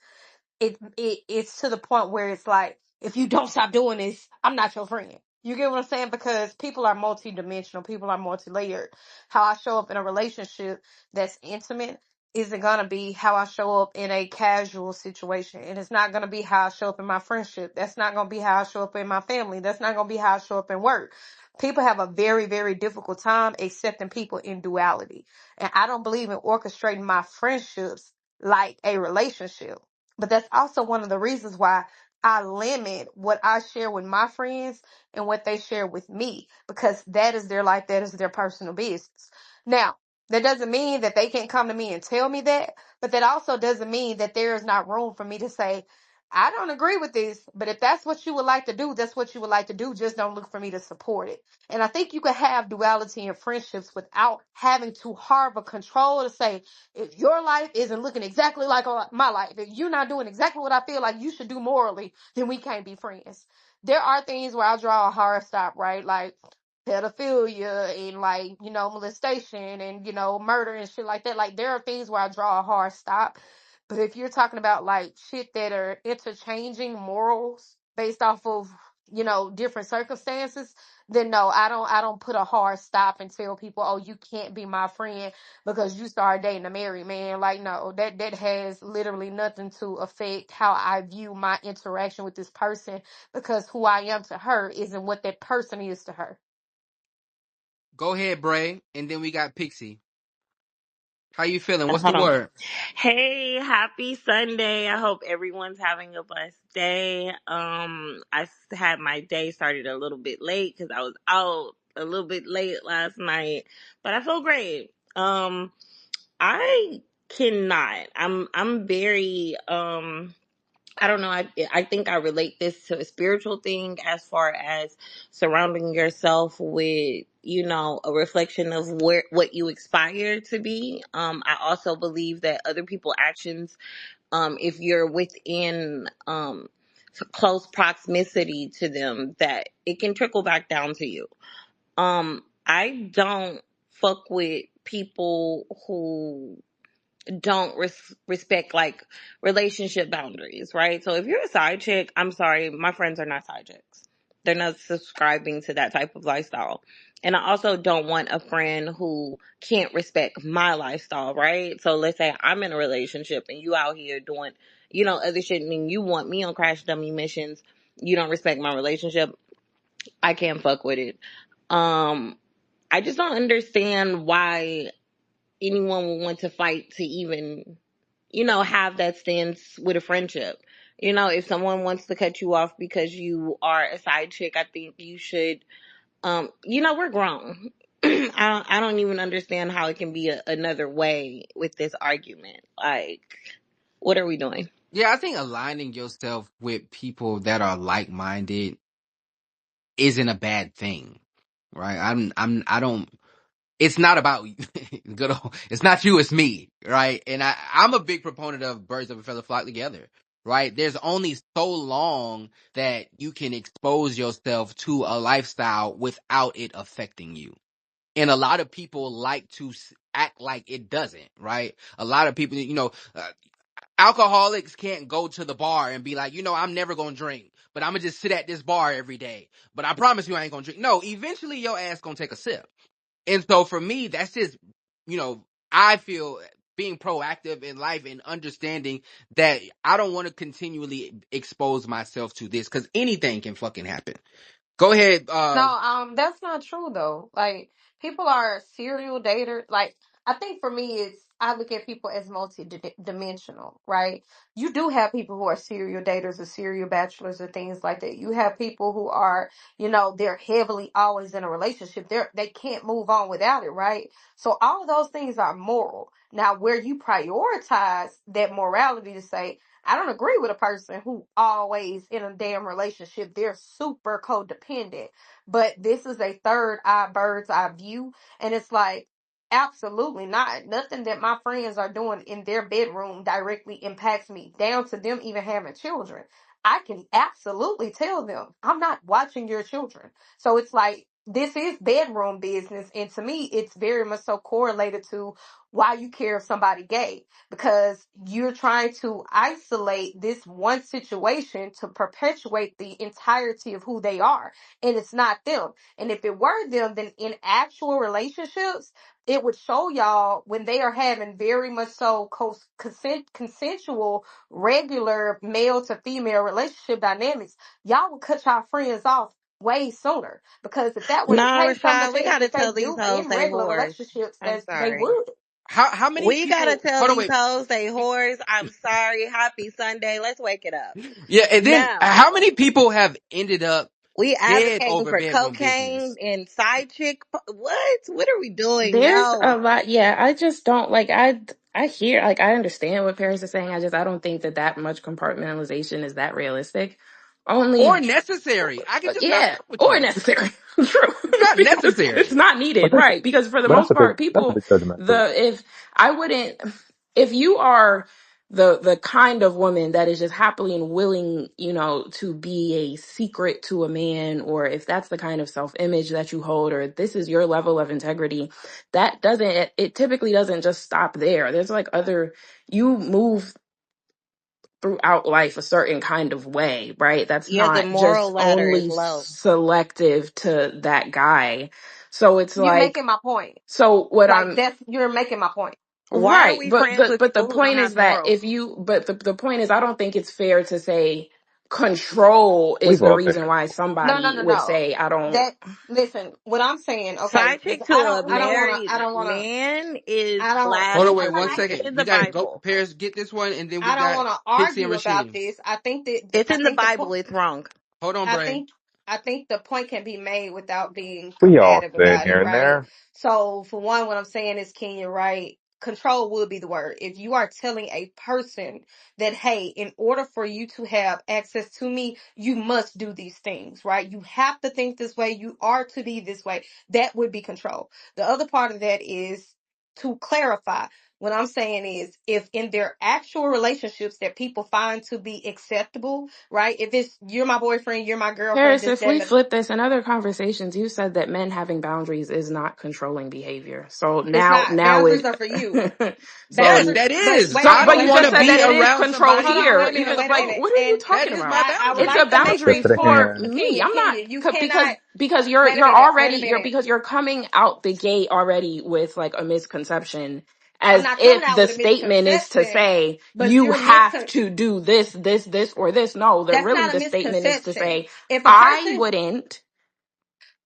M: it's to the point where it's like, if you don't stop doing this, I'm not your friend. You get what I'm saying? Because people are multi-dimensional, people are multi-layered. How I show up in a relationship that's intimate isn't gonna be how I show up in a casual situation. And it's not gonna be how I show up in my friendship. That's not gonna be how I show up in my family. That's not gonna be how I show up in work. People have a very, very difficult time accepting people in duality. And I don't believe in orchestrating my friendships like a relationship. But that's also one of the reasons why I limit what I share with my friends and what they share with me, because that is their life, that is their personal business. Now, that doesn't mean that they can't come to me and tell me that, but that also doesn't mean that there is not room for me to say, I don't agree with this, but if that's what you would like to do, that's what you would like to do. Just don't look for me to support it. And I think you can have duality in friendships without having to harbor control to say, if your life isn't looking exactly like my life, if you're not doing exactly what I feel like you should do morally, then we can't be friends. There are things where I draw a hard stop, right? Like pedophilia and like, molestation and, murder and shit like that. Like there are things where I draw a hard stop. But if you're talking about like shit that are interchanging morals based off of, different circumstances,
C: then no, I don't put a hard stop and tell people, oh, you can't be my friend because you started dating a married man. Like, no, that has literally nothing to affect how I view my interaction with this person, because who I am to her isn't what that person is to her.
Q: Go ahead, Bray, and then we got Pixie. How you feeling? What's the
G: Hold on.
Q: word?
G: Hey, happy Sunday. I hope everyone's having a blessed day. Had my day started a little bit late because I was out a little bit late last night, but I feel great. I cannot. I'm very I don't know. I think I relate this to a spiritual thing as far as surrounding yourself with, you know, a reflection of where what you aspire to be. I also believe that other people's actions, if you're within close proximity to them, that it can trickle back down to you. I don't fuck with people who don't respect like relationship boundaries, right? So if you're a side chick, I'm sorry, my friends are not side chicks. They're not subscribing to that type of lifestyle. And I also don't want a friend who can't respect my lifestyle, right? So let's say I'm in a relationship and you out here doing, you know, other shit and you want me on crash dummy missions. You don't respect my relationship. I can't fuck with it. Um, I just don't understand why anyone would want to fight to even, you know, have that stance with a friendship. You know, if someone wants to cut you off because you are a side chick, I think you should, you know, we're grown. I don't even understand how it can be another way with this argument. Like, what are we doing?
Q: Yeah, I think aligning yourself with people that are like-minded isn't a bad thing, right? I don't. It's not about good old, it's not you, it's me, right? And I'm a big proponent of birds of a feather flock together, right? There's only so long that you can expose yourself to a lifestyle without it affecting you. And a lot of people like to act like it doesn't, right? A lot of people, alcoholics can't go to the bar and be like, I'm never going to drink, but I'm going to just sit at this bar every day. But I promise you I ain't going to drink. No, eventually your ass going to take a sip. And so for me, that's just, I feel being proactive in life and understanding that I don't want to continually expose myself to this because anything can fucking happen. Go ahead.
C: No, that's not true though. Like, people are serial daters. Like, I think for me, I look at people as multi-dimensional, right? You do have people who are serial daters or serial bachelors or things like that. You have people who are, they're heavily always in a relationship. They can't move on without it, right? So all of those things are moral. Now, where you prioritize that morality to say, I don't agree with a person who always in a damn relationship. They're super codependent, but this is a third eye, bird's eye view. And it's like, absolutely not. Nothing that my friends are doing in their bedroom directly impacts me, down to them even having children. I can absolutely tell them, I'm not watching your children. So it's like, this is bedroom business. And to me, it's very much so correlated to why you care if somebody gay, because you're trying to isolate this one situation to perpetuate the entirety of who they are, and it's not them. And if it were them, then in actual relationships, it would show y'all when they are having very much so consensual, regular male to female relationship dynamics. Y'all would cut y'all friends off way sooner, because if that was the
G: Nah,
C: case, some of
G: Rashad,
C: the
G: we
C: things
G: gotta
C: that they
G: tell these
C: do
G: hoes
C: in
G: they
C: regular
G: whores.
C: relationships,
G: I'm
C: that they
G: sorry.
C: would.
Q: How many
G: We gotta
Q: people,
G: tell
Q: hold on,
G: these
Q: wait.
G: hoes they whores. I'm sorry. Happy Sunday. Let's wake it up.
Q: Yeah. And then
G: Now,
Q: how many people have ended up
G: we
Q: dead
G: advocating
Q: over
G: for
Q: bedroom
G: cocaine
Q: business?
G: and side chick. What? What are we doing?
T: There's a
G: No.
T: lot. Yeah, I just don't like. I hear like I understand what Paris is saying. I don't think that much compartmentalization is that realistic. Only
Q: Or necessary. I can just not
T: yeah,
Q: fuck with
T: or
Q: you.
T: necessary. True.
Q: It's not
T: Because it's
Q: necessary.
T: not
B: But
T: needed,
B: that's
T: right? Because for the
B: but
T: most part,
B: that's a
T: people
B: bit judgmental.
T: the if I wouldn't if you are the kind of woman that is just happily and willing, to be a secret to a man, or if that's the kind of self-image that you hold, or this is your level of integrity, that doesn't it typically doesn't just stop there. There's like other you move throughout life a certain kind of way, right? That's
G: Yeah, the
T: not
G: moral
T: just
G: ladder is
T: only
G: low.
T: selective to that guy. So it's
J: You
T: like,
J: making my point.
T: so what
J: Like
T: I'm
J: that's you're making my point.
G: Why are
T: right,
G: we
T: but
G: friends
T: the
G: with
T: but the
G: people who don't
T: point
G: have
T: is that
G: morals?
T: if you but the point is I don't think it's fair to say control is
C: We've
T: the
C: all been
T: reason why
J: No, no,
T: somebody
J: no,
T: would
J: no.
T: say I don't.
J: That listen, what I'm saying, okay,
G: Side
J: is
G: chick to a
J: I
G: married
J: don't wanna
G: man is
J: I don't
A: Hold on, wait
G: blasphemy.
A: one
G: It's
A: second.
G: in the
A: We gotta go,
G: Bible.
A: Paris, get this one, and then we
J: I don't
A: got
J: wanna
A: Pixie and
J: argue about
A: Rasheen.
J: this.
G: It's
J: I
G: in the
J: think the
G: Bible.
J: point
G: It's wrong.
A: Hold on,
J: I
A: Bray.
J: think I think the point can be made without being
C: we all
J: combative
C: been
J: about it,
C: here and
J: right?
C: there.
J: So for one, what I'm saying is, Kenya, right? Control would be the word. If you are telling a person that, hey, in order for you to have access to me, you must do these things, right? You have to think this way. You are to be this way. That would be control. The other part of that is to clarify. What I'm saying is, if in their actual relationships that people find to be acceptable, right? If it's you're my boyfriend, you're my girlfriend,
T: Paris,
J: this,
T: if
J: that,
T: we
J: and the,
T: flip this in other conversations, you said that men having boundaries is not controlling behavior. So
J: it's
T: now,
J: not.
T: now
J: Boundaries
T: it,
J: are for you.
A: Yes,
T: so,
J: Boundaries,
A: that
J: but
A: is.
J: wait a
T: so,
A: I
J: minute,
T: but
A: don't
T: you
J: wait a
A: want
T: just
A: to
J: minute,
T: said
J: wait
T: that
A: be
J: a
T: it
J: minute.
T: is
A: around
T: control
J: Hold
A: somebody.
J: on,
T: here.
J: wait a minute,
T: Even
J: wait a
T: like,
J: minute.
T: what are you
J: And
T: talking
A: That is my
T: about?
J: I would
T: It's
A: boundary.
T: a
J: like to
C: Let's
J: make
C: flip
T: boundary
J: this
C: it
J: point,
T: for
C: again.
T: me.
J: Kenya,
T: I'm not
J: Kenya, you cannot,
T: because
J: wait a
T: you're
J: minute, wait a
T: already
J: minute.
T: because you're coming out the gate already with like a misconception,
J: I'm
T: as
J: not
T: if
J: coming out
T: the
J: with a
T: statement is to
J: misconception,
T: say
J: but
T: you
J: you're
T: have to do this or this. No, that
J: that's
T: really
J: not a
T: the statement is to
J: misconception.
T: say
J: If a
T: I
J: person
T: wouldn't,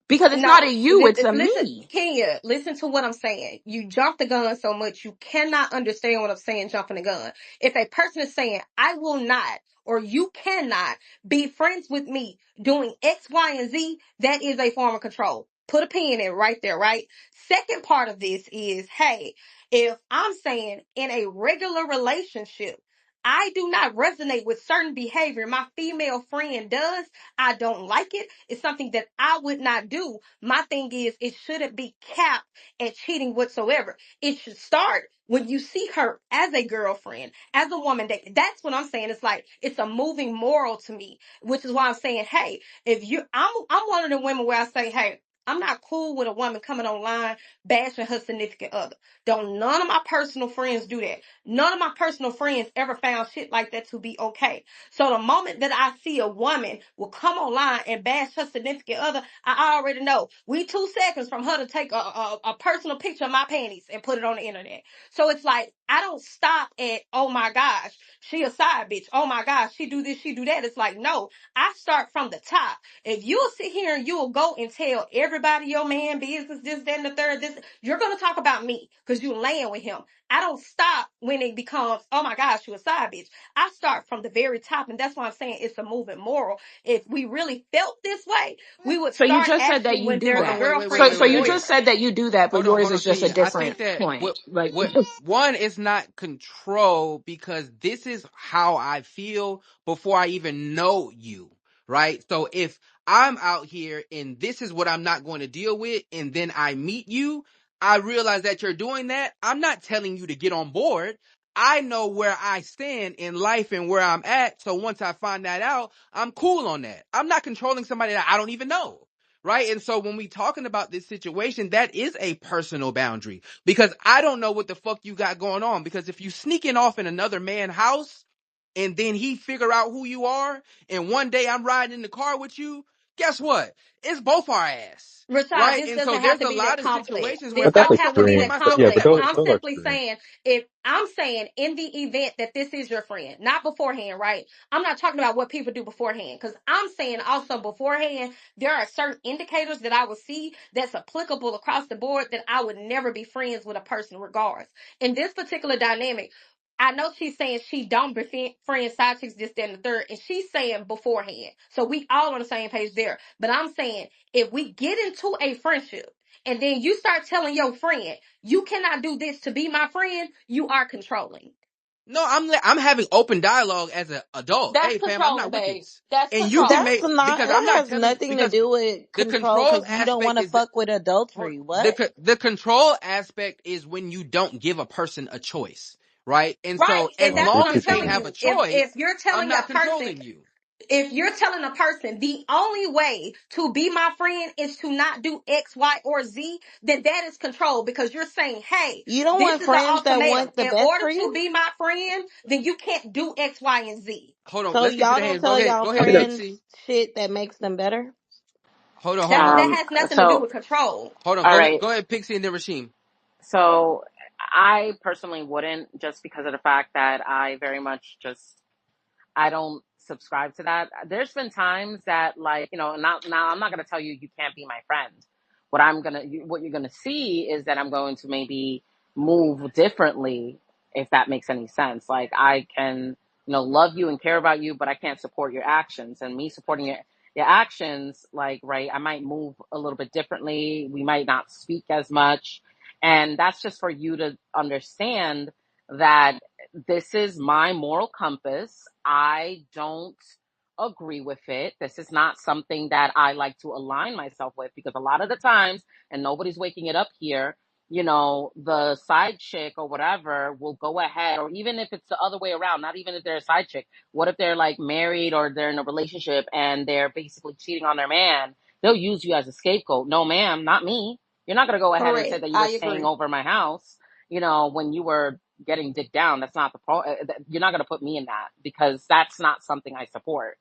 T: because it's not a
J: No,
T: you, it's a
J: listen,
T: me.
J: Kenya, listen to what I'm saying. You jump the gun so much, you cannot understand what I'm saying, jumping the gun. If a person is saying, I will not, or you cannot be friends with me doing X, Y, and Z, that is a form of control. Put a pin in it right there, right? Second part of this is, hey, if I'm saying in a regular relationship, I do not resonate with certain behavior my female friend does, I don't like it. It's something that I would not do. My thing is, it shouldn't be capped at cheating whatsoever. It should start when you see her as a girlfriend, as a woman. That's what I'm saying. It's like, it's a moving moral to me, which is why I'm saying, hey, if you, I'm one of the women where I say, hey, I'm not cool with a woman coming online bashing her significant other. Don't none of my personal friends do that. None of my personal friends ever found shit like that to be okay. So the moment that I see a woman will come online and bash her significant other, I already know we 2 seconds from her to take a personal picture of my panties and put it on the internet. So it's like, I don't stop at, oh my gosh, she a side bitch. Oh my gosh, she do this, she do that. It's like, no, I start from the top. If you'll sit here and you'll go and tell everybody your man business, this, that, and the third, this, you're going to talk about me because you're laying with him. I don't stop when it becomes, oh my gosh, you a side bitch. I start from the very top, and that's why I'm saying it's a moving moral. If we really felt this way, we would
T: So you
J: start
T: just said that
J: actually
T: you
J: when
T: do
J: there's
A: Hold
J: a
A: on,
T: that.
A: wait, wait,
J: girlfriend
A: wait,
T: So
A: wait,
J: and a
T: so
A: wait,
T: you
A: wait.
T: just
J: boyfriend.
T: said that you do that, but yours
A: Hold on,
T: is just a
A: Kenya. I
T: different
A: think that
T: point. Like
A: one is not control because this is how I feel before I even know you, right? So if I'm out here and this is what I'm not going to deal with, and then I meet you, I realize that you're doing that. I'm not telling you to get on board. I know where I stand in life and where I'm at. So once I find that out, I'm cool on that. I'm not controlling somebody that I don't even know. Right. And so when we talking about this situation, that is a personal boundary because I don't know what the fuck you got going on. Because if you sneaking off in another man's house and then he figure out who you are, and one day I'm riding in the car with you, guess what? It's both our ass.
J: Rashad,
A: Right.
J: this
A: And so
J: doesn't have
A: there's
J: to
A: a
J: be that
A: lot of
J: complex.
A: situations where
J: This
C: But that's
A: I
J: don't
A: would
J: have
A: still
J: to be
C: extreme.
J: that
A: defend
C: But
A: myself
C: yeah,
A: at
C: but
A: that
J: complex.
C: those
A: point.
J: I'm
C: those are
J: simply
C: extreme.
J: saying, if I'm saying in the event that this is your friend, not beforehand, right? I'm not talking about what people do beforehand, because I'm saying also beforehand, there are certain indicators that I would see that's applicable across the board that I would never be friends with a person regardless. In this particular dynamic, I know she's saying she don't befriend friend side chicks, this, that, and the third, and she's saying beforehand. So we all on the same page there. But I'm saying if we get into a friendship and then you start telling your friend, you cannot do this to be my friend, you are controlling.
A: No, I'm having open dialogue as an adult.
J: That's
A: Hey, fam, I'm
J: controlling,
A: not with
J: babe.
A: this.
J: That's
A: And you can
J: controlling.
G: That's
A: make,
G: not.
A: because I'm
G: That
A: not
G: has
A: telling,
G: nothing to
A: because
G: do with
A: the
G: control.
A: control
G: Because you don't want
A: aspect
G: to
A: is that
G: fuck with adultery. What?
A: the control aspect is when you don't give a person a choice, right? And
J: Right.
A: so
J: And
A: as
J: that's
C: You're
J: what
A: long
J: I'm
A: as they
C: teaching
J: telling
C: me.
A: have a
J: you. If
A: choice,
J: you're
A: I'm
J: telling
A: not
J: that person,
A: controlling you.
J: If you're telling a person the only way to be my friend is to not do X, Y, or Z, then that is control because you're saying, hey,
G: You don't
J: this
G: want
J: is an
G: friends that
J: ultimatum.
G: want the
J: In
G: best
J: order
G: for
J: to
G: you.
J: be my friend, then you can't do X, Y, and Z.
A: Hold on,
G: So
A: let's get to
G: y'all
A: the
G: don't
A: hands. Go
G: tell
A: ahead.
G: y'all
A: Go
F: I
A: ahead,
F: got
G: friends
A: Pixie.
G: shit that makes them better.
A: Hold on, hold on, hold
J: That
A: on.
J: has nothing to do
O: So,
J: with control.
A: Hold on.
O: all
A: Go ahead.
O: right.
A: Go ahead, Pixie and then Rasheem.
O: So I personally wouldn't, just because of the fact that I very much just I don't subscribe to that. There's been times that, like, not now. I'm not gonna tell you you can't be my friend. What you're gonna see is that I'm going to maybe move differently, if that makes any sense. Like, I can, love you and care about you, but I can't support your actions. And me supporting your actions, like, right, I might move a little bit differently. We might not speak as much, and that's just for you to understand that this is my moral compass. I don't agree with it. This is not something that I like to align myself with, because a lot of the times, and nobody's waking it up here, the side chick or whatever will go ahead, or even if it's the other way around, not even if they're a side chick, what if they're like married or they're in a relationship and they're basically cheating on their man? They'll use you as a scapegoat. No, ma'am, not me. You're not going to go ahead and say
J: Correct.
O: that you were
J: I
O: staying
J: agree.
O: over my house, when you were getting dick down. That's not the you're not going to put me in that, because that's not something I support.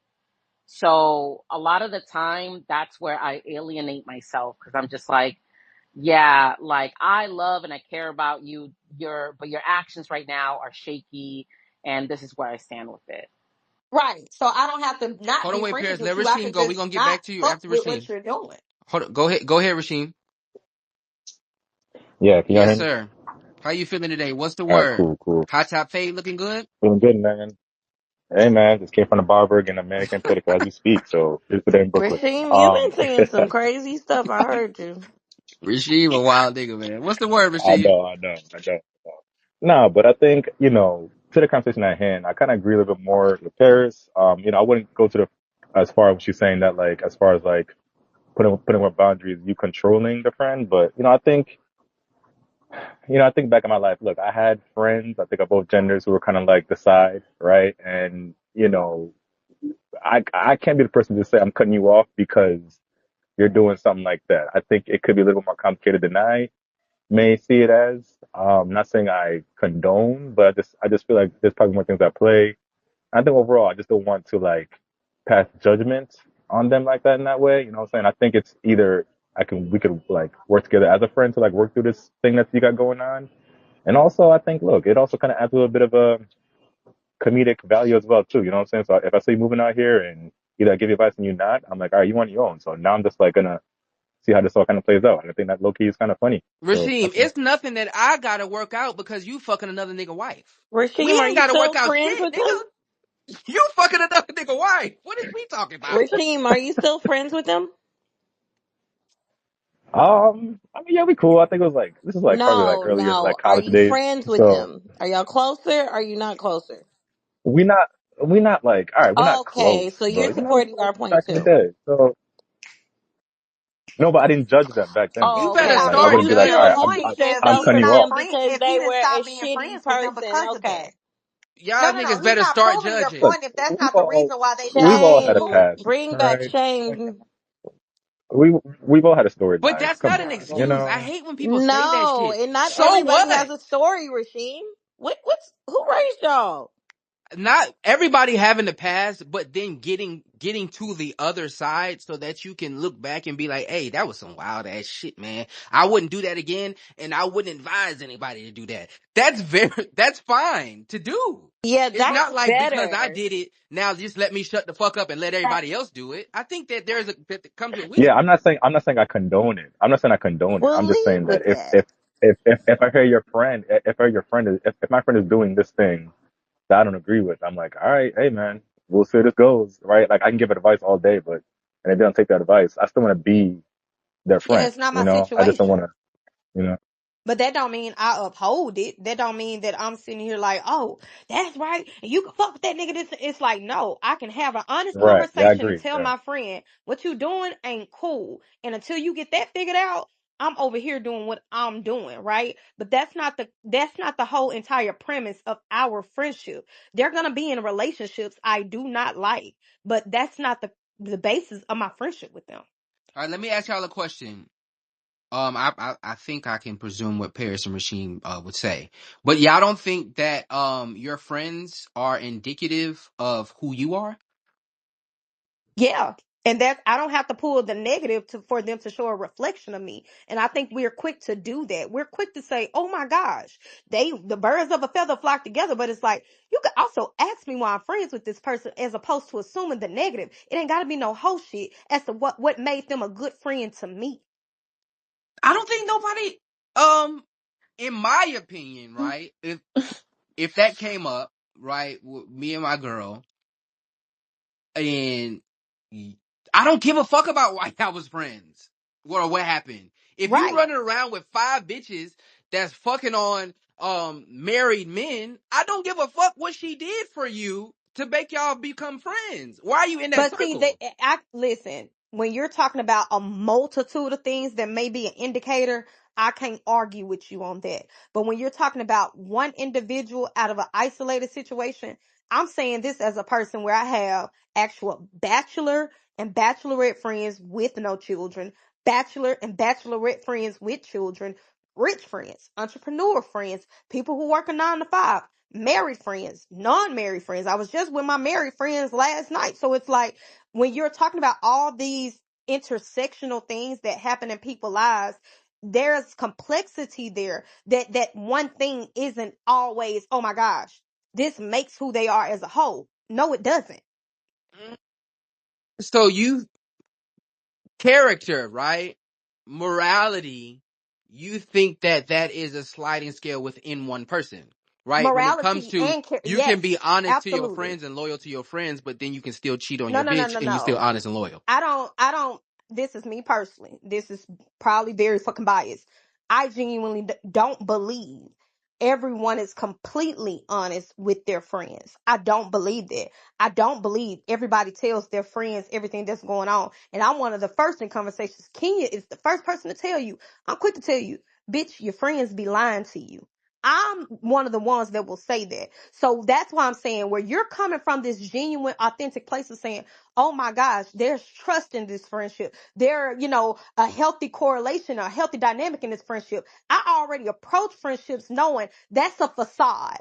O: So a lot of the time, that's where I alienate myself, because I'm just like, yeah, like, I love and I care about you, but your actions right now are shaky, and this is where I stand with it.
J: Right. So I don't have to not
A: Hold on,
J: be
A: wait,
J: friends
A: Paris.
J: with
A: Let
J: you. I
A: Rasheem
J: could
A: go. We're
J: just
A: gonna get
J: not
A: back to you
J: fuck
A: after
J: with what
A: Rasheem.
J: you're doing.
A: Hold on. Go ahead. Go ahead, Rasheem.
B: Yeah, can y'all
A: Yes,
B: hear me?
A: sir. How you feeling today? What's the
B: All right,
A: word?
B: cool, cool.
A: Hot top fade looking good?
B: Feeling good, man. Hey, man, just came from the barber getting a American pedicure as we speak, so it's today in Brooklyn.
G: Rasheem, you
B: Um,
G: been saying some crazy stuff. I heard you.
A: Rasheem, a wild nigga, man. What's the word,
B: I
A: Rasheem?
B: know, I know, I know. No, but I think, to the conversation at hand, I kind of agree a little bit more with Paris. I wouldn't go to as far as she's saying that, like, as far as like putting more boundaries, you controlling the friend, but, I think back in my life, look, I had friends, I think of both genders who were kind of like the side, right? And, I can't be the person to say I'm cutting you off because you're doing something like that. I think it could be a little more complicated than I may see it as. Not saying I condone, but I just feel like there's probably more things at play. I think overall, I just don't want to like pass judgment on them like that in that way. You know what I'm saying? I think it's either we could like work together as a friend to like work through this thing that you got going on. And also, I think, look, it also kind of adds a little bit of a comedic value as well too. You know what I'm saying? So if I see you moving out here and either I give you advice and you're not, I'm like, all right, you on your own. So now I'm just like gonna see how this all kind of plays out. And I think that low key is kind of funny. So
A: Rasheem,
B: that's
A: it's nothing that I gotta work out because you fucking another nigga wife. We
G: Rasheem, are
A: ain't
G: you
A: gotta work
G: still
A: out
G: friends
A: shit,
G: with him?
A: nigga. You fucking another nigga wife. What is we talking about?
G: Rasheem, are you still friends with him?
B: I mean, yeah, we cool. I think it was like this is like probably like
G: No,
B: earlier
G: no.
B: like
G: Are
B: college
G: you
B: days.
G: friends with
B: So
G: him? Are y'all closer? Are you not closer?
B: we not we not like all right, we're not close,
G: Okay, so you're
B: but
G: supporting our
B: back
G: point
B: in the
G: too.
B: day. So no, but I didn't judge them back then
A: You
B: though.
G: Oh,
B: You know what
A: better
B: I'm
G: okay,
B: saying? Like I
G: so
A: start
B: wouldn't
G: you
B: be like,
J: Your
B: all right,
G: still
A: judging.
J: point
G: put
J: if
B: I'm
J: he's
G: yourself
B: cutting
G: in
B: you
J: not
B: off.
G: them
J: friend,
G: because
J: if
G: they
J: he didn't
G: were a
J: stop being
G: shitty
J: friends with them
G: person.
J: because of that.
G: Okay.
A: Y'all
J: No,
A: niggas
J: you're
A: better
J: not
A: start
J: proving your
A: judging.
B: Look,
J: point if that's not the reason why they
B: we've
J: stopped
B: all
J: being
B: had a
G: Shame.
J: cool.
B: past,
G: Bring
B: all
G: back
B: right?
G: shame.
B: We've all had a story in
A: But
B: life.
A: that's
B: Come
A: not an
B: on, you
A: excuse. I
B: know.
A: hate when people say that
G: No,
A: shit.
G: and not
A: So
G: everybody
A: what?
G: has a story, Rasheem. What's who raised y'all?
A: Not everybody having the past, but then getting to the other side so that you can look back and be like, hey, that was some wild ass shit, man. I wouldn't do that again, and I wouldn't advise anybody to do that. That's fine to do.
G: Yeah,
A: It's
G: that's
A: not like because I
G: better.
A: did it, now just let me shut the fuck up and let everybody else do it. I think that that comes with
B: Yeah,
A: wisdom.
B: I'm not saying I condone it. I'm not saying I condone it. I'm
G: We'll
B: just
G: leave
B: saying that
G: with
B: if
G: that.
B: if if I hear your friend, if I hear your friend is if my friend is doing this thing that I don't agree with, I'm like, all right, hey man, we'll see how this goes, right? Like I can give advice all day, but and if they don't take that advice, I still want to be their
J: Yeah,
B: friend.
J: it's not
B: You
J: my
B: know, I just don't want
J: situation.
B: to, you know.
J: But that don't mean I uphold it. That don't mean that I'm sitting here like, oh, that's right. And you can fuck with that nigga. This it's like, no, I can have an honest
B: Right? Yeah, I
J: conversation and
B: agree.
J: tell
B: Yeah.
J: my friend what you doing ain't cool. And until you get that figured out, I'm over here doing what I'm doing, right? But that's not the whole entire premise of our friendship. They're gonna be in relationships I do not like, but that's not the basis of my friendship with them.
Q: All right, let me ask y'all a question. I think I can presume what Paris and Rasheen would say, but y'all don't think that your friends are indicative of who you are?
J: Yeah. And that I don't have to pull the negative for them to show a reflection of me. And I think we're quick to do that. We're quick to say, "Oh my gosh, the birds of a feather flock together." But it's like you could also ask me why I'm friends with this person, as opposed to assuming the negative. It ain't got to be no whole shit as to what made them a good friend to me.
Q: I don't think nobody. In my opinion, right? If that came up, right, with me and my girl, and I don't give a fuck about why I was friends what happened. If you
J: Right.
Q: running around with 5 bitches that's fucking on married men, I don't give a fuck what she did for you to make y'all become friends. Why are you in that
J: But see,
Q: circle?
J: I listen, when you're talking about a multitude of things that may be an indicator, I can't argue with you on that. But when you're talking about one individual out of an isolated situation, I'm saying this as a person where I have actual bachelor and bachelorette friends with no children, bachelor and bachelorette friends with children, rich friends, entrepreneur friends, people who work a 9 to 5, married friends, non-married friends. I was just with my married friends last night. So it's like when you're talking about all these intersectional things that happen in people's lives, there's complexity there, that one thing isn't always, oh my gosh, this makes who they are as a whole. No, it doesn't.
Q: So you character, right? Morality, you think that that is a sliding scale within one person, right? When it comes
J: Morality
Q: to
J: and
Q: you can
J: yes,
Q: be honest to your
J: absolutely.
Q: friends and loyal to your friends, but then you can still cheat on
J: No,
Q: your
J: no, no,
Q: bitch
J: no,
Q: and you still
J: no.
Q: honest and loyal.
J: I don't, this is me personally. This is probably very fucking biased. I genuinely don't believe everyone is completely honest with their friends. I don't believe that. I don't believe everybody tells their friends everything that's going on. And I'm one of the first in conversations. Kenya is the first person to tell you. I'm quick to tell you, bitch, your friends be lying to you. I'm one of the ones that will say that. So that's why I'm saying, where you're coming from, this genuine, authentic place of saying, oh my gosh, there's trust in this friendship. There, a healthy correlation, a healthy dynamic in this friendship. I already approach friendships knowing that's a facade.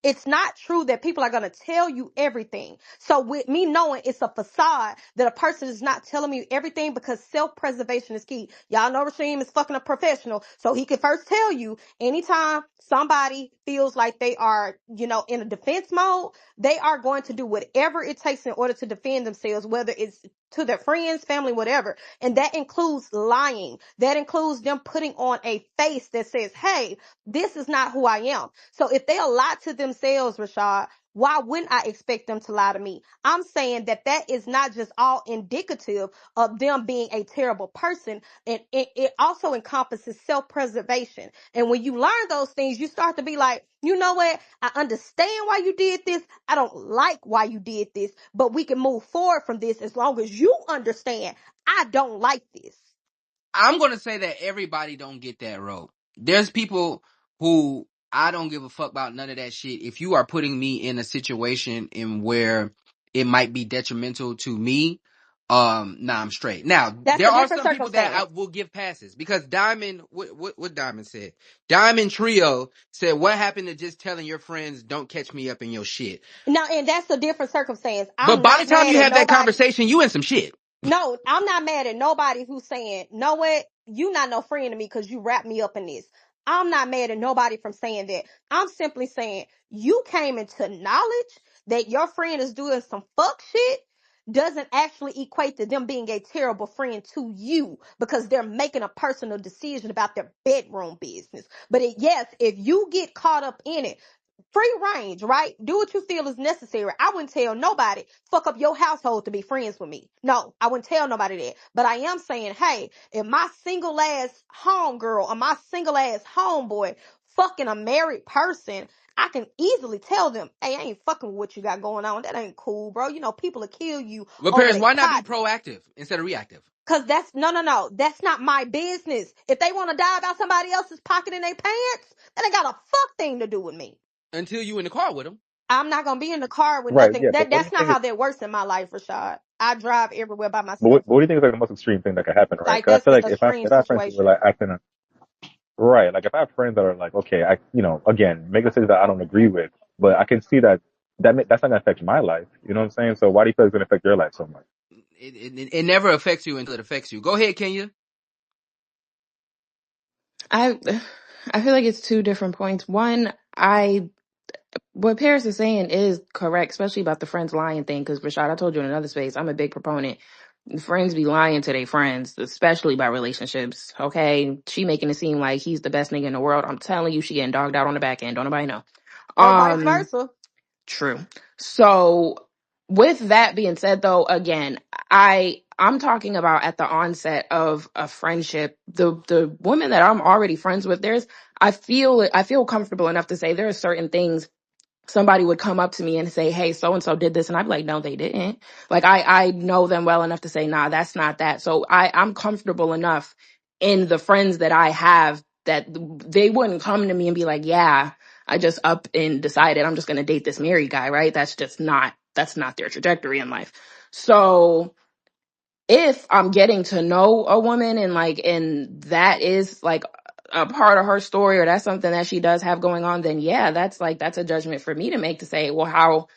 J: It's not true that people are going to tell you everything. So with me knowing it's a facade, that a person is not telling me everything, because self-preservation is key. Y'all know Rasheem is fucking a professional. So he can first tell you, anytime somebody feels like they are, in a defense mode, they are going to do whatever it takes in order to defend themselves, whether it's to their friends, family, whatever. And that includes lying. That includes them putting on a face that says, hey, this is not who I am. So if they lie to themselves, Rashad, why wouldn't I expect them to lie to me? I'm saying that is not just all indicative of them being a terrible person. And it also encompasses self-preservation. And when you learn those things, you start to be like, you know what? I understand why you did this. I don't like why you did this, but we can move forward from this as long as you understand I don't like this.
Q: I'm gonna say that everybody don't get that rope. There's people who I don't give a fuck about none of that shit. If you are putting me in a situation in where it might be detrimental to me, nah, I'm straight. Now,
J: That's
Q: there
J: a
Q: are
J: different
Q: some people that I
J: circumstance.
Q: will give passes because Diamond, what Diamond said? Diamond Trio said, "What happened to just telling your friends don't catch me up in your shit?"
J: Now, and that's a different circumstance.
Q: But
J: I'm
Q: by the
J: not
Q: time
J: mad
Q: you
J: at
Q: have that
J: nobody.
Q: conversation, you in some shit.
J: No, I'm not mad at nobody who's saying, know what? You not no friend to me because you wrap me up in this. I'm not mad at nobody from saying that. I'm simply saying you came into knowledge that your friend is doing some fuck shit doesn't actually equate to them being a terrible friend to you, because they're making a personal decision about their bedroom business. But yes, if you get caught up in it, free range, right? Do what you feel is necessary. I wouldn't tell nobody, fuck up your household to be friends with me. No, I wouldn't tell nobody that. But I am saying, hey, if my single ass homegirl or my single ass homeboy fucking a married person, I can easily tell them, hey, I ain't fucking with what you got going on. That ain't cool, bro. People will kill you
Q: But
J: over
Q: Paris,
J: their
Q: why not be
J: partner.
Q: proactive instead of reactive?
J: Cause that's no. That's not my business. If they want to die about somebody else's pocket in their pants, that ain't got a fuck thing to do with me.
A: until you in the car with them.
J: I'm not gonna be in the car with
B: Right,
J: nothing.
B: yeah, but what do
J: That's
B: you
J: not
B: think is,
J: how that works in my life, Rashad. I drive everywhere by
B: but
J: myself.
B: what do you think is like the most extreme thing that could happen, right?
J: Like
B: Because I
J: that's
B: feel
J: an
B: like
J: extreme
B: if I have friends who are
J: situation.
B: like acting right, like if I have friends that are like, okay, I, again, make decisions that I don't agree with, but I can see that that's not gonna affect my life. You know what I'm saying? So why do you feel it's gonna affect your life so much?
A: It never affects you until it affects you. Go ahead, Kenya.
T: I I feel like it's two different points. One, I what Paris is saying is correct, especially about the friends lying thing. Because Rashad, I told you in another space, I'm a big proponent. Friends be lying to their friends, especially about relationships. Okay, she making it seem like he's the best nigga in the world. I'm telling you, she getting dogged out on the back end. Don't nobody know.
J: Or vice
T: Um,
J: versa.
T: True. So with that being said though, again, I'm talking about at the onset of a friendship, the women that I'm already friends with, I feel comfortable enough to say there are certain things somebody would come up to me and say, "Hey, so and so did this," and I'd be like, "No, they didn't." Like I know them well enough to say, "Nah, that's not that." So I'm comfortable enough in the friends that I have that they wouldn't come to me and be like, "Yeah, I just up and decided I'm just going to date this married guy," right? That's not their trajectory in life. So if I'm getting to know a woman and that is like a part of her story or that's something that she does have going on, then yeah, that's a judgment for me to make to say, well, how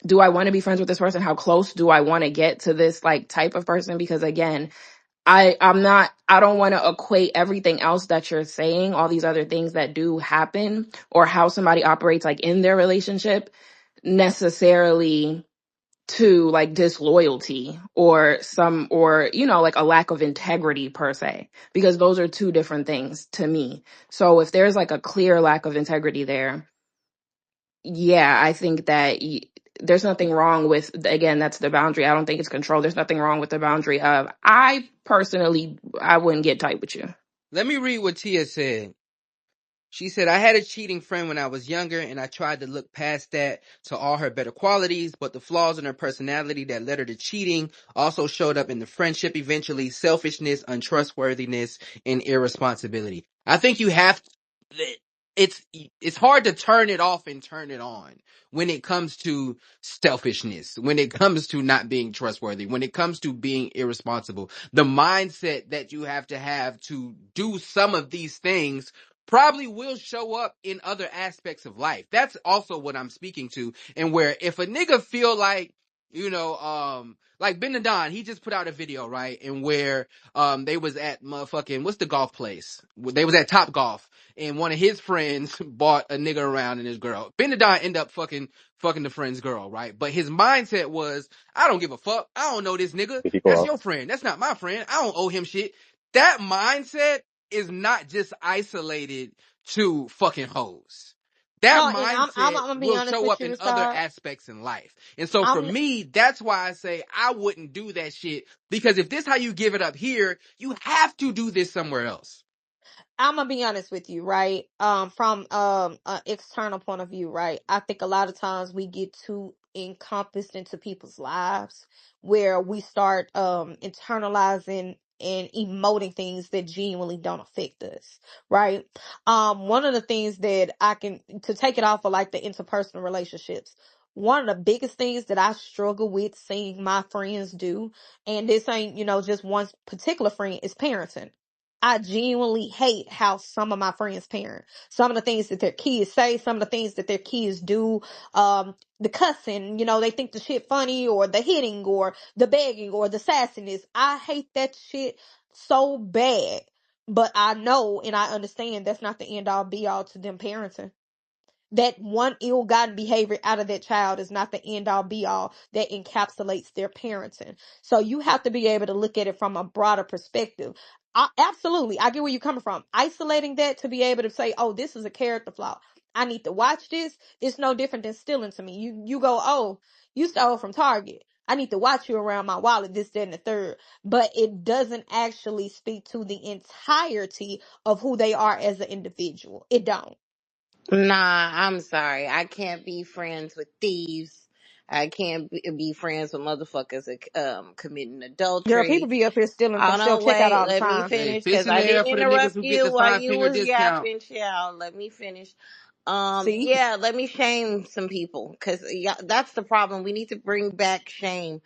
T: do I want to be friends with this person? How close do I want to get to this like type of person? Because again, I don't want to equate everything else that you're saying, all these other things that do happen or how somebody operates like in their relationship necessarily to like disloyalty or like a lack of integrity per se, because those are two different things to me. So if there's like a clear lack of integrity there, yeah, I think that there's nothing wrong with, again, that's the boundary. I don't think it's control. There's nothing wrong with the boundary of, I wouldn't get tight with you.
A: Let me read what Tia said. She said, I had a cheating friend when I was younger, and I tried to look past that to all her better qualities, but the flaws in her personality that led her to cheating also showed up in the friendship eventually: selfishness, untrustworthiness, and irresponsibility. I think you have it's hard to turn it off and turn it on when it comes to selfishness, when it comes to not being trustworthy, when it comes to being irresponsible. The mindset that you have to do some of these things probably will show up in other aspects of life. That's also what I'm speaking to. And where if a nigga feel like, like Ben Don, he just put out a video, right? And where they was at motherfucking, what's the golf place? They was at Top Golf, and one of his friends bought a nigga around and his girl. Ben Don ended up fucking the friend's girl, right? But his mindset was, I don't give a fuck. I don't know this nigga.
B: Did he go
A: That's
B: off?
A: your friend. That's not my friend. I don't owe him shit. That mindset is not just isolated to fucking hoes. That
J: No, and
A: mindset
J: I'm gonna be
A: will
J: honest
A: show
J: with
A: up
J: you,
A: in other
J: Rashad.
A: aspects in life. And so for
J: I'm
A: me, that's why I say I wouldn't do that shit, because if this how you give it up here, you have to do this somewhere else.
J: I'm gonna be honest with you, right? From an external point of view, right? I think a lot of times we get too encompassed into people's lives where we start internalizing and emoting things that genuinely don't affect us, right? One of the things that I can, to take it off of like the interpersonal relationships, one of the biggest things that I struggle with seeing my friends do, and this ain't, just one particular friend, is parenting. I genuinely hate how some of my friends parent. Some of the things that their kids say, some of the things that their kids do, the cussing, they think the shit funny, or the hitting, or the begging, or the sassiness. I hate that shit so bad. But I know and I understand that's not the end all be all to them parenting. That one ill-gotten behavior out of that child is not the end all be all that encapsulates their parenting. So you have to be able to look at it from a broader perspective. Absolutely, I get where you're coming from. Isolating that to be able to say, oh, this is a character flaw, I need to watch this. It's no different than stealing to me. You go, oh, you stole from Target, I need to watch you around my wallet, this, that, and the third. But it doesn't actually speak to the entirety of who they are as an individual. It don't.
G: Nah, I'm sorry. I can't be friends with thieves. I can't be friends with motherfuckers committing
M: Girl, people
G: adultery.
M: be up here stealing from
G: Oh no,
M: self checkout
G: wait,
M: all the
G: let me
M: time.
A: Hey,
G: finish
A: fish
G: because
A: in
G: I
A: the air
G: didn't
A: for the niggas
G: interrupt
A: who get the
G: you while you
A: $5
G: was
A: discount.
G: yapping, child. Let me finish.
M: See?
G: Yeah, let me shame some people because that's the problem. We need to bring back shame.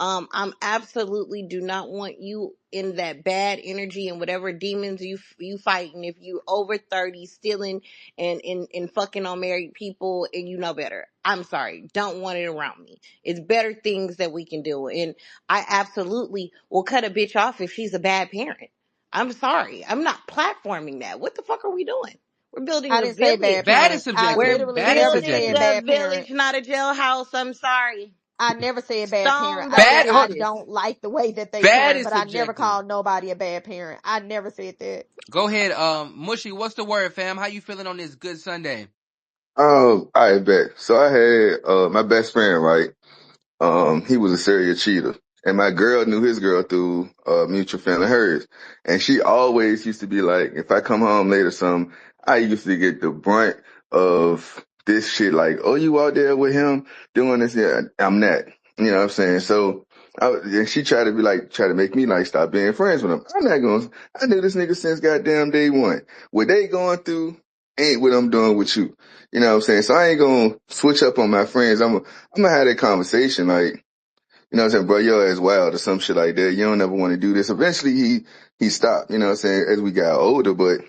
G: I'm absolutely do not want you in that bad energy and whatever demons you fighting. If you over 30 stealing and fucking on married people and you know better, I'm sorry, don't want it around me. It's better things that we can do, and I absolutely will cut a bitch off if she's a bad parent. I'm sorry, I'm not platforming that. What the fuck are we doing? We're building
M: I
G: a
M: didn't say bad
G: village.
A: Bad is
M: parent. I
G: We're
A: subjective.
M: literally
A: Bad is
M: never
G: building
M: said
A: subjective.
G: a
M: bad parent.
G: village, not a jailhouse. I'm sorry.
M: I never said bad parent.
G: Stone
M: I
G: those
M: said
A: Bad,
M: I
A: hold,
G: bitches.
M: don't like the way that they
A: bad
M: parent,
A: is
M: but I never
A: subjective.
M: called nobody a bad parent. I never said that.
A: Go ahead, Mushy, what's the word, fam? How you feeling on this good Sunday?
F: I bet. So I had my best friend, right? He was a serial cheater. And my girl knew his girl through mutual friend of hers. And she always used to be like, if I come home late or something, I used to get the brunt of this shit like, oh, you out there with him doing this? Yeah, I'm not. You know what I'm saying? So and she tried to be like, try to make me like stop being friends with him. I'm not going to, I knew this nigga since goddamn day one. What they going through ain't what I'm doing with you. You know what I'm saying? So I ain't going to switch up on my friends. I'm gonna have that conversation, like, you know what I'm saying, bro, your ass wild or some shit like that. You don't ever want to do this. Eventually he stopped, you know what I'm saying, as we got older, but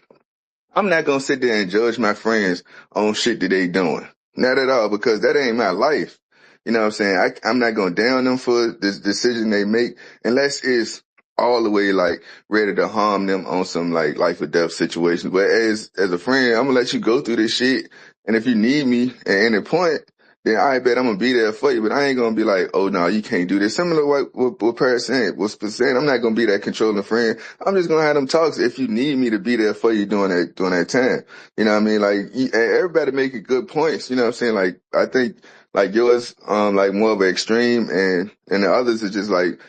F: I'm not gonna sit there and judge my friends on shit that they doing. Not at all, because that ain't my life. You know what I'm saying? I'm not gonna down them for this decision they make unless it's all the way like ready to harm them on some like life or death situations. But as a friend, I'm gonna let you go through this shit. And if you need me at any point, then I bet I'm gonna be there for you. But I ain't gonna be like, oh no, you can't do this. Similar to what Paris saying, was saying, I'm not gonna be that controlling friend. I'm just gonna have them talks if you need me to be there for you during that time. You know what I mean? Like everybody making good points. You know what I'm saying? Like I think like yours, like more of an extreme, and the others are just like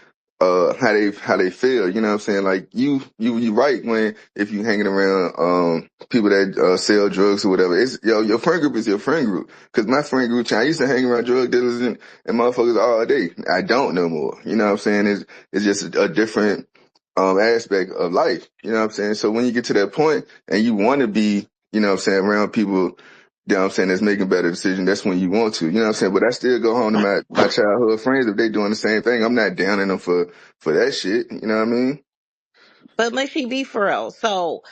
F: how they feel. You know what I'm saying? Like you right when if you hanging around people that sell drugs or whatever. It's your friend group is your friend group. Cause my friend group, I used to hang around drug dealers and motherfuckers all day. I don't no more. You know what I'm saying? It's just a different aspect of life. You know what I'm saying? So when you get to that point and you want to be, you know what I'm saying, around people, you know what I'm saying, that's making better decisions, that's when you want to. You know what I'm saying? But I still go home to my childhood friends if they doing the same thing. I'm not downing them for that shit. You know what I mean?
G: But must she be for real? So,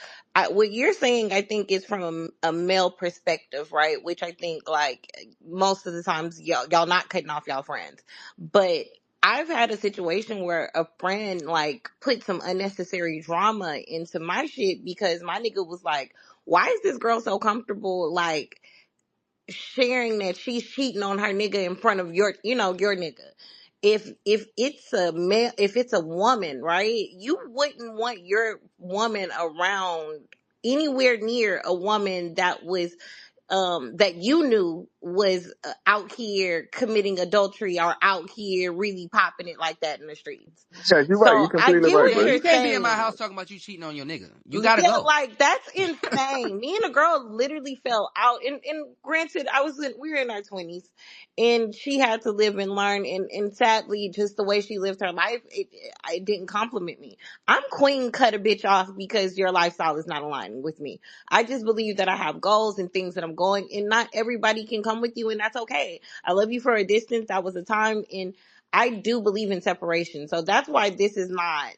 G: what you're saying, I think, is from a male perspective, right? Which I think, like, most of the times, y'all not cutting off y'all friends. But I've had a situation where a friend, like, put some unnecessary drama into my shit because my nigga was like, why is this girl so comfortable, like, sharing that she's cheating on her nigga in front of your nigga? If it's a male, if it's a woman, right, you wouldn't want your woman around anywhere near a woman that was that you knew was out here committing adultery or out here really popping it like that in the streets.
F: Yeah, you're right.
G: So
F: You're
G: I
F: completely
G: get
F: right,
G: what
A: Yeah,
F: bro.
G: you're
A: you can't be in my
G: saying.
A: house talking about you cheating on your nigga. You gotta
G: Yeah,
A: go.
G: like that's insane. Me and a girl literally fell out, and granted, we were in our 20s, and she had to live and learn, and sadly, just the way she lived her life, it didn't compliment me. I'm queen cut a bitch off because your lifestyle is not aligning with me. I just believe that I have goals and things that I'm going, and not everybody can come with you, and that's okay. I love you for a distance. That was a time, and I do believe in separation, so that's why this is not.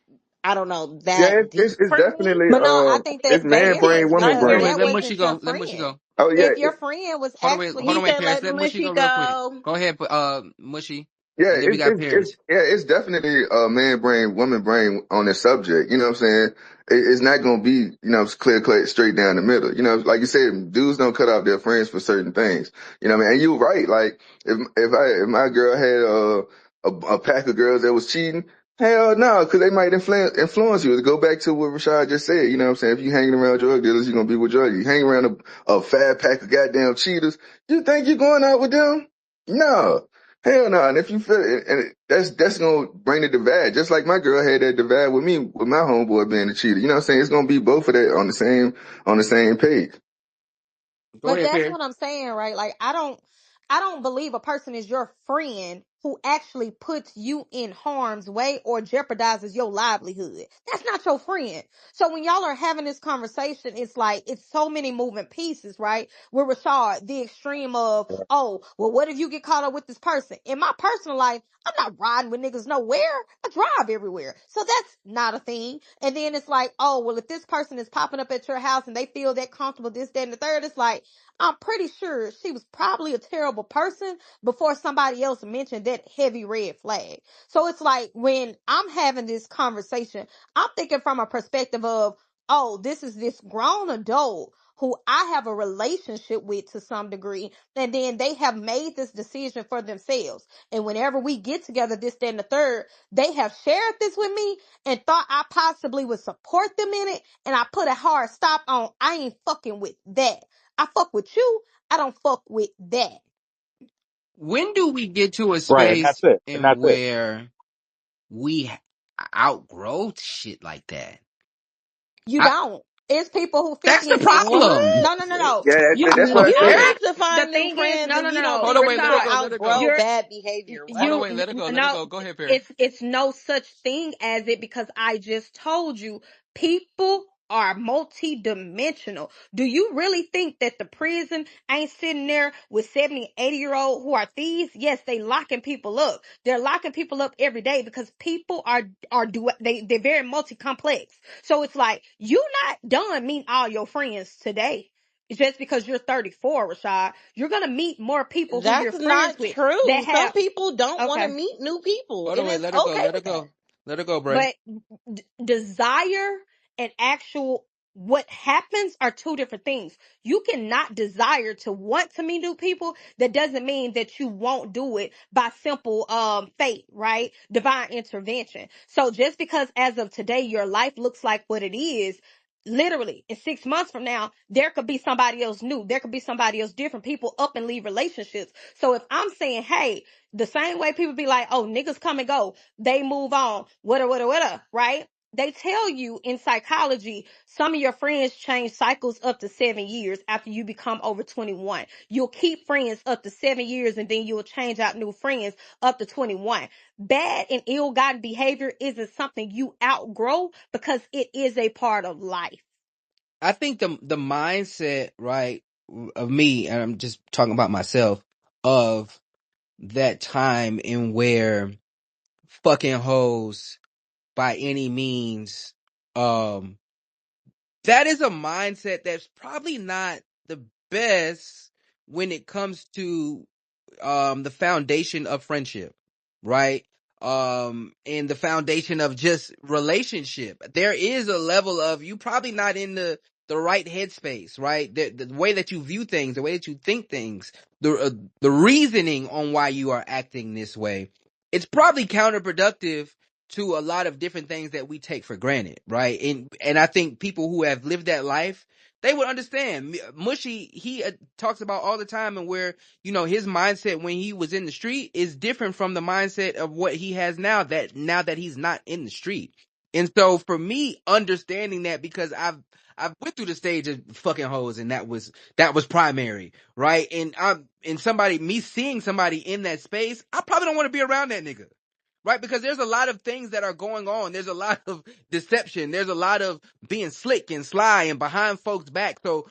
G: I don't know,
F: Yeah,
G: that deep
F: it's
G: for me.
F: definitely
M: But no, I think
F: it's
M: that's
F: man
G: It
F: brain,
M: different
G: is,
F: woman
G: but
M: because
A: Wait,
F: brain.
A: wait,
M: that
A: let Mushy
M: wasn't your
A: go. Let Mushy
M: friend.
A: go.
F: Oh yeah,
M: If your friend was
A: Hold on, wait, hold
G: he
A: on,
M: actually,
A: wait,
G: said,
A: Paris.
G: let
A: Let Mushy
G: Mushy
A: go real quick.
G: go.
A: Go ahead, Mushy,
F: yeah,
A: and then we got Paris.
F: it's definitely man brain, woman brain on this subject. You know what I'm saying? It's not gonna be, you know, clear, straight down the middle. You know, like you said, dudes don't cut off their friends for certain things. You know what I mean? And you're right. Like if my girl had a pack of girls that was cheating, hell no, because they might influence you. To go back to what Rashad just said, you know what I'm saying? If you hanging around drug dealers, you're gonna be with drug dealers. You hang around a fat pack of goddamn cheaters, you think you're going out with them? No. Hell no. And if you feel it, and that's gonna bring the divide. Just like my girl had that divide with me, with my homeboy being a cheater. You know what I'm saying? It's gonna be both of that on the same page.
A: Go
M: but
A: ahead,
M: that's
A: Paris.
M: what I'm saying, right? Like, I don't.
J: I don't believe a person is your friend who actually puts you in harm's way or jeopardizes your livelihood. That's not your friend. So when y'all are having this conversation, it's like it's so many moving pieces, right? With Rashad, the extreme of, oh, well, what if you get caught up with this person? In my personal life, I'm not riding with niggas nowhere. I drive everywhere. So that's not a thing. And then it's like, oh, well, if this person is popping up at your house and they feel that comfortable, this, that, and the third, it's like, I'm pretty sure she was probably a terrible person before somebody else mentioned that heavy red flag. So it's like when I'm having this conversation, I'm thinking from a perspective of, oh, this is this grown adult who I have a relationship with to some degree, and then they have made this decision for themselves. And whenever we get together, this, that, and the third, they have shared this with me and thought I possibly would support them in it. And I put a hard stop on, I ain't fucking with that. I fuck with you. I don't fuck with that.
Q: When do we get to a
B: Right, and that's
Q: space
B: it. And
Q: in
B: that's it.
Q: where we outgrow shit like that?
J: You
Q: I,
J: don't. It's people who
Q: that's
J: 50
Q: the
J: and 60.
Q: problem.
J: No,
H: What?
J: no, no, no.
F: Yeah,
H: You
F: that's
J: You,
F: what I
H: you
F: said.
H: have
J: every,
H: to
J: the
H: find new
J: thing is,
H: friends
J: no,
H: if
J: no,
H: you
J: no,
H: don't
J: no.
Q: Hold
H: think
Q: on,
H: you're
Q: wait,
H: gonna
Q: let her
J: Rashad,
Q: go, let her go.
H: outgrow
J: you're,
H: bad behavior.
Q: Hold on,
H: Like
J: you,
Q: wait, let her go, let her
J: no,
Q: go. Go ahead, Paris.
J: it's no such thing as it because I just told you people are multi-dimensional. Do you really think that the prison ain't sitting there with 70, 80-year-old who are thieves? Yes, they locking people up. They're locking people up every day because people they're very multi-complex. So it's like, you not done meeting all your friends today. Just because you're 34, Rashad, you're gonna meet more people who you're
H: that's
J: friends
H: not
J: with
H: true.
J: that
H: Some
J: have,
H: people don't want to
J: okay,
H: meet new people,
Q: Hold on,
H: and
Q: wait,
H: it's
Q: let her go,
H: okay
Q: let her
H: with that.
Q: go. Let her go, Bray.
J: but desire and actual what happens are two different things. You cannot desire to want to meet new people. That doesn't mean that you won't do it by simple fate, right? Divine intervention. So just because as of today your life looks like what it is, literally in 6 months from now, there could be somebody else new. There could be somebody else different. People up and leave relationships. So if I'm saying, hey, the same way people be like, oh, niggas come and go, they move on, whatever, right? They tell you in psychology, some of your friends change cycles up to 7 years after you become over 21. You'll keep friends up to 7 years and then you'll change out new friends up to 21. Bad and ill-gotten behavior isn't something you outgrow because it is a part of life.
Q: I think the mindset, right, of me, and I'm just talking about myself, of that time in where fucking hoes by any means, um, that is a mindset that's probably not the best when it comes to the foundation of friendship, right? And the foundation of just relationship. There is a level of you probably not in the right headspace, right? The way that you view things, the way that you think things, the reasoning on why you are acting this way. It's probably counterproductive to a lot of different things that we take for granted, right? And I think people who have lived that life, they would understand. Mushy, he talks about all the time, and where his mindset when he was in the street is different from the mindset of what he has now that he's not in the street. And so for me, understanding that, because I've went through the stage of fucking hoes, and that was primary, right? And me seeing somebody in that space, I probably don't want to be around that nigga. Right? Because there's a lot of things that are going on. There's a lot of deception. There's a lot of being slick and sly and behind folks' back. So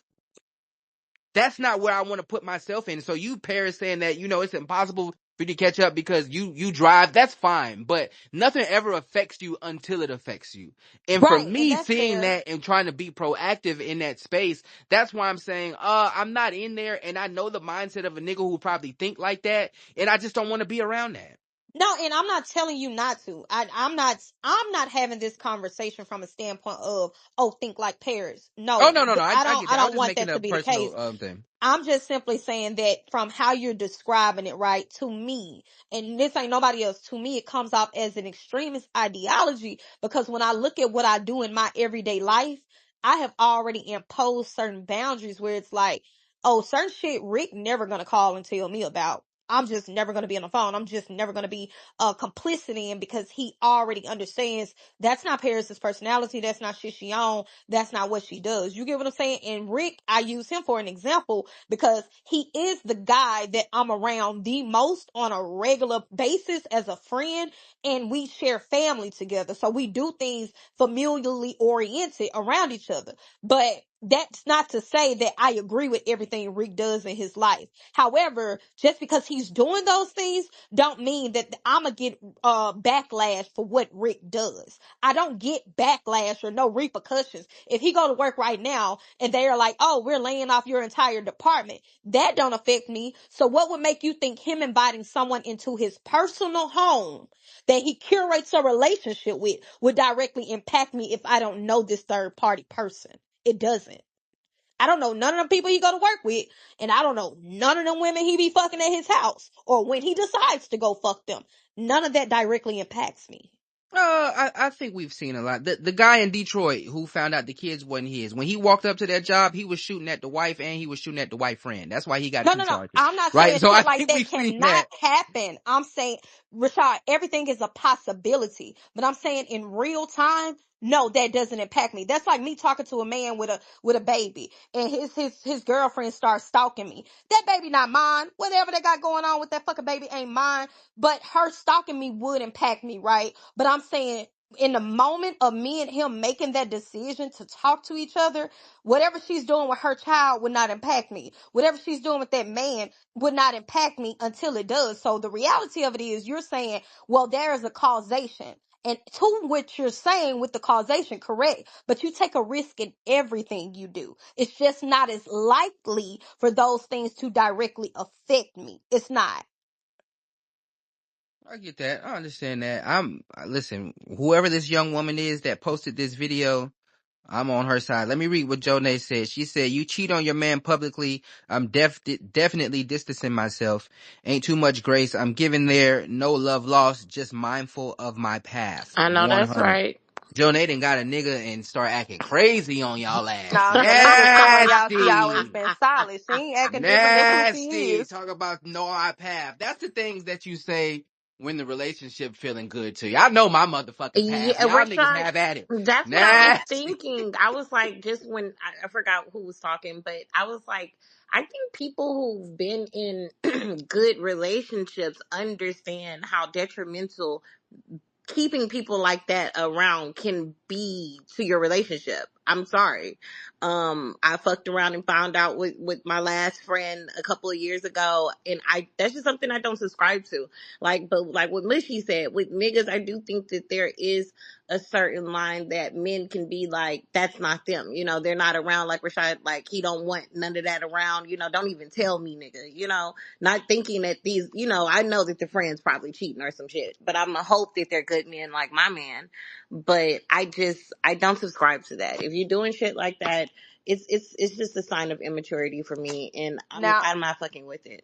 Q: that's not where I want to put myself in. So you, Paris, saying that, it's impossible for you to catch up because you drive, that's fine. But nothing ever affects you until it affects you. And for
J: Right, and
Q: me,
J: that's
Q: seeing
J: fair.
Q: that and trying to be proactive in that space, that's why I'm saying, I'm not in there, and I know the mindset of a nigga who probably think like that, and I just don't want to be around that.
J: No, and I'm not telling you not to. I'm not having this conversation from a standpoint of, oh, think like Paris.
Q: Oh,
J: No,
Q: no, no, no. I
J: I
Q: get that. I was
J: don't
Q: just
J: want
Q: making
J: that
Q: a
J: to be the case.
Q: personal thing.
J: I'm just simply saying that from how you're describing it, right, to me, and this ain't nobody else, to me, it comes off as an extremist ideology because when I look at what I do in my everyday life, I have already imposed certain boundaries where it's like, oh, certain shit Rick never gonna call and tell me about.
C: I'm just never going to be on the phone. I'm just never going to be complicit in, because he already understands that's not Paris's personality. That's not shit she on. That's not what she does. You get what I'm saying? And Rick, I use him for an example because he is the guy that I'm around the most on a regular basis as a friend, and we share family together. So we do things familially oriented around each other. But that's not to say that I agree with everything Rick does in his life. However, just because he's doing those things don't mean that I'm gonna get backlash for what Rick does. I don't get backlash or no repercussions. If he go to work right now and they are like, "Oh, we're laying off your entire department," that don't affect me. So what would make you think him inviting someone into his personal home that he curates a relationship with would directly impact me if I don't know this third party person? It doesn't. I don't know none of the people he go to work with, and I don't know none of them women he be fucking at his house or when he decides to go fuck them. None of that directly impacts me.
Q: I think we've seen a lot. The guy in Detroit who found out the kids wasn't his, when he walked up to that job, he was shooting at the wife and he was shooting at the white friend. That's why he got
C: No,
Q: two
C: no, no.
Q: charges.
C: I'm not
Q: Right?
C: saying
Q: So I
C: shit like
Q: think
C: that
Q: we've seen
C: cannot
Q: that.
C: happen. I'm saying, Rashad, everything is a possibility. But I'm saying in real time, no, that doesn't impact me. That's like me talking to a man with a baby and his girlfriend starts stalking me. That baby not mine. Whatever they got going on with that fucking baby ain't mine. But her stalking me would impact me, right? But I'm saying in the moment of me and him making that decision to talk to each other, whatever she's doing with her child would not impact me. Whatever she's doing with that man would not impact me until it does. So the reality of it is you're saying, well, there is a causation. And to what you're saying with the causation, correct. But you take a risk in everything you do. It's just not as likely for those things to directly affect me. It's not.
Q: I get that. I understand that. Listen, whoever this young woman is that posted this video, I'm on her side. Let me read what Jonay said. She said, "You cheat on your man publicly. I'm definitely distancing myself. Ain't too much grace. I'm giving there. No love lost. Just mindful of my path."
G: I know that's
Q: 100.
G: right.
Q: Jonay done got a nigga and start acting crazy on y'all ass.
C: Now, Janae been showing y'all she always
Q: Nasty.
C: been solid. She ain't acting different than who she
Q: Nasty.
C: is.
Q: Talk about no I path. That's the things that you say when the relationship feeling good to you. I know my motherfucking path.
G: Yeah,
Q: Y'all niggas
G: Rashad,
Q: have at it.
G: that's what I was
Q: Nasty.
G: thinking. I was like, just when I forgot who was talking, but I was like, I think people who've been in good relationships understand how detrimental keeping people like that around can be to your relationship. I'm sorry. I fucked around and found out with my last friend a couple of years ago, and that's just something I don't subscribe to. Like, but like what Mushy said, with niggas, I do think that there is a certain line that men can be like, that's not them. You know, they're not around like Rashad, like he don't want none of that around, you know, don't even tell me, nigga, you know, not thinking that these, you know, I know that the friend's probably cheating or some shit, but I'm gonna hope that they're good men like my man. But I don't subscribe to that. If you're doing shit like that, it's just a sign of immaturity for me, and
C: Now,
G: I'm not fucking with it.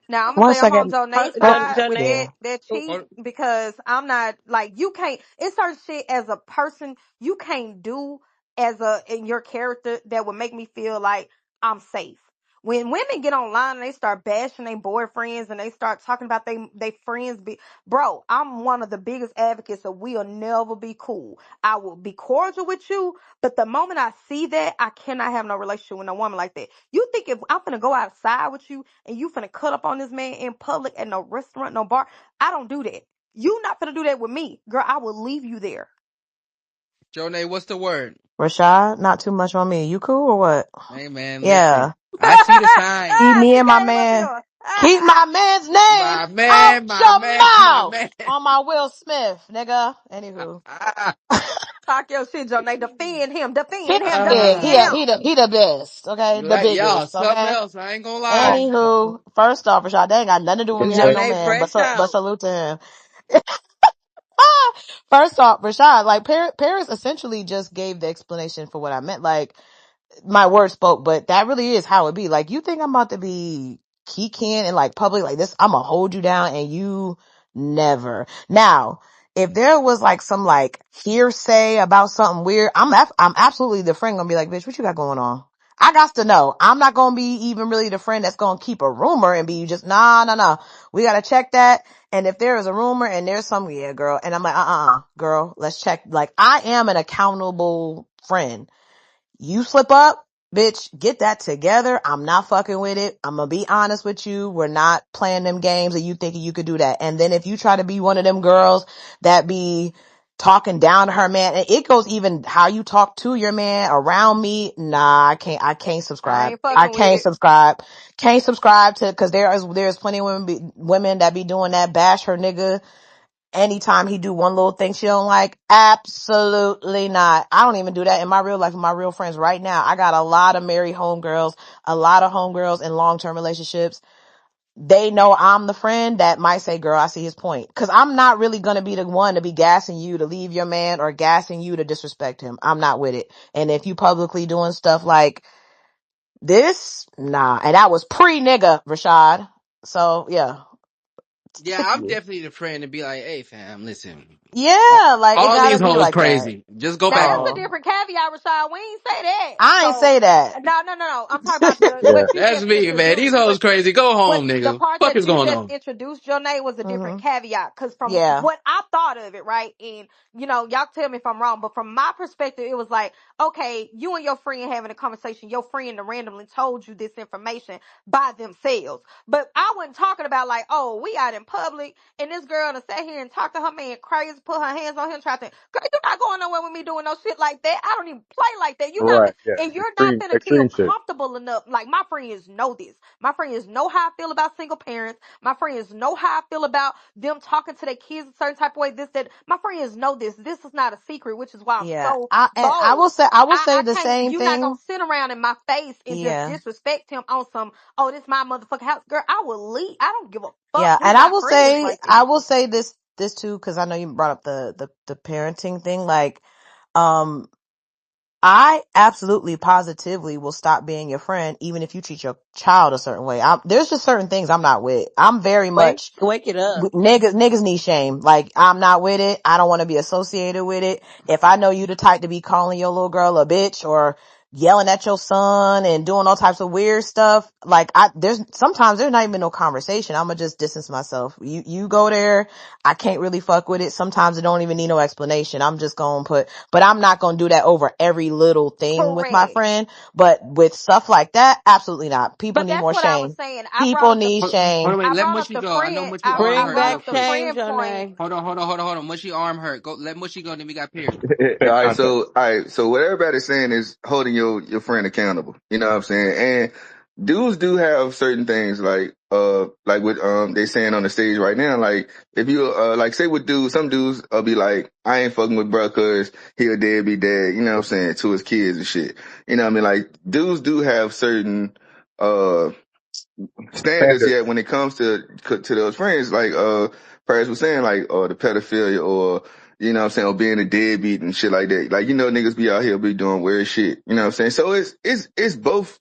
C: Now I'm gonna
S: One
C: say I'm on
S: second.
C: Jonay's side with
G: Jonah,
S: Yeah.
C: that cheat,
Q: Oh,
C: because I'm not like, you can't. It's certain shit as a person you can't do as a in your character that would make me feel like I'm safe. When women get online and they start bashing their boyfriends and they start talking about they friends, bro, I'm one of the biggest advocates of we'll never be cool. I will be cordial with you, but the moment I see that, I cannot have no relationship with a woman like that. You think if I'm gonna go outside with you and you finna cut up on this man in public at no restaurant, no bar? I don't do that. You not finna do that with me. Girl, I will leave you there.
Q: Jonay, what's the word?
S: Rashad, not too much on me. You cool or what?
Q: Hey man, listen.
S: Yeah.
Q: I see the signs.
S: Keep me
C: She
S: and my
C: came up
S: man.
C: here.
S: Keep my man's name
Q: My
S: out
Q: man, my
S: your
Q: man, my
S: mouth
Q: man.
S: on my Will Smith, nigga. Anywho.
C: Talk your shit, Joe. They defend him, defend him,
S: Period.
C: defend him.
S: He the best. Okay. The
Q: Like y'all,
S: biggest.
Q: something
S: Okay.
Q: else. I ain't gonna lie.
S: Anywho, first off, Rashad, they ain't got nothing to do with me having
L: Hey,
S: no
G: Jonah,
S: man,
G: fresh
S: but
G: out.
S: salute to him. First off, Rashad, like Paris essentially just gave the explanation for what I meant. Like, my word spoke, but that really is how it be. Like, you think I'm about to be keying in like public like this? I'm gonna hold you down, and you never. Now, if there was like some like hearsay about something weird, I'm absolutely the friend gonna be like, bitch, what you got going on?
B: I got to know. I'm not gonna be even really the friend that's gonna keep a rumor and be just nah. We gotta check that. And if there is a rumor and there's some, yeah, girl. And I'm like, girl, let's check. Like, I am an accountable friend. You slip up, bitch, get that together. I'm not fucking with it. I'm gonna be honest with you. We're not playing them games and you thinking you could do that. And then if you try to be one of them girls that be talking down to her man, and it goes even how you talk to your man around me, nah, I can't
J: I
B: subscribe.
J: ain't
B: I
J: fucking with
B: can't
J: it.
B: subscribe. Can't subscribe to, cause there's plenty of women that be doing that, bash her nigga anytime he do one little thing she don't like. Absolutely not. I don't even do that in my real life with my real friends right now. I got a lot of married homegirls, a lot of homegirls in long-term relationships. They know I'm the friend that might say, girl, I see his point. Cause I'm not really going to be the one to be gassing you to leave your man or gassing you to disrespect him. I'm not with it. And if you publicly doing stuff like this, nah. And that was pre-nigga, Rashad. So yeah.
A: Yeah, I'm definitely the friend to be like, hey fam, listen. All,
B: Yeah, like it
A: all
B: gotta
A: these
B: be
A: hoes
B: like that.
A: crazy. Just go
J: Now
A: back
J: that's a
A: home.
B: Oh.
J: different caveat, Rashad. We ain't say that.
B: I ain't
J: So
B: say that.
J: no. I'm talking about the
C: Yeah.
J: what you
A: That's
J: just
A: me, man. These
J: introduced.
A: hoes crazy. Go
J: What
A: home,
J: the
A: nigga.
J: part
A: Fuck
J: that
A: is
J: you
A: going
J: just
A: on?
J: introduced, your name was a different
B: hmm
J: caveat. Because from
B: Yeah.
J: what I thought of it, right, and y'all tell me if I'm wrong, but from my perspective, it was like, okay, you and your friend having a conversation, your friend randomly told you this information by themselves. But I wasn't talking about like, oh, we out in public and this girl to sit here and talk to her man crazy, put her hands on him, try to, girl, you're not going nowhere with me doing no shit like that. I don't even play like that. You're not,
C: Right. Yeah.
J: and you're not
C: Extreme
J: gonna feel
C: extreme shit.
J: comfortable enough. Like my friends know this. My friends know how I feel about single parents. My friends know how I feel about them talking to their kids a certain type of way. This, that. My friends know this. This is not a secret, which is why I'm
B: Yeah.
J: so
B: I
J: bold.
B: will say,
J: I
B: the
J: can't,
B: same
J: you not gonna
B: thing.
J: sit around in my face and just
B: Yeah.
J: disrespect him on some, oh, this my motherfucking house. Girl, I will leave. I don't give a fuck.
B: Yeah.
J: We're
B: And
J: not friends like
B: I
J: that.
B: will say this too, cause I know you brought up the parenting thing. Like, um, I absolutely positively will stop being your friend, even if you treat your child a certain way. There's just certain things I'm not with. I'm very much,
L: Wake it up.
B: niggas need shame. Like, I'm not with it. I don't want to be associated with it. If I know you the type to be calling your little girl a bitch or yelling at your son and doing all types of weird stuff, like sometimes there's not even no conversation. I'ma just distance myself. You go there. I can't really fuck with it. Sometimes it don't even need no explanation. I'm just gonna but I'm not gonna do that over every little thing with my
J: Correct.
B: friend. But with stuff like that, absolutely not. People
J: But
B: need
J: that's
B: more
J: what I was
B: shame.
J: saying.
B: People need
A: Hold on,
B: shame.
A: wait.
J: I
A: Let
J: brought up
A: Mushy
J: the
A: go. I know
J: friend.
A: Mushy arm
J: I
L: Bring
A: hurt
J: brought
A: real
L: back
J: up the
A: quick.
L: shame,
J: friend point.
L: Janae.
A: Hold on. Mushy arm hurt. Go. Let Mushy go. Then we got Pierre.
F: All right,
C: Contact.
F: so what everybody's saying is holding your friend accountable. You know what I'm saying? And dudes do have certain things like what they saying on the stage right now. Like if you like say with dudes, some dudes be like, I ain't fucking with bruh cause he'll dead be dead. You know what I'm saying, to his kids and shit. You know what I mean? Like dudes do have certain uh standards
C: Standard.
F: yet when it comes to those friends, like Paris was saying, like the pedophilia or you know what I'm saying, or being a deadbeat and shit like that. Like, you know, niggas be out here be doing weird shit. You know what I'm saying? So it's both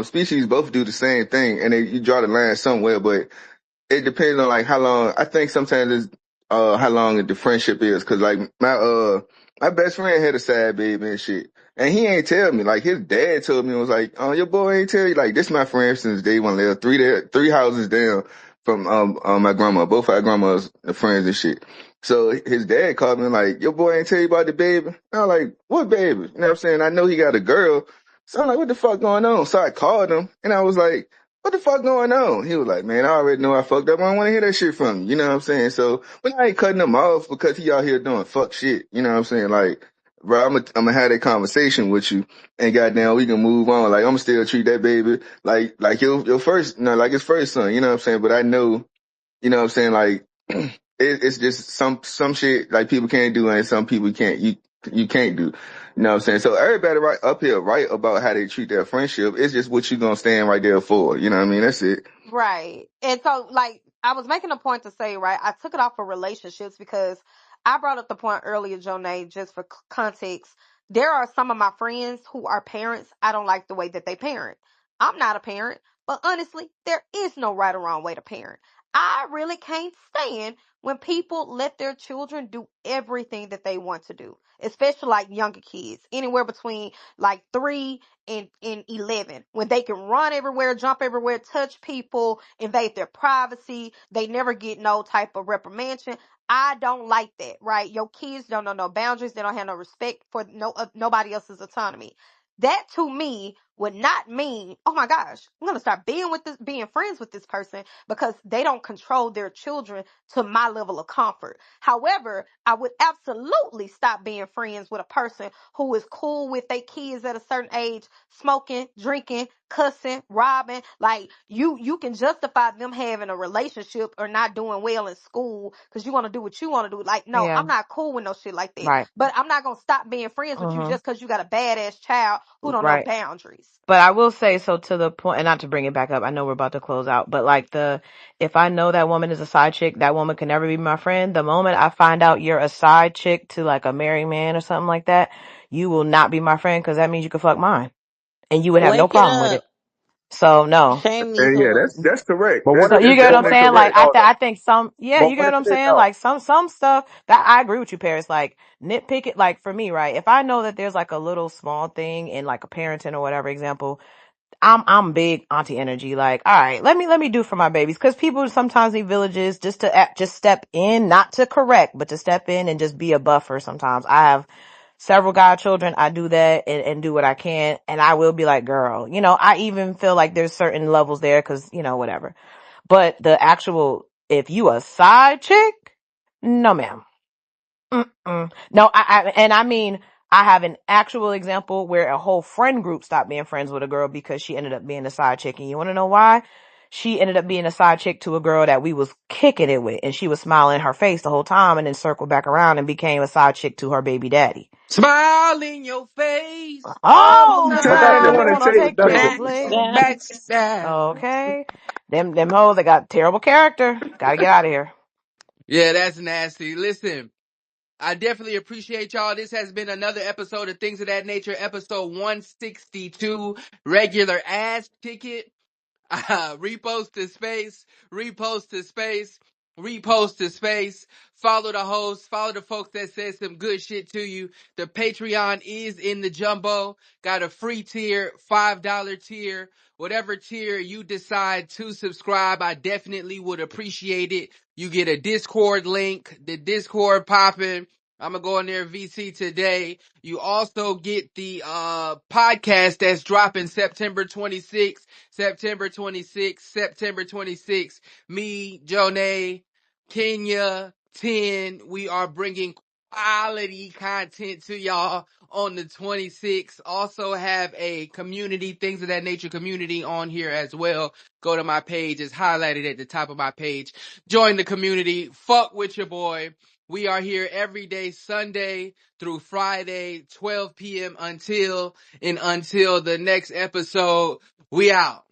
F: species both do the same thing and you draw the line somewhere, but it depends on like how long. I think sometimes it's how long the friendship is. Cause like my best friend had a sad baby and shit, and he ain't tell me. Like his dad told me, and was like, "Oh, your boy ain't tell you." Like this my friend since day one. Lived three houses down from my grandma. Both our grandmas are friends and shit. So his dad called me like, "Your boy ain't tell you about the baby." And I was like, "What baby?" You know what I'm saying? I know he got a girl. So I'm like, "What the fuck going on?" So I called him, and I was like, what the fuck going on? He was like, man, I already know I fucked up. I don't want to hear that shit from you. You know what I'm saying? So, but I ain't cutting him off because he out here doing fuck shit. You know what I'm saying? Like, bro, I'm gonna have that conversation with you and goddamn, we can move on. Like, I'm gonna still treat that baby like your first, like his first son. You know what I'm saying? But I know, you know what I'm saying? Like, it's just some shit like people can't do and some people you can't do. You know what I'm saying? So everybody right up here right about how they treat their friendship. It's just what you gonna stand right there for. You know what I mean? That's it.
J: Right. And so, like, I was making a point to say, right, I took it off for relationships because I brought up the point earlier, Jonay, just for context. There are some of my friends who are parents. I don't like the way that they parent. I'm not a parent.
B: But honestly, there is no right or wrong way to parent. I really can't stand when people let their children do everything that they want to do, especially like younger kids, anywhere between like 3 and 11, when they can run everywhere, jump everywhere, touch people, invade their privacy. They never get no type of reprimand. I don't like that, right? Your kids don't know no boundaries. They don't have no respect for nobody else's autonomy. That to me would not mean, oh my gosh, I'm gonna start being friends with this person because they don't control their children to my level of comfort. However, I would absolutely stop being friends with a person who is cool with their kids at a certain age, smoking, drinking, cussing, robbing. Like you can justify them having a relationship or not doing well in school because you want to do what you want to do. Like, no,
M: Yeah.
B: I'm not cool with no shit like that.
M: Right.
B: But I'm not gonna stop being friends with you
M: Mm-hmm.
B: just because you got a badass child who don't know
M: Right.
B: boundaries.
M: But I will say, so to the point, and not to bring it back up, I know we're about to close out, but like if I know that woman is a side chick, that woman can never be my friend. The moment I find out you're a side chick to like a married man or something like that, you will not be my friend because that means you could fuck mine and you would have no
G: Wake it
M: problem with
G: up.
M: it. So no.
G: Shame these
F: And yeah,
G: whores.
F: that's correct.
Q: But what
M: So
Q: if
M: you
Q: this
M: get what I'm
Q: woman?
F: Definitely
M: saying? Like
F: correct.
Q: No, no.
M: I think yeah,
Q: But
M: you get
Q: what
M: what
Q: if
M: I'm
Q: this?
M: saying?
Q: No.
M: Like some stuff that I agree with you, Paris. Like nitpick it. Like for me, right? If I know that there's like a little small thing in like a parenting or whatever example, I'm big auntie energy. Like, all right, let me do for my babies because people sometimes need villages just to just step in, not to correct, but to step in and just be a buffer. Sometimes I have several godchildren. I do that and do what I can, and I will be like, girl, I even feel like there's certain levels there because whatever. But the actual, if you a side chick, no ma'am. Mm-mm. No, and I mean, I have an actual example where a whole friend group stopped being friends with a girl because she ended up being a side chick. And you want to know why? She ended up being a side chick to a girl that we was kicking it with, and she was smiling in her face the whole time, and then circled back around and became a side chick to her baby daddy.
A: Smile in your face all the
M: All the
F: Sometimes you
M: time,
A: time.
M: they
F: want to
M: want to
F: take
M: take your
G: Backstab.
M: place.
A: Backstab.
M: Okay, them hoes that got terrible character. Got to get out of here.
A: Yeah, that's nasty. Listen, I definitely appreciate y'all. This has been another episode of Things of That Nature, episode 162, regular ass ticket. Repost to space, repost to space, repost to space. Follow the host, follow the folks that said some good shit to you. The Patreon is in the jumbo. Got a free tier, $5 tier. Whatever tier you decide to subscribe, I definitely would appreciate it. You get a Discord link, the Discord popping. I'm gonna go in there VC today. You also get the podcast that's dropping September 26th. September 26th, September 26th. Me, Jonay, Kenya, 10. We are bringing quality content to y'all on the 26th. Also have a community, things of that nature community on here as well. Go to my page. It's highlighted at the top of my page. Join the community. Fuck with your boy. We are here every day, Sunday through Friday, 12 p.m. until the next episode. We out.